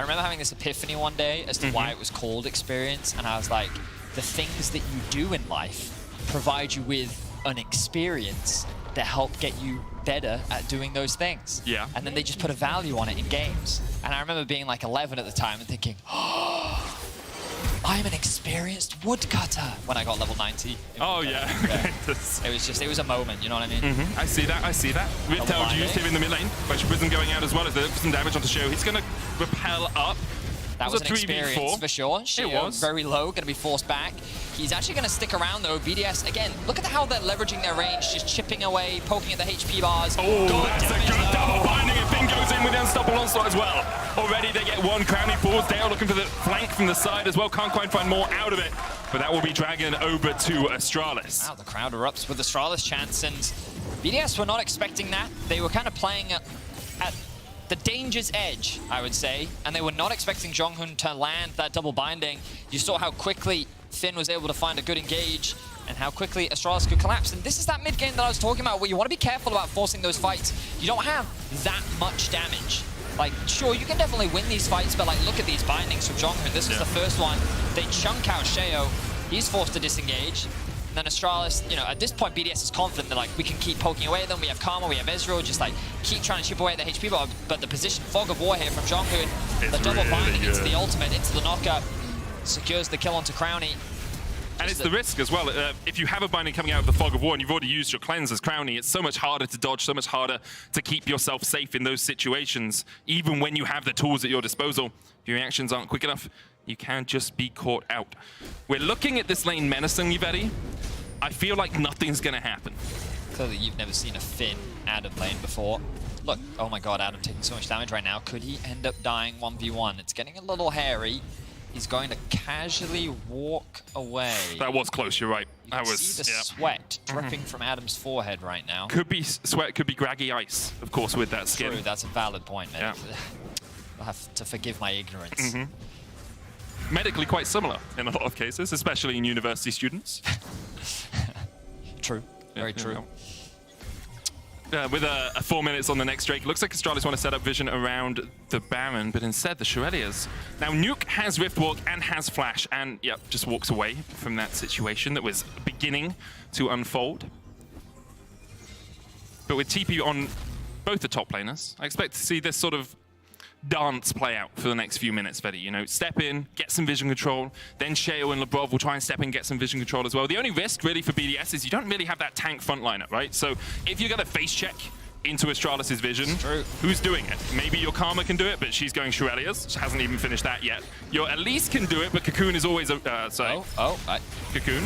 I remember having this epiphany one day as to why it was called experience, and I was like, the things that you do in life provide you with an experience that help get you better at doing those things. Yeah. And then they just put a value on it in games. And I remember being like 11 at the time and thinking, oh, I'm an experienced woodcutter when I got level 90. Oh, yeah. It was a moment, you know what I mean? I see that, I see that. Riptail used here in the mid lane. Fresh Prism going out as well as there's some damage onto Show. He's going to repel up. That was an experience for sure. It was. Very low, going to be forced back. He's actually going to stick around though. BDS, again, look at how they're leveraging their range, just chipping away, poking at the HP bars. Oh, that's a good double binding, and Finn goes in with the unstoppable onslaught as well. Already they get one. Crownie falls down, looking for the flank from the side as well. Can't quite find more out of it, but that will be dragging over to Astralis. Wow, the crowd erupts with Astralis chants, and BDS were not expecting that. They were kind of playing at the danger's edge, I would say, and they were not expecting Jonghyun to land that double binding. You saw how quickly Finn was able to find a good engage and how quickly Astralis could collapse. And this is that mid game that I was talking about, where you want to be careful about forcing those fights. You don't have that much damage. Like, sure, you can definitely win these fights, but like, look at these bindings from Jonghyun. This was the first one. They chunk out Sheo. He's forced to disengage. And then Astralis, you know, at this point, BDS is confident that, like, we can keep poking away at them. We have Karma, we have Ezreal, just, like, keep trying to chip away at the HP bar. But the position, Fog of War here from Jonghyun, the double binding into the ultimate, into the knockup, secures the kill onto Crownie. And it's the risk as well. If you have a binding coming out of the Fog of War and you've already used your cleanse as Crownie, it's so much harder to dodge, so much harder to keep yourself safe in those situations, even when you have the tools at your disposal. If your reactions aren't quick enough, you can just be caught out. We're looking at this lane menacingly, Betty. I feel like nothing's going to happen. Clearly, you've never seen a Finn Adam lane before. Look, oh my god, Adam taking so much damage right now. Could he end up dying 1v1? It's getting a little hairy. He's going to casually walk away. That was close, you're right. You can see the sweat dripping from Adam's forehead right now. Could be sweat, could be graggy ice, of course, with that skin. True, that's a valid point, man. I'll have to forgive my ignorance. Medically quite similar in a lot of cases, especially in university students. True, very true. With 4 minutes on the next Drake, looks like Astralis want to set up vision around the Baron, but instead the Shurelias. Now Nuke has Riftwalk and has Flash, and just walks away from that situation that was beginning to unfold. But with TP on both the top laners, I expect to see this sort of dance play out for the next few minutes, Betty. You know, step in, get some vision control, then Sheo and Labrov will try and step in, get some vision control as well. The only risk really for BDS is you don't really have that tank frontliner, right? So if you're going to face check into Astralis' vision, who's doing it? Maybe your Karma can do it, but she's going Shurelias. She hasn't even finished that yet. Your Elise can do it, but Cocoon is always sorry. Cocoon.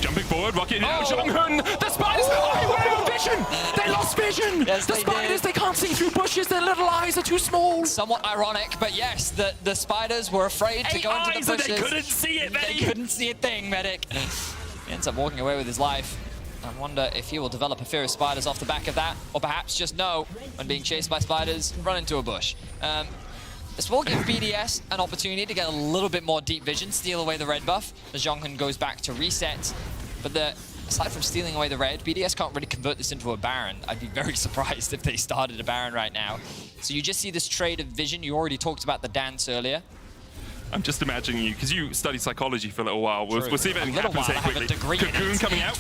Jumping forward, Rocket. Jonghyun! The spiders! Oh, vision! They lost vision! Yes, the spiders, they can't see through bushes. Their little eyes are too small. Somewhat ironic, but yes, the spiders were afraid to go into the bushes. They couldn't see it, Medic! They couldn't see a thing, Medic. He ends up walking away with his life. I wonder if he will develop a fear of spiders off the back of that, or perhaps just know when being chased by spiders, run into a bush. This will give BDS an opportunity to get a little bit more deep vision, steal away the red buff as Jonghyun goes back to reset. But aside from stealing away the red, BDS can't really convert this into a Baron. I'd be very surprised if they started a Baron right now. So you just see this trade of vision. You already talked about the dance earlier. I'm just imagining you, because you studied psychology for a little while. We'll see if anything happens here quickly. Cocoon coming out.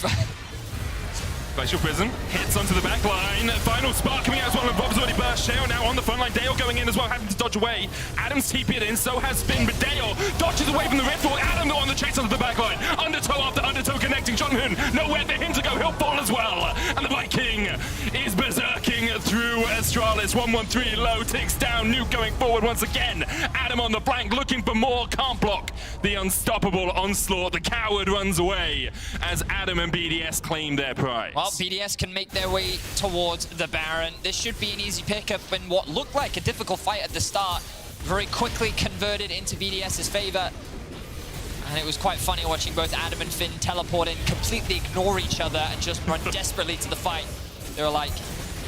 Glacial Prism hits onto the back line. Final spark coming out as well, and Bob's already burst. Sheo now on the front line. Dale going in as well, having to dodge away. Adam's TP'd in, so has Finn, but Dale dodges away from the Riftwalk. Adam though on the chase onto the back line. Undertow after undertow connecting. Jonghyun, nowhere for him to go. He'll fall as well. And the Viking is berserking through Astralis. 1-1-3 low, ticks down. Nuke going forward once again. Adam on the flank looking for more. Can't block the unstoppable onslaught. The coward runs away as Adam and BDS claim their prize. Well, BDS can make their way towards the Baron. This should be an easy pickup in what looked like a difficult fight at the start. Very quickly converted into BDS's favor. And it was quite funny watching both Adam and Finn teleport in, completely ignore each other, and just run desperately to the fight. They were like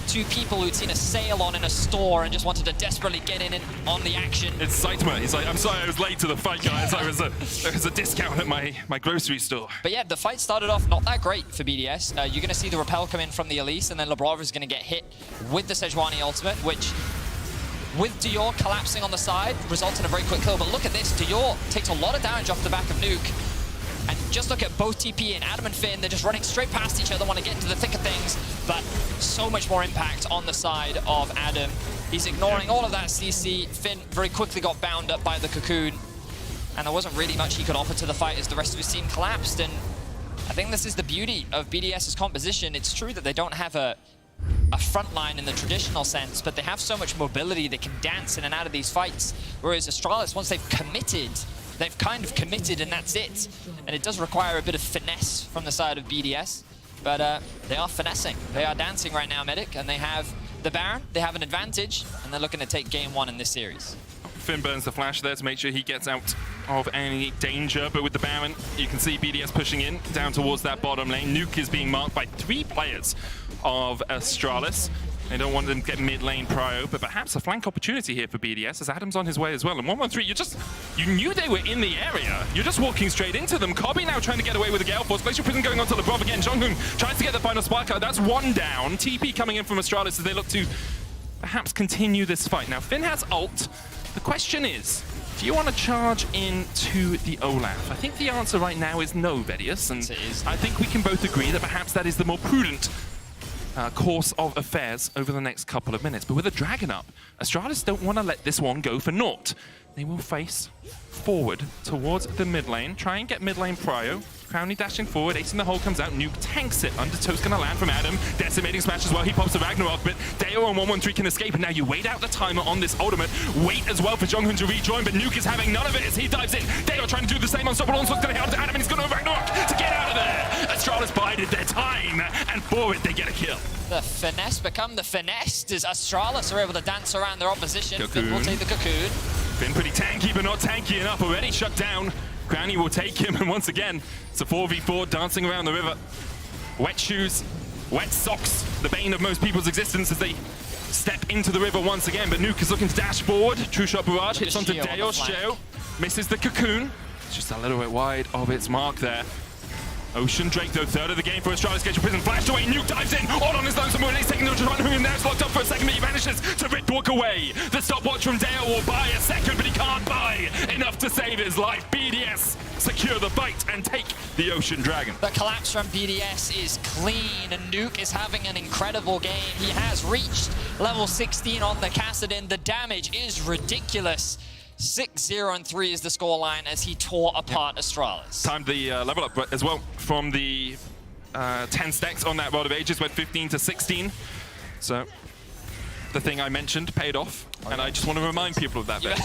two people who'd seen a sale on in a store and just wanted to desperately get in and on the action. It's Saitama. He's like, I'm sorry I was late to the fight, guys. There was a discount at my grocery store. But yeah, the fight started off not that great for BDS. You're going to see the repel come in from the Elise, and then Labrov is going to get hit with the Sejuani ultimate, which with Dior collapsing on the side, results in a very quick kill. But look at this, Dior takes a lot of damage off the back of Nuke. And just look at both TP and Adam and Finn, they're just running straight past each other, want to get into the thick of things, but so much more impact on the side of Adam. He's ignoring all of that CC. Finn very quickly got bound up by the cocoon, and there wasn't really much he could offer to the fight as the rest of his team collapsed. And I think this is the beauty of BDS's composition. It's true that they don't have a front line in the traditional sense, but they have so much mobility, they can dance in and out of these fights, whereas Astralis, once they've committed, they've kind of committed and that's it. And it does require a bit of finesse from the side of BDS, but they are finessing. They are dancing right now, Medic, and they have the Baron, they have an advantage, and they're looking to take game 1 in this series. Finn burns the flash there to make sure he gets out of any danger, but with the Baron, you can see BDS pushing in down towards that bottom lane. Nuke is being marked by 3 players of Astralis. They don't want them to get mid-lane prio, but perhaps a flank opportunity here for BDS as Adam's on his way as well. And 113, you knew they were in the area. You're just walking straight into them. Kobe now trying to get away with the Gale Force. Glacial Prison going on to Lebrov again. Jonghoon tries to get the final spark out. That's 1 down. TP coming in from Astralis as they look to perhaps continue this fight. Now, Finn has ult. The question is, do you want to charge into the Olaf? I think the answer right now is no, Vedius, and I think we can both agree that perhaps that is the more prudent course of affairs over the next couple of minutes. But with a Dragon up, Astralis don't want to let this one go for naught. They will face forward towards the mid lane, try and get mid lane prio. Crownie dashing forward, Ace in the hole comes out, Nuke tanks it. Undertow's gonna land from Adam, decimating smash as well, he pops the Ragnarok, but Deo and 113 can escape, and now you wait out the timer on this ultimate, wait as well for Jonghoon to rejoin, but Nuke is having none of it as he dives in. Deo trying to do the same on Unstoppable Onslaught's gonna hit onto Adam, and he's gonna Ragnarok to get out of there. Astralis bided their time, and for it they get a kill. The finesse become the finessed as Astralis are able to dance around their opposition. Finn will take the cocoon. Finn pretty tanky, but not tanky enough, already shut down. Crownie will take him, and once again, it's a 4v4 dancing around the river. Wet shoes, wet socks, the bane of most people's existence as they step into the river once again, but Nuke is looking to dash forward. True Shot Barrage hits onto Deo. Sheo misses the cocoon. It's just a little bit wide of its mark there. Ocean Drake, though, third of the game for Astralis. Glacial Prison flashed away. Nuke dives in, all on his lonesome moon. He's taking the Jonghoon, and now it's locked up for a second, but he vanishes to Rit walk away. The stopwatch from Dale will buy a second, but he can't buy enough to save his life. BDS secure the fight and take the Ocean Dragon. The collapse from BDS is clean, and Nuke is having an incredible game. He has reached level 16 on the Kassadin. The damage is ridiculous. 6-0-3 is the scoreline as he tore apart Astralis. Timed the level up as well from the 10 stacks on that Rod of Ages, went 15 to 16. So the thing I mentioned paid off, and I just want to remind people of that bit.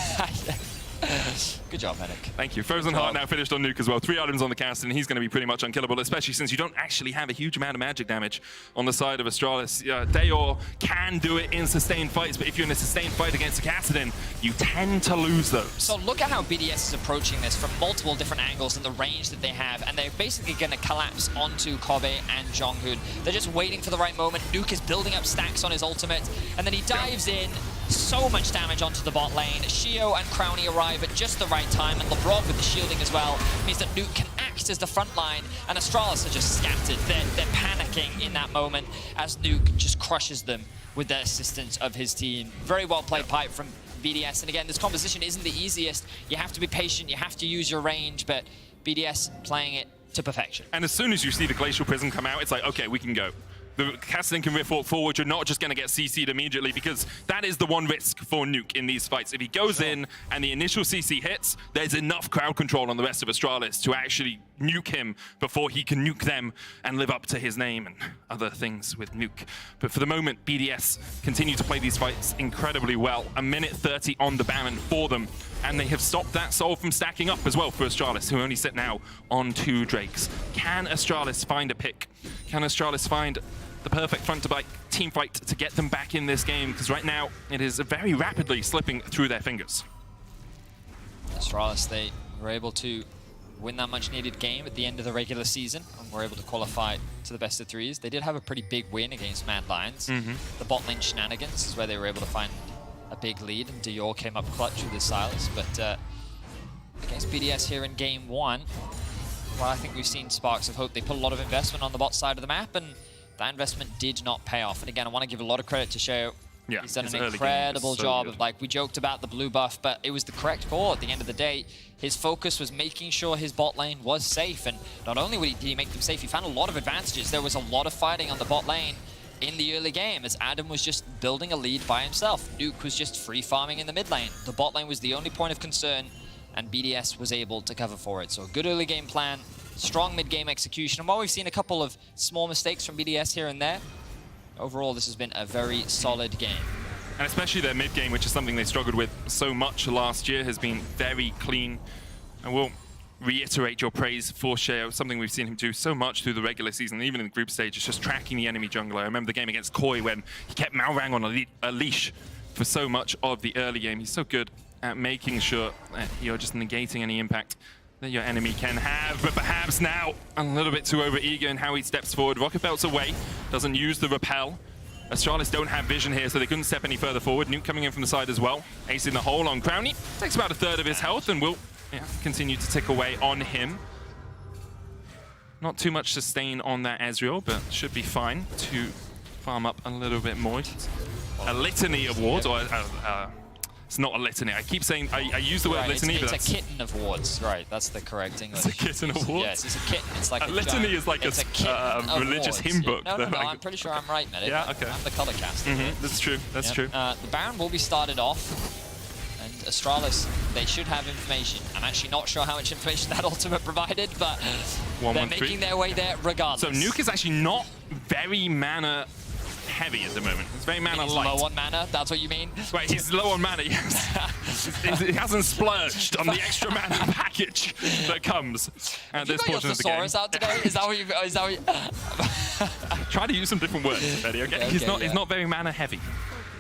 Good job, Medic. Thank you. Frozen Heart now finished on Nuke as well. 3 items on the cast, and he's going to be pretty much unkillable, especially since you don't actually have a huge amount of magic damage on the side of Astralis. Dayor can do it in sustained fights, but if you're in a sustained fight against a Kassadin, you tend to lose those. So look at how BDS is approaching this from multiple different angles and the range that they have, and they're basically going to collapse onto Kobe and Jonghoon. They're just waiting for the right moment. Nuke is building up stacks on his ultimate, and then he dives in. So much damage onto the bot lane. Shio and Crownie arrive at just the right time, and Lebrov with the shielding as well means that Nuke can act as the front line, and Astralis are just scattered. They're panicking in that moment as Nuke just crushes them with the assistance of his team. Very well played pipe from BDS, and again, this composition isn't the easiest. You have to be patient, you have to use your range, but BDS playing it to perfection. And as soon as you see the Glacial Prism come out, it's like, okay, we can go. The Kassadin can riff forward, you're not just going to get CC'd immediately, because that is the one risk for Nuke in these fights. If he goes in and the initial CC hits, there's enough crowd control on the rest of Astralis to actually nuke him before he can nuke them and live up to his name and other things with Nuke. But for the moment, BDS continue to play these fights incredibly well. A minute 30 on the Baron for them, and they have stopped that soul from stacking up as well for Astralis, who only sit now on 2 Drakes. Can Astralis find a pick? Can Astralis find the perfect front-to-back team fight to get them back in this game? Because right now, it is very rapidly slipping through their fingers. Astralis, they were able to win that much-needed game at the end of the regular season and were able to qualify to the best of 3s. They did have a pretty big win against Mad Lions. The bot lane shenanigans is where they were able to find a big lead, and Dior came up clutch with his Silas. But against BDS here in game 1, well, I think we've seen sparks of hope. They put a lot of investment on the bot side of the map, and that investment did not pay off. And again, I want to give a lot of credit to Sheo Yeah, he's done an incredible job good. of, like, we joked about the blue buff, but it was the correct call at the end of the day. His focus was making sure his bot lane was safe, and not only did he make them safe, he found a lot of advantages. There was a lot of fighting on the bot lane in the early game as Adam was just building a lead by himself. Nuke was just free farming in the mid lane. The bot lane was the only point of concern, and BDS was able to cover for it. So a good early game plan, strong mid-game execution, and while we've seen a couple of small mistakes from BDS here and there, overall this has been a very solid game. And especially their mid-game, which is something they struggled with so much last year, has been very clean. And we'll reiterate your praise for Sheo, something we've seen him do so much through the regular season, even in the group stage, is just tracking the enemy jungler. I remember the game against Koi when he kept Malrang on a leash for so much of the early game. He's so good at making sure that you're just negating any impact that your enemy can have, but perhaps now a little bit too over-eager in how he steps forward. Rocket Belt's away, doesn't use the repel. Astralis don't have vision here, so they couldn't step any further forward. Nuke coming in from the side as well. Ace in the hole on Crownie. Takes about a third of his health and will continue to tick away on him. Not too much sustain on that Ezreal, but should be fine to farm up a little bit more. A litany of wards, or it's not a litany. I keep saying, I use the word litany, but it's a kitten of wards, right? That's the correct English. It's a kitten of wards? Yes, it's a kitten. It's like a litany is like a religious hymn book. No, I'm pretty sure I'm right, Medic. Yeah, okay. I'm the color caster. That's true, that's true. The Baron will be started off, and Astralis, they should have information. I'm actually not sure how much information that ultimate provided, but they're making their way there regardless. So Nuke is actually not very mana heavy at the moment. It's very mana light. Low on mana, that's what you mean? Wait, he's low on mana, yes. He hasn't splurged on the extra mana package that comes at this portion of the game. You got your thesaurus out today? Is that what you... Try to use some different words, Eddie, okay? He's not very mana heavy.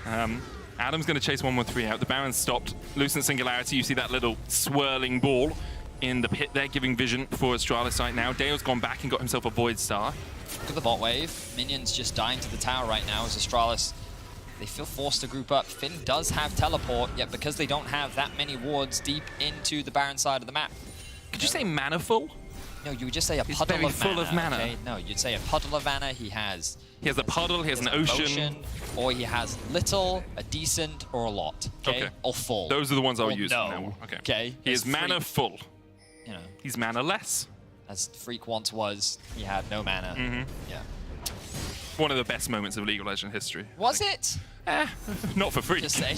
Adam's going to chase 1-1-3 out. The Baron's stopped. Lucent Singularity, you see that little swirling ball in the pit there, giving vision for Astralis right now. Dale's gone back and got himself a Void Star. Look at the bot wave. Minions just dying to the tower right now as Astralis, they feel forced to group up. Finn does have teleport, yet because they don't have that many wards deep into the Baron side of the map. Could you say mana full? No, you would just say a puddle very of full mana. of mana. Okay? No, you'd say a puddle of mana. He has a puddle, he has an ocean. Or he has little, a decent, or a lot. Okay? Or full. Those are the ones I'll or use no. from now on. Okay. He is mana full. You know. He's mana less. As Freak once was, he had no mana. Yeah. One of the best moments of League of Legends history. Was it? Not for Freak. Just saying.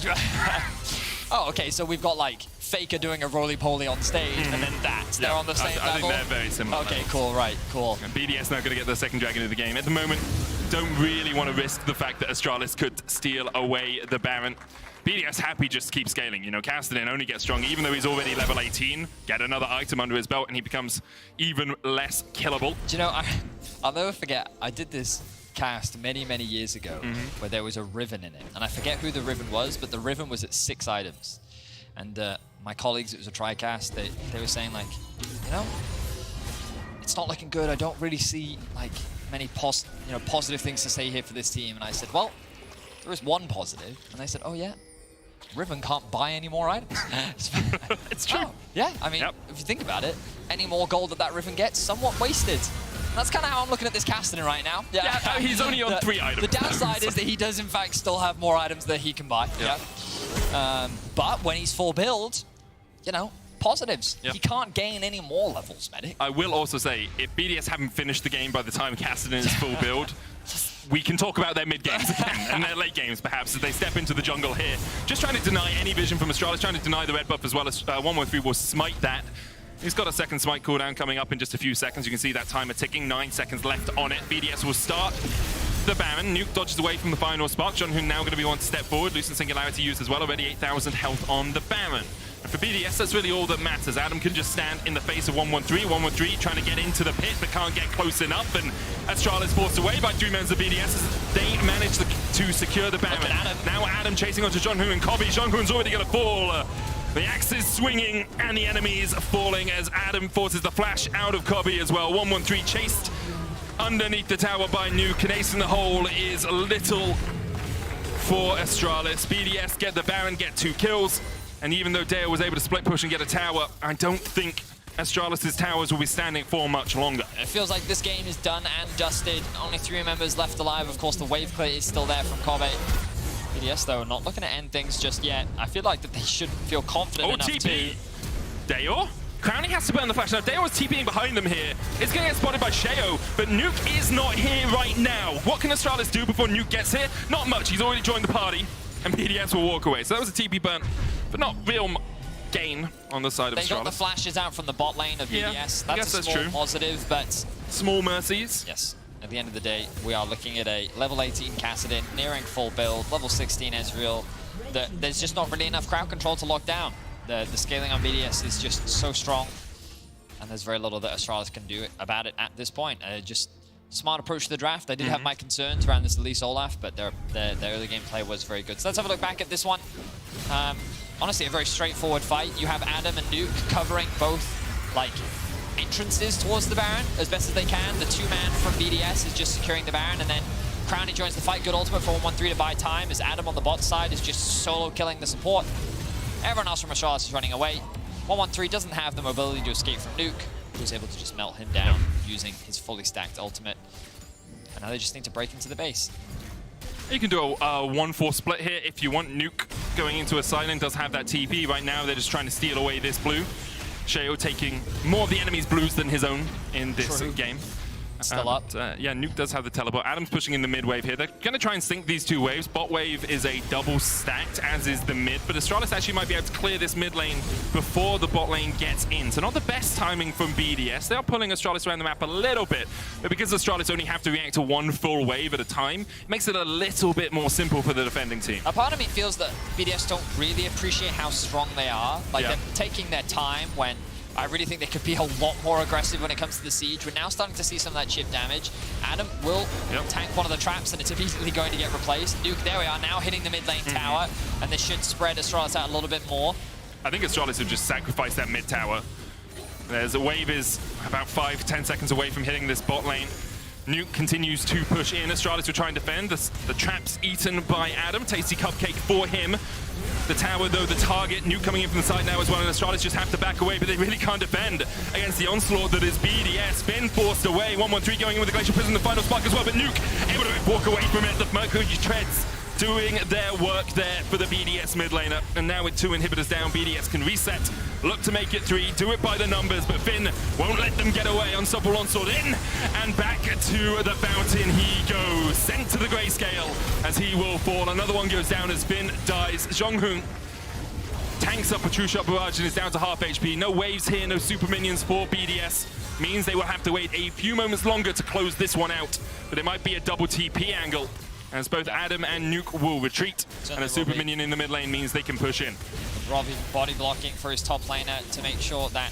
Oh, okay, so we've got like Faker doing a roly-poly on stage, and then that. They're on the same level? I think they're very similar. Okay, cool, right, cool. And BDS now going to get the second dragon of the game. At the moment, don't really want to risk the fact that Astralis could steal away the Baron. BDS happy just to keep scaling. You know, Castellan only gets stronger, even though he's already level 18. Get another item under his belt, and he becomes even less killable. Do you know, I'll never forget, I did this cast many years ago where there was a Riven in it, and I forget who the Riven was, but the Riven was at 6 items, and my colleagues, it was a tri-cast, they were saying like, you know, it's not looking good. I don't really see like many positive things to say here for this team. And I said, well, there is one positive, and they said, oh yeah, Riven can't buy any more items. It's true. Oh, yeah, I mean, if you think about it, any more gold that Riven gets, somewhat wasted. That's kind of how I'm looking at this Castellan right now. Yeah, he's only on 3 items. The downside is that he does, in fact, still have more items that he can buy. But when he's full build, you know, positives. He can't gain any more levels, Medic. I will also say, if BDS haven't finished the game by the time Castellan is full build, we can talk about their mid games again, and their late games perhaps, as they step into the jungle here. Just trying to deny any vision from Astralis, trying to deny the red buff as well as 1-1-3 will smite that. He's got a second smite cooldown coming up in just a few seconds. You can see that timer ticking, 9 seconds left on it. BDS will start the Baron. Nuke dodges away from the final spark. John Hoon now going to be one step forward. Lucent Singularity used as well, already 8,000 health on the Baron. And for BDS, that's really all that matters. Adam can just stand in the face of 1-1-3. 1-1-3 trying to get into the pit, but can't get close enough. And Astralis forced away by 3 members of BDS as they manage to secure the Baron. Now Adam chasing onto John Hoon and Kobe. John Hoon's already going to fall. The axe is swinging and the enemies falling as Adam forces the flash out of Kobe as well. 1-1-3 chased underneath the tower by Nuke. And Ace in the hole is little for Astralis. BDS get the Baron, get 2 kills. And even though Dale was able to split push and get a tower, I don't think Astralis' towers will be standing for much longer. It feels like this game is done and dusted. Only 3 members left alive. Of course, the wave clear is still there from Kobe. BDS, though, not looking to end things just yet. I feel like that they should feel confident enough TP. to... Dayor? Crownie has to burn the flash. Now, Dayor was TPing behind them here. It's going to get spotted by Sheo, but Nuke is not here right now. What can Astralis do before Nuke gets here? Not much. He's already joined the party, and BDS will walk away. So that was a TP burn, but not real gain on the side of Astralis. They got the flashes out from the bot lane of BDS. Yeah, that's a small positive, but... Small mercies. Yes. At the end of the day, we are looking at a level 18 Kassadin, nearing full build, level 16 Ezreal. There's just not really enough crowd control to lock down. The scaling on BDS is just so strong, and there's very little that Astralis can do about it at this point. Just smart approach to the draft. They did have my concerns around this Elise Olaf, but their early game play was very good. So let's have a look back at this one. Honestly, a very straightforward fight. You have Adam and Nuke covering both, like, entrances towards the Baron as best as they can. The two-man from BDS is just securing the Baron, and then Crownie joins the fight. Good ultimate for 113 to buy time, as Adam on the bot side is just solo killing the support. Everyone else from Astralis is running away. 113 doesn't have the mobility to escape from Nuke, who's able to just melt him down using his fully stacked ultimate. And now they just need to break into the base. You can do a 1-4 split here if you want. Nuke going into a silent does have that TP. Right now, they're just trying to steal away this blue. Sheo taking more of the enemy's blues than his own in this game. Still up. Yeah, Nuke does have the teleport. Adam's pushing in the mid wave here. They're going to try and sync these two waves. Bot wave is a double stacked, as is the mid, but Astralis actually might be able to clear this mid lane before the bot lane gets in. So not the best timing from BDS. They are pulling Astralis around the map a little bit, but because Astralis only have to react to one full wave at a time, it makes it a little bit more simple for the defending team. A part of me feels that BDS don't really appreciate how strong they are. Like, they're taking their time when I really think they could be a lot more aggressive when it comes to the siege. We're now starting to see some of that chip damage. Adam will tank one of the traps, and it's immediately going to get replaced. Nuke, there we are, now hitting the mid lane tower, and this should spread Astralis out a little bit more. I think Astralis have just sacrificed that mid tower. There's a wave is about 5-10 seconds away from hitting this bot lane. Nuke continues to push in. Astralis will try and defend. The trap's eaten by Adam. Tasty cupcake for him. The tower, though, the target. Nuke coming in from the side now as well, and Astralis just have to back away, but they really can't defend against the onslaught that is BDS. Finn forced away. 113 going in with the Glacial Prison, the final spark as well, but Nuke able to walk away from it. The Mercury treads doing their work there for the BDS mid laner. And now with 2 inhibitors down, BDS can reset, look to make it 3, do it by the numbers, but Finn won't let them get away. Unstoppable onslaught in, and back to the fountain he goes. Sent to the grayscale as he will fall. Another one goes down as Finn dies. Zhonghoon tanks up a true shot barrage and is down to half HP. No waves here, no super minions for BDS. Means they will have to wait a few moments longer to close this one out, but it might be a double TP angle, as both Adam and Nuke will retreat, and a super minion in the mid lane means they can push in. Robbie body blocking for his top laner to make sure that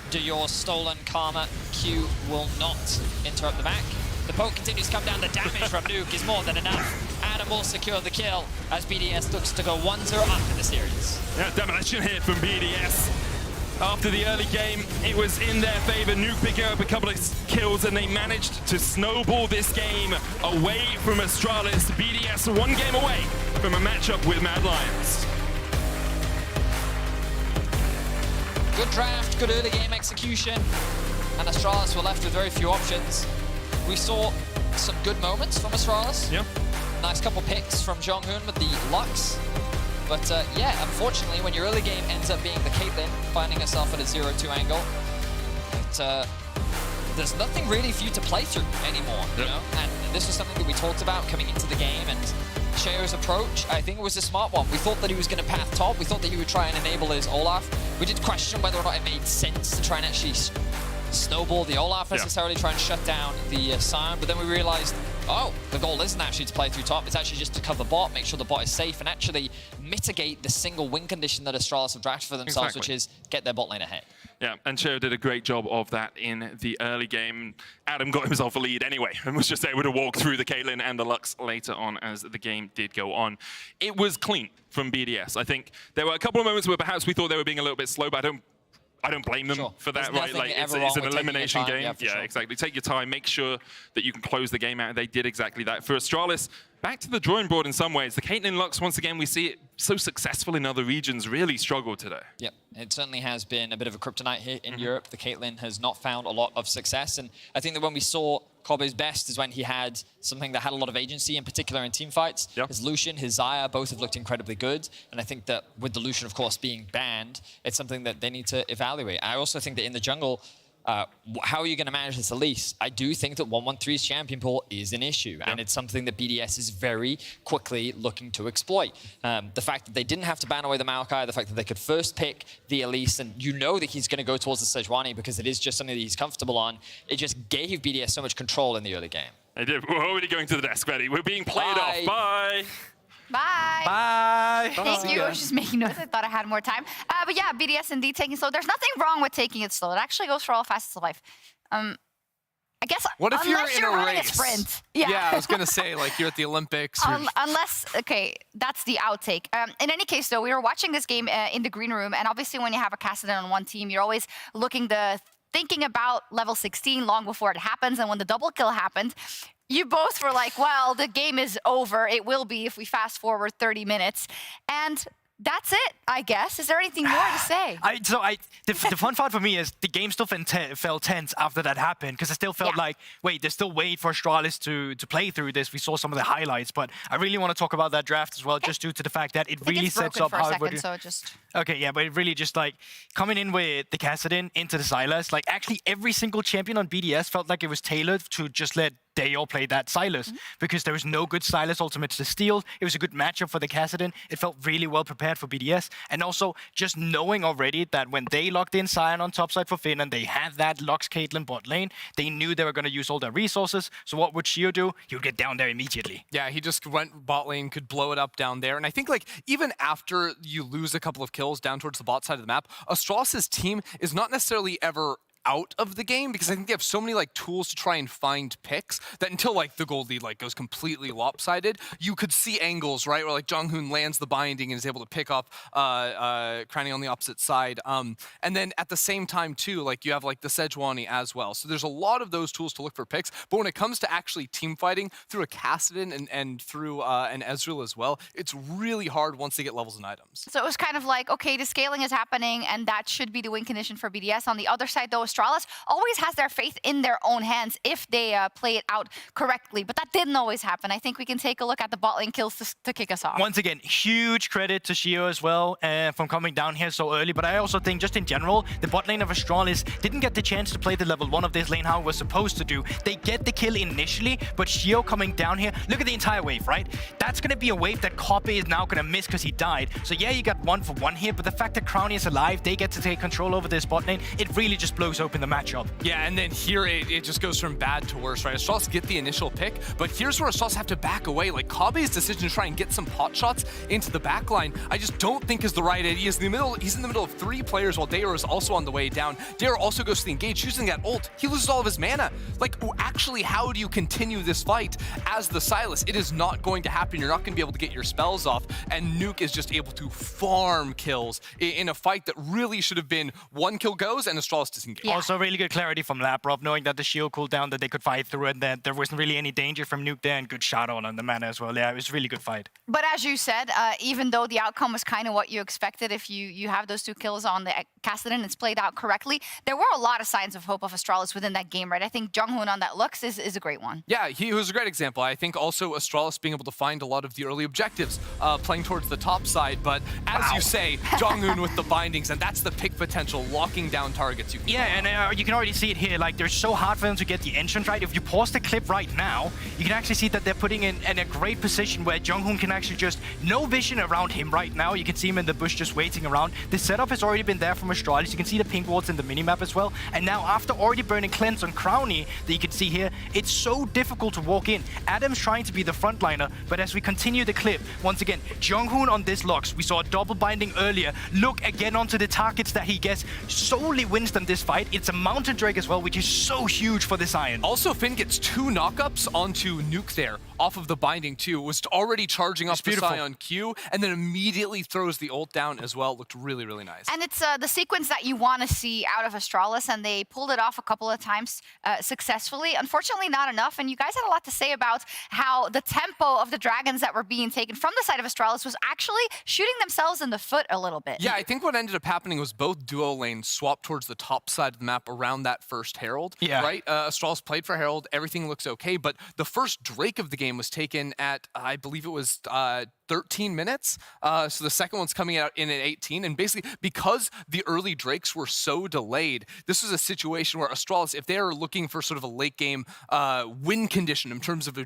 Dayor's stolen Karma Q will not interrupt the back. The poke continues to come down. The damage from Nuke is more than enough. Adam will secure the kill as BDS looks to go 1-0 up in the series. Yeah, demolition hit from BDS. After the early game, it was in their favor. Nuke picking up a couple of kills, and they managed to snowball this game away from Astralis. BDS 1 game away from a matchup with Mad Lions. Good draft, good early game execution, and Astralis were left with very few options. We saw some good moments from Astralis. Yeah. Nice couple picks from Zhonghoon with the Lux. But yeah, unfortunately, when your early game ends up being the Caitlyn, finding herself at a 0-2 angle, there's nothing really for you to play through anymore, you know? And this was something that we talked about coming into the game, and Sheo's approach, I think it was a smart one. We thought that he was going to path top. We thought that he would try and enable his Olaf. We did question whether or not it made sense to try and actually snowball the Olaf necessarily, try and shut down the Sion, but then we realized, oh, the goal isn't actually to play through top, it's actually just to cover bot, make sure the bot is safe, and actually mitigate the single win condition that Astralis have drafted for themselves, which is get their bot lane ahead. Yeah, and Sheo did a great job of that in the early game. Adam got himself a lead anyway, and was just able to walk through the Caitlyn and the Lux later on as the game did go on. It was clean from BDS. I think there were a couple of moments where perhaps we thought they were being a little bit slow, but I don't blame them for that, right? Like it's an elimination game. Yeah, exactly. Take your time, make sure that you can close the game out. They did exactly that. For Astralis, back to the drawing board in some ways. The Caitlyn Lux, once again, we see it so successful in other regions, really struggled today. Yep, it certainly has been a bit of a kryptonite here in Europe. The Caitlyn has not found a lot of success, and I think that when we saw Kobe's best is when he had something that had a lot of agency, in particular in team fights. His Lucian, his Xayah, both have looked incredibly good. And I think that with the Lucian, of course, being banned, it's something that they need to evaluate. I also think that in the jungle, how are you going to manage this Elise? I do think that 113's champion pool is an issue, and it's something that BDS is very quickly looking to exploit. The fact that they didn't have to ban away the Maokai, the fact that they could first pick the Elise, and you know that he's going to go towards the Sejuani because it is just something that he's comfortable on, it just gave BDS so much control in the early game. I did. We're already going to the desk, Betty. We're being played off. Bye. Bye. Bye. Thank you. I was just making notes. I thought I had more time. But yeah, BDS indeed taking slow. There's nothing wrong with taking it slow. It actually goes for all fastest of life. I guess what if unless you're in a running race? A sprint. Yeah, I was going to say, like, you're at the Olympics. Unless, okay, that's the outtake. In any case, though, we were watching this game in the green room, and obviously when you have a Kassadin on one team, you're always thinking about level 16 long before it happens, and when the double kill happened, you both were like, well, the game is over. It will be if we fast forward 30 minutes. And that's it, I guess. Is there anything more to say? The fun part for me is the game still felt tense after that happened, because I still felt like, wait, there's still wait for Astralis to play through this. We saw some of the highlights, but I really want to talk about that draft as well, just due to the fact that it really sets up how Okay, yeah, but it really just like coming in with the Kassadin into the Sylas, like actually every single champion on BDS felt like it was tailored to just let Dayo play that Sylas, because there was no good Sylas ultimate to steal. It was a good matchup for the Kassadin. It felt really well prepared for BDS. And also just knowing already that when they locked in Sion on topside for Finn and they had that Lux Caitlyn bot lane, they knew they were going to use all their resources. So what would Shio do? He would get down there immediately. Yeah, he just went bot lane, could blow it up down there. And I think like even after you lose a couple of kills down towards the bot side of the map, Astralis' team is not necessarily ever out of the game, because I think they have so many like tools to try and find picks that until like the gold lead like goes completely lopsided, you could see angles, right, where like Jonghoon lands the binding and is able to pick up Crownie on the opposite side. And then at the same time too, like you have like the Sejuani as well. So there's a lot of those tools to look for picks. But when it comes to actually team fighting through a Kassadin and through an Ezreal as well, it's really hard once they get levels and items. So it was kind of like, okay, the scaling is happening, and that should be the win condition for BDS. On the other side, though, Astralis always has their faith in their own hands if they play it out correctly. But that didn't always happen. I think we can take a look at the bot lane kills to kick us off. Once again, huge credit to Shio as well from coming down here so early. But I also think just in general, the bot lane of Astralis didn't get the chance to play the level 1 of this lane how it was supposed to do. They get the kill initially, but Shio coming down here, look at the entire wave, right? That's going to be a wave that Kobe is now going to miss because he died. So yeah, you got 1 for 1 here, but the fact that Crownie is alive, they get to take control over this bot lane, it really just blows open the matchup. Yeah, and then here it just goes from bad to worse, right? Astralis get the initial pick, but here's where Astralis have to back away. Like Kobe's decision to try and get some pot shots into the back line, I just don't think is the right idea. He's in the middle of 3 players while Dayor is also on the way down. Dayor also goes to the engage, using that ult. He loses all of his mana. Like, actually, how do you continue this fight as the Sylas? It is not going to happen. You're not going to be able to get your spells off, and Nuke is just able to farm kills in a fight that really should have been 1 kill goes and Astralis disengage. Yeah. Also, really good clarity from Laprov, knowing that the shield cooldown that they could fight through and that there wasn't really any danger from Nuke there, and good shot on the mana as well. Yeah, it was a really good fight. But as you said, even though the outcome was kind of what you expected, if you have those 2 kills on the Kassadin and it's played out correctly, there were a lot of signs of hope of Astralis within that game, right? I think Jonghoon on that Lux is a great one. Yeah, he was a great example. I think also Astralis being able to find a lot of the early objectives, playing towards the top side, but as you say, Jonghoon with the bindings, and that's the pick potential, locking down targets. And you can already see it here. Like, they're so hard for them to get the entrance right. If you pause the clip right now, you can actually see that they're putting in a great position where Jonghoon can actually just no vision around him right now. You can see him in the bush just waiting around. The setup has already been there from Astralis. You can see the pink wards in the minimap as well. And now after already burning cleanse on Crownie that you can see here, it's so difficult to walk in. Adam's trying to be the frontliner, but as we continue the clip, once again, Jonghoon on this Lux, we saw a double binding earlier. Look again onto the targets that he gets, solely wins them this fight. It's a Mountain Drake as well, which is so huge for this Iron. Also, Finn gets 2 knockups onto Nuke there, off of the binding too. Was already charging up the Psy on Q, and then immediately throws the ult down as well. It looked really, really nice. And it's the sequence that you want to see out of Astralis, and they pulled it off a couple of times successfully. Unfortunately, not enough, and you guys had a lot to say about how the tempo of the dragons that were being taken from the side of Astralis was actually shooting themselves in the foot a little bit. Yeah, I think what ended up happening was both duo lanes swapped towards the top side of of the map around that first Herald. Yeah. Right? Astralis played for Herald. Everything looks okay. But the first Drake of the game was taken at, I believe it was 13 minutes. So the second one's coming out in at 18. And basically, because the early Drakes were so delayed, this was a situation where Astralis, if they are looking for sort of a late game win condition in terms of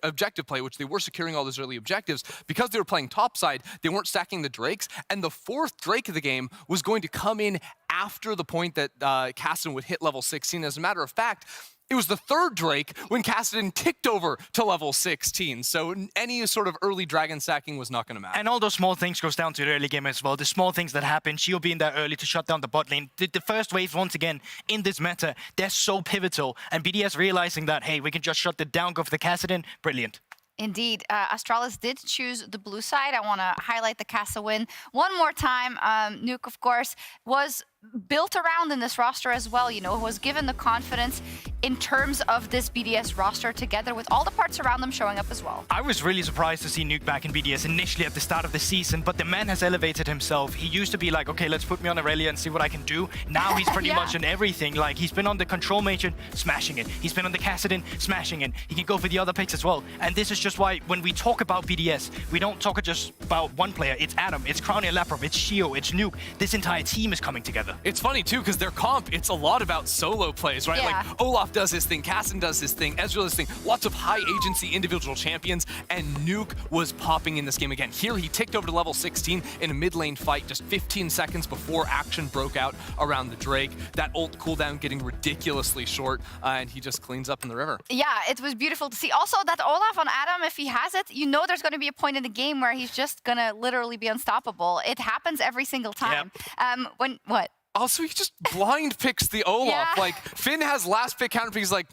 objective play, which they were securing all those early objectives, because they were playing topside, they weren't stacking the Drakes. And the fourth Drake of the game was going to come in after the point that Kassadin would hit level 16. As a matter of fact, it was the third Drake when Kassadin ticked over to level 16. So any sort of early dragon stacking was not going to matter. And all those small things goes down to the early game as well. The small things that happen, Shio being there early to shut down the bot lane. The first waves, once again, in this meta, they're so pivotal. And BDS realizing that, hey, we can just shut it down, go for the Kassadin, brilliant. Indeed. Astralis did choose the blue side. I want to highlight the Casa win one more time. Nuke, of course, was built around in this roster as well, you know, was given the confidence in terms of this BDS roster together with all the parts around them showing up as well. I was really surprised to see Nuke back in BDS initially at the start of the season, but the man has elevated himself. He used to be like, okay, let's put me on Aurelia and see what I can do. Now he's pretty much in everything. Like, he's been on the Control Mage, smashing it. He's been on the Kassadin, smashing it. He can go for the other picks as well. And this is just why when we talk about BDS, we don't talk just about one player. It's Adam, it's Crownie and Laprov, it's Shio, it's Nuke. This entire team is coming together. It's funny too, because their comp, it's a lot about solo plays, right? Yeah. Like Olaf does his thing, Kassadin does his thing, Ezreal does his thing, lots of high agency individual champions, and Nuke was popping in this game again. Here he ticked over to level 16 in a mid lane fight just 15 seconds before action broke out around the Drake. That ult cooldown getting ridiculously short, and he just cleans up in the river. Yeah, it was beautiful to see. Also, that Olaf on Adam, if he has it, you know there's going to be a point in the game where he's just going to literally be unstoppable. It happens every single time. Yep. What? Also, he just blind picks the Olaf. Yeah. Like, Finn has last pick counter pick. He's like,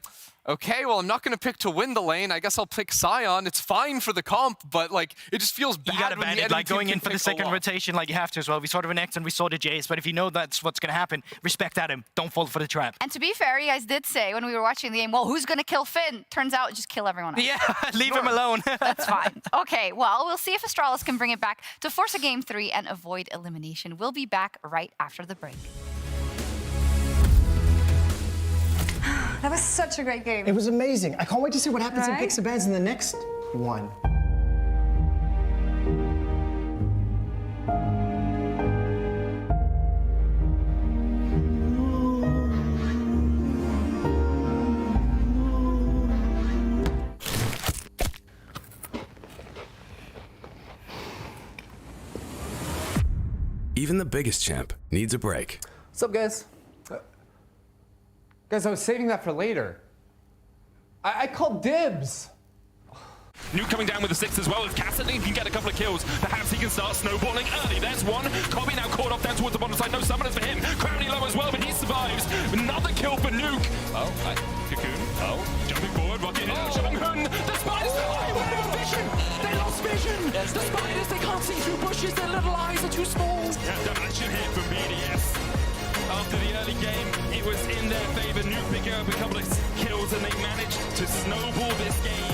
okay, well, I'm not going to pick to win the lane. I guess I'll pick Sion. It's fine for the comp, but like, it just feels bad. You gotta when ban the it, enemy like team going can in for the pick second Olaf. rotation like you have to as well. We saw the Renekton and we saw the Jace, but if you know that's what's gonna happen, respect Adam. Don't fall for the trap. And to be fair, you guys did say when we were watching the game, well, who's going to kill Finn? Turns out, just kill everyone else. Yeah, leave him alone. That's fine. Okay, well, we'll see if Astralis can bring it back to force a game 3 and avoid elimination. We'll be back right after the break. That was such a great game. It was amazing. I can't wait to see what happens in Right? Picks and Bans in the next one. Even the biggest champ needs a break. What's up, guys? Guys, I was saving that for later. I called dibs. Nuke coming down with the 6 as well. If Kassadin can get a couple of kills, perhaps he can start snowballing early. There's one. Kobe now caught up down towards the bottom side. No summoners for him. Crownie low as well, but he survives. Another kill for Nuke. Oh, Cocoon. Oh, jumping forward. Rocket. Oh, Jong-hun. The spiders. Oh, vision. They lost vision. The spiders, they can't see through bushes. Their little eyes are too small. And a action hit from BDS. After the early game, it was in their favor. Nuke picking up a couple of kills, and they managed to snowball this game.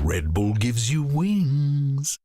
Red Bull gives you wings.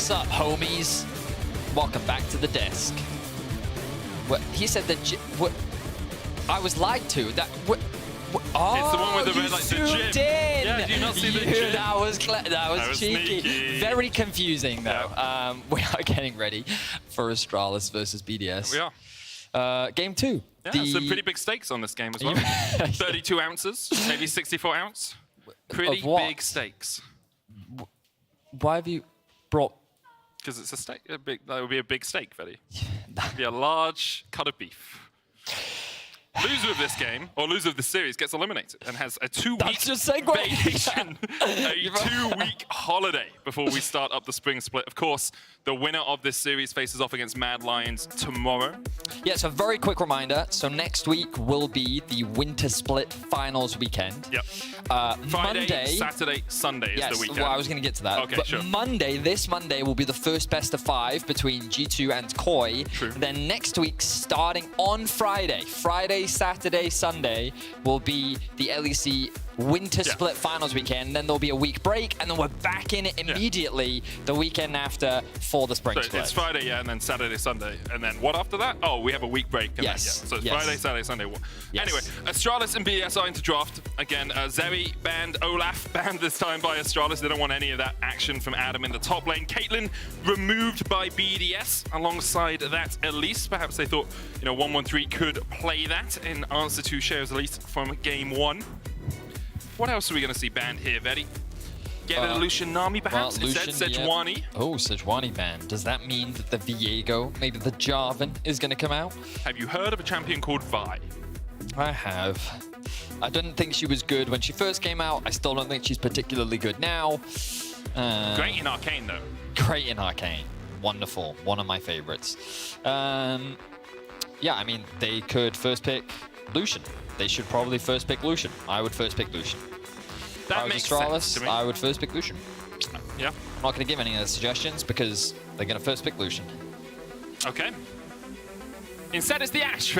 What's up, homies? Welcome back to the desk. What he said that what I was lied to. That what, oh, it's the one with the red, like the zoomed gym. in. Yeah, do you not see the gym? That was cheeky. Sneaky. Very confusing though. We are getting ready for Astralis versus BDS. We are. Game 2. Yeah, some pretty big stakes on this game as well. 32 ounces, maybe 64 ounce. Pretty big stakes. Why have you brought? Because it's a steak. That would be a big steak, Veddy. It'd be a large cut of beef. Loser of this game, or loser of the series, gets eliminated and has a 2-week vacation, a 2-week holiday before we start up the spring split. Of course, the winner of this series faces off against Mad Lions tomorrow. Yeah, so very quick reminder. So next week will be the winter split finals weekend. Yep. Friday, Monday, Saturday, Sunday is the weekend. Well, I was going to get to that. Okay, but sure. This Monday will be the first best of 5 between G2 and Koi. True. Then next week, starting on Friday, Saturday, Sunday will be the LEC winter split finals weekend. Then there'll be a week break, and then we're back in it immediately the weekend after for the spring So split. it's Friday, and then Saturday, Sunday. And then what after that? Oh, we have a week break. And Yes. Then, so it's Yes. Friday, Saturday, Sunday. Yes. Anyway, Astralis and BDS are into draft. Again, Zeri banned, Olaf banned this time by Astralis. They don't want any of that action from Adam in the top lane. Caitlyn removed by BDS. Alongside that, Elise. Perhaps they thought, 113 could play that in answer to Share's Elise from game 1. What else are we going to see banned here, Veddy? Get rid of Lucian Nami, perhaps? Instead, Sejuani. Yeah. Oh, Sejuani banned. Does that mean that the Viego, maybe the Jarvan, is going to come out? Have you heard of a champion called Vi? I have. I didn't think she was good when she first came out. I still don't think she's particularly good now. Great in Arcane, though. Great in Arcane. Wonderful. One of my favorites. Yeah, I mean, they could first pick Lucian. They should probably first pick Lucian. I would first pick Lucian. That makes sense to me. I would first pick Lucian. Yeah. I'm not going to give any of the suggestions because they're going to first pick Lucian. Okay. Instead, it's the Ashe.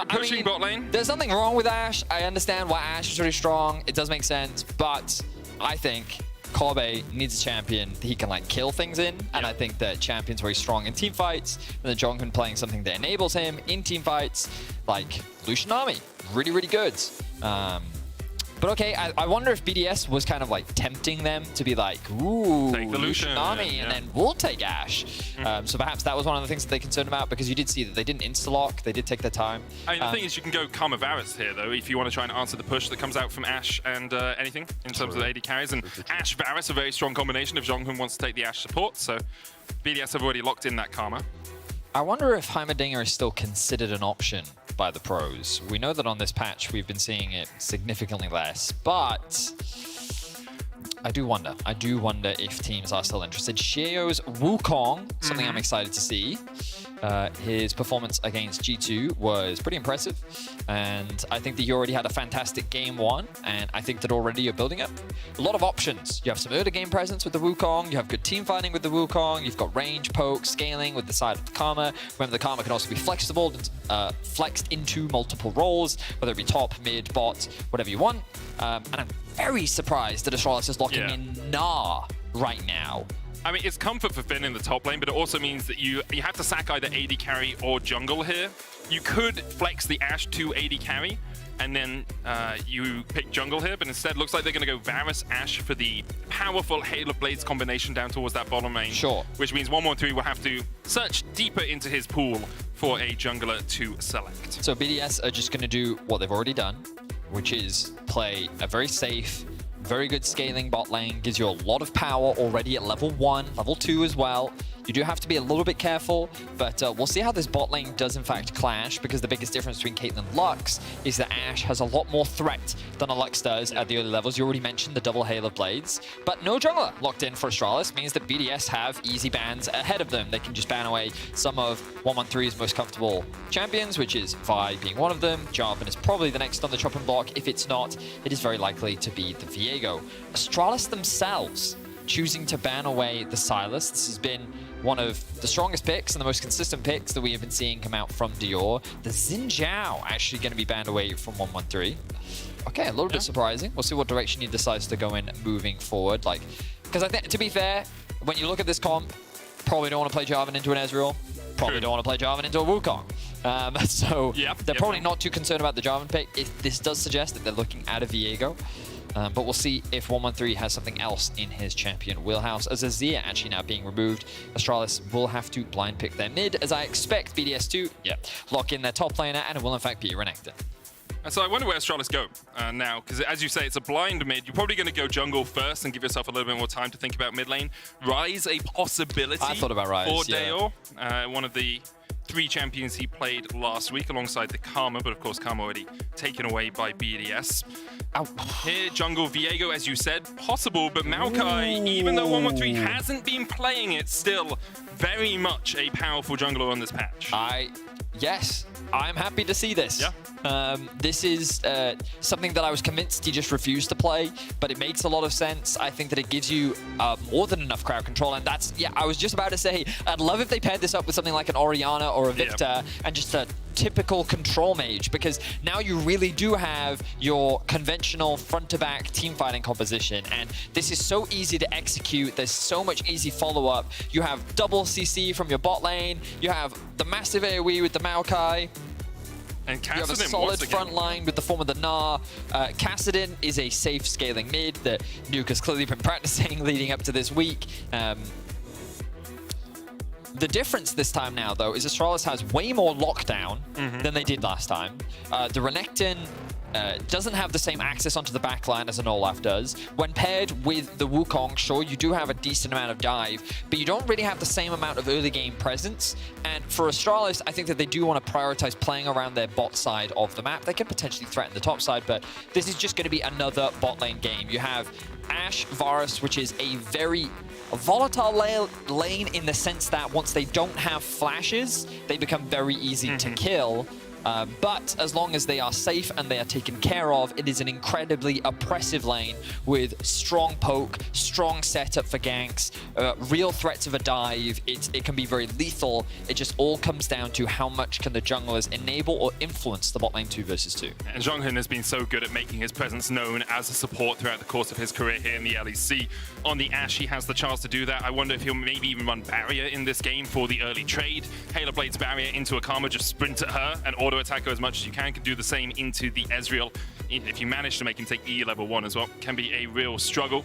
Pushing bot lane. There's nothing wrong with Ashe. I understand why Ashe is really strong. It does make sense, but I think Kobe needs a champion that he can kill things in, and I think that champion's very strong in team fights, and then Jonghyun playing something that enables him in team fights, like Lucian Nami, really, really good. But okay, I wonder if BDS was kind of tempting them to be like, ooh, take the Lucian Nami, and then we'll take Ashe. So perhaps that was one of the things that they concerned about, because you did see that they didn't insta-lock, they did take their time. I mean, the thing is, you can go Karma Varus here, though, if you want to try and answer the push that comes out from Ashe and anything in terms of the AD carries. And Ashe Varus, a very strong combination if Jonghyun wants to take the Ashe support. So BDS have already locked in that Karma. I wonder if Heimerdinger is still considered an option by the pros. We know that on this patch we've been seeing it significantly less, but I do wonder if teams are still interested. Xiao's Wukong, something I'm excited to see. His performance against G2 was pretty impressive, and I think that he already had a fantastic game 1, and I think that already you're building up a lot of options. You have some early game presence with the Wukong, you have good team fighting with the Wukong, you've got range, poke, scaling with the side of the Karma. Remember, the Karma can also be flexible, flexed into multiple roles, whether it be top, mid, bot, whatever you want. And I'm very surprised that Astralis is locking in Gnar right now. I mean, it's comfort for Finn in the top lane, but it also means that you have to sack either AD carry or jungle here. You could flex the Ashe to AD carry, and then you pick jungle here, but instead looks like they're going to go Varus Ashe for the powerful Hail of Blades combination down towards that bottom lane. Sure. Which means 113 will have to search deeper into his pool for a jungler to select. So BDS are just going to do what they've already done, which is play a very safe, very good scaling bot lane, gives you a lot of power already at level 1, level 2 as well. You do have to be a little bit careful, but we'll see how this bot lane does in fact clash, because the biggest difference between Caitlyn and Lux is that Ashe has a lot more threat than a Lux does at the early levels. You already mentioned the double Hail of Blades, but no jungler locked in for Astralis means that BDS have easy bans ahead of them. They can just ban away some of 113's most comfortable champions, which is Vi being one of them. Jarvan is probably the next on the chopping block. If it's not, it is very likely to be the Viego. Astralis themselves choosing to ban away the Sylas. This has been one of the strongest picks and the most consistent picks that we have been seeing come out from Dior. The Xin Zhao actually going to be banned away from 113. Okay, a little bit surprising. We'll see what direction he decides to go in moving forward. Because I think, to be fair, when you look at this comp, probably don't want to play Jarvan into an Ezreal. Probably don't want to play Jarvan into a Wukong. They're probably not too concerned about the Jarvan pick. This does suggest that they're looking at a Viego. But we'll see if 113 has something else in his champion wheelhouse. As Azir actually now being removed, Astralis will have to blind pick their mid, as I expect BDS to lock in their top laner, and it will in fact be Renekton. And so I wonder where Astralis go now, because as you say, it's a blind mid. You're probably going to go jungle first and give yourself a little bit more time to think about mid lane. Ryze, a possibility I thought about Ryze, for Dayor, one of the 3 champions he played last week alongside the Karma, but of course Karma already taken away by BDS. Here, jungle Viego, as you said, possible, but Maokai, even though 113 hasn't been playing it, still very much a powerful jungler on this patch. Yes, I'm happy to see this. This is something that I was convinced he just refused to play, but it makes a lot of sense. I think that it gives you more than enough crowd control, and that's, I was just about to say, I'd love if they paired this up with something like an Orianna or a Victor and just a typical control mage, because now you really do have your conventional front-to-back team fighting composition, and this is so easy to execute. There's so much easy follow-up. You have double CC from your bot lane. You have the massive AoE with the Maokai. And you have a solid front line with the form of the Gnar. Kassadin is a safe scaling mid that Nuke has clearly been practicing leading up to this week. The difference this time now, though, is Astralis has way more lockdown than they did last time. The Renekton doesn't have the same access onto the backline as an Olaf does. When paired with the Wukong, sure, you do have a decent amount of dive, but you don't really have the same amount of early game presence. And for Astralis, I think that they do want to prioritize playing around their bot side of the map. They can potentially threaten the top side, but this is just going to be another bot lane game. You have Ashe, Varus, which is a very volatile lane in the sense that once they don't have flashes, they become very easy to kill. But as long as they are safe and they are taken care of, it is an incredibly oppressive lane with strong poke, strong setup for ganks, real threats of a dive. It can be very lethal. It just all comes down to how much can the junglers enable or influence the bot lane 2 versus 2. And Zhonghun has been so good at making his presence known as a support throughout the course of his career here in the LEC. On the Ashe, he has the chance to do that. I wonder if he'll maybe even run barrier in this game for the early trade. Halo Blade's barrier into a Karma, just sprint at her and auto attack her as much as you can do the same into the Ezreal. If you manage to make him take E level 1 as well, can be a real struggle.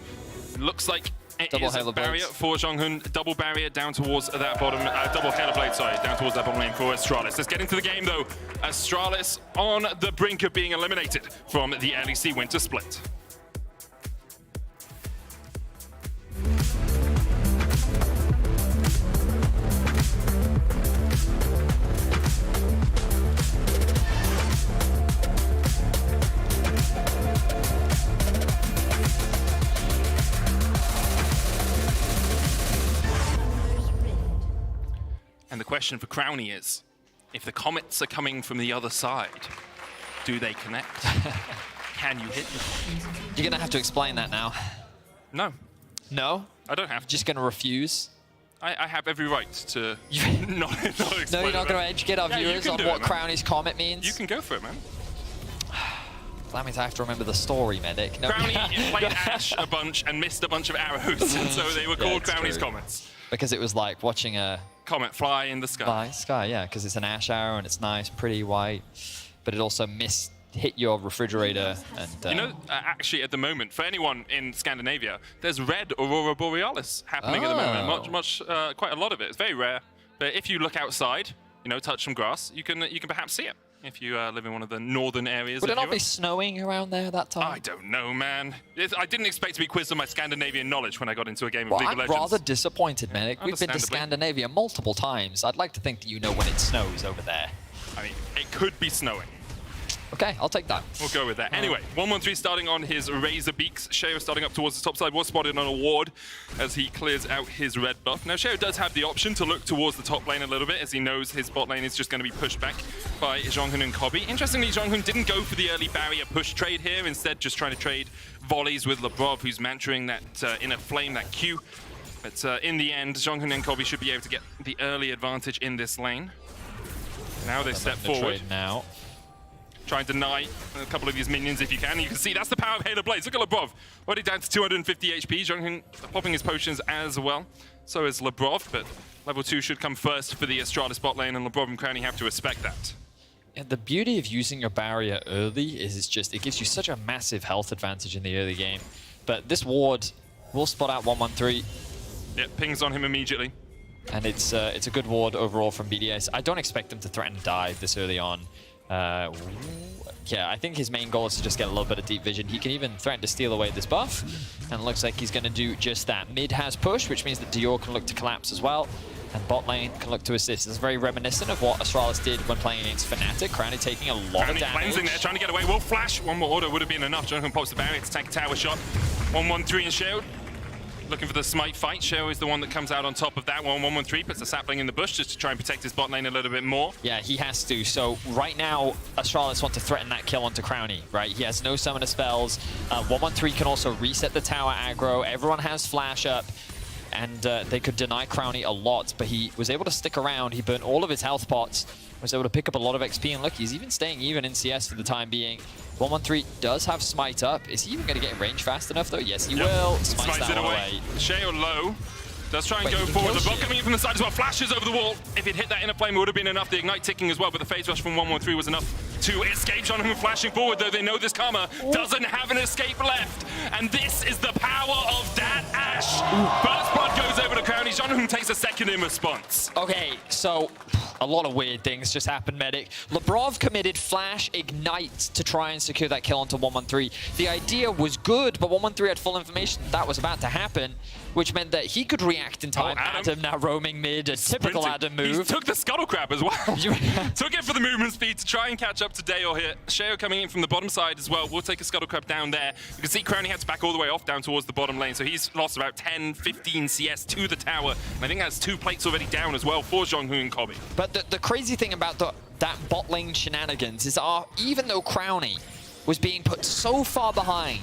Looks like it is a barrier for Zhonghun. Double barrier down towards that bottom, double Halo Blade, sorry, down towards that bottom lane for Astralis. Let's get into the game though. Astralis on the brink of being eliminated from the LEC Winter Split. And the question for Crownie is, if the comets are coming from the other side, do they connect? Can you hit them? You're going to have to explain that now. No. No? I don't have to. Just going to refuse? I have every right to not explain. No, you're not going to educate our viewers on what Crownie's comet means? You can go for it, man. That means I have to remember the story, Medic. No. Crownie played Ashe a bunch and missed a bunch of arrows, and so they were called Crownie's comets. Because it was like watching a comet fly in the sky. Yeah, because it's an Ashe arrow and it's nice, pretty white, but it also hit your refrigerator. And you know, actually, at the moment, for anyone in Scandinavia, there's red Aurora Borealis happening at the moment. Quite a lot of it. It's very rare, but if you look outside, you know, touch some grass, you can perhaps see it. If you live in one of the northern areas. Would it not be snowing around there that time? I don't know, man. I didn't expect to be quizzed on my Scandinavian knowledge when I got into a game of League of Legends. I'm rather disappointed, Medic. We've been to Scandinavia multiple times. I'd like to think that you know when it snows over there. I mean, it could be snowing. Okay, I'll take that. We'll go with that. Anyway, 113 starting on his Razor Beaks. Sheo starting up towards the top side, was spotted on a ward as he clears out his red buff. Now, Sheo does have the option to look towards the top lane a little bit, as he knows his bot lane is just going to be pushed back by Zhonghun and Kobe. Interestingly, Zhonghun didn't go for the early barrier push trade here, instead just trying to trade volleys with Labrov, who's mantering that inner flame, that Q. But in the end, Zhonghun and Kobe should be able to get the early advantage in this lane. Now they step forward. Now. Try and deny a couple of these minions if you can. You can see that's the power of Halo Blaze. Look at Lebrov. Already down to 250 HP. Jonghyun popping his potions as well. So is Lebrov, but level 2 should come first for the Astralis bot lane, and Lebrov and Crownie have to respect that. And the beauty of using your barrier early is it gives you such a massive health advantage in the early game. But this ward will spot out 113. Yeah, pings on him immediately. And it's a good ward overall from BDS. I don't expect him to threaten dive this early on. Yeah, I think his main goal is to just get a little bit of deep vision. He can even threaten to steal away this buff, and it looks like he's going to do just that. Mid has push, which means that Dior can look to collapse as well, and bot lane can look to assist. This is very reminiscent of what Astralis did when playing against Fnatic. Crownie taking a lot of damage. Cleansing there, trying to get away. Will flash. One more order would have been enough. Jonathan pops the barrier to take a tower shot. 113 in shield. Looking for the smite fight. Sheo is the one that comes out on top of that one. 113 puts the sapling in the bush just to try and protect his bot lane a little bit more. Yeah, he has to. So right now, Astralis want to threaten that kill onto Crownie, right? He has no summoner spells. 113 can also reset the tower aggro. Everyone has flash up. And they could deny Crownie a lot, but he was able to stick around. He burnt all of his health pots, was able to pick up a lot of XP, and look, he's even staying even in CS for the time being. 113 does have smite up. Is he even going to get in range fast enough, though? Yes, he will. Smites that one away. Sheo low. Does try and go forward. The bot coming in from the side as well. Flashes over the wall. If it hit that inner flame, it would have been enough. The ignite ticking as well, but the phase rush from 113 was enough to escape. Jonathan flashing forward, though they know this Karma doesn't have an escape left. And this is the power of that Ashe. First blood goes over to Crownie. Jonathan takes a second in response. Okay, so a lot of weird things just happened, Medic. Lebrov committed flash ignite to try and secure that kill onto 113. The idea was good, but 113 had full information that was about to happen, which meant that he could react in time. Adam now roaming mid, a typical Adam move. He took the scuttle crab as well. Took it for the movement speed to try and catch up to Dale here. Sheo coming in from the bottom side as well. We'll take a scuttle crab down there. You can see Crownie had to back all the way off down towards the bottom lane, so he's lost about 10, 15 CS to the tower. And I think that's 2 plates already down as well for Jonghyun and Kobe. But the crazy thing about that bot lane shenanigans is even though Crownie was being put so far behind,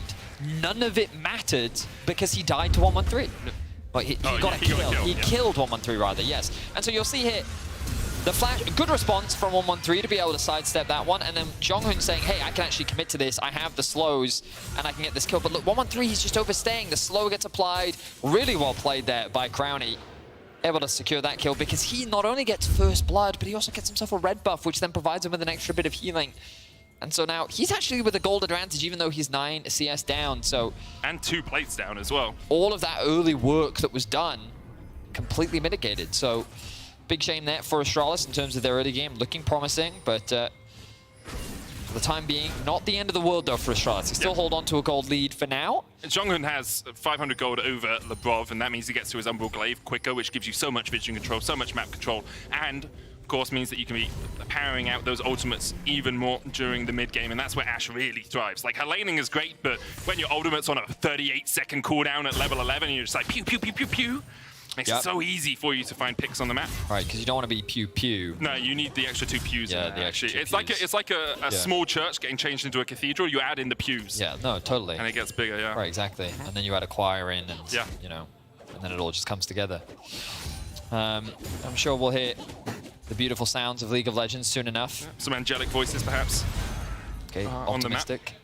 none of it mattered because he died to 113. Well, he got a kill. He killed 113 rather, yes. And so you'll see here, the flash, good response from 113 to be able to sidestep that one, and then Jonghyun saying, hey, I can actually commit to this. I have the slows, and I can get this kill. But look, 113, he's just overstaying. The slow gets applied. Really well played there by Crownie. Able to secure that kill because he not only gets first blood, but he also gets himself a red buff, which then provides him with an extra bit of healing. And so now he's actually with a gold advantage, even though he's 9 CS down. So and 2 plates down as well. All of that early work that was done completely mitigated. So big shame there for Astralis in terms of their early game, looking promising, but for the time being, not the end of the world though for Astralis. They still hold on to a gold lead for now. Jonghyun has 500 gold over Lebrov, and that means he gets to his Umbral Glaive quicker, which gives you so much vision control, so much map control, and of course means that you can be powering out those ultimates even more during the mid game, and that's where Ashe really thrives. Like, her laning is great, but when your ultimate's on a 38-second cooldown at level 11, and you're just like pew, pew, pew, pew, pew, makes it so easy for you to find picks on the map. Right, because you don't want to be pew-pew. No, you need the extra 2 pews. Yeah, in there, actually. It's like a small church getting changed into a cathedral. You add in the pews. Yeah, no, totally. And it gets bigger, yeah. Right, exactly. And then you add a choir in, and you know, and then it all just comes together. I'm sure we'll hear the beautiful sounds of League of Legends soon enough. Yeah, some angelic voices, perhaps. Okay, optimistic.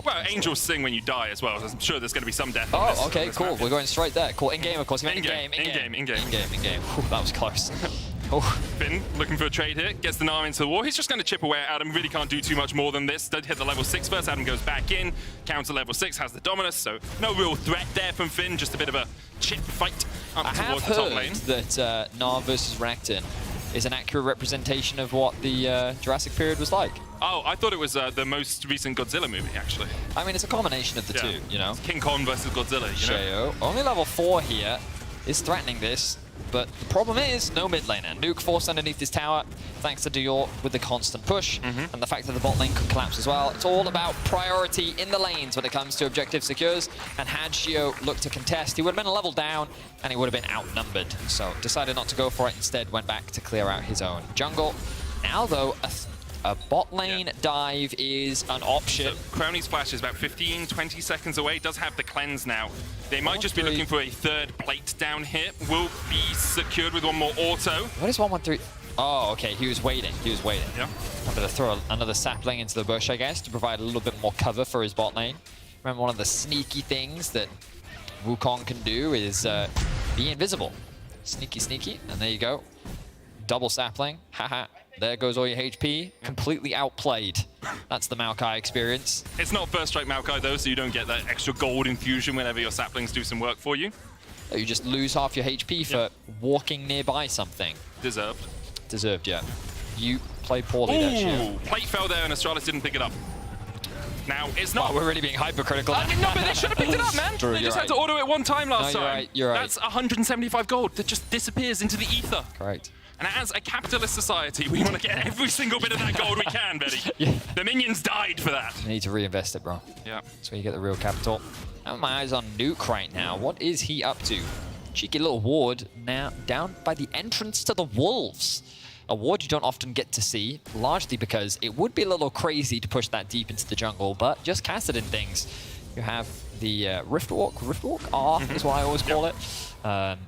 Well, angels sing when you die as well. I'm sure there's going to be some death. Oh, okay, cool. We're going straight there. Cool. In-game, of course. In-game. That was close. Finn looking for a trade here. Gets the Nara into the wall. He's just going to chip away at Adam. Really can't do too much more than this. Did hit the level 6 first. Adam goes back in. Counter level 6. Has the Dominus. So no real threat there from Finn. Just a bit of a chip fight up towards the top lane. I have heard that Nara versus Renekton is an accurate representation of what the Jurassic period was like. Oh, I thought it was the most recent Godzilla movie, actually. I mean, it's a combination of the two, you know? King Kong versus Godzilla, you know? Sheo, only level 4 here, is threatening this, but the problem is no mid laner. Nuke forced underneath this tower, thanks to Dior with the constant push, and the fact that the bot lane could collapse as well. It's all about priority in the lanes when it comes to objective secures, and had Sheo looked to contest, he would have been a level down, and he would have been outnumbered. So decided not to go for it, instead went back to clear out his own jungle. Now though, a bot lane dive is an option. So Crownie's flash is about 15, 20 seconds away. Does have the cleanse now. They might just be looking for a 3rd plate down here. Will be secured with one more auto. What is 113? Oh, okay, he was waiting. Yeah. Wanted to throw another sapling into the bush, I guess, to provide a little bit more cover for his bot lane. Remember, one of the sneaky things that Wukong can do is be invisible. Sneaky, sneaky, and there you go. Double sapling, haha. There goes all your HP. Completely outplayed. That's the Maokai experience. It's not first strike Maokai though, so you don't get that extra gold infusion whenever your saplings do some work for you. You just lose half your HP for walking nearby something. Deserved. Deserved, yeah. You played poorly there, Shio. Plate fell there and Astralis didn't pick it up. Now, it's not... Wow, we're really being hypercritical. I mean, no, but they should have picked it up, man. True, they just had to auto it one time last time. Right, you're right. That's 175 gold that just disappears into the ether. Correct. And as a capitalist society, we want to get every single bit of that gold we can, Betty. Yeah. The minions died for that. You need to reinvest it, bro. Yeah. That's where you get the real capital. I have my eyes on Nuke right now. What is he up to? Cheeky little ward now down by the entrance to the Wolves. A ward you don't often get to see, largely because it would be a little crazy to push that deep into the jungle, but just casted in things. You have the Riftwalk R is what I always call it,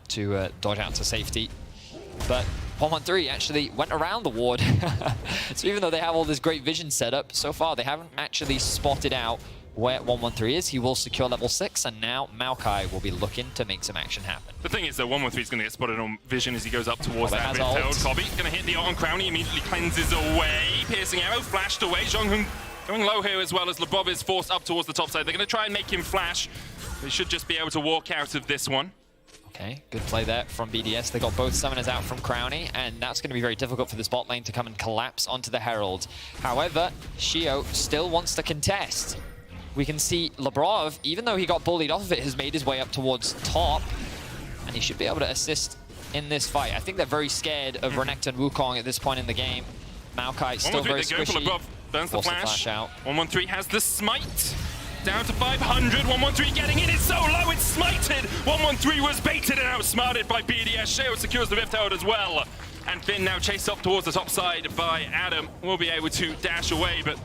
to dodge out to safety. But 113 actually went around the ward. So even though they have all this great vision set up, so far they haven't actually spotted out where 113 is. He will secure level 6, and now Maokai will be looking to make some action happen. The thing is that 113 is going to get spotted on vision as he goes up towards that mid-field. Kobe going to hit the ult on Crown. He immediately cleanses away. Piercing arrow flashed away. Zhonghun going low here as well as Lebrov is forced up towards the top side. They're going to try and make him flash. They should just be able to walk out of this one. Okay, good play there from BDS. They got both summoners out from Crownie, and that's going to be very difficult for this bot lane to come and collapse onto the Herald. However, Shio still wants to contest. We can see Lebrov, even though he got bullied off of it, has made his way up towards top, and he should be able to assist in this fight. I think they're very scared of Renekton and Wukong at this point in the game. Maokai still very squishy. Lebrov burns the flash. Out. 113 has the smite. Down to 500. 113 getting in. It's so low, it's smited. 113 was baited and outsmarted by BDS. Sheo secures the Rift Herald as well. And Finn now chased up towards the top side by Adam. Will be able to dash away, but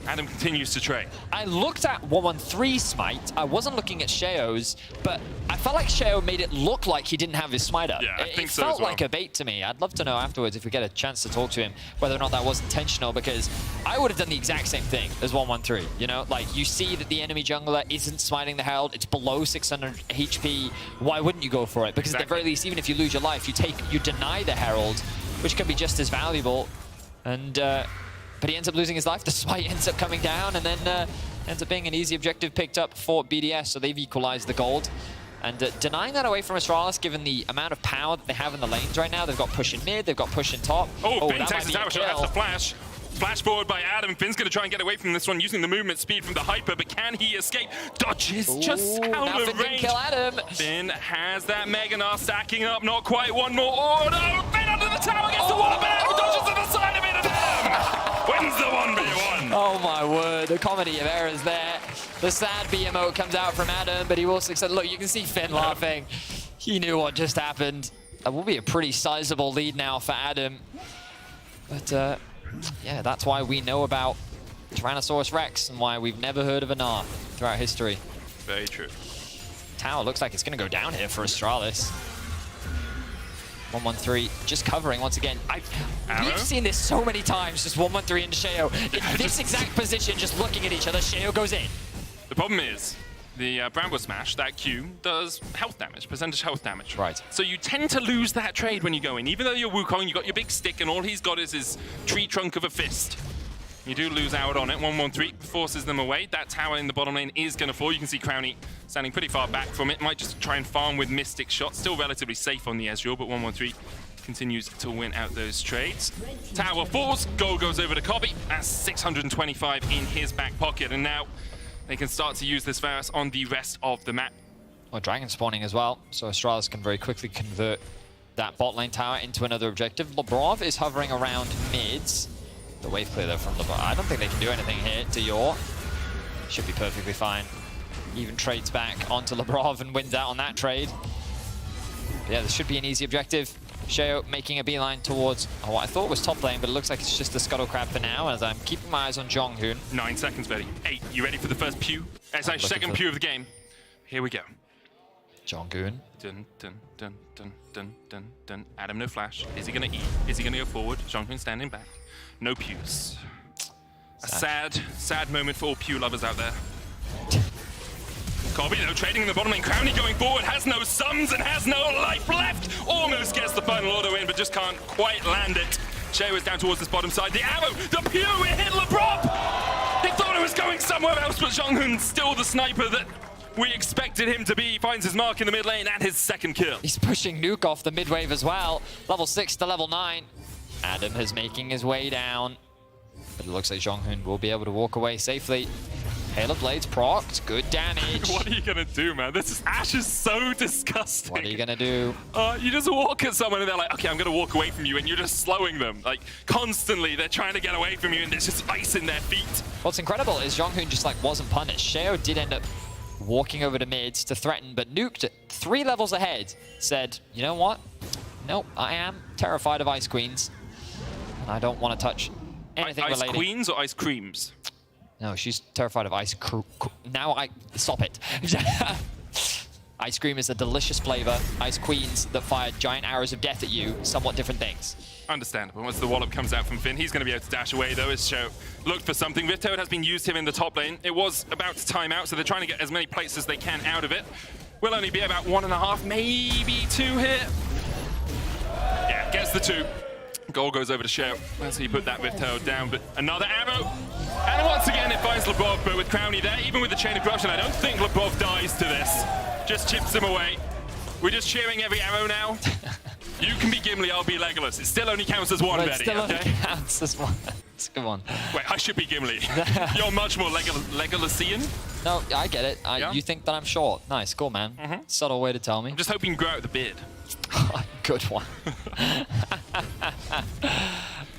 Adam continues to trade. I looked at 113's smite. I wasn't looking at Sheo's, but I felt like Sheo made it look like he didn't have his smite up. Yeah, I think it so felt as well. like a bait to me. I'd love to know afterwards, if we get a chance to talk to him, whether or not that was intentional, because I would have done the exact same thing as 113. You know, like, you see that the enemy jungler isn't smiting the Herald, it's below 600 HP. Why wouldn't you go for it? Because at the very least, even if you lose your life, you deny the Herald, which can be just as valuable. And but he ends up losing his life. The smite ends up coming down, and then ends up being an easy objective picked up for BDS, so they've equalized the gold. And denying that away from Astralis, given the amount of power that they have in the lanes right now. They've got push in mid, they've got push in top. Finn takes the tower shot, that's the flash. Flash forward by Adam. Finn's going to try and get away from this one using the movement speed from the Hyper, but can he escape? Dodges just out of range. Kill Adam. Finn has that Mega Gnar stacking up, not quite one more. Oh no! Finn under the tower gets the wall, but Adam dodges to the side of it, and Adam wins the 1v1. Oh my word, the comedy of errors there. The sad B emote comes out from Adam, but he will succeed. Look, you can see Finn laughing. He knew what just happened. That will be a pretty sizable lead now for Adam. But yeah, that's why we know about Tyrannosaurus Rex and why we've never heard of a Gnar throughout history. Very true. Tower looks like it's going to go down here for Astralis. 113 just covering once again. We've seen this so many times, just 113 and Sheo in this exact position, just looking at each other. Sheo goes in. The problem is, the Bramble Smash, that Q, does health damage, percentage health damage. Right. So you tend to lose that trade when you go in. Even though you're Wukong, you got your big stick, and all he's got is his tree trunk of a fist. You do lose out on it. 113 forces them away. That tower in the bottom lane is going to fall. You can see Crownie standing pretty far back from it. Might just try and farm with Mystic shots. Still relatively safe on the Ezreal, but 113 continues to win out those trades. Tower falls. Gold goes over to Kobe. That's 625 in his back pocket. And now they can start to use this Varus on the rest of the map. Well, dragon spawning as well, so Astralis can very quickly convert that bot lane tower into another objective. Lebrov is hovering around mids. The wave clear though from Lebrov. I don't think they can do anything here to Yor. Should be perfectly fine. Even trades back onto Lebrov and wins out on that trade. But yeah, this should be an easy objective. Sheo making a beeline towards what I thought was top lane, but it looks like it's just the Scuttle Crab for now, as I'm keeping my eyes on Zhonghun. 9 seconds, Betty. 8. You ready for the first pew? Second pew of the game. Here we go. Jonghoon. Dun, dun, dun, dun, dun, dun, dun. Adam, no flash. Is he going to eat? Is he going to go forward? Jonghoon standing back. No pews. A sad moment for all pew lovers out there. Kobe, though, trading in the bottom lane. Crownie going forward, has no sums and has no life left. Almost gets the final auto in, but just can't quite land it. Shea was down towards this bottom side. The arrow, the pew, it hit LeBron! He thought it was going somewhere else, but Jonghoon, still the sniper that we expected him to be, finds his mark in the mid lane and his second kill. He's pushing Nuke off the mid wave as well. Level 6 to level 9. Adam is making his way down, but it looks like Jonghoon will be able to walk away safely. Hail of Blades procced, good damage. What are you gonna do, man? Ash is so disgusting. What are you gonna do? You just walk at someone and they're like, okay, I'm gonna walk away from you, and you're just slowing them. Like, constantly, they're trying to get away from you and there's just ice in their feet. What's incredible is Jonghoon just like wasn't punished. Sheo did end up walking over to mid to threaten, but Nuked 3 levels ahead said, you know what? Nope, I am terrified of Ice Queens. And I don't want to touch anything related. Ice Queens or Ice Creams? No, she's terrified of ice cream. Stop it. Ice cream is a delicious flavor. Ice Queens that fire giant arrows of death at you, somewhat different things. Understandable. Once the wallop comes out from Finn, he's going to be able to dash away, though, as Sheo looked for something. Riftoad has been used here in the top lane. It was about to time out, so they're trying to get as many plates as they can out of it. Will only be about 1.5, maybe 2 here. Yeah, gets the 2. Goal goes over to Sheo. That's how you put that Riftoad down, but another arrow. And once again, it finds Lebov, but with Crownie there, even with the Chain of Corruption, I don't think Lebov dies to this. Just chips him away. We're just cheering every arrow now. You can be Gimli, I'll be Legolas. It still only counts as one, But Betty, still okay? only counts as one. It's a good one. Wait, I should be Gimli. You're much more Legolasian. No, I get it. Yeah? You think that I'm short. Nice, cool, man. Subtle way to tell me. I'm just hoping you grow out the beard. Good one.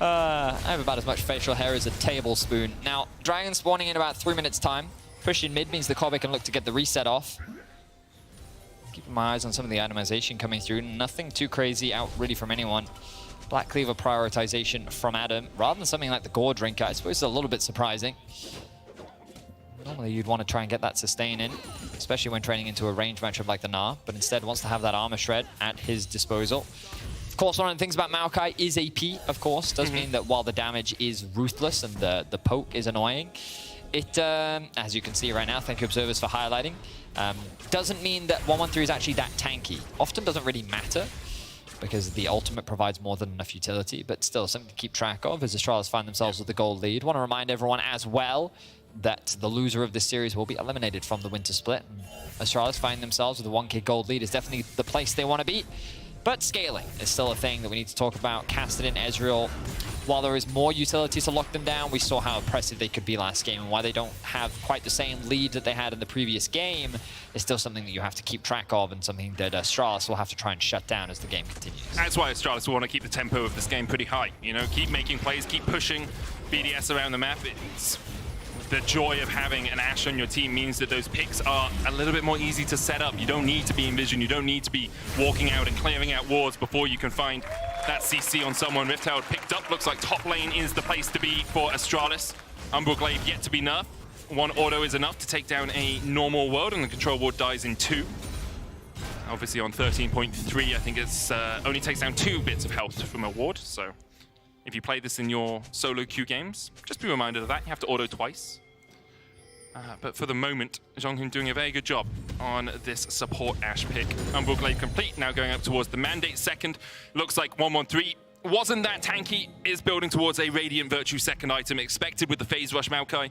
I have about as much facial hair as a tablespoon. Now, Dragon spawning in about 3 minutes' time. Pushing mid means the Kobe can look to get the reset off. Keeping my eyes on some of the itemization coming through. Nothing too crazy out really from anyone. Black Cleaver prioritization from Adam, rather than something like the Gore Drinker. I suppose it's a little bit surprising. Normally you'd want to try and get that sustain in, especially when training into a range matchup like the Gnar, but instead wants to have that armor shred at his disposal. Of course, one of the things about Maokai is AP, of course. Does mean that while the damage is ruthless and the poke is annoying, it, as you can see right now, thank you observers for highlighting, doesn't mean that 113 is actually that tanky. Often doesn't really matter, because the ultimate provides more than enough utility, but still something to keep track of as Astralis find themselves with the gold lead. Want to remind everyone as well that the loser of this series will be eliminated from the winter split. And Astralis find themselves with a 1k gold lead is definitely the place they want to be. But scaling is still a thing that we need to talk about. Cassidy and Ezreal, while there is more utility to lock them down, we saw how impressive they could be last game, and why they don't have quite the same lead that they had in the previous game is still something that you have to keep track of, and something that Astralis will have to try and shut down as the game continues. That's why Astralis will want to keep the tempo of this game pretty high. You know, keep making plays, keep pushing BDS around the map. It's the joy of having an Ashe on your team means that those picks are a little bit more easy to set up. You don't need to be in vision. You don't need to be walking out and clearing out wards before you can find that CC on someone. Rift Herald picked up. Looks like top lane is the place to be for Astralis. Umbral Glaive yet to be nerfed. 1 auto is enough to take down a normal world, and the control ward dies in 2. Obviously on 13.3, I think it's only takes down 2 bits of health from a ward. So if you play this in your solo queue games, just be reminded of that. You have to auto twice. But for the moment, Jonghoon doing a very good job on this support Ashe pick. Umbral Glaive complete, now going up towards the Mandate second. Looks like 113 wasn't that tanky, is building towards a Radiant Virtue second item expected with the Phase Rush Maokai.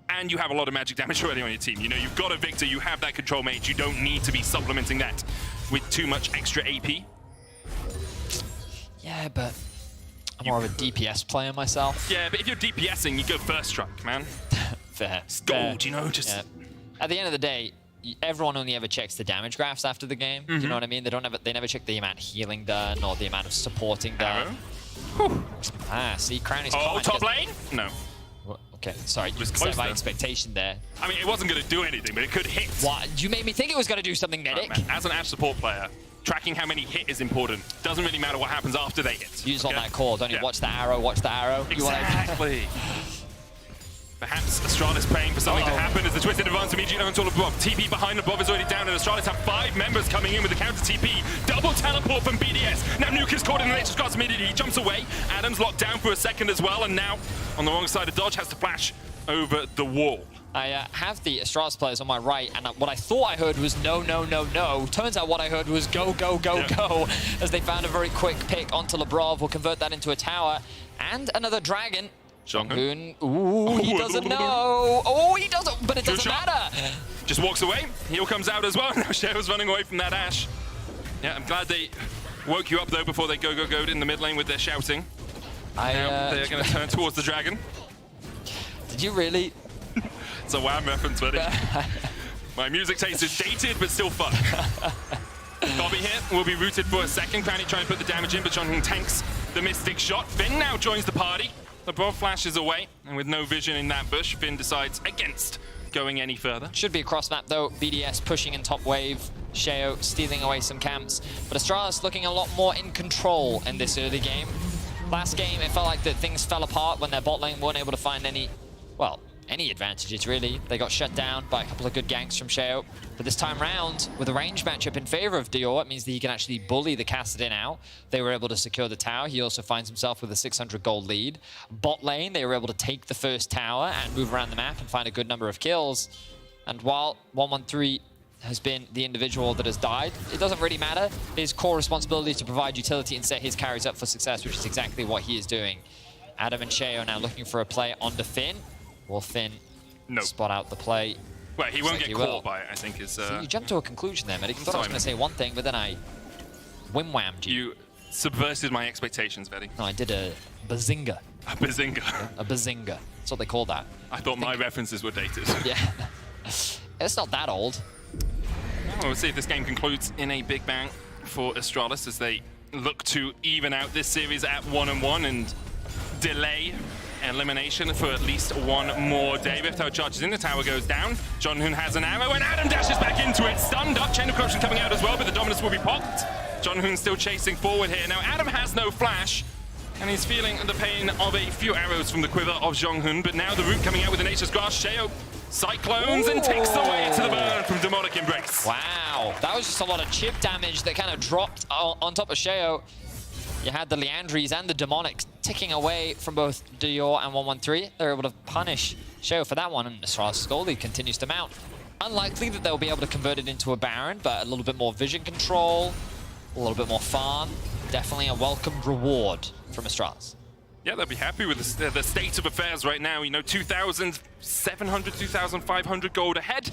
And you have a lot of magic damage already on your team. You know, you've got a Victor, you have that control mage, you don't need to be supplementing that with too much extra AP. Yeah, but I'm more of a DPS player myself. Yeah, but if you're DPSing, you go first strike, man. Fair. It's gold, you know, just... Yeah. At the end of the day, everyone only ever checks the damage graphs after the game. Do you know what I mean? They never check the amount of healing done or the amount of supporting done. See, Crownie's top lane? No. Okay, sorry, you set my expectation there. I mean, it wasn't going to do anything, but it could hit. What? You made me think it was going to do something, Medic. As an Ashe support player, tracking how many hit is important. Doesn't really matter what happens after they hit. Use on that call, don't you? Watch the arrow, watch the arrow. Exactly. Perhaps Astralis praying for something to happen as the twisted advance immediately owns all above. TP behind above is already down, and Astralis have 5 members coming in with the counter TP. Double teleport from BDS. Now Nuke is caught in the nature's grasp immediately. He jumps away. Adam's locked down for a second as well, and now on the wrong side of dodge has to flash over the wall. I have the Astralis players on my right, and what I thought I heard was no, no, no, no. Turns out what I heard was go, go, go, go, as they found a very quick pick onto Labrov. Will convert that into a tower, and another dragon. Jonghoon, ooh, he doesn't know. Oh, he doesn't, but it doesn't matter. Just walks away. Heal comes out as well. Now Sheo's running away from that Ashe. Yeah, I'm glad they woke you up, though, before they go in the mid lane with their shouting. Now they're going to turn towards the dragon. Did you really? It's a Wham reference, buddy. My music taste is dated, but still fun. Bobby here will be rooted for a second. Crownie trying to put the damage in, but Jonghoon tanks the Mystic shot. Finn now joins the party. LeBron flashes away, and with no vision in that bush, Finn decides against going any further. Should be a cross map though. BDS pushing in top wave. Sheo stealing away some camps. But Astralis looking a lot more in control in this early game. Last game, it felt like that things fell apart when their bot lane weren't able to find any advantages, really. They got shut down by a couple of good ganks from Sheo. But this time round, with a range matchup in favor of Dior, it means that he can actually bully the Kassadin out. They were able to secure the tower. He also finds himself with a 600 gold lead. Bot lane, they were able to take the first tower and move around the map and find a good number of kills. And while 113 has been the individual that has died, it doesn't really matter. His core responsibility is to provide utility and set his carries up for success, which is exactly what he is doing. Adam and Sheo now looking for a play onto Finn. Will Finn spot out the play? Well, he won't get caught by it, I think. Is, you jumped to a conclusion there, Medic. I thought I was going to say one thing, but then I wham-whammed you. You subverted my expectations, Veddy. No, I did a bazinga. A bazinga. A bazinga. That's what they call that. I thought my references were dated. Yeah. It's not that old. Well, we'll see if this game concludes in a big bang for Astralis as they look to even out this series at 1-1 and delay elimination for at least one more day. Riftho charges in, the tower goes down. Jonghoon has an arrow, and Adam dashes back into it. Stunned up, Chain of Corruption coming out as well, but the Dominus will be popped. Jonghoon still chasing forward here. Now, Adam has no flash, and he's feeling the pain of a few arrows from the quiver of Jonghoon, but now the root coming out with the Nature's Grasp. Sheo cyclones and takes the way to the burn from Demonic Embrace. Wow, that was just a lot of chip damage that kind of dropped on top of Sheo. You had the Leandries and the Demonics ticking away from both Dior and 113. They're able to punish Sheo for that one, and Astralis' goal lead continues to mount. Unlikely that they'll be able to convert it into a Baron, but a little bit more vision control, a little bit more farm. Definitely a welcome reward from Astralis. Yeah, they'll be happy with the state of affairs right now. You know, 2,700, 2,500 gold ahead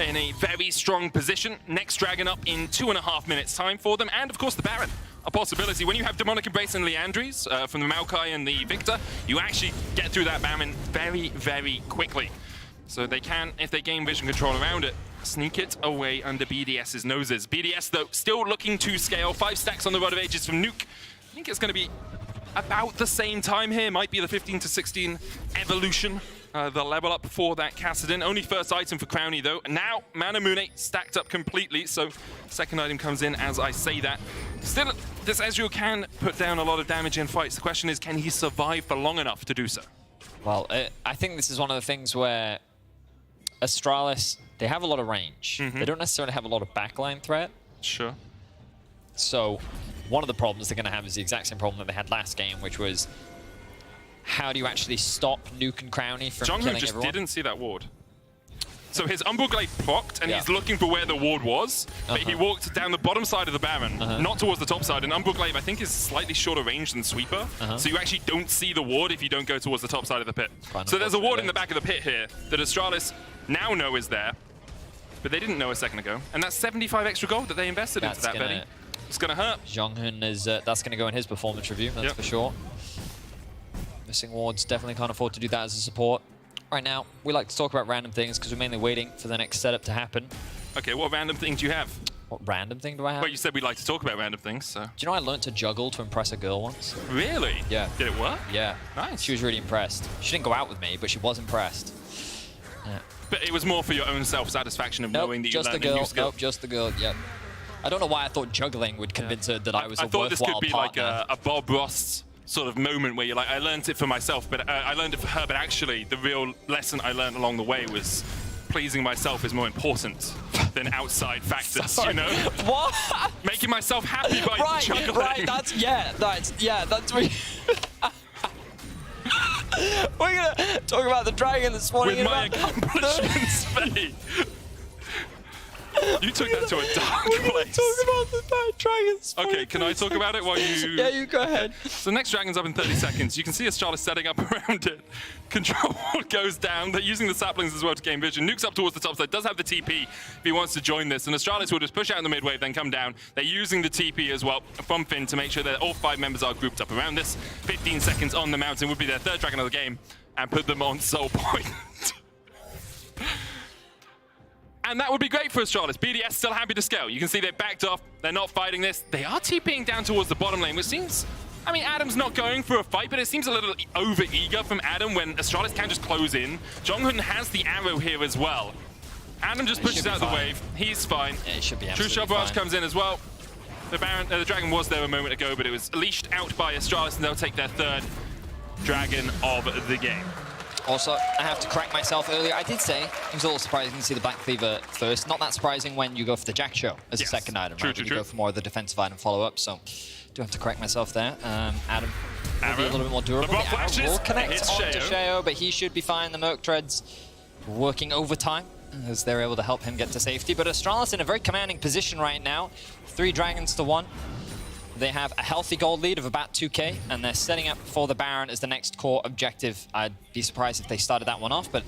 in a very strong position. Next Dragon up in 2.5 minutes time for them, and of course the Baron. A possibility. When you have Demonic Embrace and Leandries from the Maokai and the Victor, you actually get through that Baron very, very quickly. So they can, if they gain vision control around it, sneak it away under BDS's noses. BDS, though, still looking to scale. 5 stacks on the Rod of Ages from Nuke. I think it's going to be about the same time here. Might be the 15 to 16 evolution. The level up for that Kassadin. Only first item for Crownie, though. Now, Manamune stacked up completely, so second item comes in as I say that. Still, this Ezreal can put down a lot of damage in fights. The question is, can he survive for long enough to do so? Well, I think this is one of the things where Astralis, they have a lot of range. They don't necessarily have a lot of backline threat. Sure. So one of the problems they're going to have is the exact same problem that they had last game, which was how do you actually stop Nuke and Crownie from killing everyone? Jonghoon just didn't see that ward. So his Umbral Glaive procced, and he's looking for where the ward was, but he walked down the bottom side of the Baron, not towards the top side. And Umbral Glaive, I think, is slightly shorter range than Sweeper, so you actually don't see the ward if you don't go towards the top side of the pit. So there's a ward in the back of the pit here that Astralis now know is there, but they didn't know a second ago. And that's 75 extra gold that they invested into that, Betty. It's going to hurt. Jonghoon is, that's going to go in his performance review, that's for sure. Missing wards, definitely can't afford to do that as a support. Right now, we like to talk about random things because we're mainly waiting for the next setup to happen. Okay, what random thing do you have? What random thing do I have? Well, you said we like to talk about random things, so... Do you know I learned to juggle to impress a girl once? Really? Yeah. Did it work? Yeah. Nice. She was really impressed. She didn't go out with me, but she was impressed. Yeah. But it was more for your own self-satisfaction of knowing that you learned a new skill? Nope, just the girl, yep. I don't know why I thought juggling would convince her that I was a worthwhile partner. I thought this could be partner. like a Bob Ross sort of moment where you're like, I learned it for myself, but I learned it for her, but actually the real lesson I learned along the way was pleasing myself is more important than outside factors, you know? What? Making myself happy by juggling. Right, that's really... We're gonna talk about the dragon this morning. With my accomplishments, Faye. You took that to a dark place. Talk about the dragons. Okay, can I talk about it while you... Yeah, you go ahead. So the next dragon's up in 30 seconds. You can see Astralis setting up around it. Control goes down. They're using the saplings as well to gain vision. Nuke's up towards the top side. Does have the TP if he wants to join this. And Astralis will just push out in the mid wave, then come down. They're using the TP as well from Finn to make sure that all 5 members are grouped up around this. 15 seconds on the mountain would be their 3rd dragon of the game and put them on soul point. And that would be great for Astralis. BDS still happy to scale. You can see they backed off. They're not fighting this. They are TPing down towards the bottom lane, which seems... I mean, Adam's not going for a fight, but it seems a little over-eager from Adam when Astralis can just close in. Jonghun has the arrow here as well. Adam just pushes out the wave. He's fine. Yeah, it should be True absolutely Shabaraj fine. comes in as well. The dragon was there a moment ago, but it was leashed out by Astralis, and they'll take their 3rd dragon of the game. Also, I have to correct myself earlier. I did say it was a little surprising to see the Black Cleaver first. Not that surprising when you go for the Jack Show as a second item, right? You go for more of the defensive item follow-up, so do have to correct myself there. Adam will be a little bit more durable. The arrow will connect onto Sheo, but he should be fine. The Merc Treads working overtime as they're able to help him get to safety. But Astralis in a very commanding position right now. 3 dragons to 1. They have a healthy gold lead of about 2k, and they're setting up for the Baron as the next core objective. I'd be surprised if they started that one off, but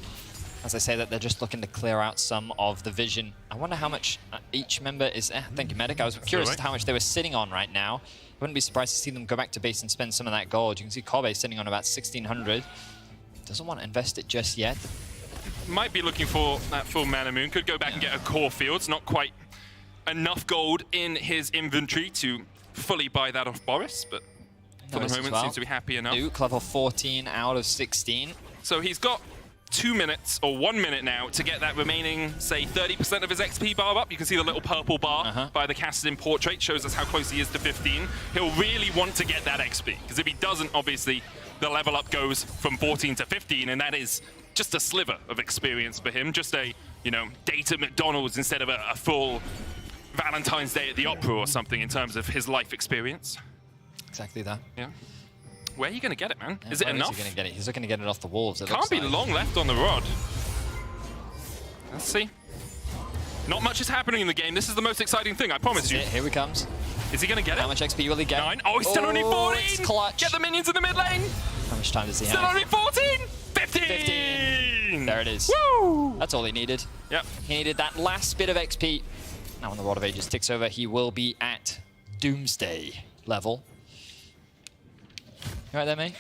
as I say that, they're just looking to clear out some of the vision. I wonder how much each member is... thank you, Medic. I was curious as to how much they were sitting on right now. I wouldn't be surprised to see them go back to base and spend some of that gold. You can see Kobe sitting on about 1,600. Doesn't want to invest it just yet. Might be looking for that full Mana Moon. Could go back and get a core field. It's not quite enough gold in his inventory to fully buy that off Boris, but for the moment seems to be happy enough. Nuke, level 14 out of 16. So he's got 2 minutes or 1 minute now to get that remaining, say, 30% of his XP bar up. You can see the little purple bar by the Kassadin portrait shows us how close he is to 15. He'll really want to get that XP, because if he doesn't, obviously, the level up goes from 14 to 15, and that is just a sliver of experience for him. Just a, you know, date at McDonald's instead of a full Valentine's Day at the Opera or something in terms of his life experience. Exactly that. Yeah. Where are you going to get it, man? Yeah, is it enough? Is he gonna get it? He's looking to get it off the walls. It Can't be like. long left on the rod. Let's see. Not much is happening in the game. This is the most exciting thing, I promise you. Here he comes. Is he going to get it? How much XP will he get? 9. Oh, he's still only 14! It's clutch. Get the minions in the mid lane! How much time does he Still have? only 14! 15! 15! There it is. Woo! That's all he needed. Yep. He needed that last bit of XP. Now when the Rod of Ages ticks over, he will be at Doomsday level. You right there, mate?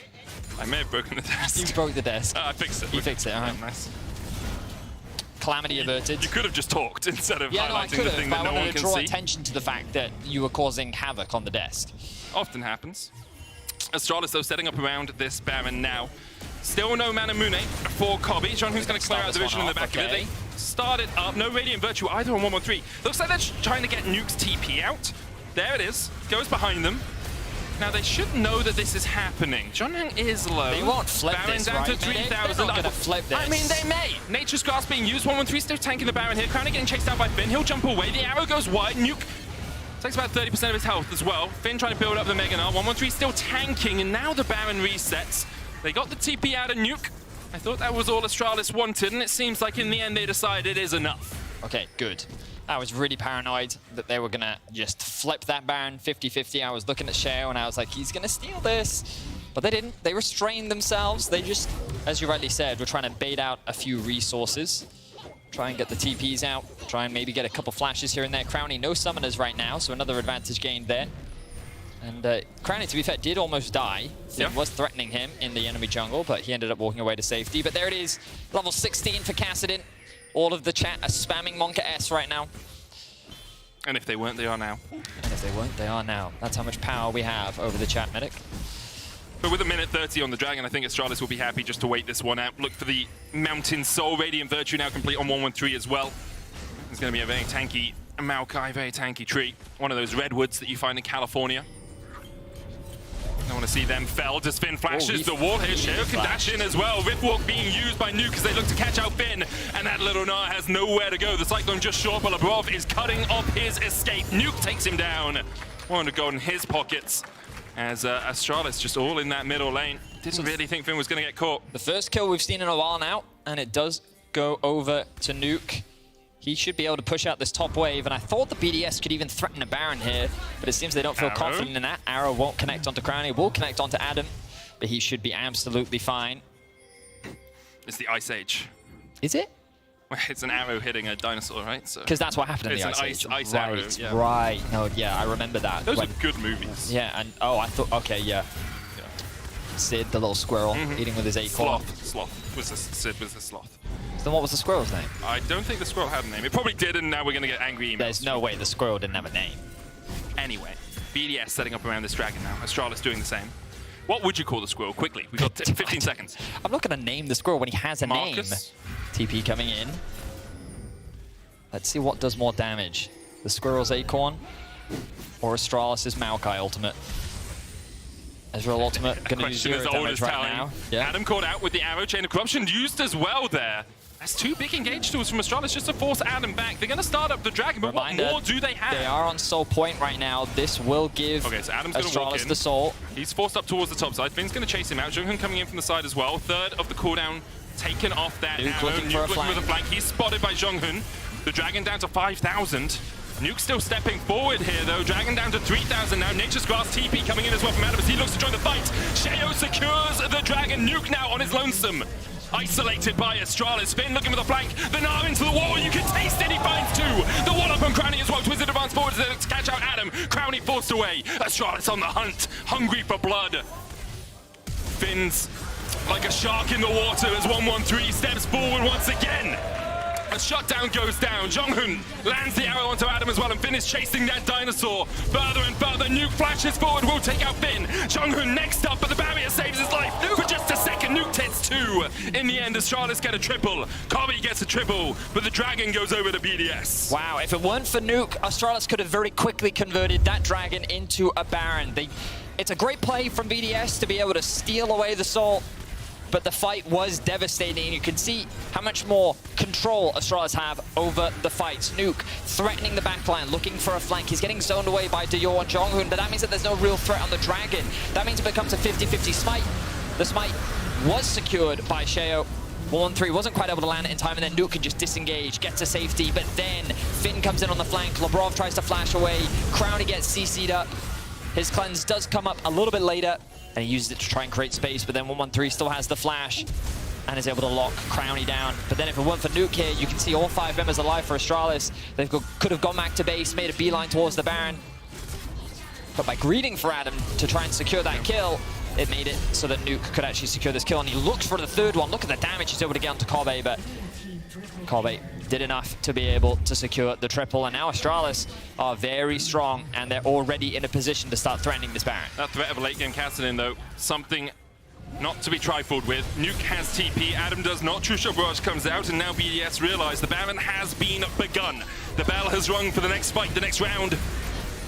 I may have broken the desk. You broke the desk. I fixed it. You fixed it, all right. Nice. Calamity averted. You could have just talked instead of Yeah, no, I highlighting could the have, thing but that I no one wanted to can draw see. attention to the fact that you were causing havoc on the desk. Often happens. Astralis, though, setting up around this Baron now. Still no Mana Mune for Kobe. John, who's going to clear out the vision in the back of it. They started up. No Radiant Virtue either on 113. Looks like they're trying to get Nuke's TP out. There it is. Goes behind them. Now, they should know that this is happening. Jonhang is low. They won't flip Baron this, down right? to 3,000. They're not going to flip this. I mean, they may. Nature's Grasp being used. 113 still tanking the Baron here. Crownie getting chased down by Finn. He'll jump away. The arrow goes wide. Nuke takes about 30% of his health as well. Finn trying to build up the Mega Null. 113 still tanking, and now the Baron resets. They got the TP out of Nuke. I thought that was all Astralis wanted, and it seems like in the end they decided it is enough. Okay, good. I was really paranoid that they were going to just flip that Baron 50-50. I was looking at Sheo and I was like, he's going to steal this. But they didn't. They restrained themselves. They just, as you rightly said, were trying to bait out a few resources. Try and get the TPs out. Try and maybe get a couple flashes here and there. Crownie, no summoners right now, so another advantage gained there. And Crownie, to be fair, did almost die. Finn was threatening him in the enemy jungle, but he ended up walking away to safety. But there it is, level 16 for Kassadin. All of the chat are spamming Monka S right now. And if they weren't, they are now. And if they weren't, they are now. That's how much power we have over the chat, Medic. But with a minute 30 on the Dragon, I think Astralis will be happy just to wait this one out. Look for the Mountain Soul. Radiant Virtue now complete on 113 as well. It's going to be a very tanky Maokai, very tanky tree. One of those redwoods that you find in California. No one want to see them fell. Does Finn flashes the wall here? Sheo can dash in as well. Riftwalk being used by Nuke as they look to catch out Finn. And that little Gnar has nowhere to go. The Cyclone just short, but Labrov is cutting off his escape. Nuke takes him down. 100 gold in his pockets. As Astralis just all in that middle lane. Didn't really think Finn was going to get caught. The first kill we've seen in a while now, and it does go over to Nuke. He should be able to push out this top wave, and I thought the BDS could even threaten a Baron here, but it seems they don't feel confident in that. Arrow won't connect onto Crownie, will connect onto Adam, but he should be absolutely fine. It's the Ice Age. Is it? Well, it's an arrow hitting a dinosaur, right? So because that's what happened in the Ice Age. It's an ice right, arrow, yeah. Right, no, yeah, I remember that. Those are good movies. Yeah, and oh, I thought, okay, yeah. Sid, the little squirrel, eating with his acorn. Sloth. Sid was the sloth. Then what was the squirrel's name? I don't think the squirrel had a name. It probably did, and now we're going to get angry emails. There's no way the squirrel didn't have a name. Anyway, BDS setting up around this dragon now. Astralis doing the same. What would you call the squirrel? Quickly, we've got 15 seconds. I'm not going to name the squirrel when he has a name. TP coming in. Let's see what does more damage. The squirrel's acorn or Astralis' Maokai ultimate. Ezreal ultimate going to do 0 damage right now. Yeah. Adam caught out with the arrow chain of corruption used as well there. That's 2 big engage tools from Astralis just to force Adam back. They're going to start up the dragon, but what more do they have? They are on soul point right now. This will give so Adam's gonna walk in. the soul. He's forced up towards the top side. Finn's going to chase him out. Junghoon coming in from the side as well. Third of the cooldown taken off that arrow. Looking for with a flank. He's spotted by Junghoon. The dragon down to 5,000. Nuke still stepping forward here, though. Dragon down to 3,000 now. Nature's Grass TP coming in as well from Adam as he looks to join the fight. Sheo secures the dragon. Nuke now on his lonesome. Isolated by Astralis. Finn looking for the flank. The Gnar into the wall. You can taste it. He finds 2. The wall up on Crownie as well. Twisted advance forward to catch out Adam. Crownie forced away. Astralis on the hunt. Hungry for blood. Finn's like a shark in the water as 113 steps forward once again. A shutdown goes down. Junghoon lands the arrow onto Adam as well, and Finn is chasing that dinosaur further and further. Nuke flashes forward, will take out Finn. Junghoon next up, but the barrier saves his life for just a second. Nuke hits 2. In the end, Astralis get a triple. Kobe gets a triple, but the dragon goes over to BDS. Wow, if it weren't for Nuke, Astralis could have very quickly converted that dragon into a Baron. It's a great play from BDS to be able to steal away the soul, but the fight was devastating. You can see how much more control Astralis have over the fights. Nuke threatening the backline, looking for a flank. He's getting zoned away by Dior and Jonghoon, but that means that there's no real threat on the dragon. That means it becomes a 50-50 smite. The smite was secured by Sheo. 1-3 wasn't quite able to land it in time, and then Nuke can just disengage, get to safety, but then Finn comes in on the flank. Labrov tries to flash away. Crownie gets CC'd up. His cleanse does come up a little bit later, and he uses it to try and create space, but then 113 still has the flash and is able to lock Crownie down. But then if it weren't for Nuke here, you can see all 5 members alive for Astralis. They could have gone back to base, made a beeline towards the Baron. But by greeting for Adam to try and secure that kill, it made it so that Nuke could actually secure this kill. And he looks for the 3rd one. Look at the damage he's able to get onto Kobe, but Kobe did enough to be able to secure the triple. And now Astralis are very strong, and they're already in a position to start threatening this Baron. That threat of a late game Kassadin, though, something not to be trifled with. Nuke has TP, Adam does not. Trusha Barrage comes out, and now BDS realize the Baron has been begun. The bell has rung for the next fight, the next round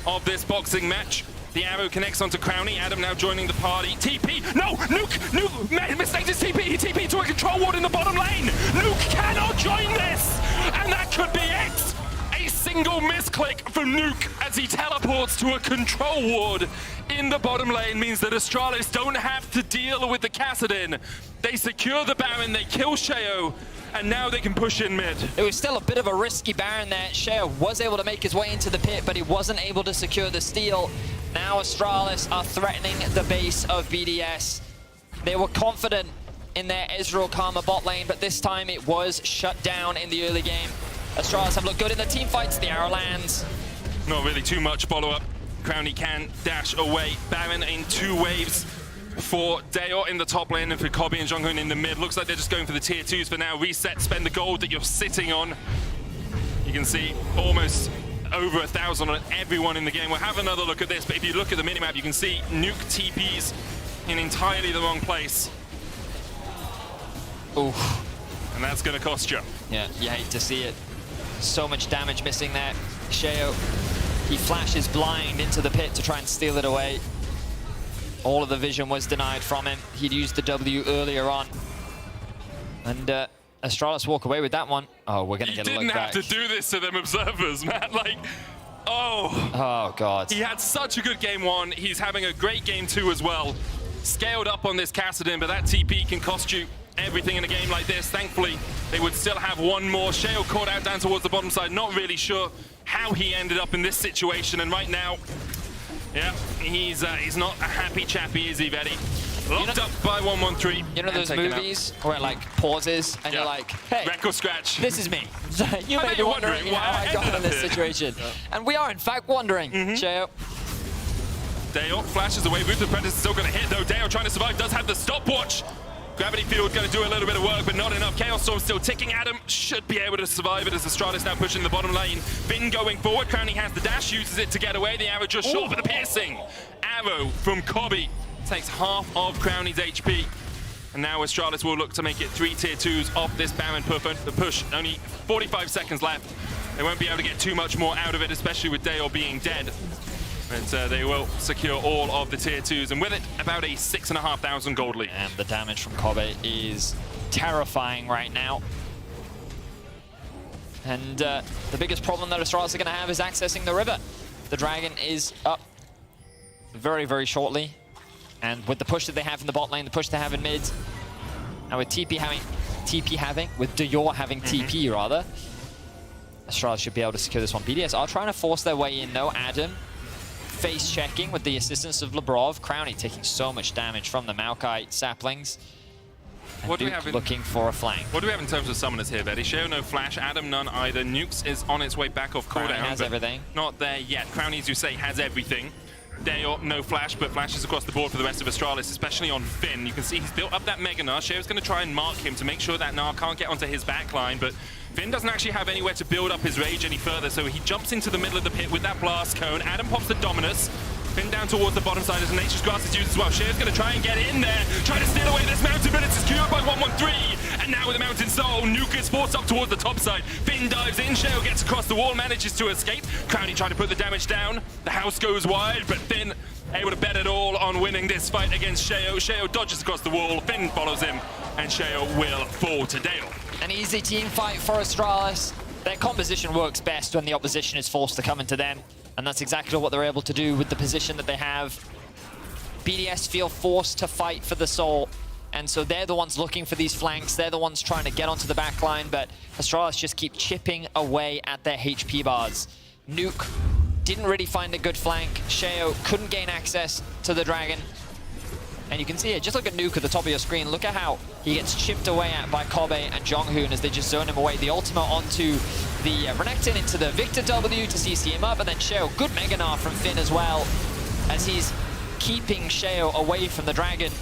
of this boxing match. The arrow connects onto Crownie. Adam now joining the party. TP. No! Nuke mistakes his TP. He TP to a control ward in the bottom lane. Nuke cannot join this. And that could be it. A single misclick from Nuke as he teleports to a control ward in the bottom lane means that Astralis don't have to deal with the Kassadin. They secure the Baron. They kill Sheo. And now they can push in mid. It was still a bit of a risky Baron there. Sheo was able to make his way into the pit, but he wasn't able to secure the steal. Now Astralis are threatening the base of BDS. They were confident in their Ezreal Karma bot lane, but this time it was shut down in the early game. Astralis have looked good in the team fights. The arrow lands. Not really too much follow-up. Crownie can dash away. Baron in 2 waves for Dayor in the top lane and for Kobe and Jonghoon in the mid. Looks like they're just going for the tier 2s for now. Reset, spend the gold that you're sitting on. You can see almost over 1,000 on everyone in the game. We'll have another look at this, but if you look at the minimap, you can see Nuke TPs in entirely the wrong place. Oof. And that's going to cost you. Yeah, you hate to see it. So much damage missing there. Sheo, he flashes blind into the pit to try and steal it away. All of the vision was denied from him. He'd used the W earlier on. And Astralis walk away with that one. Oh, we're going to get a look back. He didn't have to do this to them observers, man. Like, oh, God. He had such a good game 1. He's having a great game 2 as well. Scaled up on this Kassadin, but that TP can cost you everything in a game like this. Thankfully, they would still have one more. Shale caught out down towards the bottom side. Not really sure how he ended up in this situation. And right now, yeah, he's not a happy chappy, is he, Vetty? Locked up by 113. You know those movies where it like pauses and you're like, hey, wreck or scratch. This is me. You may be wondering how I got in this situation. And we are, in fact, wondering. Shale. Dale flashes away. Root the Predator's still going to hit, though. Dale trying to survive, does have the stopwatch. Gravity Field going to do a little bit of work, but not enough. Chaos Storm still ticking. Adam should be able to survive it as Astralis now pushing the bottom lane. Finn going forward. Crownie has the dash, uses it to get away. The arrow just short, but the piercing arrow from Kobbe takes half of Crownie's HP. And now Astralis will look to make it 3 tier 2s off this Baron the push. Only 45 seconds left. They won't be able to get too much more out of it, especially with Dale being dead. But they will secure all of the tier 2s, and with it, about a 6,500 gold lead. And the damage from Kobbe is terrifying right now. And the biggest problem that Astralis are going to have is accessing the river. The dragon is up very, very shortly. And with the push that they have in the bot lane, the push they have in mid, and with with Dior having TP rather, Astralis should be able to secure this one. BDS are trying to force their way in though. Adam face checking with the assistance of Labrov. Crownie taking so much damage from the Maokai saplings. And What do we Duke have looking for a flank. What do we have in terms of summoners here, Betty? Sheo, no flash. Adam, none either. Nukes is on its way back off cooldown. Crownie has everything. Not there yet. Crownie, as you say, has everything. Dale, no flash, but flashes across the board for the rest of Astralis, especially on Finn. You can see he's built up that Mega Gnar. Sheo's going to try and mark him to make sure that Gnar can't get onto his backline, but Finn doesn't actually have anywhere to build up his rage any further, so he jumps into the middle of the pit with that blast cone. Adam pops the Dominus. Finn down towards the bottom side as Nature's Grass is used as well. Sheo's going to try and get in there, try to steal away this mountain, but it's secured by 113. And now with the Mountain Soul, Nuke is forced up towards the top side. Finn dives in, Sheo gets across the wall, manages to escape. Crownie trying to put the damage down. The house goes wide, but Finn able to bet it all on winning this fight against Sheo. Sheo dodges across the wall, Finn follows him, and Sheo will fall to Dale. An easy team fight for Astralis. Their composition works best when the opposition is forced to come into them, and that's exactly what they're able to do with the position that they have. BDS feel forced to fight for the soul, and so they're the ones looking for these flanks. They're the ones trying to get onto the back line, but Astralis just keep chipping away at their HP bars. Nuke didn't really find a good flank. Sheo couldn't gain access to the dragon. And you can see it, just look at Nuke at the top of your screen. Look at how he gets chipped away at by Kobbe and Jonghoon as they just zone him away. The ultimate onto the Renekton into the Victor W to CC him up, and then Sheo, good Mega Gnar from Finn as well, as he's keeping Sheo away from the dragon.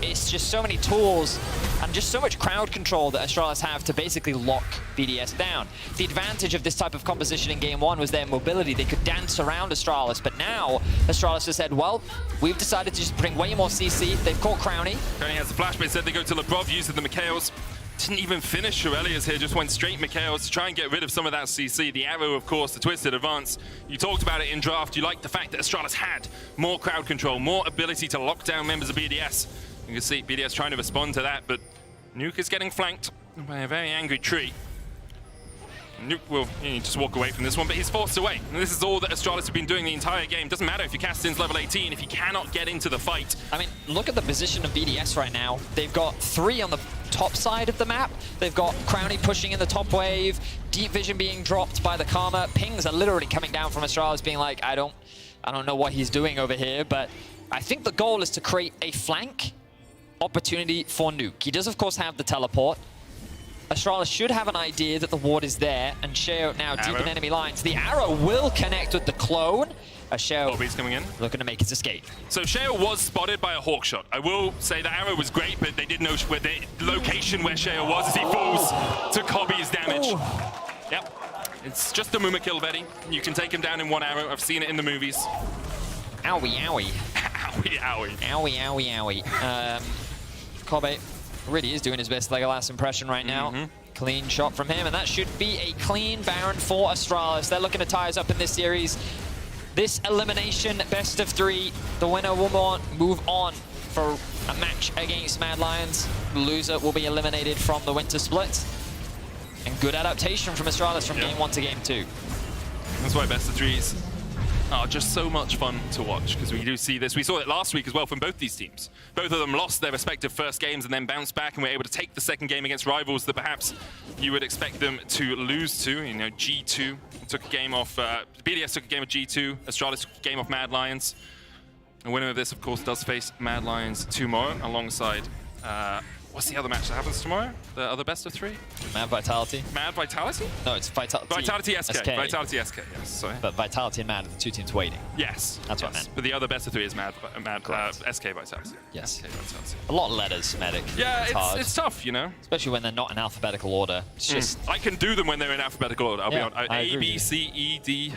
It's just so many tools and just so much crowd control that Astralis have to basically lock BDS down. The advantage of this type of composition in game 1 was their mobility. They could dance around Astralis, but now Astralis has said, well, we've decided to just bring way more CC. They've caught Crownie. Crownie has the flash, but instead they go to Labrov, using the Mikhails. Didn't even finish Aurelius here, just went straight Mikhails to try and get rid of some of that CC. The arrow, of course, the twisted advance. You talked about it in draft. You liked the fact that Astralis had more crowd control, more ability to lock down members of BDS. You can see BDS trying to respond to that, but Nuke is getting flanked by a very angry tree. Nuke will just walk away from this one, but he's forced away. And this is all that Astralis have been doing the entire game. Doesn't matter if your Kassadin's level 18, if you cannot get into the fight. I mean, look at the position of BDS right now. They've got 3 on the top side of the map. They've got Crownie pushing in the top wave, Deep Vision being dropped by the Karma. Pings are literally coming down from Astralis being like, I don't know what he's doing over here, but I think the goal is to create a flank opportunity for Nuke. He does, of course, have the teleport. Astralis should have an idea that the ward is there, and Sheo now deep in enemy lines. The arrow will connect with the clone. Sheo coming in, looking to make his escape. So Sheo was spotted by a hawk shot. I will say the arrow was great, but they didn't know where the location where Sheo was as he falls to Kobbe's damage. Yep, it's just a Muma kill, Betty. You can take him down in one arrow. I've seen it in the movies. Owie, owie. Owie, owie. Owie, owie, owie. Kobbe really is doing his best Legolas impression right now. Clean shot from him, and that should be a clean Baron for Astralis. They're looking to tie us up in this series. this elimination best of 3, the winner will move on for a match against Mad Lions. The loser will be eliminated from the winter split. And good adaptation from Astralis from game 1 to game 2. That's why best of 3s are just so much fun to watch, because we do see this. We saw it last week as well from both these teams. Both of them lost their respective first games and then bounced back and were able to take the second game against rivals that perhaps you would expect them to lose to. You know, G2 took a game off, BDS took a game of G2, Astralis took a game off Mad Lions. The winner of this, of course, does face Mad Lions tomorrow alongside, what's the other match that happens tomorrow? The other best of 3? Mad Vitality. Mad Vitality? No, it's Vitality. Vitality SK. Vitality SK, yes, sorry. But Vitality and Mad are the 2 teams waiting. Yes. That's what I meant. But the other best of 3 is SK Vitality. Yes. SK Vitality. A lot of letters, Medic. Yeah, hard. it's tough, you know? Especially when they're not in alphabetical order. It's just... I can do them when they're in alphabetical order. I'll be on I A, agree B, with C, E, D,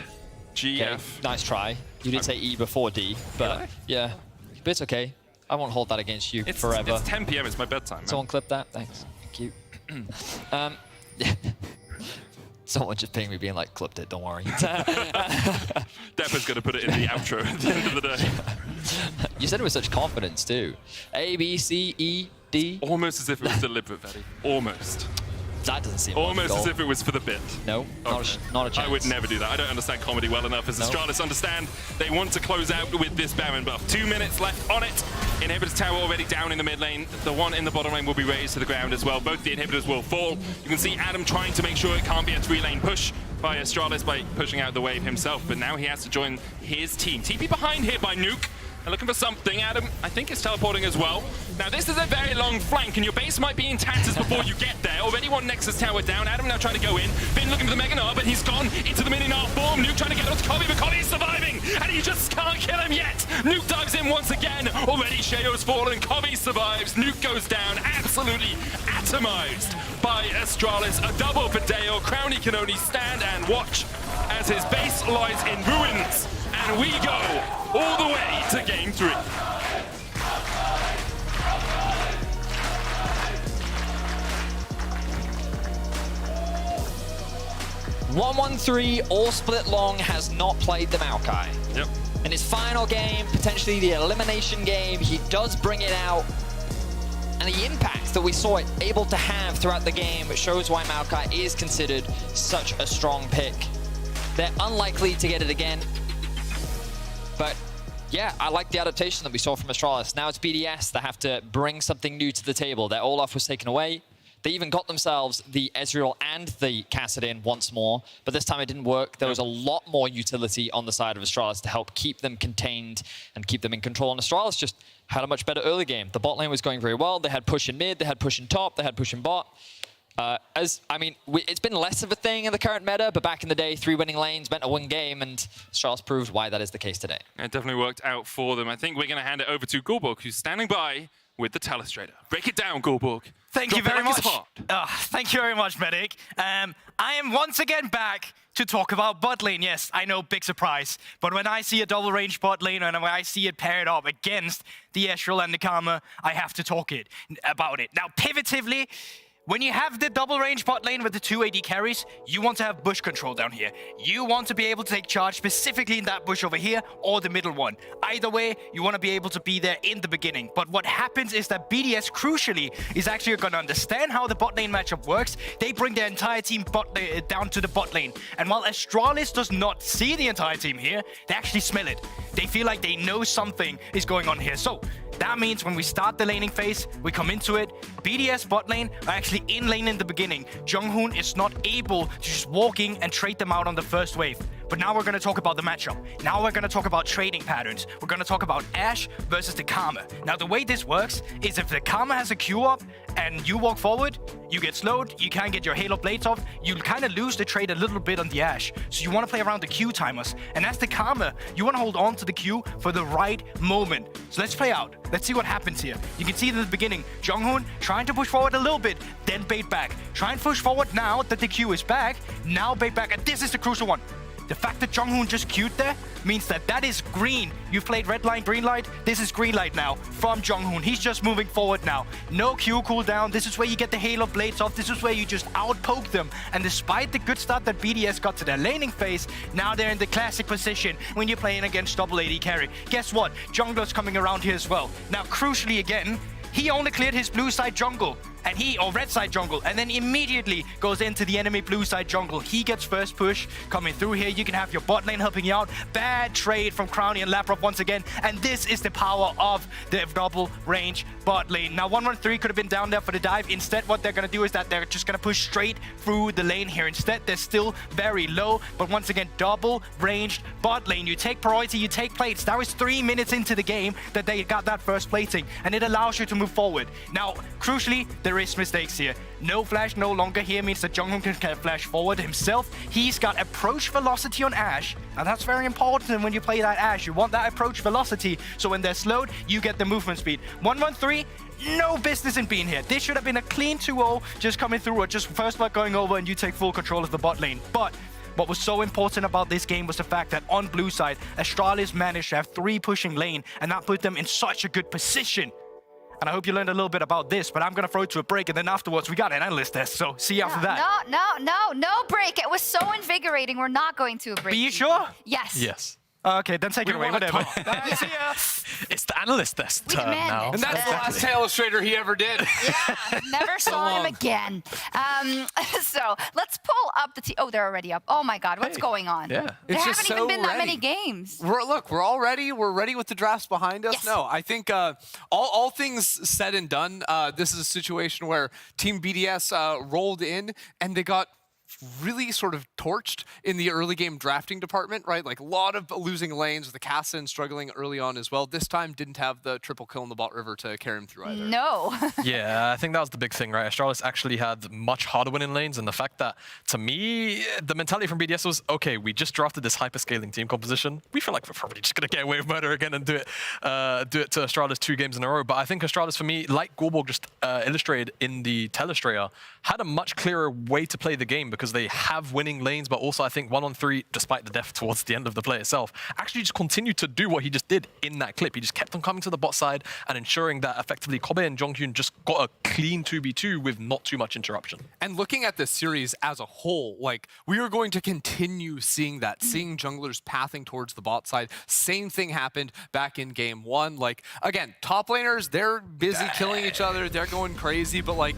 G, Okay, F. nice try. You did say E before D, but Really? yeah. But it's okay. I won't hold that against you forever. It's 10 p.m. It's my bedtime, man. Someone clip that? Thanks. Thank you. Someone just pinged me being like, clipped it, don't worry. Deppa's going to put it in the outro at the end of the day. You said it with such confidence, too. A, B, C, E, D. Almost as if it was deliberate, Betty. Almost. That doesn't seem almost logical. as if it was for the bit. No, Okay. not a chance. I would never do that. I don't understand comedy well enough. As Astralis understand, they want to close out with this Baron buff. 2 minutes left on it. Inhibitors tower already down in the mid lane. The one in the bottom lane will be raised to the ground as well. Both the inhibitors will fall. You can see Adam trying to make sure it can't be a 3-lane push by Astralis by pushing out the wave himself. But now he has to join his team. TP behind here by Nuke. They're looking for something. Adam, I think, is teleporting as well. Now, this is a very long flank, and your base might be in tatters before you get there. Already one Nexus tower down. Adam now trying to go in. Finn looking for the Mega Gnar, but he's gone into the mini-Gnar form. Nuke trying to get onto Kobe, but Kobe is surviving, and he just can't kill him yet. Nuke dives in once again. Already Sheo's fallen. Kobe survives. Nuke goes down. Absolutely atomized by Astralis. A double for Dale. Crownie can only stand and watch as his base lies in ruins. And we go all the way to game 3. 1-1-3, all split long, has not played the Maokai. Yep. In his final game, potentially the elimination game, he does bring it out. And the impact that we saw it able to have throughout the game shows why Maokai is considered such a strong pick. They're unlikely to get it again. But yeah, I like the adaptation that we saw from Astralis. Now it's BDS that have to bring something new to the table. Their Olaf was taken away. They even got themselves the Ezreal and the Kassadin once more, but this time it didn't work. There was a lot more utility on the side of Astralis to help keep them contained and keep them in control. And Astralis just had a much better early game. The bot lane was going very well. They had push in mid, they had push in top, they had push in bot. It's been less of a thing in the current meta, but back in the day, 3 winning lanes meant a win game, and Astralis proved why that is the case today. It definitely worked out for them. I think we're going to hand it over to Gulborg, who's standing by with the Telestrator. Break it down, Gulborg. Thank you very much. Thank you very much, Medic. I am once again back to talk about bot lane. Yes, I know, big surprise. But when I see a double range bot lane and when I see it paired up against the Ezreal and the Karma, I have to talk about it. Now, pivotively, when you have the double range bot lane with the 2 AD carries, you want to have bush control down here. You want to be able to take charge specifically in that bush over here or the middle one. Either way, you want to be able to be there in the beginning. But what happens is that BDS, crucially, is actually going to understand how the bot lane matchup works. They bring their entire team down to the bot lane. And while Astralis does not see the entire team here, they actually smell it. They feel like they know something is going on here. So that means when we start the laning phase, we come into it, BDS bot lane are actually in lane in the beginning. Junghoon is not able to just walk in and trade them out on the first wave. But now we're going to talk about the matchup. Now we're going to talk about trading patterns. We're going to talk about Ashe versus the Karma. Now, the way this works is if the Karma has a Q up and you walk forward, you get slowed, you can't get your Halo Blades off, you'll kind of lose the trade a little bit on the Ashe. So you want to play around the Q timers. And as the Karma, you want to hold on to the Q for the right moment. So let's play out. Let's see what happens here. You can see in the beginning, Junghoon trying to push forward a little bit, then bait back. Try and push forward now that the Q is back. Now bait back, and this is the crucial one. The fact that Jonghoon just queued there means that that is green. You've played red light, green light. This is green light now from Jonghoon. He's just moving forward now. No Q cooldown. This is where you get the Halo Blades off. This is where you just outpoke them. And despite the good start that BDS got to their laning phase, now they're in the classic position when you're playing against double AD carry. Guess what? Jungler's coming around here as well. Now, crucially again, he only cleared his blue side jungle. Or red side jungle, and then immediately goes into the enemy blue side jungle. He gets first push coming through here. You can have your bot lane helping you out. Bad trade from Crowny and Laprov once again, and this is the power of the double range bot lane. Now 113 could have been down there for the dive. Instead, what they're gonna do is that they're just gonna push straight through the lane here. Instead, they're still very low, but once again, double ranged bot lane. You take priority, you take plates. That was 3 minutes into the game that they got that first plating, and it allows you to move forward. Now, crucially, there is mistakes here. No flash no longer here means that Jonghoon can flash forward himself. He's got approach velocity on Ashe. Now that's very important when you play that Ashe. You want that approach velocity, so when they're slowed, you get the movement speed. 113, no business in being here. This should have been a clean 2-0 just coming through, or just first blood going over and you take full control of the bot lane. But what was so important about this game was the fact that on blue side, Astralis managed to have 3 pushing lane, and that put them in such a good position. And I hope you learned a little bit about this, but I'm going to throw it to a break, and then afterwards, we got an analyst test, so see you after that. No break. It was so invigorating. We're not going to a break. Are you sure? Yes. Yes. Okay, then take it away, whatever. See ya. It's the analyst test turn now. And that's the last illustrator he ever did. Yeah, never saw him again. So let's pull up the team. Oh, they're already up. Oh my God, what's going on? Yeah. There It's haven't just even so been that ready. many games. We're all ready. We're ready with the drafts behind us. Yes. No, I think all things said and done, this is a situation where Team BDS rolled in and they got really sort of torched in the early game drafting department, right? Like a lot of losing lanes with the Cassin struggling early on as well. This time didn't have the triple kill in the bot river to carry him through either. No. Yeah, I think that was the big thing, right? Astralis actually had much harder winning lanes, and the fact that, to me, the mentality from BDS was, okay, we just drafted this hyper-scaling team composition. We feel like we're probably just going to get away with murder again and do it to Astralis 2 games in a row. But I think Astralis, for me, like Gorborg just illustrated in the Telestrayer, had a much clearer way to play the game because they have winning lanes, but also I think 1-on-3, despite the death towards the end of the play itself, actually just continued to do what he just did in that clip. He just kept on coming to the bot side and ensuring that effectively Kobe and Jonghyun just got a clean 2v2 with not too much interruption. And looking at this series as a whole, like, we are going to continue seeing that, seeing junglers pathing towards the bot side. Same thing happened back in game 1. Like, again, top laners, they're busy killing each other, they're going crazy, but like,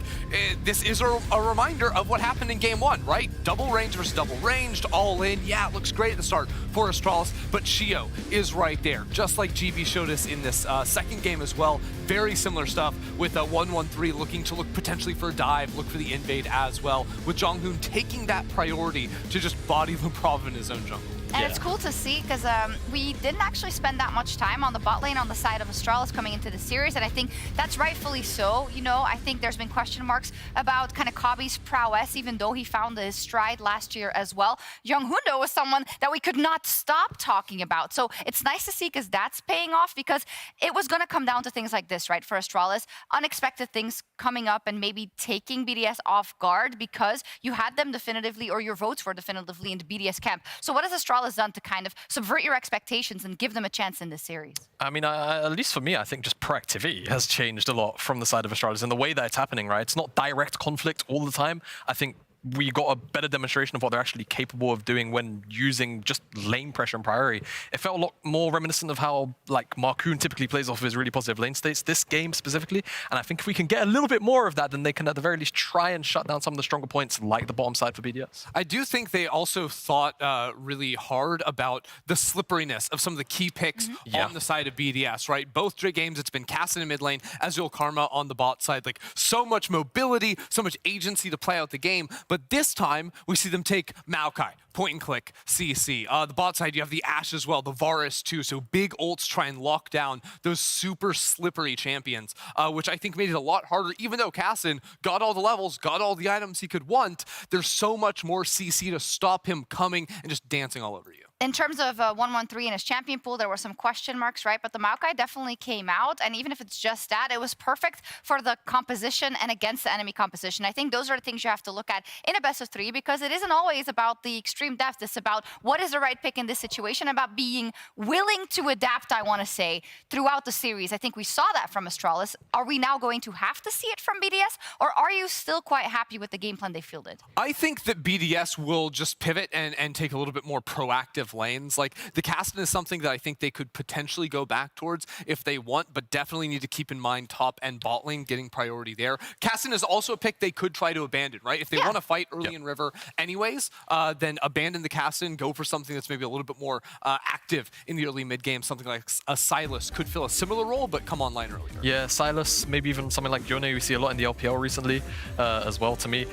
this is a reminder of what happened in game 1, right? Double range versus double ranged, all in. Yeah, it looks great at the start for Astralis, but Shio is right there, just like GB showed us in this second game as well. Very similar stuff with a 1-1-3 looking to look potentially for a dive, look for the invade as well, with Jonghoon taking that priority to just body Laprov in his own jungle. And it's cool to see because we didn't actually spend that much time on the bot lane on the side of Astralis coming into the series, and I think that's rightfully so. You know, I think there's been question marks about kind of Kobe's prowess, even though he found his stride last year as well. Jonghoon was someone that we could not stop talking about. So it's nice to see because that's paying off, because it was going to come down to things like this, right, for Astralis. Unexpected things coming up and maybe taking BDS off guard because you had them definitively, or your votes were definitively in the BDS camp. So what does Astralis has done to kind of subvert your expectations and give them a chance in this series? I mean, at least for me, I think just proactivity has changed a lot from the side of Astralis and the way that it's happening, right? It's not direct conflict all the time. I think we got a better demonstration of what they're actually capable of doing when using just lane pressure and priority. It felt a lot more reminiscent of how like Marcoon typically plays off of his really positive lane states, this game specifically. And I think if we can get a little bit more of that, then they can at the very least try and shut down some of the stronger points like the bottom side for BDS. I do think they also thought really hard about the slipperiness of some of the key picks on the side of BDS, right? Both games, it's been Cassin in mid lane, Azul Karma on the bot side. Like, so much mobility, so much agency to play out the game. But this time, we see them take Maokai, point and click, CC. The bot side, you have the Ashe as well, the Varus too. So big ults try and lock down those super slippery champions, which I think made it a lot harder. Even though Cassin got all the levels, got all the items he could want, there's so much more CC to stop him coming and just dancing all over you. in terms of 1-1-3 in his champion pool, there were some question marks, right? But the Maokai definitely came out, and even if it's just that, it was perfect for the composition and against the enemy composition. I think those are the things you have to look at in a best of 3, because it isn't always about the extreme depth. It's about what is the right pick in this situation, about being willing to adapt, I want to say, throughout the series. I think we saw that from Astralis. Are we now going to have to see it from BDS, or are you still quite happy with the game plan they fielded? I think that BDS will just pivot and take a little bit more proactive lanes. Like, the Castan is something that I think they could potentially go back towards if they want, but definitely need to keep in mind top and bot lane getting priority there. Castan is also a pick they could try to abandon, right? If they want to fight early in River anyways, then abandon the Castan, go for something that's maybe a little bit more active in the early mid game. Something like a Sylas could fill a similar role, but come online earlier. Yeah, Sylas, maybe even something like Yone we see a lot in the LPL recently as well, to me.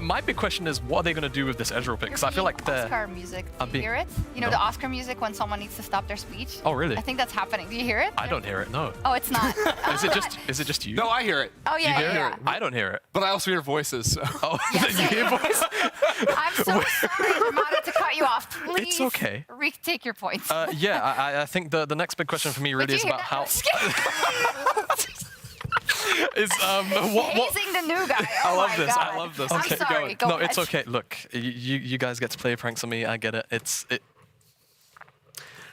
My big question is, what are they going to do with this Ezreal pick? Because I feel like the Oscar music. Do you hear it? You know the Oscar music when someone needs to stop their speech? Oh, really? I think that's happening. Do you hear it? I don't hear it, no. Oh, it's not. Is it just you? No, I hear it. Oh, yeah, You hear yeah. it? I don't hear it. But I also hear voices. So. Oh, you hear voices? I'm so sorry, Ramada, to cut you off. Please It's okay. retake your point. Yeah, I think the next big question for me really is about how... is Hazing the new guy. Oh I love my this. God. I love this. I'm sorry. Go no, ahead. it's okay. Look, you guys get to play pranks on me. I get it.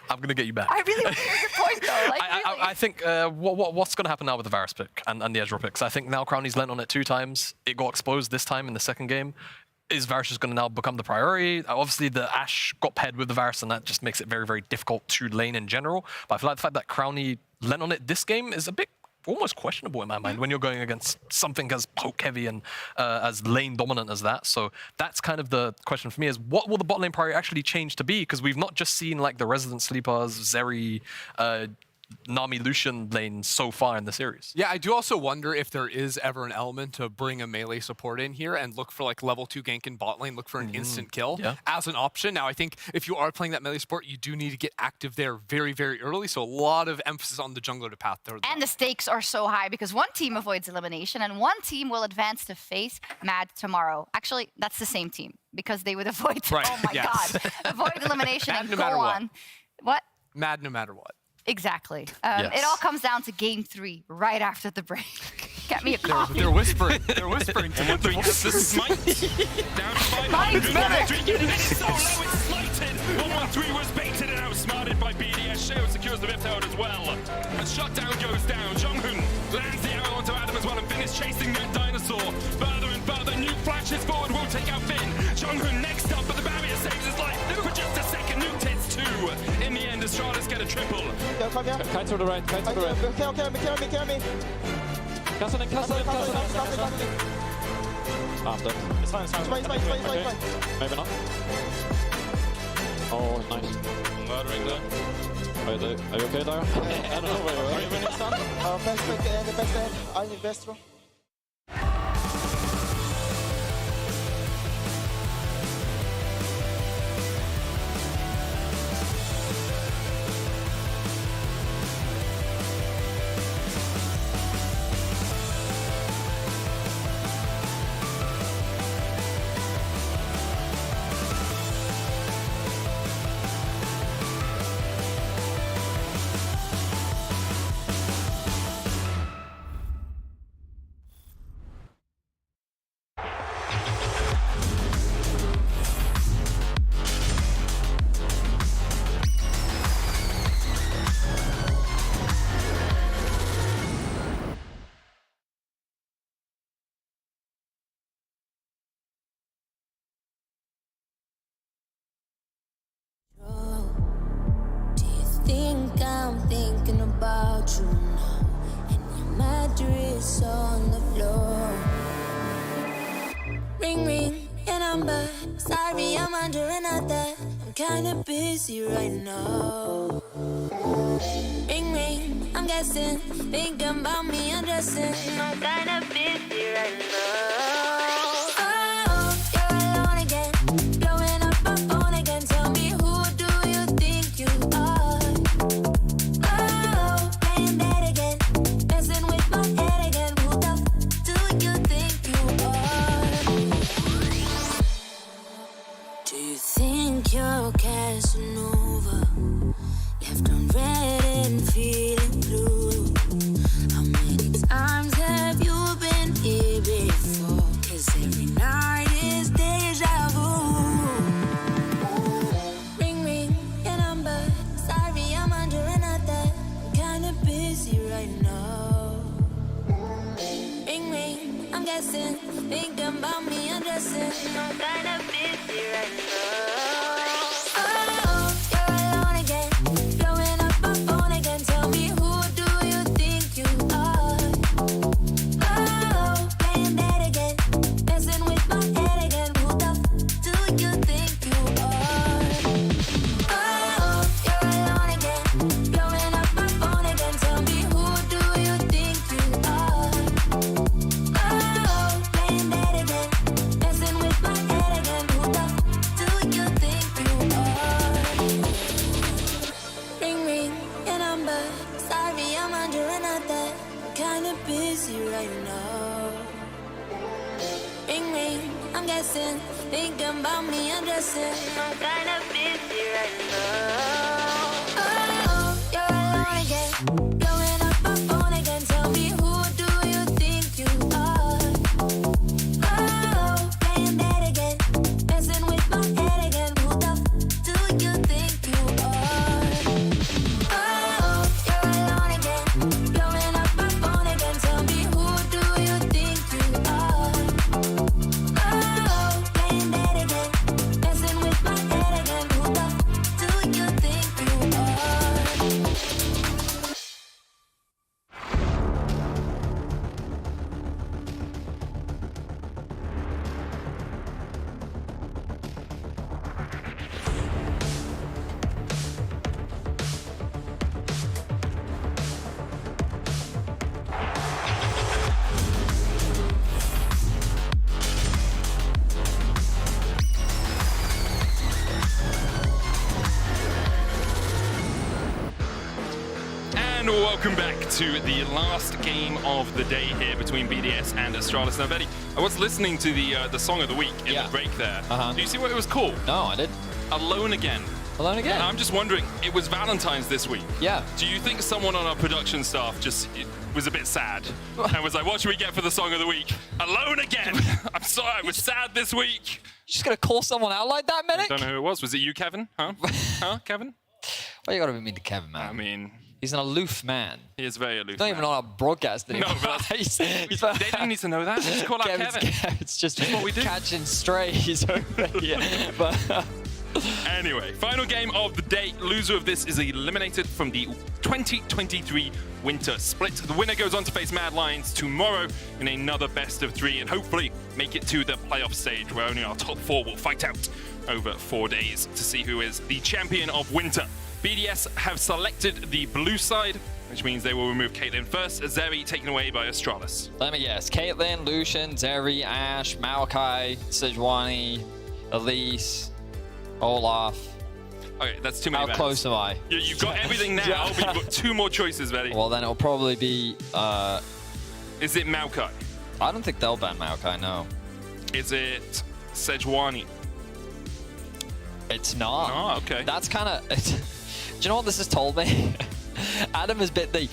I'm gonna get you back. I really want to hear your point, though. Like, really. I think what's going to happen now with the Varus pick and the Ezreal picks? I think now Crowny's lent on it 2 times. It got exposed this time in the second game. Is Varus just going to now become the priority? Obviously, the Ashe got paired with the Varus, and that just makes it very, very difficult to lane in general. But I feel like the fact that Crowny lent on it this game is a bit almost questionable in my mind when you're going against something as poke heavy and as lane dominant as that. So that's kind of the question for me, is what will the bot lane priority actually change to be? Because we've not just seen like the Resident Sleepers, Zeri, Nami Lucian lane so far in the series. Yeah, I do also wonder if there is ever an element to bring a melee support in here and look for like level 2 gank in bot lane, look for an instant kill as an option. Now, I think if you are playing that melee support, you do need to get active there very, very early. So a lot of emphasis on the jungler to path there. And the stakes are so high because one team avoids elimination and one team will advance to face Mad tomorrow. Actually, that's the same team because they would avoid, oh my God, avoid elimination and no go matter on. What? Mad no matter what. Exactly. It all comes down to game 3, right after the break. Get me a coffee. They're whispering. They're whispering. 1-1-3 has the smite. Down to 500. 1-1-3 getting it so low, it's slighted. 1-1-3 was baited and outsmarted by BDS. Sheo secures the Rift Herald as well. And shutdown goes down. Jonghoon lands the arrow onto Adam as well, and Finn is chasing that dinosaur. Further and further, Nuke flashes forward, will take out Finn. Jonghoon next up, but the barrier saves his life. For just a second, Nuke hits 2. In the end, Astralis get a triple. Kite to the right, kite to the right. Okay. Kassa den. I'm dead. It's fine. Maybe not. Oh, nice. Murdering there. Wait, are you okay there? I don't know where you are. Are you winning stun? Best ahead. I need best throw. Think I'm thinking about you now, and your mattress on the floor. Ring, ring, your number. Sorry, I'm under another. I'm kinda busy right now. Ring, ring, I'm guessing. Thinking about me undressing. I'm kinda busy right now. Oh, you're alone again. Blowing up my phone again. Tell me, who do you think you are? Oh, playing dead again. Messing with my head again. Who the f do you think you are? Do you think you're Casanova? guessing, thinking about me undressing. I'm kinda busy right now. Oh, you're alone again, blowing up my phone again. Tell me, who do you think you are? Oh, playing dead again, messing with my head again. Who the f do you think you are? Oh, you're alone again, blowing up my phone again. Tell me, who do you think you are? Oh, playing dead again, messing with my head again. Who the f do you think you are? Ring ring, your number. Sorry, I'm under another. I'm kinda busy right now. Ring ring, I'm guessing, thinking about me undressing. I'm kinda busy right now. Oh, you're alone again, blowing up my phone again. Tell me, who do you think you are? Oh, playing dead again, messing with my head again. Who the f do you think you are? Oh, you're alone again, blowing up my phone again. Tell me, who do you think you are? Oh, playing dead again, messing with my head again. Who the f do you think you are? And welcome back to the last game of the day here between BDS and Astralis. Now, Betty, I was listening to the song of the week in the break there. Do you see what it was called? No, I didn't. Alone Again. Alone Again? And I'm just wondering, it was Valentine's this week. Yeah. Do you think someone on our production staff just was a bit sad and was like, what should we get for the song of the week? Alone Again. I'm sorry, I was sad this week. You're just going to call someone out like that, Medic? I don't know who it was. Was it you, Kevin? Huh? Huh, Kevin? Why you got to be mean to Kevin, man? I mean... He's an aloof man. He is very aloof. He's not even on our broadcast anymore. No, but he's they didn't need to know that. Just call out Kevin. It's just what we do. Catching strays over here. But anyway, final game of the day. Loser of this is eliminated from the 2023 Winter Split. The winner goes on to face Mad Lions tomorrow in another best of 3 and hopefully make it to the playoff stage where only our top 4 will fight out over 4 days to see who is the champion of Winter. BDS have selected the blue side, which means they will remove Caitlyn first, Zeri taken away by Astralis. let me guess. Caitlyn, Lucian, Zeri, Ashe, Maokai, Sejuani, Elise, Olaf. Okay, that's too many How close am I? You've got everything now, but you've got 2 more choices, Betty. Well, then it'll probably be... Is it Maokai? I don't think they'll ban Maokai, no. Is it Sejuani? It's not. Oh, okay. That's kind of... Do you know what this has told me? Adam has been... They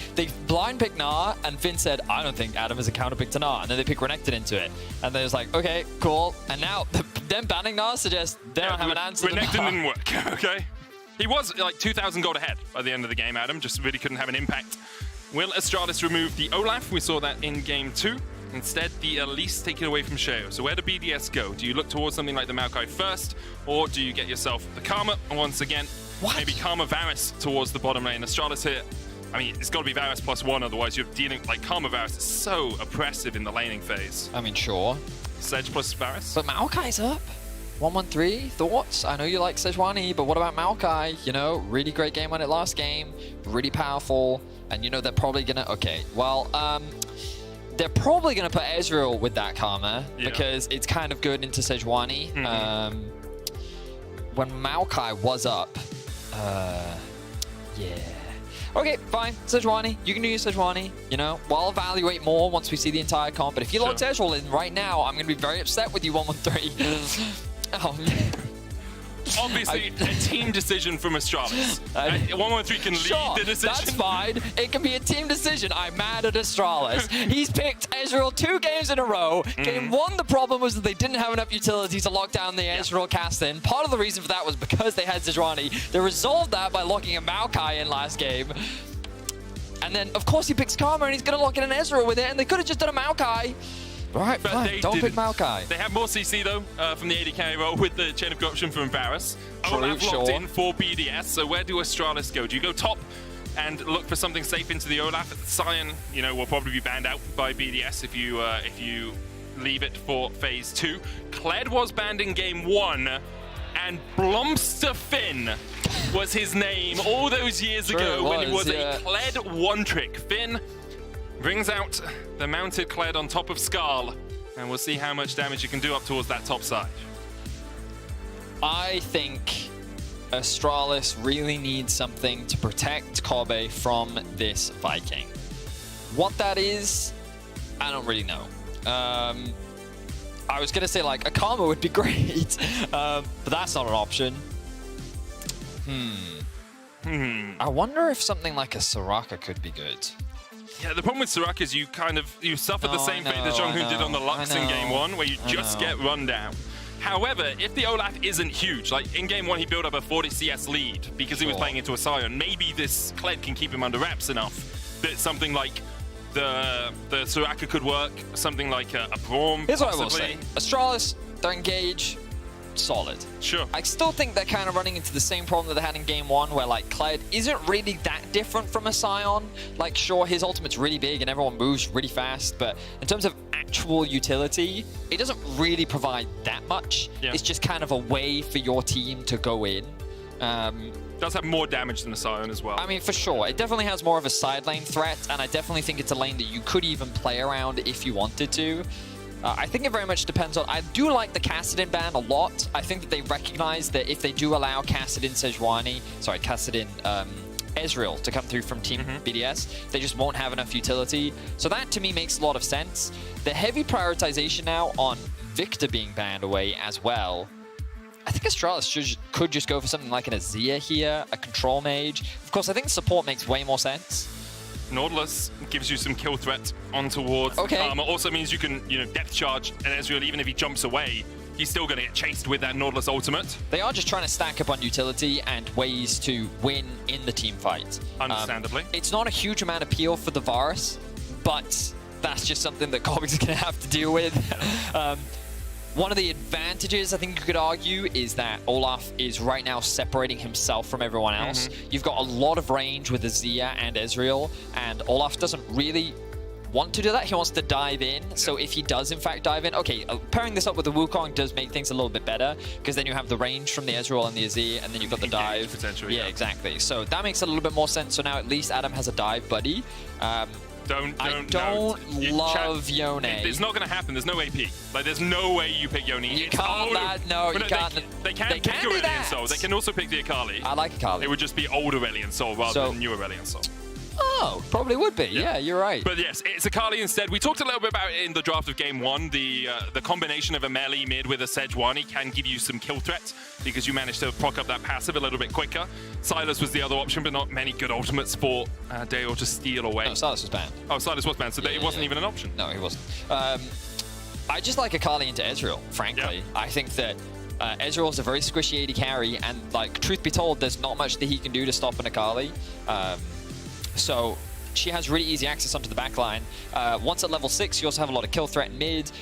blind picked Gnar, and Finn said, I don't think Adam is a counter pick to Gnar. And then they pick Renekton into it. And they was like, okay, cool. And now them banning Gnar suggests they don't have an answer to Renekton Gnar. didn't work, okay? He was like 2,000 gold ahead by the end of the game, Adam. Just really couldn't have an impact. Will Astralis remove the Olaf? We saw that in game 2. Instead, the Elise taken away from Sheo. So where do BDS go? Do you look towards something like the Maokai first, or do you get yourself the Karma? And once again, maybe Karma Varus towards the bottom lane. Astralis here, I mean, it's got to be Varus +1, otherwise you're dealing, like Karma Varus is so oppressive in the laning phase. I mean, sure. Sedge plus Varus? But Maokai's up. 113, thoughts? I know you like Sejuani, but what about Maokai? You know, really great game on it last game, really powerful, and you know they're probably gonna, okay, well, they're probably gonna put Ezreal with that Karma, because it's kind of good into Sejuani. When Maokai was up, yeah. Okay, fine, Sejuani, you can do your Sejuani, you know, we'll evaluate more once we see the entire comp, but if you locked Ezreal in right now, I'm gonna be very upset with you, 113. Oh, Obviously, a team decision from Astralis. 113 can lead the decision. That's fine. It can be a team decision. I'm mad at Astralis. He's picked Ezreal 2 games in a row. Game 1, the problem was that they didn't have enough utility to lock down the Ezreal cast-in. Part of the reason for that was because they had Sejuani. They resolved that by locking a Maokai in last game. And then, of course, he picks Karma, and he's going to lock in an Ezreal with it, and they could have just done a Maokai. Right, but fine. they Don't pick didn't. Maokai. They have more CC though from the AD carry role with the chain of corruption from Varus. True, Olaf locked sure. in for BDS. So where do Astralis go? Do you go top and look for something safe into the Olaf? Sion, you know, will probably be banned out by BDS if you leave it for phase 2. Kled was banned in game 1, and Blomster Finn was his name all those years ago when it was a Kled one-trick. Finn brings out the mounted Kled on top of Skarl, and we'll see how much damage you can do up towards that top side. I think Astralis really needs something to protect Kobe from this Viking. What that is, I don't really know. I was gonna say like a Karma would be great, but that's not an option. I wonder if something like a Soraka could be good. Yeah, the problem with Soraka is you suffer the same fate that Jonghoon did on the Lux in game 1, where you just get run down. However, if the Olaf isn't huge, like in game 1 he built up a 40 CS lead because he was playing into a Sion, maybe this Kled can keep him under wraps enough that something like the Soraka could work, something like a Braum. Here's what I will say. Astralis, their engage, solid. Sure. I still think they're kind of running into the same problem that they had in game 1, where like Kled isn't really that different from a Sion. Like sure, his ultimate's really big and everyone moves really fast, but in terms of actual utility, it doesn't really provide that much. Yeah. It's just kind of a way for your team to go in. Does have more damage than a Sion as well. I mean, for sure. It definitely has more of a side lane threat, and I definitely think it's a lane that you could even play around if you wanted to. I think it very much depends on... I do like the Kassadin ban a lot. I think that they recognize that if they do allow Kassadin Ezreal to come through from Team BDS, they just won't have enough utility. So that, to me, makes a lot of sense. The heavy prioritization now on Victor being banned away as well, I think Astralis could just go for something like an Azir here, a control mage. Of course, I think support makes way more sense. Nautilus gives you some kill threat on towards the Karma. Also means you can, depth charge an Ezreal even if he jumps away. He's still going to get chased with that Nautilus ultimate. They are just trying to stack up on utility and ways to win in the team fight. Understandably. It's not a huge amount of appeal for the Varus, but that's just something that Kobe's going to have to deal with. One of the advantages, I think you could argue, is that Olaf is right now separating himself from everyone else. You've got a lot of range with Azir and Ezreal, and Olaf doesn't really want to do that. He wants to dive in. So if he does, in fact, dive in, okay, pairing this up with the Wukong does make things a little bit better, because then you have the range from the Ezreal and the Azir, and then you've got the dive. Potentially, yeah, exactly. So that makes a little bit more sense. So now at least Adam has a dive buddy. I don't love Yone. It's not going to happen. There's no AP. Like, there's no way you pick Yone. You can't. You can't. They can pick Aurelion Sol. They can also pick the Akali. I like Akali. It would just be old Aurelion Sol rather than new Aurelion Sol. Oh, probably would be. Yeah, you're right. But yes, it's Akali instead. We talked a little bit about it in the draft of game 1. The combination of a melee mid with a Sejuani can give you some kill threat because you managed to proc up that passive a little bit quicker. Sylas was the other option, but not many good ultimates for Dale to steal away. No, Sylas was banned. Oh, Sylas was banned, so it wasn't even an option. No, he wasn't. I just like Akali into Ezreal, frankly. I think that Ezreal is a very squishy AD carry, and like, truth be told, there's not much that he can do to stop an Akali. So she has really easy access onto the backline. Once at level 6, you also have a lot of kill threat mid,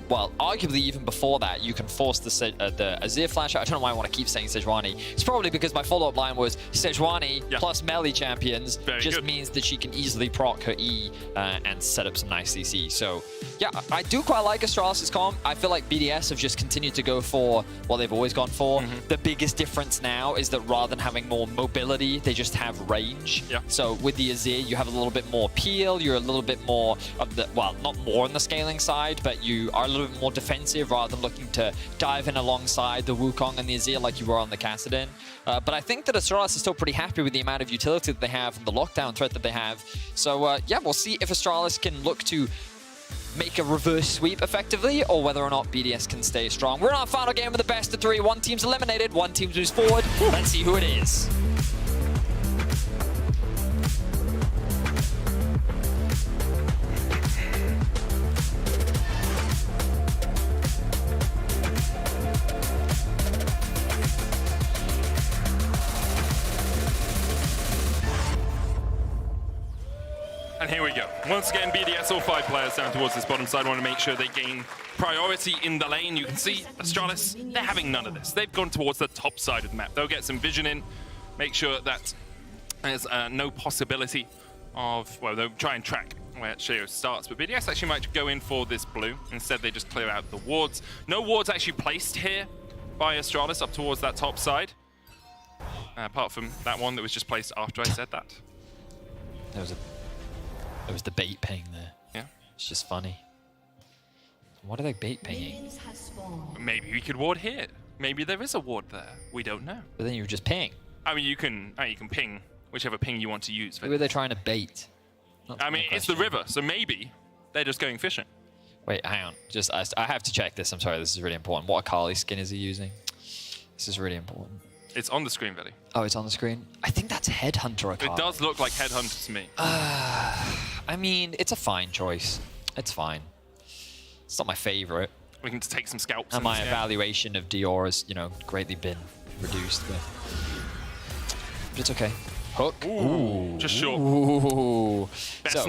but arguably even before that, you can force the Azir flash out. I don't know why I want to keep saying Sejuani. It's probably because my follow-up line was Sejuani plus melee champions means that she can easily proc her E and set up some nice CC. So yeah, I do quite like Astralis' comp. I feel like BDS have just continued to go for what they've always gone for. The biggest difference now is that rather than having more mobility, they just have range. So with the Azir, you have a little bit more peel. You're a little bit more of the, well, not more on the scaling side, but you are a little bit more defensive rather than looking to dive in alongside the Wukong and the Azir like you were on the Kassadin. But I think that Astralis is still pretty happy with the amount of utility that they have and the lockdown threat that they have. So yeah, we'll see if Astralis can look to make a reverse sweep effectively, or whether or not BDS can stay strong. We're in our final game of the best of 3. One team's eliminated, one team moves forward. Let's see who it is. And here we go. Once again, BDS, all 5 players down towards this bottom side, want to make sure they gain priority in the lane. You can see Astralis, they're having none of this. They've gone towards the top side of the map. They'll get some vision in, make sure that there's no possibility of, well, they'll try and track where Sheo starts, but BDS actually might go in for this blue. Instead, they just clear out the wards. No wards actually placed here by Astralis up towards that top side, apart from that one that was just placed after I said that. There was the bait ping there. Yeah. It's just funny. What are they bait pinging? Maybe we could ward here. Maybe there is a ward there. We don't know. But then you were just ping. I mean, you can ping whichever ping you want to use. Who are they trying to bait? I mean, it's the river, so maybe they're just going fishing. Wait, hang on. Just I have to check this. I'm sorry, this is really important. What Akali skin is he using? This is really important. It's on the screen, Veli. Oh, it's on the screen? I think that's Headhunter Akali. It does look like Headhunter to me. I mean, it's a fine choice. It's fine. It's not my favorite. We can take some scalps. And my evaluation of Dior has, you know, greatly been reduced. But it's okay. Hook. Ooh, just short. Ooh.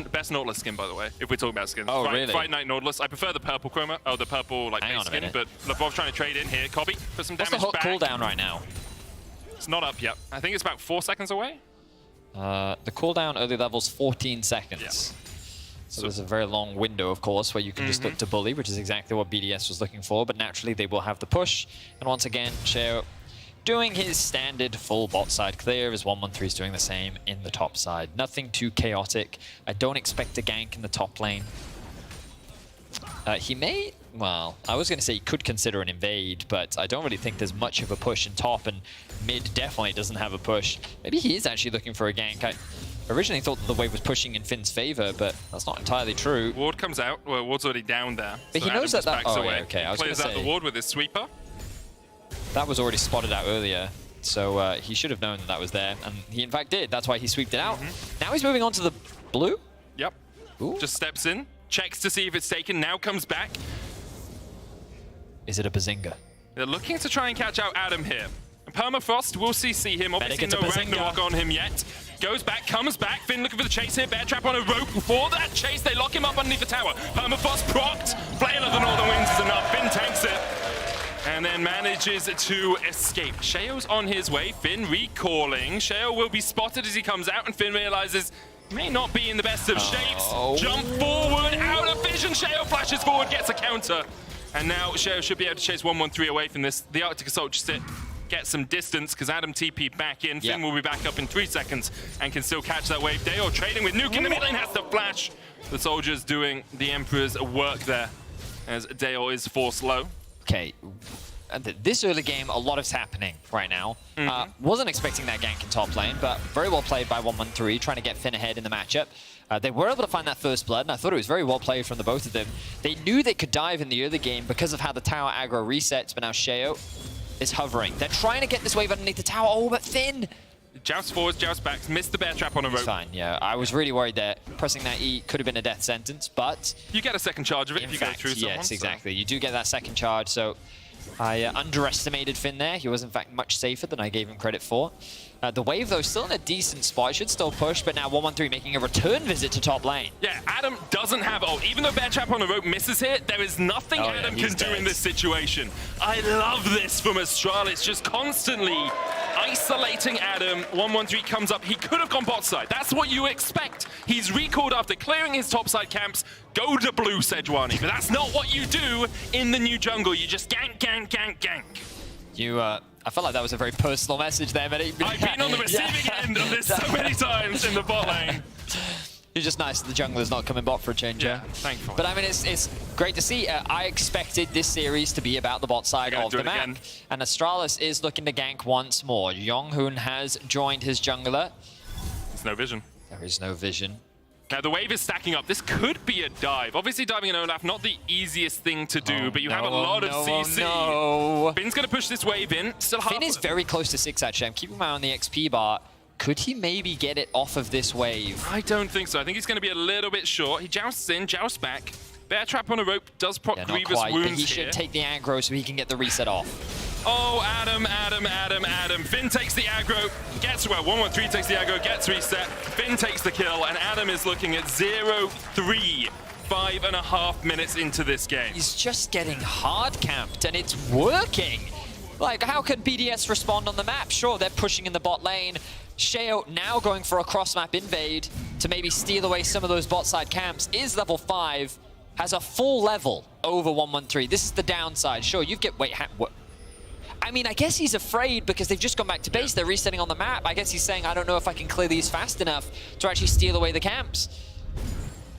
Best Nautilus skin, by the way, if we're talking about skins. Oh, really? Fight Night Nautilus. I prefer the purple chroma, the purple like base skin, but Lebov's trying to trade in here. Cobby, put some damage back. What's the hook cooldown right now? It's not up yet. I think it's about 4 seconds away. The cooldown early level's 14 seconds. Yeah. So there's a very long window, of course, where you can just look to bully, which is exactly what BDS was looking for. But naturally, they will have the push. And once again, Sheo doing his standard full bot side clear, as 113 is doing the same in the top side. Nothing too chaotic. I don't expect a gank in the top lane. He may, well, I was going to say he could consider an invade, but I don't really think there's much of a push in top, and mid definitely doesn't have a push. Maybe he is actually looking for a gank. I originally thought that the wave was pushing in Finn's favor, but that's not entirely true. Ward comes out. Well, Ward's already down there. But so he knows Adam that. just backs Oh, away. yeah, okay. I was going to clears say out the Ward with his sweeper. that was already spotted out earlier, so he should have known that was there, and he in fact did. That's why he sweeped it out. Now he's moving on to the blue. Yep. Ooh. Just steps in, checks to see if it's taken. Now comes back. Is it a Bazinga? They're looking to try and catch out Adam here. Permafrost will CC him. Obviously no Ragnarok on him yet. Goes back, comes back. Finn looking for the chase here. Bear Trap on a rope. For that chase, they lock him up underneath the tower. Permafrost procced. Flail of the Northern Winds is enough. Finn tanks it. And then manages to escape. Sheo's on his way. Finn recalling. Sheo will be spotted as he comes out, and Finn realizes may not be in the best of shapes. Jump forward, out of vision. Sheo flashes forward, gets a counter. And now Sheo should be able to chase 113 away from this. The Arctic Assault just get some distance because Adam TP back in. Finn will be back up in 3 seconds and can still catch that wave. Dale trading with Nuke in the mid lane, has to flash. The soldiers doing the Emperor's work there as Dale is forced low. Okay, this early game, a lot is happening right now. Wasn't expecting that gank in top lane, but very well played by 113, trying to get Finn ahead in the matchup. They were able to find that first blood, and I thought it was very well played from the both of them. They knew they could dive in the early game because of how the tower aggro resets, but now Sheo is hovering. They're trying to get this wave underneath the tower. Oh, but Finn! Joust forwards, joust backs, missed the Bear Trap on a rope. It's fine, yeah. I was really worried that pressing that E could have been a death sentence, but... You get a second charge of it if you go through someone. Yes, exactly. You do get that second charge, so I underestimated Finn there. He was, in fact, much safer than I gave him credit for. The wave, though, still in a decent spot. Should still push, but now 113 making a return visit to top lane. Yeah, Adam doesn't have ult. Even though Bear Trap on the rope misses here, there is nothing Adam can do in this situation. I love this from Astralis, just constantly isolating Adam. 113 comes up. He could have gone bot side. That's what you expect. He's recalled after clearing his top side camps. Go to blue, Sejuani. But that's not what you do in the new jungle. You just gank, gank, gank, gank. You, I felt like that was a very personal message there, but I've been on the receiving end of this so many times in the bot lane. It's just nice that the jungler's not coming bot for a change. Yeah, thankfully. But I mean, it's great to see. I expected this series to be about the bot side of the map. And Astralis is looking to gank once more. Yonghoon has joined his jungler. There's no vision. There is no vision. Now, the wave is stacking up. This could be a dive. Obviously, diving in Olaf, not the easiest thing to do, but you have a lot of CC. Finn's going to push this wave in. Still Finn is very close to 6, actually. I'm keeping my eye on the XP bar. Could he maybe get it off of this wave? I don't think so. I think he's going to be a little bit short. He jousts in, jousts back. Bear Trap on a rope does proc Grievous wounds but he should take the aggro so he can get the reset off. Oh, Adam. Finn takes the aggro, gets, well, 113 takes the aggro, gets reset. Finn takes the kill, and Adam is looking at 0-3. 5.5 minutes into this game. He's just getting hard camped, and it's working. Like, how can BDS respond on the map? Sure, they're pushing in the bot lane. Sheo now going for a cross-map invade to maybe steal away some of those bot side camps. Is level 5, has a full level over 113. This is the downside. Sure, you get, wait, what? I mean, I guess he's afraid because they've just gone back to base. They're resetting on the map. I guess he's saying, I don't know if I can clear these fast enough to actually steal away the camps.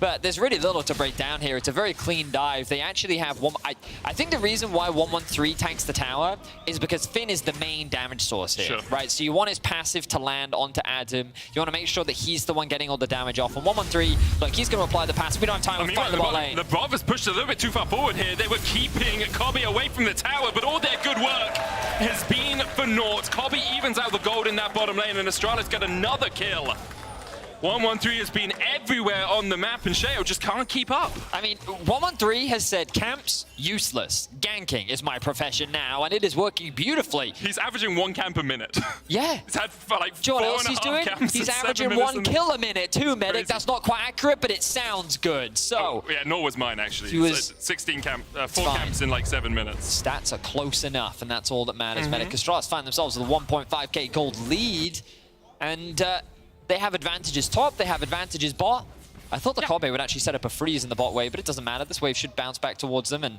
But there's really little to break down here. It's a very clean dive. They actually have one... I think the reason why 113 tanks the tower is because Finn is the main damage source here, right? So you want his passive to land onto Adam. You want to make sure that he's the one getting all the damage off. And 113, look, he's going to apply the passive. We don't have time to fight the bot lane. The Brav has pushed a little bit too far forward here. They were keeping Kobe away from the tower, but all their good work has been for naught. Kobe evens out the gold in that bottom lane, and Astralis got another kill. 113 has been everywhere on the map, and Sheo just can't keep up. I mean, 113 has said, camps, useless. Ganking is my profession now, and it is working beautifully. He's averaging 1 camp a minute. Yeah. He's had like 4.5 Do you know what else he's doing? camps. He's averaging 1 kill a minute too, Medic. Crazy. That's not quite accurate, but it sounds good. So yeah, nor was mine, actually. He was 16 4 camps in like 7 minutes. Stats are close enough, and that's all that matters. Medic Astralis find themselves with a 1.5k gold lead, and they have advantages top, they have advantages bot. I thought the Kobe would actually set up a freeze in the bot wave, but it doesn't matter. This wave should bounce back towards them, and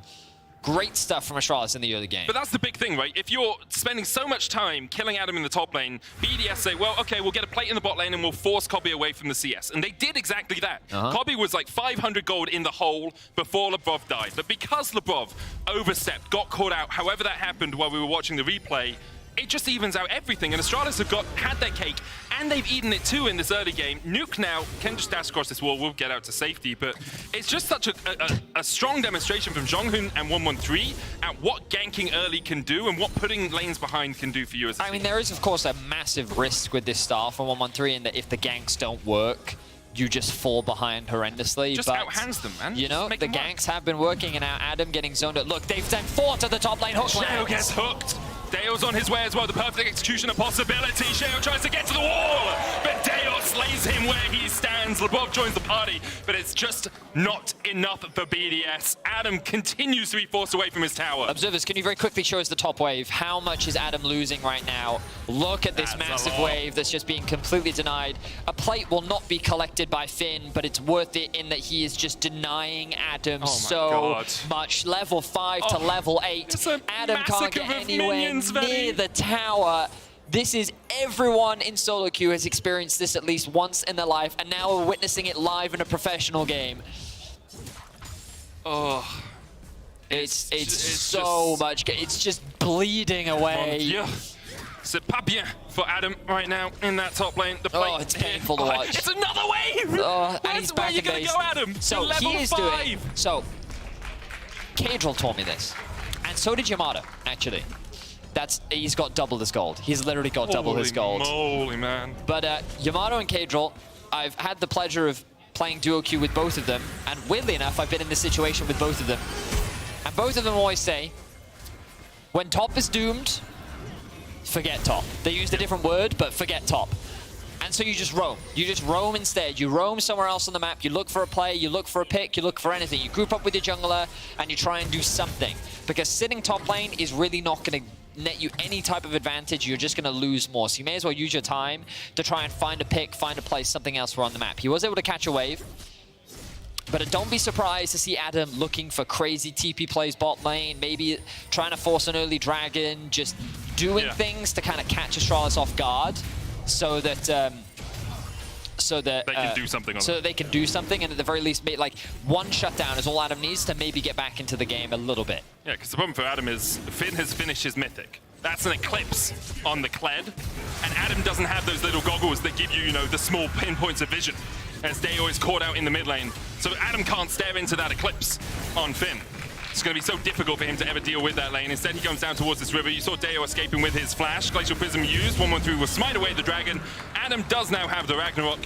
great stuff from Astralis in the early game. But that's the big thing, right? If you're spending so much time killing Adam in the top lane, BDS say, well, okay, we'll get a plate in the bot lane and we'll force Kobe away from the CS. And they did exactly that. Kobe was like 500 gold in the hole before Lebrov died. But because Lebrov overstepped, got caught out, however that happened while we were watching the replay, it just evens out everything, and Astralis have had their cake, and they've eaten it too in this early game. Nuke now can just dash across this wall, will get out to safety, but it's just such a strong demonstration from Jonghoon and 113 at what ganking early can do and what putting lanes behind can do for you as a team. I mean, there is, of course, a massive risk with this start from 113 in that if the ganks don't work, you just fall behind horrendously. Just outhands them, man. You know, the ganks have been working, and now Adam getting zoned out. Look, they've sent 4 to the top lane. Hook Sheo gets hooked. Deo's on his way as well, the perfect execution of possibility. Sheo tries to get to the wall, but Deo slays him where he stands. Lebrov joins the party, but it's just not enough for BDS. Adam continues to be forced away from his tower. Observers, can you very quickly show us the top wave? How much is Adam losing right now? Look at this massive wave that's just being completely denied. A plate will not be collected by Finn, but it's worth it in that he is just denying Adam so much. Level 5 to level 8. Adam can't get anywhere near the tower. This is everyone in solo queue has experienced this at least once in their life, and now we're witnessing it live in a professional game. Oh, it's so much. It's just bleeding away. C'est pas bien for Adam right now in that top lane. The plate it's painful to watch. It's another wave! And he's back in base. Go, Adam? So level he is 5. doing. So Cadril told me this, and so did Yamato, actually. He's got double this gold. He's literally got double his gold. Holy man. But Yamato and Cadril, I've had the pleasure of playing duo queue with both of them, and weirdly enough, I've been in this situation with both of them. And both of them always say, when top is doomed, forget top. They used a different word, but forget top. And so you just roam. You just roam instead. You roam somewhere else on the map. You look for a play, you look for a pick, you look for anything. You group up with your jungler, and you try and do something. Because sitting top lane is really not going to net you any type of advantage. You're just going to lose more. So you may as well use your time to try and find a pick, find a place, something else on the map. He was able to catch a wave. But don't be surprised to see Adam looking for crazy TP plays bot lane, maybe trying to force an early dragon, just doing things to kind of catch Astralis off guard so that they can do something on that they can do something, and at the very least, like one shutdown is all Adam needs to maybe get back into the game a little bit. Yeah, because the problem for Adam is Finn has finished his mythic. That's an eclipse on the Kled, and Adam doesn't have those little goggles that give you, the small pinpoints of vision, as Deo is caught out in the mid lane. So Adam can't stare into that eclipse on Finn. It's going to be so difficult for him to ever deal with that lane. Instead, he comes down towards this river. You saw Deo escaping with his flash. Glacial Prism used. 113 will smite away the dragon. Adam does now have the Ragnarok,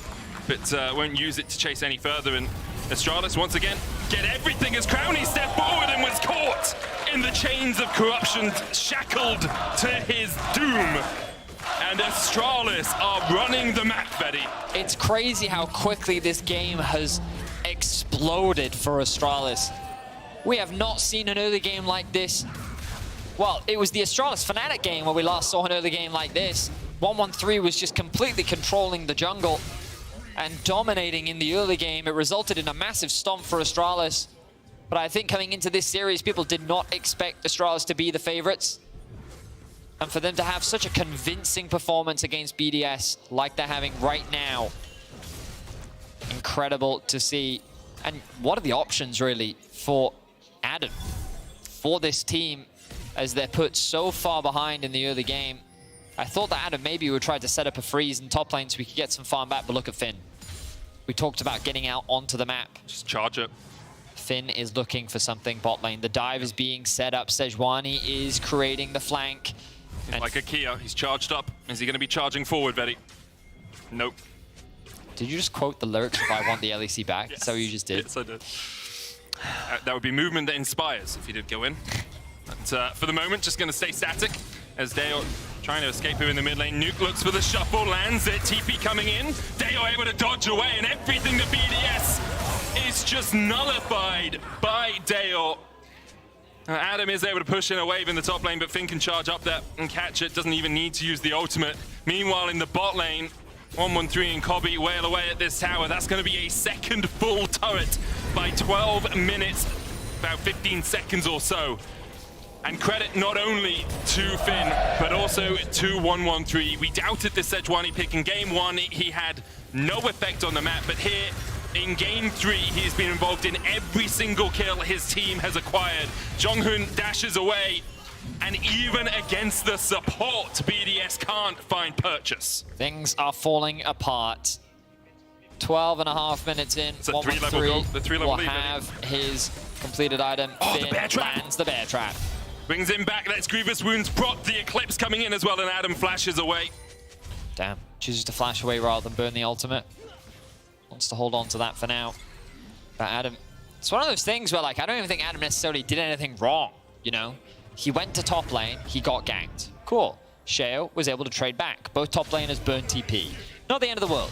but won't use it to chase any further. And Astralis, once again, get everything as Crownie stepped forward and was caught in the chains of corruption, shackled to his doom. And Astralis are running the map, Betty. It's crazy how quickly this game has exploded for Astralis. We have not seen an early game like this. Well, it was the Astralis Fnatic game where we last saw an early game like this. 113 was just completely controlling the jungle and dominating in the early game. It resulted in a massive stomp for Astralis. But I think coming into this series, people did not expect Astralis to be the favorites. And for them to have such a convincing performance against BDS like they're having right now, incredible to see. And what are the options really for Adam, for this team, as they're put so far behind in the early game? I thought that Adam maybe would try to set up a freeze in top lane so we could get some farm back, but look at Finn. We talked about getting out onto the map. Just charge it. Finn is looking for something bot lane. The dive is being set up. Sejuani is creating the flank. Like a Kia, he's charged up. Is he going to be charging forward, Betty? Nope. Did you just quote the lyrics of I Want the LEC Back? Yes. Is that what you just did? Yes, I did. That would be movement that inspires if he did go in. But for the moment, just going to stay static as Dale trying to escape him in the mid lane. Nuke looks for the shuffle, lands it. TP coming in. Dale able to dodge away, and everything to BDS is just nullified by Dale. Adam is able to push in a wave in the top lane, but Finn can charge up there and catch it. Doesn't even need to use the ultimate. Meanwhile, in the bot lane, 113 and Kobe wail away at this tower. That's going to be a second full turret by 12 minutes, about 15 seconds or so. And credit not only to Finn, but also to 113. We doubted the Sejuani pick in game 1. He had no effect on the map, but here in game 3, he's been involved in every single kill his team has acquired. Jonghoon dashes away, and even against the support, BDS can't find purchase. Things are falling apart. 12.5 minutes in, it's a 3-level goal. The 3-level will have his completed item. Oh, Finn the bear trap. lands the bear trap. Brings him back, lets Grievous Wounds prot. The Eclipse coming in as well, and Adam flashes away. Damn, chooses to flash away rather than burn the ultimate. Wants to hold on to that for now. But Adam, it's one of those things where, like, I don't even think Adam necessarily did anything wrong, you know? He went to top lane, he got ganked. Cool. Sheo was able to trade back. Both top laners burn TP. Not the end of the world.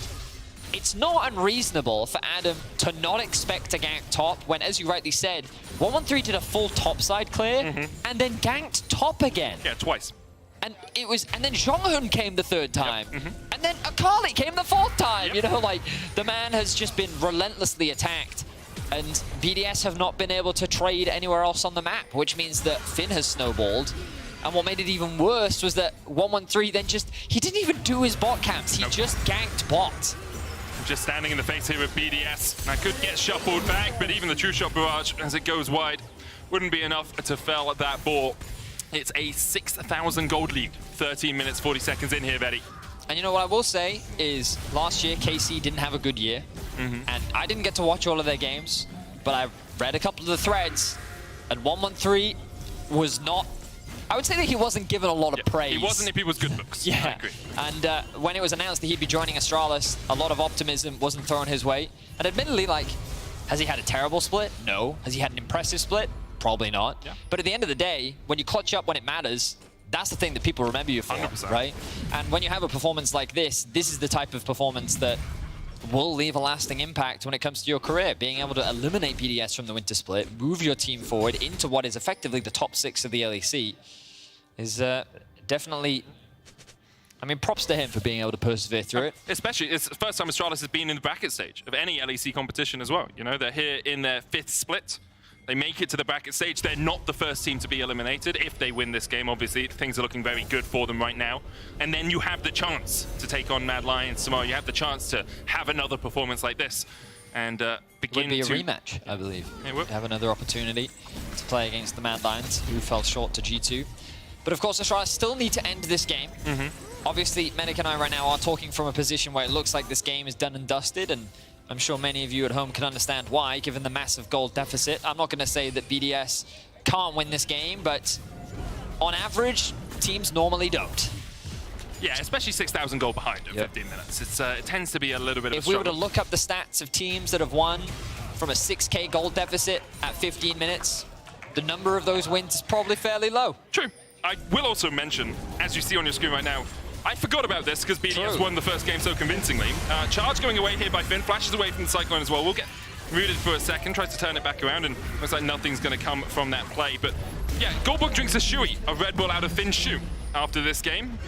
It's not unreasonable for Adam to not expect to gank top when, as you rightly said, 113 did a full top side clear and then ganked top again. Yeah, twice. And then Jonghoon came the third time. And then Akali came the fourth time. You know, like, the man has just been relentlessly attacked. And BDS have not been able to trade anywhere else on the map, which means that Finn has snowballed. And what made it even worse was that 113 then he didn't even do his bot camps. He just ganked bot. Just standing in the face here of BDS. I could get shuffled back, but even the True Shot Barrage, as it goes wide, wouldn't be enough to fell that ball. It's a 6,000 gold lead. 13 minutes, 40 seconds in here, Betty. And you know what I will say is last year, KC didn't have a good year. And I didn't get to watch all of their games, but I read a couple of the threads, and 113 was not... I would say that he wasn't given a lot of praise. He wasn't in people's good books. Yeah. I agree. And when it was announced that he'd be joining Astralis, a lot of optimism wasn't thrown his way. And admittedly, like, has he had a terrible split? No. Has he had an impressive split? Probably not. Yeah. But at the end of the day, when you clutch up when it matters, that's the thing that people remember you for, 100%. right? And when you have a performance like this is the type of performance that will leave a lasting impact when it comes to your career. Being able to eliminate BDS from the winter split, move your team forward into what is effectively the top 6 of the LEC is definitely... I mean, props to him for being able to persevere through it. Especially, it's the first time Astralis has been in the bracket stage of any LEC competition as well. You know, they're here in their 5th split. They make it to the bracket stage. They're not the first team to be eliminated. If they win this game, obviously, things are looking very good for them right now. And then you have the chance to take on Mad Lions tomorrow. You have the chance to have another performance like this and begin to... It would be a rematch, I believe. It would. Have another opportunity to play against the Mad Lions, who fell short to G2. But of course, Astralis still need to end this game. Obviously, Medic and I right now are talking from a position where it looks like this game is done and dusted, and I'm sure many of you at home can understand why, given the massive gold deficit. I'm not going to say that BDS can't win this game, but on average, teams normally don't. Yeah, especially 6,000 gold behind in 15 minutes. It tends to be a little bit of a If we were to struggle. look up the stats of teams that have won from a 6k gold deficit at 15 minutes, the number of those wins is probably fairly low. True. I will also mention, as you see on your screen right now, I forgot about this because BDS won the first game so convincingly. Charge going away here by Finn, flashes away from the Cyclone as well. We'll get muted for a second, tries to turn it back around, and looks like nothing's going to come from that play. But yeah, Goldberg drinks a shoey, a Red Bull out of Finn's shoe after this game.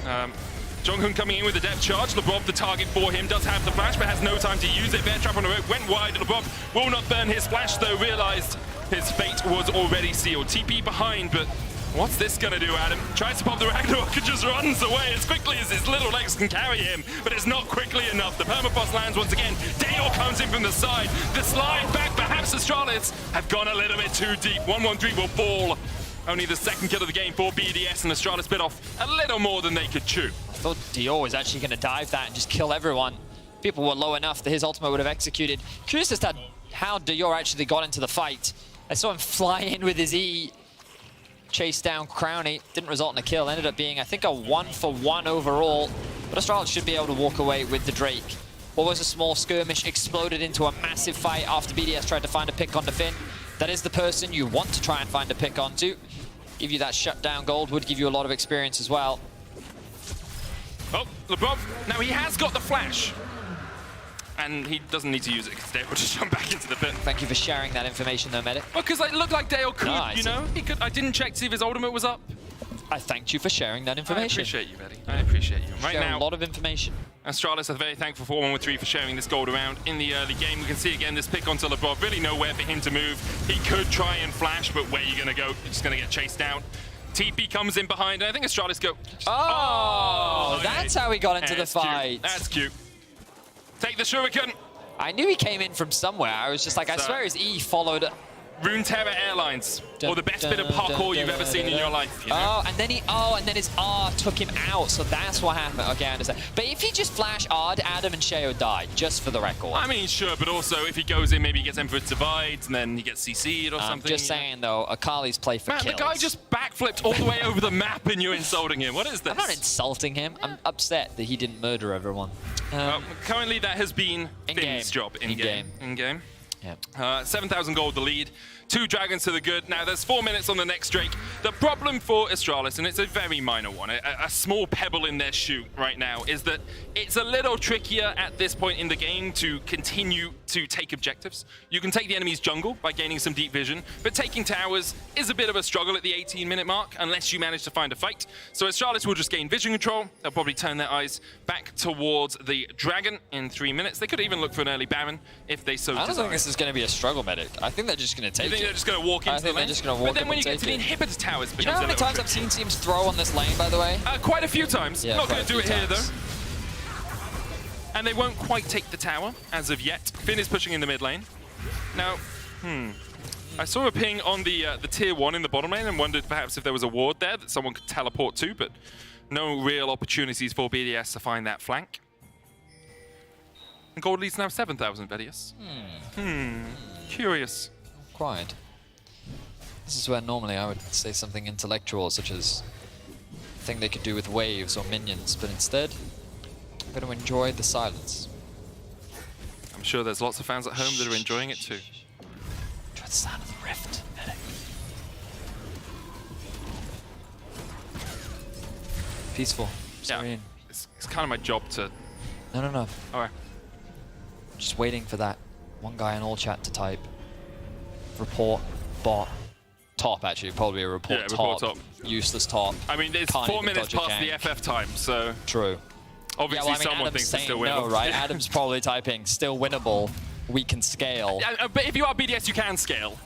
Jonghoon coming in with the depth charge. Lebrov, the target for him, does have the flash, but has no time to use it. Bear Trap on the road, went wide. Lebrov will not burn his flash, though, realized his fate was already sealed. TP behind, but what's this gonna do, Adam? Tries to pop the Ragnarok and just runs away as quickly as his little legs can carry him, but it's not quickly enough. The permafrost lands once again. Dayor comes in from the side. The slide back, perhaps Astralis have gone a little bit too deep. 113 will fall. Only the second kill of the game for BDS, and Astralis bit off a little more than they could chew. I thought Dayor was actually going to dive that and just kill everyone. People were low enough that his ultimate would have executed. Curious as to how Dayor actually got into the fight. I saw him fly in with his E, chase down Crownie. Didn't result in a kill. Ended up being, I think, a 1-for-1 overall. But Astralis should be able to walk away with the Drake. What was a small skirmish exploded into a massive fight after BDS tried to find a pick on the Finn. That is the person you want to try and find a pick onto. Give you that shutdown gold, would give you a lot of experience as well. Oh, Lebrov. Now he has got the flash. And he doesn't need to use it because Dayor will just jump back into the pit. Thank you for sharing that information though, Medic. Well, because it looked like Dayor could, No, you know? He could. I didn't check to see if his ultimate was up. I thanked you for sharing that information. I appreciate you, Betty. I appreciate you. Right Sharing now, a lot of information. Astralis are very thankful for 113 for sharing this gold around in the early game. We can see again this pick onto Lebrov. Really nowhere for him to move. He could try and flash, but where are you going to go? You're just going to get chased down. TP comes in behind, and I think Astralis go... Oh, okay. That's how he got into the That's cute. fight. That's cute. Take the shuriken. I knew he came in from somewhere. I was just like, I swear his E followed... Runeterra Airlines, or the best bit of parkour you've ever seen in your life. You know? Oh, and then his R took him out, so that's what happened. Okay, I understand. But if he just flash R'd, Adam and Sheo die, just for the record. I mean, sure, but also if he goes in, maybe he gets Emperor Divides, and then he gets CC'd or something. Just saying, though, Akali's play for kills. Man, the guy just backflipped all the way over the map, and you're insulting him. What is this? I'm not insulting him. I'm upset that he didn't murder everyone. Currently, that has been Finn's job in-game. In-game. Yeah. 7,000 gold the lead. 2 dragons to the good. Now, there's 4 minutes on the next Drake. The problem for Astralis, and it's a very minor one, a small pebble in their shoe right now, is that it's a little trickier at this point in the game to continue to take objectives. You can take the enemy's jungle by gaining some deep vision, but taking towers is a bit of a struggle at the 18-minute mark unless you manage to find a fight. So Astralis will just gain vision control. They'll probably turn their eyes back towards the dragon in 3 minutes. They could even look for an early Baron if they so desire. I don't think this is going to be a struggle, Medic. I think they're just going to take it. You think they're just going to walk into the lane? They're just going to walk But then when you get to the it. inhibitor towers, it Do you know how many times I've seen teams throw on this lane, by the way? Quite a few times. Yeah, Not going to do it here, times. though. And they won't quite take the tower as of yet. Finn is pushing in the mid lane. Now, I saw a ping on the tier 1 in the bottom lane and wondered perhaps if there was a ward there that someone could teleport to, but no real opportunities for BDS to find that flank. And gold leads now 7,000, Vedius. Curious. Quite. This is where normally I would say something intellectual, such as a thing they could do with waves or minions, but instead, I'm going to enjoy the silence. I'm sure there's lots of fans at home that are enjoying it too. Enjoy the sound of the rift, Medic. Peaceful, serene. Yeah, it's kind of my job to... No. All right. Just waiting for that one guy in all chat to type report bot top, actually probably a report, yeah, top, report top, useless top. I mean, it's Can't 4 even minutes dodge a past the gank. FF time, so True. Obviously, yeah, well, I mean, someone Adam's thinks it's still saying winnable. no, right? Adam's probably typing still winnable. We can scale. But if you are BDS, you can scale.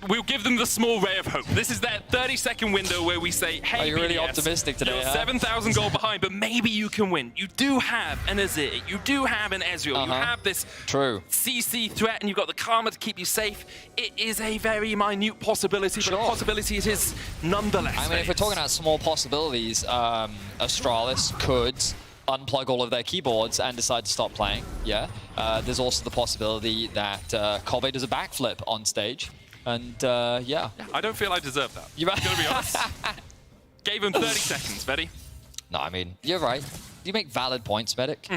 We'll give them the small ray of hope. This is that 30-second window where we say, hey, you're really BDS, optimistic today, you're huh? 7,000 gold behind, but maybe you can win. You do have an Azir. You do have an Ezreal. You have this CC threat, and you've got the Karma to keep you safe. It is a very minute possibility, but a possibility it is nonetheless. I mean, if we're talking about small possibilities, Astralis could unplug all of their keyboards and decide to stop playing. Yeah. There's also the possibility that Kobe does a backflip on stage. And yeah. I don't feel I deserve that. You're going to be honest. Gave him 30 seconds, Betty. No, I mean, you're right. You make valid points, Medic.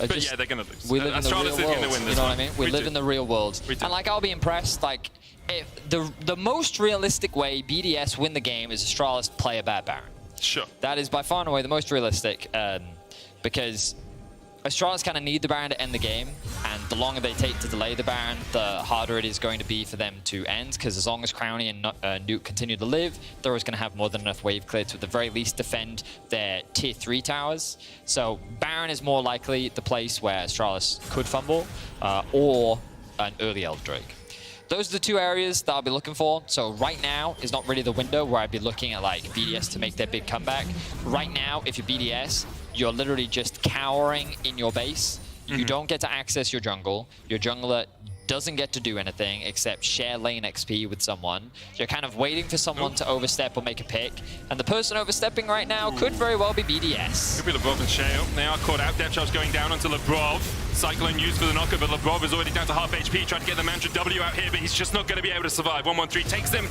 But yeah, they're going to lose. We live in the real Astralis is going to world. win this You know one. what I mean? We live in the real world. And like, I'll be impressed. Like, if the most realistic way BDS win the game is Astralis play a bad Baron. Sure. That is by far and away the most realistic, because Astralis kind of need the Baron to end the game, and the longer they take to delay the Baron, the harder it is going to be for them to end, because as long as Crowny and Nuke continue to live, they're always going to have more than enough wave clear to at the very least defend their tier 3 towers. So Baron is more likely the place where Astralis could fumble, or an early Elder Drake. Those are the two areas that I'll be looking for. So right now is not really the window where I'd be looking at like BDS to make their big comeback. Right now, if you're BDS, you're literally just cowering in your base. You don't get to access your jungle. Your jungler doesn't get to do anything except share lane XP with someone. You're kind of waiting for someone to overstep or make a pick. And the person overstepping right now could very well be BDS. Could be Lebrov and Sheo. They are caught out. Death Charge going down onto Lebrov. Cyclone used for the knocker, but Lebrov is already down to half HP. Trying to get the Mantra W out here, but he's just not going to be able to survive. 113 takes them.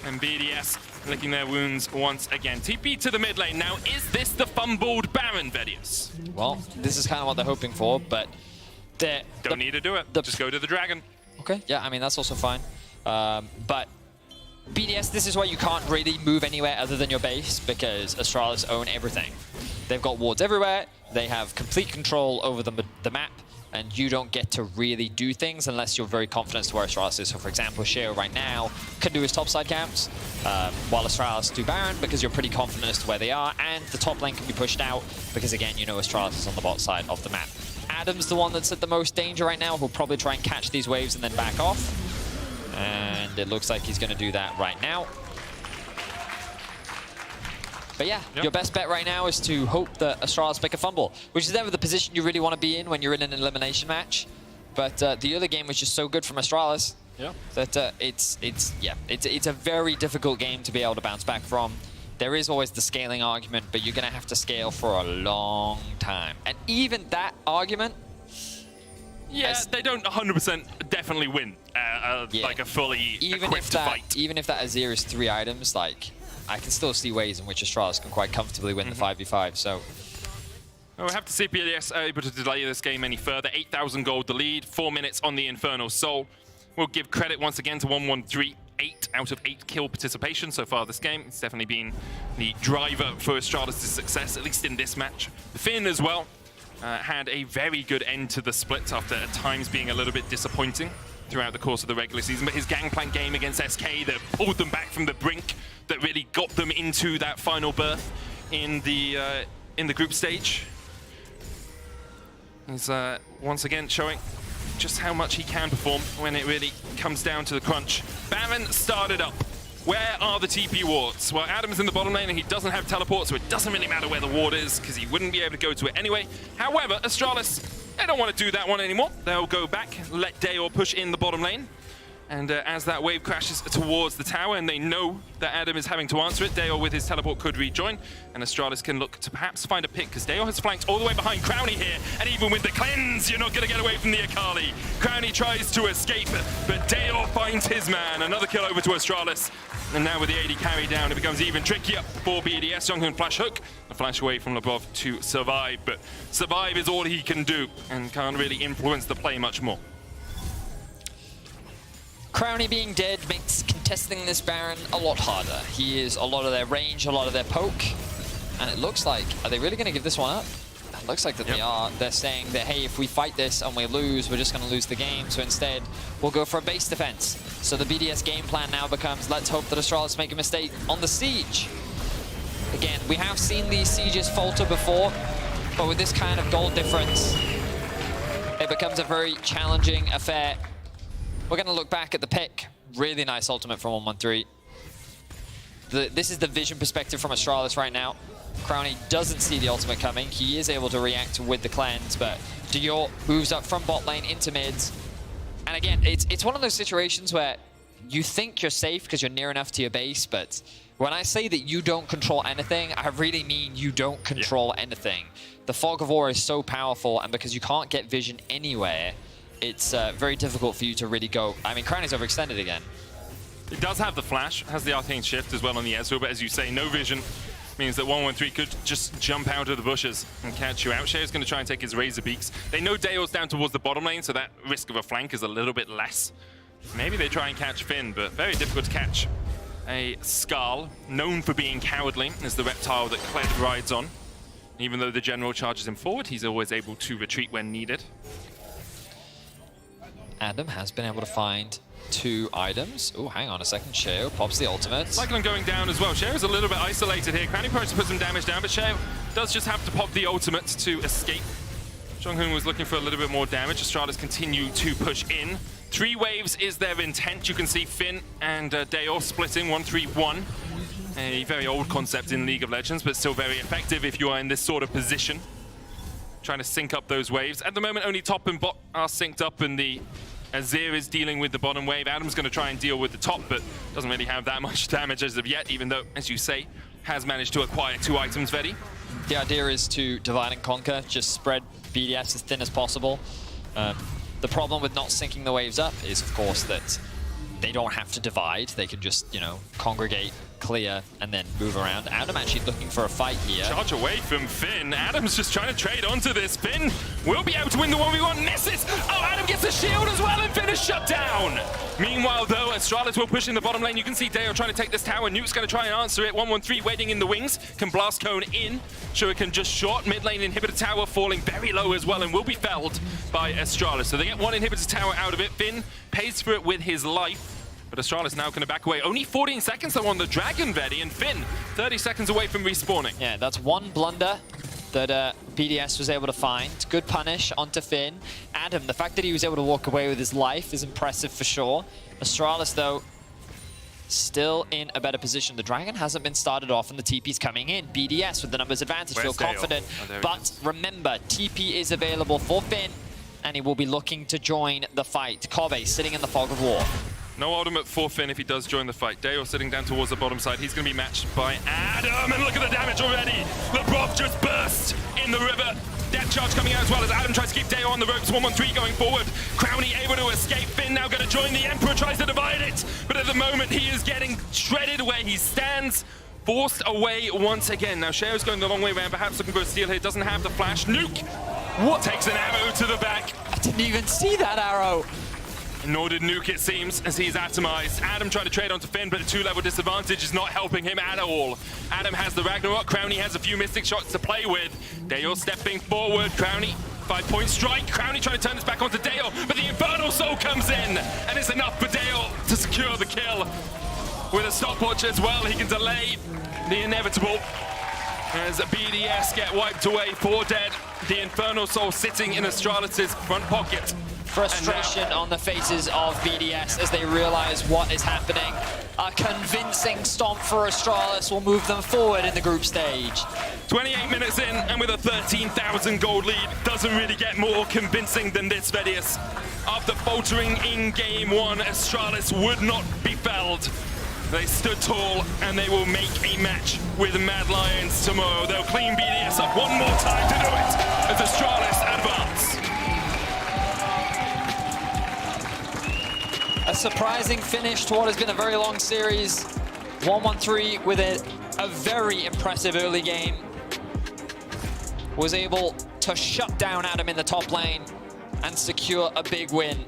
And BDS licking their wounds once again. TP to the mid lane. Now, is this the fumbled Baron, Vedius? Well, this is kind of what they're hoping for, but don't need to do it. Just go to the dragon. Okay, yeah, I mean, that's also fine. But BDS, this is why you can't really move anywhere other than your base, because Astralis own everything. They've got wards everywhere. They have complete control over the map, and you don't get to really do things unless you're very confident as to where Astralis is. So, for example, Sheo right now can do his topside camps, while Astralis do Baron, because you're pretty confident as to where they are, and the top lane can be pushed out, because again, you know Astralis is on the bot side of the map. Adam's the one that's at the most danger right now. He'll probably try and catch these waves and then back off. And it looks like he's going to do that right now. But yeah, your best bet right now is to hope that Astralis pick a fumble, which is never the position you really want to be in when you're in an elimination match. But the early game was just so good from Astralis that it's a very difficult game to be able to bounce back from. There is always the scaling argument, but you're going to have to scale for a long time. And even that argument... Yeah, they don't 100% definitely win like a fully equipped fight. Even if that Azir is 3 items, like, I can still see ways in which Astralis can quite comfortably win the 5v5, so... We'll have to see BDS able to delay this game any further. 8,000 gold the lead, 4 minutes on the Infernal Soul. We'll give credit once again to 113. 8 out of 8 kill participation so far this game. It's definitely been the driver for Astralis' success, at least in this match. Finn as well had a very good end to the split after at times being a little bit disappointing throughout the course of the regular season. But his Gangplank game against SK that pulled them back from the brink, that really got them into that final berth in the group stage. He's once again showing just how much he can perform when it really comes down to the crunch. Baron started up. Where are the TP wards? Well, Adam's in the bottom lane and he doesn't have teleport, so it doesn't really matter where the ward is because he wouldn't be able to go to it anyway. However, Astralis, they don't want to do that one anymore. They'll go back, let Dayor push in the bottom lane. And as that wave crashes towards the tower and they know that Adam is having to answer it, Dayor with his teleport could rejoin. And Astralis can look to perhaps find a pick because Dayor has flanked all the way behind Crowny here. And even with the cleanse, you're not going to get away from the Akali. Crowny tries to escape, but Dayor finds his man. Another kill over to Astralis. And now with the AD carry down, it becomes even trickier for BDS. Young can flash hook, a flash away from Lebrov to survive. But survive is all he can do and can't really influence the play much more. Crowny being dead makes contesting this Baron a lot harder. He is a lot of their range, a lot of their poke. And it looks like, are they really going to give this one up? It looks like that they are. They're saying that, hey, if we fight this and we lose, we're just going to lose the game. So instead, we'll go for a base defense. So the BDS game plan now becomes, let's hope that Astralis make a mistake on the siege. Again, we have seen these sieges falter before, but with this kind of gold difference, it becomes a very challenging affair. We're going to look back at the pick. Really nice ultimate from 113. This is the vision perspective from Astralis right now. Crowny doesn't see the ultimate coming. He is able to react with the cleanse, but Dayor moves up from bot lane into mids. And again, it's one of those situations where you think you're safe because you're near enough to your base, but when I say that you don't control anything, I really mean you don't control anything. The Fog of War is so powerful, and because you can't get vision anywhere, it's very difficult for you to really go. I mean, Crowny's overextended again. It does have the flash, has the Arcane Shift as well on the Ezreal, but as you say, no vision. Means that 113 could just jump out of the bushes and catch you out. Shea's going to try and take his Razor Beaks. They know Dale's down towards the bottom lane, so that risk of a flank is a little bit less. Maybe they try and catch Finn, but very difficult to catch. A Skarl, known for being cowardly, is the reptile that Kled rides on. Even though the general charges him forward, he's always able to retreat when needed. Adam has been able to find 2 items. Oh, hang on a second. Sheo pops the ultimate. Cyclone going down as well. Sheo's a little bit isolated here. Crownie tries to put some damage down, but Sheo does just have to pop the ultimate to escape. Jonghoon was looking for a little bit more damage. Astralis continue to push in. 3 waves is their intent. You can see Finn and Dale splitting 1-3-1. A very old concept in League of Legends, but still very effective if you are in this sort of position. Trying to sync up those waves. At the moment, only top and bot are synced up, and the Azir is dealing with the bottom wave. Adam's going to try and deal with the top, but doesn't really have that much damage as of yet, even though, as you say, has managed to acquire 2 items, Vedi. The idea is to divide and conquer, just spread BDS as thin as possible. The problem with not syncing the waves up is, of course, that they don't have to divide. They can just, you know, congregate, clear, and then move around. Adam actually looking for a fight here. Charge away from Finn. Adam's just trying to trade onto this. Finn will be able to win the 1v1. Misses! Oh, Adam gets a shield as well, and Finn is shut down. Meanwhile, though, Astralis will push in the bottom lane. You can see Dale trying to take this tower. Nuke's going to try and answer it. 113 waiting in the wings. Can blast cone in. Shuriken just short. Mid lane inhibitor tower falling very low as well and will be felled by Astralis. So they get 1 inhibitor tower out of it. Finn pays for it with his life. But Astralis now going to back away. Only 14 seconds though on the Dragon, Vedi, and Finn 30 seconds away from respawning. Yeah, that's 1 blunder that BDS was able to find. Good punish onto Finn. Adam, the fact that he was able to walk away with his life is impressive for sure. Astralis, though, still in a better position. The Dragon hasn't been started off and the TP's coming in. BDS with the numbers advantage, feel confident. But remember, TP is available for Finn, and he will be looking to join the fight. Kobe sitting in the fog of war. No ultimate for Finn if he does join the fight. Dale sitting down towards the bottom side. He's going to be matched by Adam. And look at the damage already. LeBrock just burst in the river. Death charge coming out as well as Adam tries to keep Dale on the ropes. 113 going forward. Crownie able to escape. Finn now going to join. The Emperor tries to divide it. But at the moment, he is getting shredded where he stands. Forced away once again. Now, Sheo's going the long way around. Perhaps looking for a steal here. Doesn't have the flash. Nuke. What? Takes an arrow to the back. I didn't even see that arrow. Nor did Nuke, it seems, as he's atomized. Adam trying to trade onto Finn, but a 2-level disadvantage is not helping him at all. Adam has the Ragnarok. Crownie has a few Mystic shots to play with. Dale stepping forward. Crownie, 5-point strike. Crownie trying to turn this back onto Dale, but the Infernal Soul comes in, and it's enough for Dale to secure the kill. With a stopwatch as well, he can delay the inevitable. As BDS get wiped away, 4 dead. The Infernal Soul sitting in Astralis' front pocket. Frustration on the faces of BDS as they realize what is happening. A convincing stomp for Astralis will move them forward in the group stage. 28 minutes in, and with a 13,000 gold lead, doesn't really get more convincing than this, Vedius. After faltering in game 1, Astralis would not be felled. They stood tall, and they will make a match with Mad Lions tomorrow. They'll clean BDS up one more time to do it as Astralis advance. A surprising finish to what has been a very long series. 113 with a very impressive early game. Was able to shut down Adam in the top lane and secure a big win.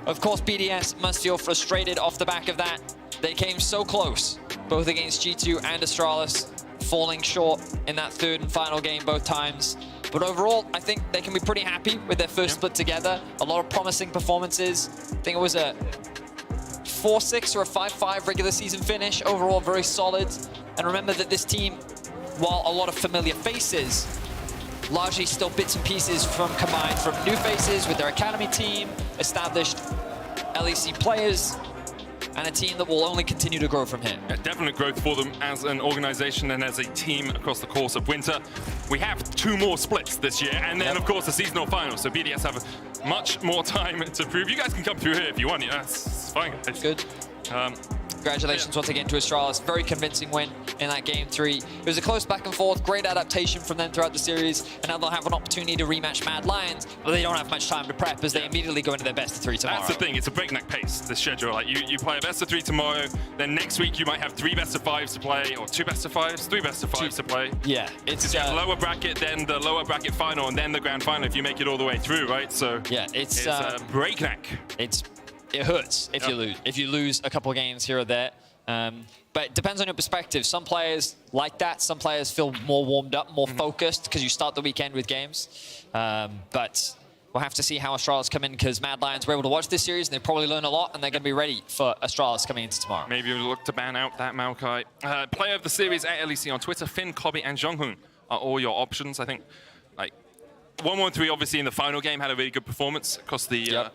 Of course, BDS must feel frustrated off the back of that. They came so close, both against G2 and Astralis, falling short in that 3rd and final game both times. But overall, I think they can be pretty happy with their first split together. A lot of promising performances. I think it was a 4-6 or a 5-5 regular season finish. Overall, very solid. And remember that this team, while a lot of familiar faces, largely still bits and pieces combined from new faces with their academy team, established LEC players, and a team that will only continue to grow from here. Yeah, definite growth for them as an organization and as a team across the course of winter. We have 2 more splits this year, and then, of course, the seasonal finals. So BDS have much more time to prove. You guys can come through here if you want. Yeah, that's fine, guys. Good. Congratulations once again to Astralis. Very convincing win in that game 3. It was a close back and forth, great adaptation from them throughout the series, and now they'll have an opportunity to rematch Mad Lions, but they don't have much time to prep as they immediately go into their best of 3 tomorrow. That's the thing, it's a breakneck pace, the schedule. Like you play a best of 3 tomorrow, then next week you might have 3 best of 5s to play, or 2 best of 5s, 3 best of 5s to play. Yeah, it's lower bracket, then the lower bracket final, and then the grand final if you make it all the way through, right? So yeah, it's breakneck. It hurts if you lose. If you lose a couple of games here or there. But it depends on your perspective. Some players like that. Some players feel more warmed up, more focused because you start the weekend with games. But we'll have to see how Astralis come in because Mad Lions were able to watch this series and they probably learn a lot and they're going to be ready for Astralis coming into tomorrow. Maybe we'll look to ban out that Maokai. Player of the series at LEC on Twitter, Finn, Kobe, and Jonghoon are all your options. I think like 1-1-3 obviously in the final game had a really good performance across the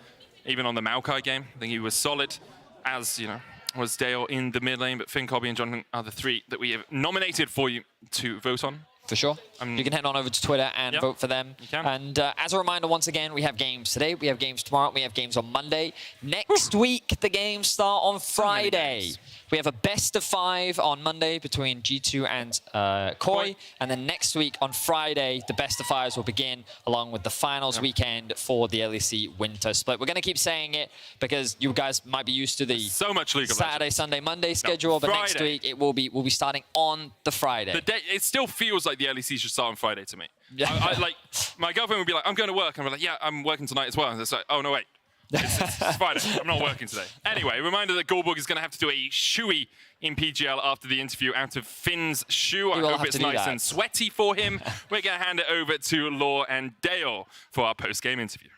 even on the Maokai game. I think he was solid, as you know, was Dale in the mid lane, but Finn, Kobe, and Jonathan are the 3 that we have nominated for you to vote on. For sure. You can head on over to Twitter and vote for them. You can. And as a reminder, once again, we have games today, we have games tomorrow, we have games on Monday. Next week, the games start on Friday. We have a best of 5 on Monday between G2 and Koi. And then next week on Friday, the best of 5s will begin along with the finals weekend for the LEC Winter Split. We're going to keep saying it because you guys might be used to the so much League of Saturday, Legends. Sunday, Monday schedule, but next week it will be starting on the Friday. It still feels like the LEC should start on Friday to me. I like my girlfriend would be like, "I'm going to work," and I'm like, "Yeah, I'm working tonight as well." And it's like, "Oh no, wait, it's Friday. I'm not working today." Anyway, reminder that Goldberg is going to have to do a shoey in PGL after the interview out of Finn's shoe. I hope it's nice and sweaty for him. We're going to hand it over to Law and Dale for our post-game interview.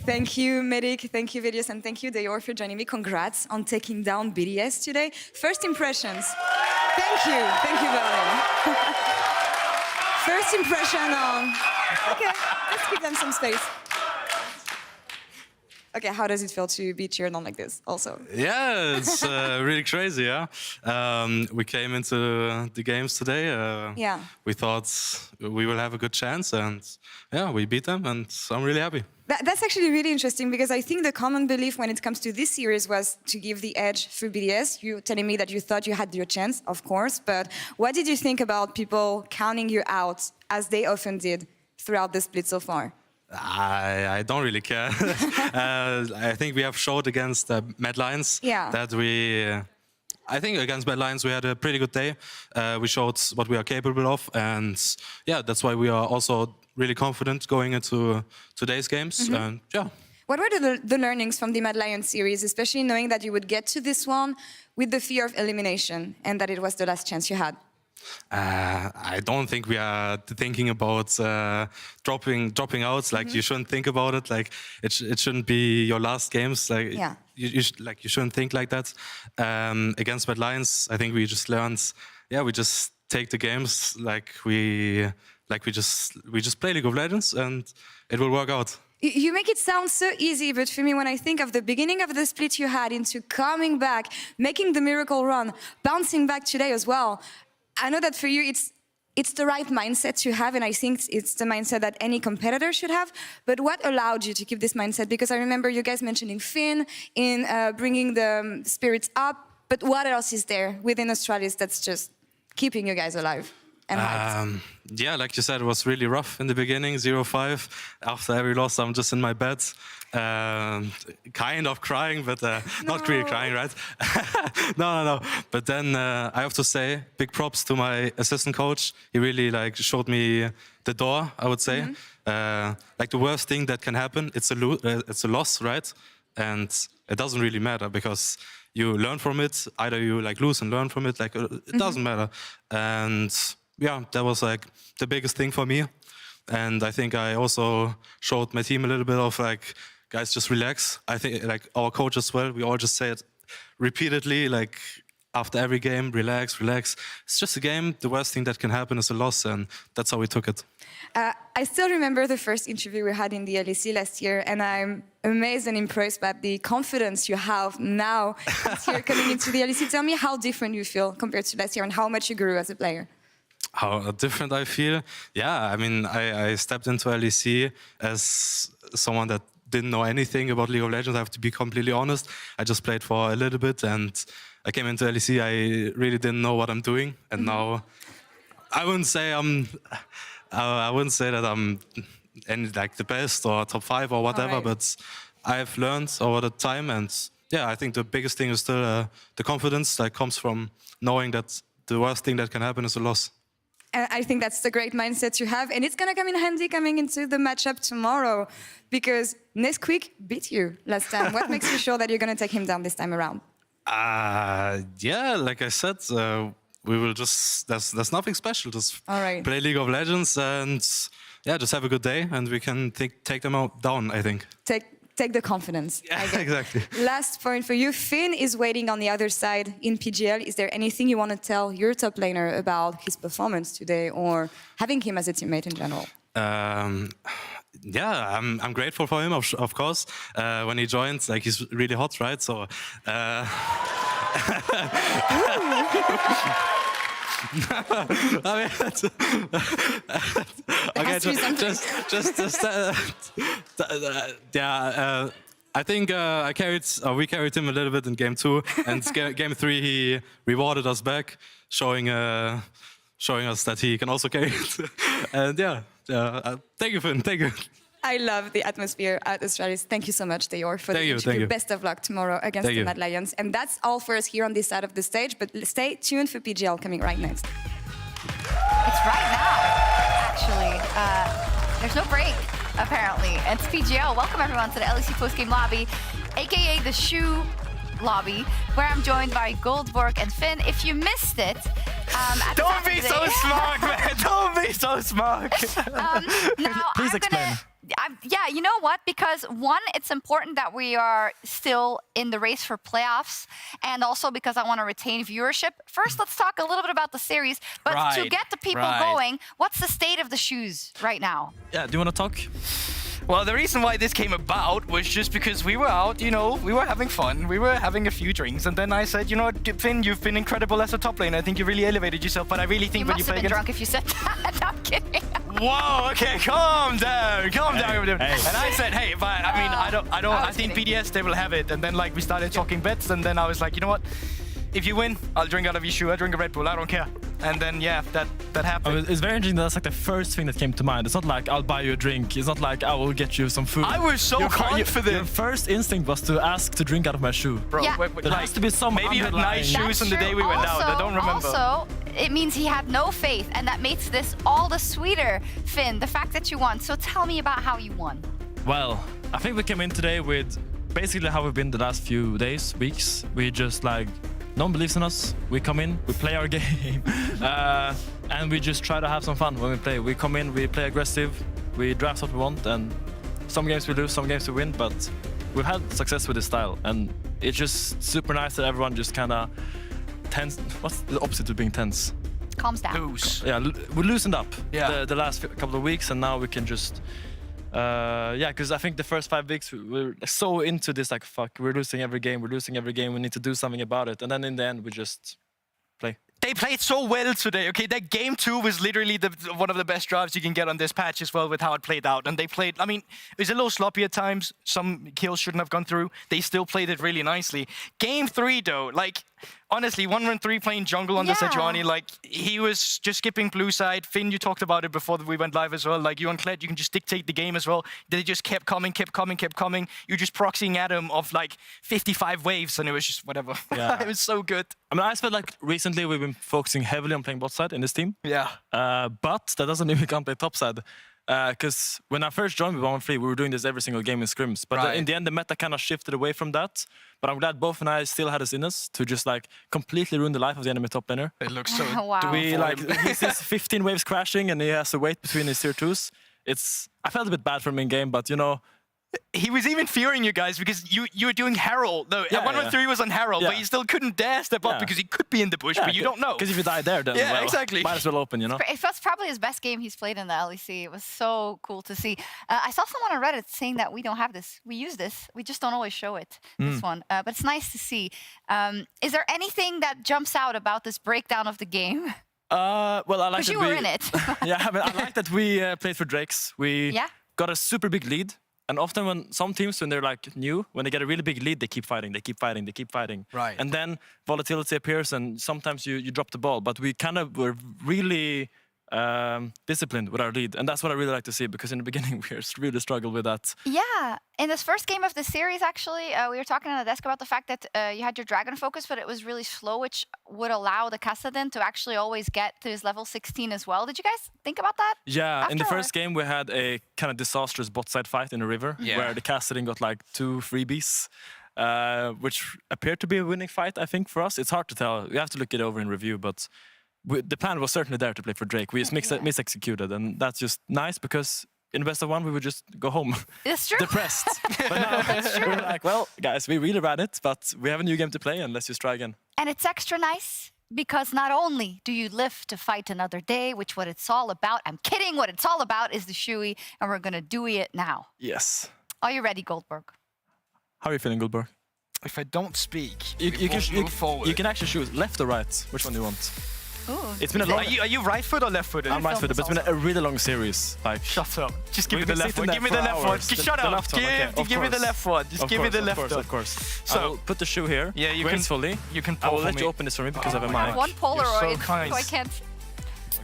Thank you, Medic. Thank you, Vidius, and thank you, Dayor, for joining me. Congrats on taking down BDS today. First impressions. Thank you, Berlin. First impression on. Okay, let's give them some space. Okay, how does it feel to be cheered on like this also? Yeah, it's really crazy, yeah. We came into the games today. We thought we will have a good chance, and yeah, we beat them, and I'm really happy. That's actually really interesting because I think the common belief when it comes to this series was to give the edge through BDS. You telling me that you thought you had your chance, of course, but what did you think about people counting you out as they often did throughout the split so far? I don't really care. I think we have showed against Mad Lions that I think against Mad Lions we had a pretty good day. We showed what we are capable of, and yeah, that's why we are also really confident going into today's games. And yeah. What were the learnings from the Mad Lions series, especially knowing that you would get to this one with the fear of elimination and that it was the last chance you had? I don't think we are thinking about dropping out. Like you shouldn't think about it. Like it shouldn't be your last games. Like you shouldn't think like that. Against Mad Lions, I think we just learned. Yeah, we just take the games like we just play League of Legends, and it will work out. You make it sound so easy, but for me, when I think of the beginning of the split you had into coming back, making the miracle run, bouncing back today as well, I know that for you, it's the right mindset to have, and I think it's the mindset that any competitor should have. But what allowed you to keep this mindset? Because I remember you guys mentioning Finn in bringing the spirits up, but what else is there within Astralis that's just keeping you guys alive? Yeah, like you said, it was really rough in the beginning, 0-5. After every loss, I'm just in my bed, kind of crying, but not really crying, right? No. But then I have to say, big props to my assistant coach. He really showed me the door, I would say. Like the worst thing that can happen, it's a loss, right? And it doesn't really matter because you learn from it. Either you lose and learn from it. It doesn't matter. And yeah, that was the biggest thing for me. And I think I also showed my team a little bit of guys, just relax. I think our coach as well, we all just say it repeatedly, after every game, relax. It's just a game. The worst thing that can happen is a loss, and that's how we took it. I still remember the first interview we had in the LEC last year, and I'm amazed and impressed by the confidence you have now this year coming into the LEC. Tell me how different you feel compared to last year and how much you grew as a player. How different I feel? Yeah, I mean, I stepped into LEC as someone that didn't know anything about League of Legends. I have to be completely honest. I just played for a little bit, and I came into LEC, I really didn't know what I'm doing, and now I wouldn't say that I'm any like the best or top 5 or whatever, but I've learned over the time, and yeah, I think the biggest thing is still the confidence that comes from knowing that the worst thing that can happen is a loss. And I think that's the great mindset you have, and it's gonna come in handy coming into the matchup tomorrow, because Nesquik beat you last time. What makes you sure that you're gonna take him down this time around? Yeah, like I said, we will just, there's nothing special. Just play League of Legends and yeah, just have a good day and we can take them out down, I think. Take the confidence. Yeah, exactly. Last point for you. Finn is waiting on the other side in PGL. Is there anything you want to tell your top laner about his performance today or having him as a teammate in general? Yeah, I'm grateful for him, of course. When he joined, like he's really hot, right? So. Okay, I think we carried him a little bit in game 2, and game 3 he rewarded us back, showing us that he can also carry it. And thank you, Finn. Thank you. I love the atmosphere at Astralis. Thank you so much, Deor, for the interview. Thank you. Best of luck tomorrow against the Mad Lions. And that's all for us here on this side of the stage, but stay tuned for PGL coming right next. It's right now, actually. There's no break, apparently. It's PGL. Welcome, everyone, to the LEC postgame lobby, a.k.a. the Shoe lobby, where I'm joined by Goldborg and Finn. If you missed it, don't be so smart, man! Don't be so smart! Please explain. Yeah, you know what? Because one, it's important that we are still in the race for playoffs, and also because I want to retain viewership. First, let's talk a little bit about the series. But to get the people going, what's the state of the shoes right now? Yeah, do you want to talk? Well, the reason why this came about was just because we were out, we were having fun, we were having a few drinks, and then I said, you know what, Finn, you've been incredible as a top lane. I think you really elevated yourself, but I really think when you play against... You must have been drunk if you said that. No, I'm kidding. Whoa, okay, calm down. And I said, hey, I think BDS, they will have it. And then we started talking bets, and then I was like, you know what? If you win, I'll drink out of your shoe. I drink a Red Bull. I don't care. And then, yeah, that happened. It's very interesting. That's the first thing that came to mind. It's not like I'll buy you a drink. It's not like I will get you some food. I was so confident. Your first instinct was to ask to drink out of my shoe. Bro, there has to be some maybe you had nice shoes on the day we went out. I don't remember. Also, it means he had no faith, and that makes this all the sweeter, Finn, the fact that you won. So tell me about how you won. Well, I think we came in today with basically how we've been the last few days, weeks. We just no one believes in us. We come in, we play our game, and we just try to have some fun when we play. We come in, we play aggressive, we draft what we want, and some games we lose, some games we win, but we've had success with this style, and it's just super nice that everyone just kind of tense. What's the opposite of being tense? Calms down. Loose. Yeah, we loosened up the last couple of weeks, and now we can just because I think the first 5 weeks we were so into this, fuck, we're losing every game, we need to do something about it. And then in the end, we just play. They played so well today, okay? That game 2 was literally one of the best drives you can get on this patch as well with how it played out. And they played, it was a little sloppy at times. Some kills shouldn't have gone through. They still played it really nicely. Game 3, though, honestly, 1-1-3 playing jungle on the Sejuani, he was just skipping blue side. Finn, you talked about it before we went live as well. You and Kled, you can just dictate the game as well. They just kept coming. You're just proxying at him of 55 waves, and it was just whatever. Yeah. It was so good. I felt recently we've been focusing heavily on playing bot side in this team. Yeah. But that doesn't mean we can't play top side. Because when I first joined with 1-3, we were doing this every single game in scrims. But in the end, the meta kind of shifted away from that. But I'm glad both and I still had us in us to just completely ruin the life of the enemy top laner. It looks so... Wow. He sees 15 waves crashing and he has to wait between his tier 2s. I felt a bit bad for him in game, but he was even fearing you guys because you were doing Herald. No, 1-1-3 was on Herald, but you still couldn't dare step up because he could be in the bush, but you don't know. Because if you die there, then exactly. Might as well open, It was probably his best game he's played in the LEC. It was so cool to see. I saw someone on Reddit saying that we don't have this. We use this. We just don't always show it, this one. But it's nice to see. Is there anything that jumps out about this breakdown of the game? Well, I like that you were in it. I like that we played for Drakes. We got a super big lead. And often when some teams, when they're like new, when they get a really big lead, they keep fighting, they keep fighting, they keep fighting. Right. And then volatility appears and sometimes you drop the ball. But we kind of were really disciplined with our lead. And that's what I really like to see, because in the beginning we really struggled with that. Yeah, in this first game of the series, actually, we were talking on the desk about the fact that you had your Dragon focus, but it was really slow, which would allow the Kassadin to actually always get to his level 16 as well. Did you guys think about that? Yeah, in the first game we had a kind of disastrous bot side fight in the river, where the Kassadin got like 2 freebies, which appeared to be a winning fight, I think, for us. It's hard to tell. We have to look it over in review, but the plan was certainly there to play for Drake. We just mis-executed, and that's just nice, because in the best of one, we would just go home. It's true. Depressed. But now we're like, well, guys, we really ran it, but we have a new game to play, and let's just try again. And it's extra nice because not only do you live to fight another day, which what it's all about. I'm kidding. What it's all about is the Shui, and we're gonna do it now. Yes. Are you ready, Goldberg? How are you feeling, Goldberg? If I don't speak, you can move forward. You can actually choose left or right. Which one do you want? Ooh. It's been a long. Are you right foot or left footed? I'm right footed, but it's been a really long series. Like, shut up. Just give me we've the been left sitting one. there Give me for the left one. hours. Shut The up. left one, okay, of Give me the course. left one. Just Of give me the course, left of one. course, of course. So, I will put the shoe here. Yeah, you gracefully. You can. I will pull let me. you open this for me because I have a I have mic. one Polaroid, You're so kind. I can't.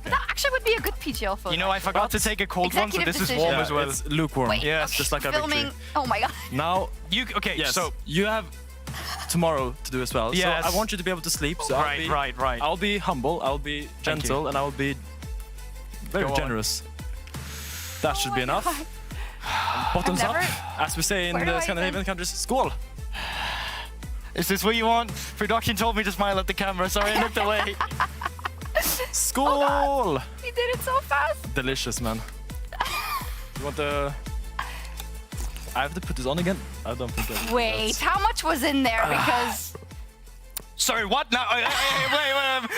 But that actually would be a good PGL photo. You know, I forgot to take a cold one, so this is warm as well. It's lukewarm. Wait, Yes, okay, just like our filming. victory. Oh my god. Now, okay, yes, so you have tomorrow to do as well. Yes. So I want you to be able to sleep. So Right. I'll be humble, I'll be gentle, and I'll be very Go on. generous. That should be enough. Bottoms up, as we say in Where do the I Scandinavian countries. Skål! Is this what you want? Production told me to smile at the camera. Sorry, I looked away. Skål! He did it so fast. Delicious, man. You want the... I have to put this on again? I don't think I... Wait, how much was in there? Because Sorry, what now? Wait.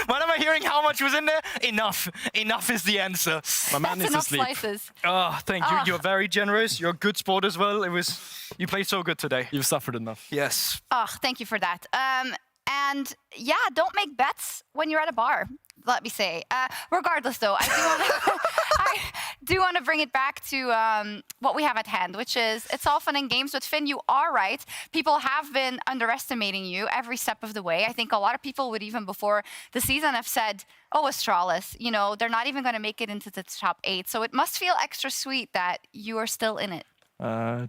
What am I hearing? How much was in there? Enough. Enough is the answer. My man needs to enough sleep. slices. Oh, thank you. You're very generous. You're a good sport as well. You played so good today. You've suffered enough. Yes. Oh, thank you for that. And yeah, don't make bets when you're at a bar. Let me say. Regardless, though, I do want to bring it back to what we have at hand, which is it's all fun and games. But Finn, you are right. People have been underestimating you every step of the way. I think a lot of people would even before the season have said, "Oh, Astralis, they're not even going to make it into the top 8." So it must feel extra sweet that you are still in it.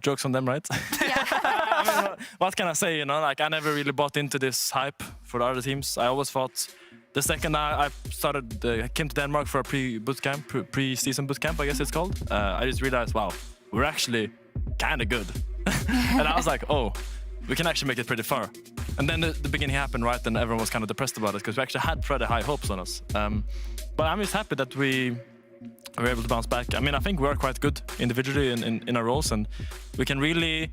Jokes on them, right? I mean, what can I say? I never really bought into this hype for the other teams. I always thought the second I came to Denmark for a pre-season boot camp, I guess it's called. I just realized, wow, we're actually kind of good. And I was like, oh, we can actually make it pretty far. And then the beginning happened, right? And everyone was kind of depressed about it because we actually had pretty high hopes on us. But I'm just happy that we were able to bounce back. I mean, I think we're quite good individually in our roles, and you can really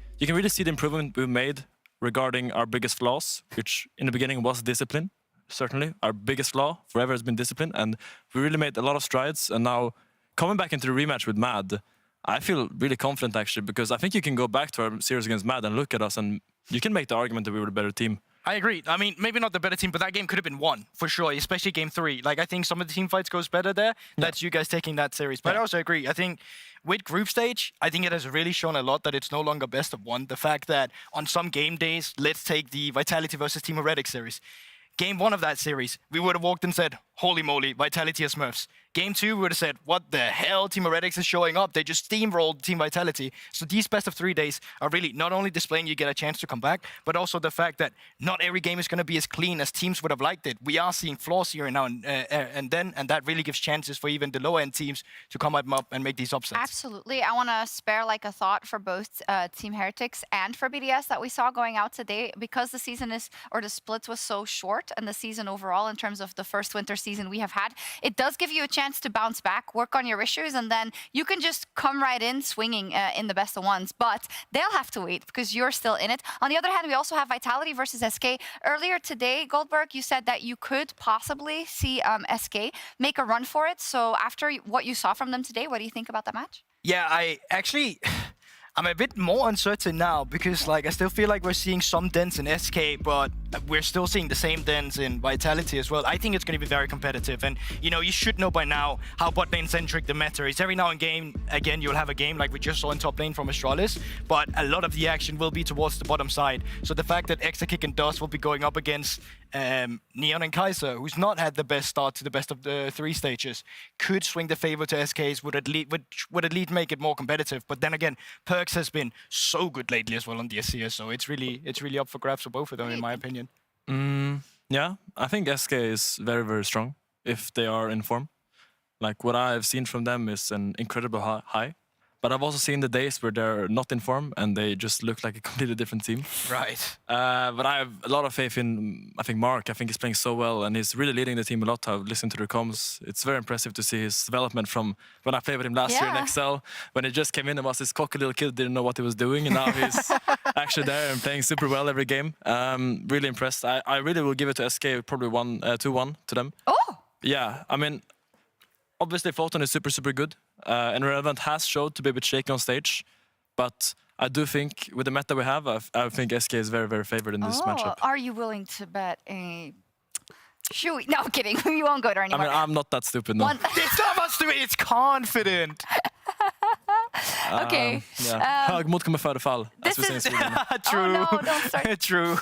see the improvement we've made regarding our biggest flaws, which in the beginning was discipline. Certainly, our biggest flaw forever has been discipline, and we really made a lot of strides. And now, coming back into the rematch with Mad, I feel really confident actually, because I think you can go back to our series against Mad and look at us, and you can make the argument that we were the better team. I agree. I mean, maybe not the better team, but that game could have been won for sure, especially game 3. I think some of the team fights goes better there. That's you guys taking that series. But I also agree. I think with group stage, I think it has really shown a lot that it's no longer best of one. The fact that on some game days, let's take the Vitality versus Team Heretics series. Game 1 of that series, we would have walked and said, holy moly, Vitality is Smurfs. Game 2, we would have said, what the hell, Team Heretics is showing up. They just steamrolled Team Vitality. So these best of 3 days are really not only displaying you get a chance to come back, but also the fact that not every game is going to be as clean as teams would have liked it. We are seeing flaws here and now and then, and that really gives chances for even the lower-end teams to come up and make these upsets. Absolutely. I want to spare a thought for both Team Heretics and for BDS that we saw going out today, because the season the split was so short, and the season overall in terms of the first winter season we have had, it does give you a chance to bounce back, work on your issues, and then you can just come right in swinging in the best of ones. But they'll have to wait because you're still in it. On the other hand, we also have Vitality versus SK. Earlier today, Goldberg, you said that you could possibly see SK make a run for it. So after what you saw from them today, what do you think about that match? Yeah, I'm a bit more uncertain now because I still feel like we're seeing some dents in SK, but we're still seeing the same dents in Vitality as well. I think it's going to be very competitive. And, you should know by now how bot lane-centric the meta is. Every now and again, you'll have a game like we just saw in top lane from Astralis, but a lot of the action will be towards the bottom side. So the fact that Exakick and Dust will be going up against Neon and Kaiser, who's not had the best start to the best of the 3 stages, could swing the favor to SKs, would at least make it more competitive. But then again, Perks has been so good lately as well on the SCS, so it's really up for grabs for both of them, in my opinion. Yeah, I think SK is very, very strong if they are in form. Like, what I've seen from them is an incredible high. But I've also seen the days where they're not in form and they just look like a completely different team. Right. But I have a lot of faith in, I think, Mark. I think he's playing so well and he's really leading the team a lot. I've listened to their comms. It's very impressive to see his development from when I played with him last year in XL. When he just came in and was this cocky little kid, didn't know what he was doing. And now he's actually there and playing super well every game. Really impressed. I really will give it to SK, probably 2-1 to them. Oh! Yeah, I mean, obviously Photon is super, super good. And Relevant has showed to be a bit shaky on stage. But I do think with the meta we have, I think SK is very, very favored in this matchup. Are you willing to bet a... Should we? No, I'm kidding. We won't go there anymore. I mean, I'm not that stupid, no. It's not about stupid, it's confident. Okay. Högmod kommer före fall. This is True. Oh, no, don't start. True.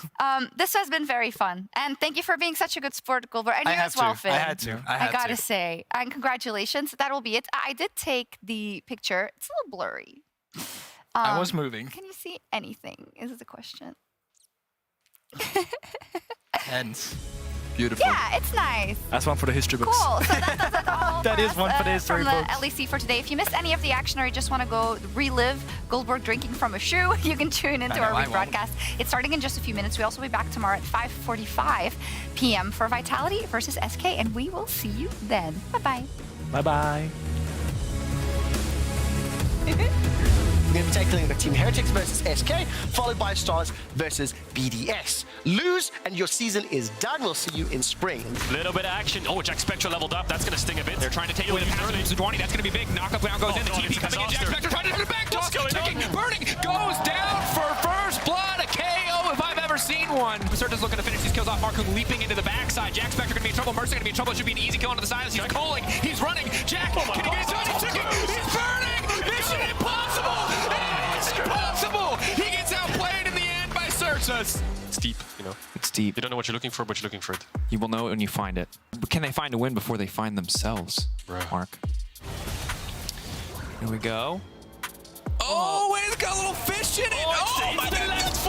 This has been very fun, and thank you for being such a good sport, Goldberg. And you as well, Finn. I had to. I gotta say, and congratulations. That will be it. I did take the picture. It's a little blurry. I was moving. Can you see anything? Is the question. Hence. Beautiful. Yeah, it's nice. That's one for the history books. Cool. So that does it all That is one for the history from books. the LEC for today. If you missed any of the action or you just want to go relive Goldberg drinking from a shoe, you can tune into our rebroadcast. It's starting in just a few minutes. We'll also be back tomorrow at 5:45 p.m. for Vitality versus SK, and we will see you then. Bye-bye. Bye-bye. We're going to be tackling the Team Heretics versus SK, followed by Stars versus BDS. Lose, and your season is done. We'll see you in spring. Little bit of action. Oh, Jack Spectra leveled up. That's going to sting a bit. They're trying to take away the passive from Sejuani. That's going to be big. Knockup round goes in. The TP coming in. Jack Spectra trying to hit it back. Just ticking. Burning. Goes down for first blood. A KO if I've ever seen one. Berserker's looking to finish these kills off. Markun leaping into the backside. Jack Spectra going to be in trouble. Mercer going to be in trouble. It should be an easy kill into the silence. He's calling. He's running. Jack, can he get his touch? He's burning. Mission impossible. It's impossible. He gets outplayed in the end by Certus. It's deep, you know. It's deep. You don't know what you're looking for, but you're looking for it. You will know it when you find it. But can they find a win before they find themselves, Mark? Here we go. Oh, and it's got a little fish in it. Oh, my goodness.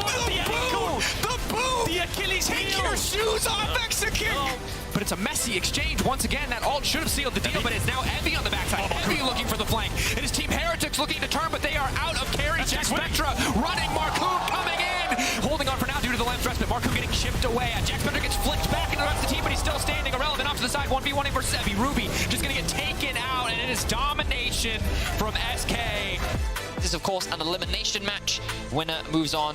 The boom. The Achilles heel. Take your shoes off, Exakick. But it's a messy exchange. Once again, that ult should have sealed the deal, but it's now Evie on the backside. Evie looking for the flank. It is Team Heretics looking to turn, but they are out of carry. Jack Spectra running. Markun coming in. Holding on for now due to the lens dress, but Markun getting chipped away. Jack Spectra gets flicked back into the rest of the team, but he's still standing. Irrelevant off to the side. 1v1 versus Evie. Ruby just going to get taken out, and it is domination from SK. This is, of course, an elimination match. Winner moves on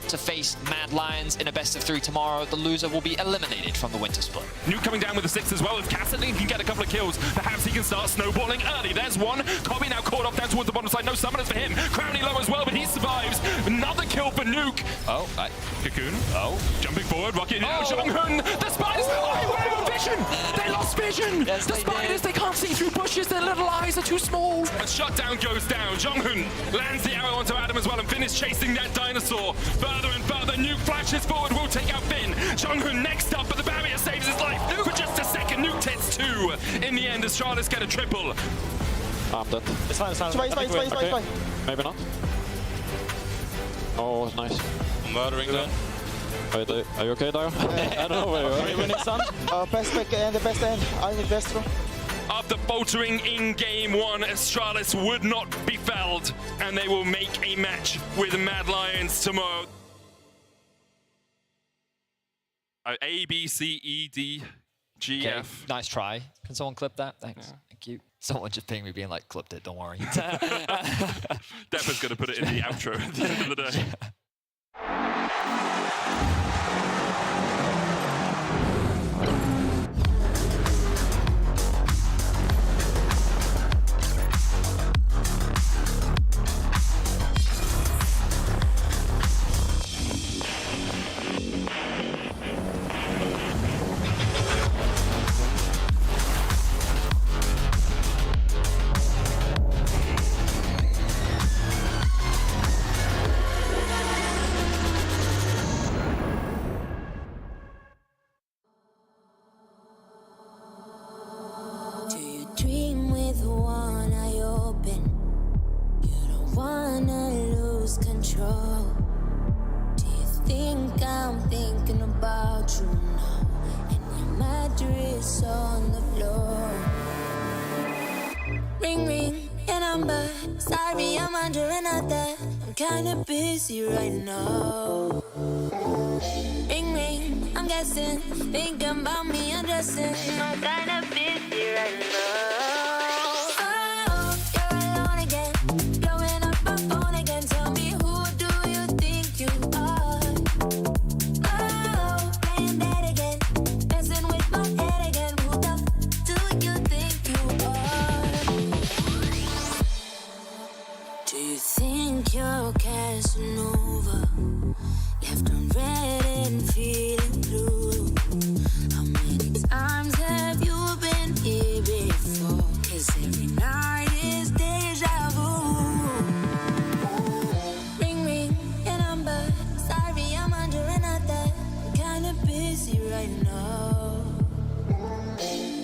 to face Mad Lions in a best-of-3 tomorrow. The loser will be eliminated from the winter split. Nuke coming down with the 6 as well. If Cassidy can get a couple of kills, perhaps he can start snowballing early. There's one. Kobe now caught off down towards the bottom side. No summoners for him. Crowny low as well, but he survives. Another kill for Nuke. Oh, Cocoon. Oh, jumping forward. Rocket. Jong-hun. The spiders. Oh, he went out of vision. They lost vision. Yes, the spiders, they can't see through bushes. Their little eyes are too small. A shutdown goes down. Jong-hun lands the arrow onto Adam as well, and Finn is chasing that dinosaur. Further and further. Nuke flashes forward. Will take out Finn. Jong-hun next up, but the barrier saves his life for just a second. Nuke hits 2. In the end, Astralis get a triple. I'm dead. It's fine, it's fine. Maybe not. Oh, nice. Murdering them. Wait, are you okay, Dio? I don't know where you are. We winning, son. Best back and the best end. I need best throw. After faltering in game 1, Astralis would not be felled, and they will make a match with Mad Lions tomorrow. A, B, C, E, D, G, Okay, F. nice try. Can someone clip that? Thanks. Yeah. Thank you. Someone just pinged me being like, clipped it, don't worry. Deppa's going to put it in the outro at the end of the day. number. Sorry, I'm under another. I'm kinda busy right now. Ring ring, I'm guessing. Thinking about me undressing. I'm kinda busy right now. Oh, you're alone again. Blowing up my phone again. Tell me, who do you think you are? Oh, playing dead again. Messing with my head again. Who the do you think you are? Do you think you're Casanova? Left on red and feeling blue. How many times have you been here before? 'Cause every night is deja vu. Ring ring, your number. Sorry, I'm under another. I'm kinda busy right now.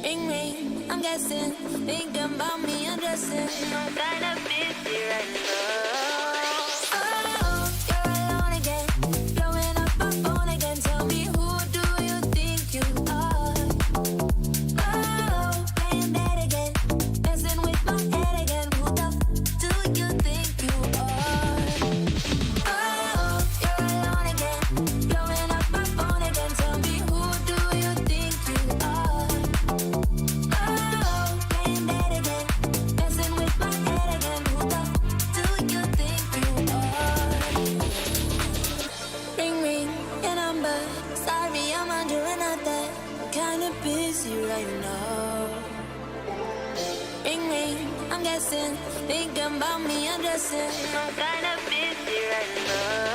Ring ring, I'm guessing. Thinking about me undressing. I'm kinda busy right now. Oh, you're alone again. Blowing up my phone again. Tell me, who do you think you are? Oh, playing dead again. Messing with my head again. Who the do you think you are? Oh, you're alone again. Blowing up my phone again. Tell me, who do you think you are? Oh, playing dead again. Messing with my head again. Who the do you think you are? Ring ring, your number. Sorry, I'm under another. I'm kinda busy right now. Ring ring, I'm guessing. Thinking about me undressing. I'm kinda busy right now.